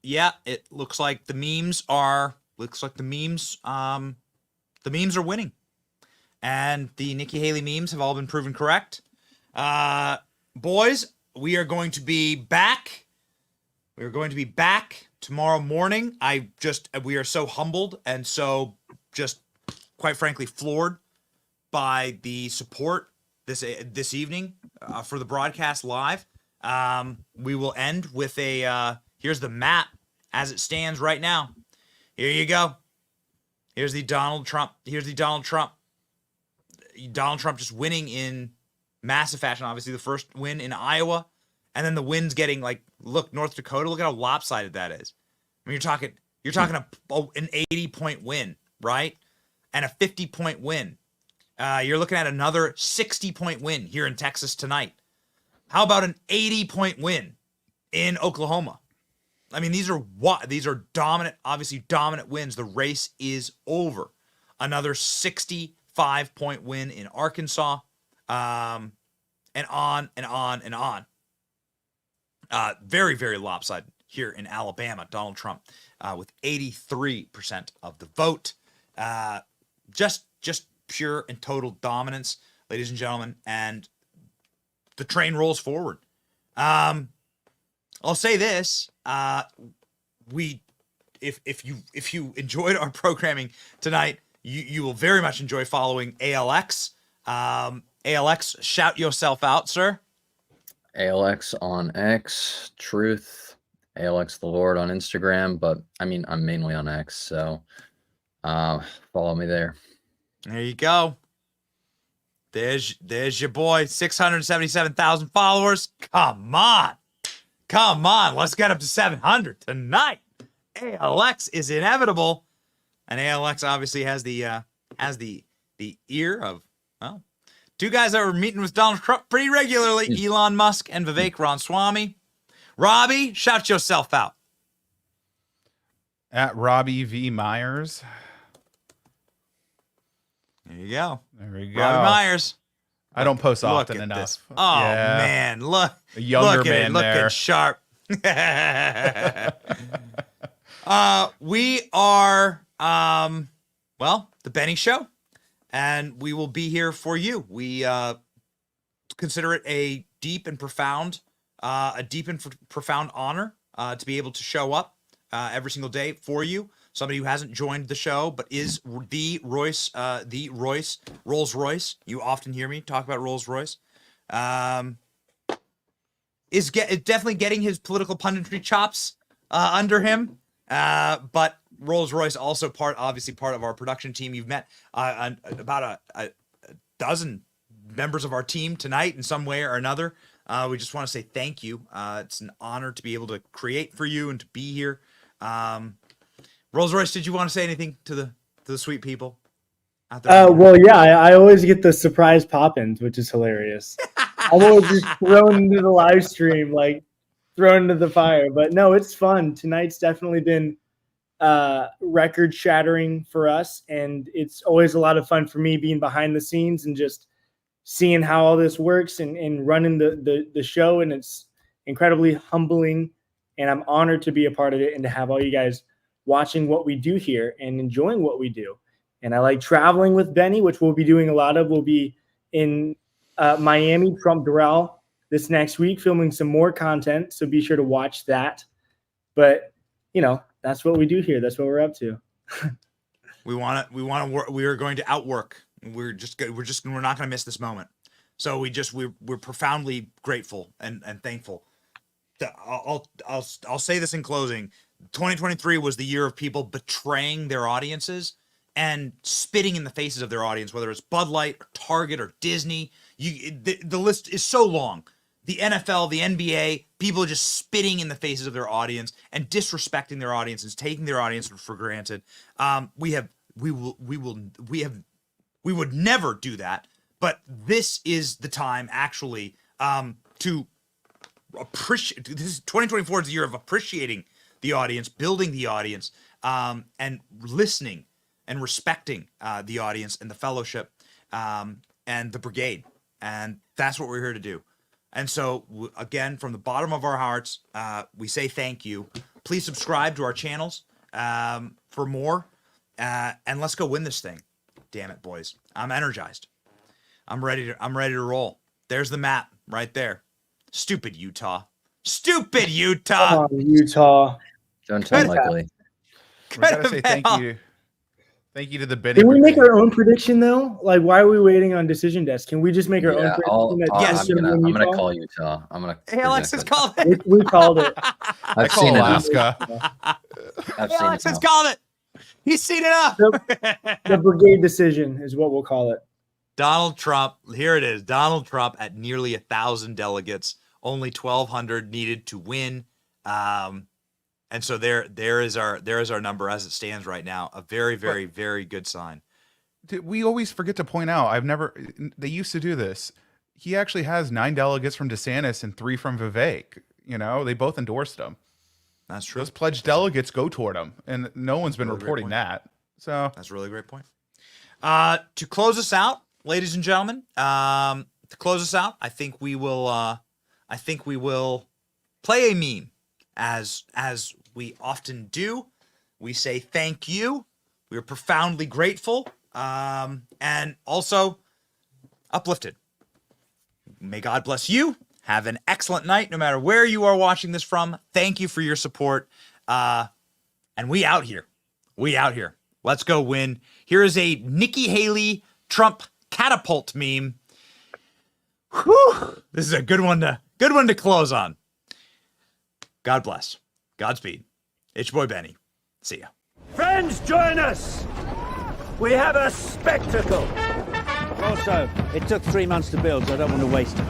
Yeah, it looks like the memes are winning. And the Nikki Haley memes have all been proven correct. Boys, we are going to be back. We're going to be back tomorrow morning. We are so humbled and so just quite frankly floored by the support this evening for the broadcast live. We will end with here's the map as it stands right now. Here you go. Here's the Donald Trump. Donald Trump just winning in massive fashion. Obviously, the first win in Iowa, and then the wins getting look, North Dakota. Look at how lopsided that is. I mean, you're talking an 80-point win, right? And a 50-point win. You're looking at another 60-point win here in Texas tonight. How about an 80-point win in Oklahoma? I mean, these are dominant, obviously dominant wins. The race is over. Another 65-point win in Arkansas, and on and on and on. Very, very lopsided here in Alabama. Donald Trump with 83% of the vote. Just pure and total dominance, ladies and gentlemen, and the train rolls forward. I'll say this: if you enjoyed our programming tonight, you will very much enjoy following ALX. ALX, shout yourself out, sir. ALX on X, Truth, ALX the Lord on Instagram, but I mean I'm mainly on X, so follow me there. There you go. There's your boy, 677,000 followers. Come on. Let's get up to 700 tonight. ALX is inevitable, and ALX obviously has the ear of, well, two guys that were meeting with Donald Trump pretty regularly, Elon Musk and Vivek Ramaswamy. Robbie, shout yourself out. At Robbie V. Myers. There you go. There we go. Robbie Myers. I don't post often enough. This. Oh, yeah. Man. Look. A younger man there. Looking sharp. We are, the Benny Show, and we will be here for you. We consider it a deep and profound honor to be able to show up every single day for you. Somebody who hasn't joined the show, but is the Rolls Royce. You often hear me talk about Rolls Royce. Is definitely getting his political punditry chops under him. But Rolls Royce also obviously part of our production team. You've met about a dozen members of our team tonight in some way or another. We just want to say thank you. It's an honor to be able to create for you and to be here. Rolls Royce, did you want to say anything to the sweet people out there? Well, yeah, I always get the surprise pop-ins, which is hilarious. I'm always just thrown into the live stream, thrown into the fire. But no, it's fun. Tonight's definitely been record-shattering for us, and it's always a lot of fun for me being behind the scenes and just seeing how all this works and running the show. And it's incredibly humbling, and I'm honored to be a part of it and to have all you guys watching what we do here and enjoying what we do. And I like traveling with Benny, which we'll be doing a lot of. We'll be in Miami, Trump Doral this next week, filming some more content. So be sure to watch that. But, that's what we do here. That's what we're up to. We are going to outwork We're not going to miss this moment. So we're profoundly grateful and thankful. I'll say this in closing. 2023 was the year of people betraying their audiences and spitting in the faces of their audience, whether it's Bud Light or Target or Disney. The list is so long. The NFL, the NBA, people are just spitting in the faces of their audience and disrespecting their audiences, taking their audience for granted. We would never do that, but this is the time actually to appreciate. This is 2024 is the year of appreciating the audience, building the audience, and listening and respecting the audience and the fellowship and the brigade, and that's what we're here to do. And so, again, from the bottom of our hearts, we say thank you. Please subscribe to our channels for more, and let's go win this thing. Damn it, boys! I'm energized. I'm ready to roll. There's the map right there. Stupid Utah. Stupid Utah. Oh, Utah. Don't tell Michael. We gotta say thank you. Thank you to the Benny. Can we make our own prediction though? Like, why are we waiting on Decision Desk? Can we just make our own prediction? Yes, I'm gonna call Utah. I'm gonna. Hey, Alexis called it. We called it. I've seen Alaska. I've seen Alexis called it. He's seen it up. The brigade decision is what we'll call it. Donald Trump. Here it is. Donald Trump at nearly 1,000 delegates. Only 1,200 needed to win. And so there is our number as it stands right now. A very, very, very good sign. We always forget to point out, they used to do this. He actually has 9 delegates from DeSantis and 3 from Vivek. You know, they both endorsed him. That's true. Those pledged delegates go toward him, and no one's been reporting that. So that's a really great point. To close us out, ladies and gentlemen, I think we will play a meme as we often do. We say thank you. We are profoundly grateful, and also uplifted. May God bless you. Have an excellent night, no matter where you are watching this from. Thank you for your support. And we out here. We out here. Let's go win. Here is a Nikki Haley Trump catapult meme. Whew. This is a good one to close on. God bless. Godspeed. It's your boy Benny. See ya. Friends, join us. We have a spectacle. Also, it took 3 months to build, so I don't want to waste it.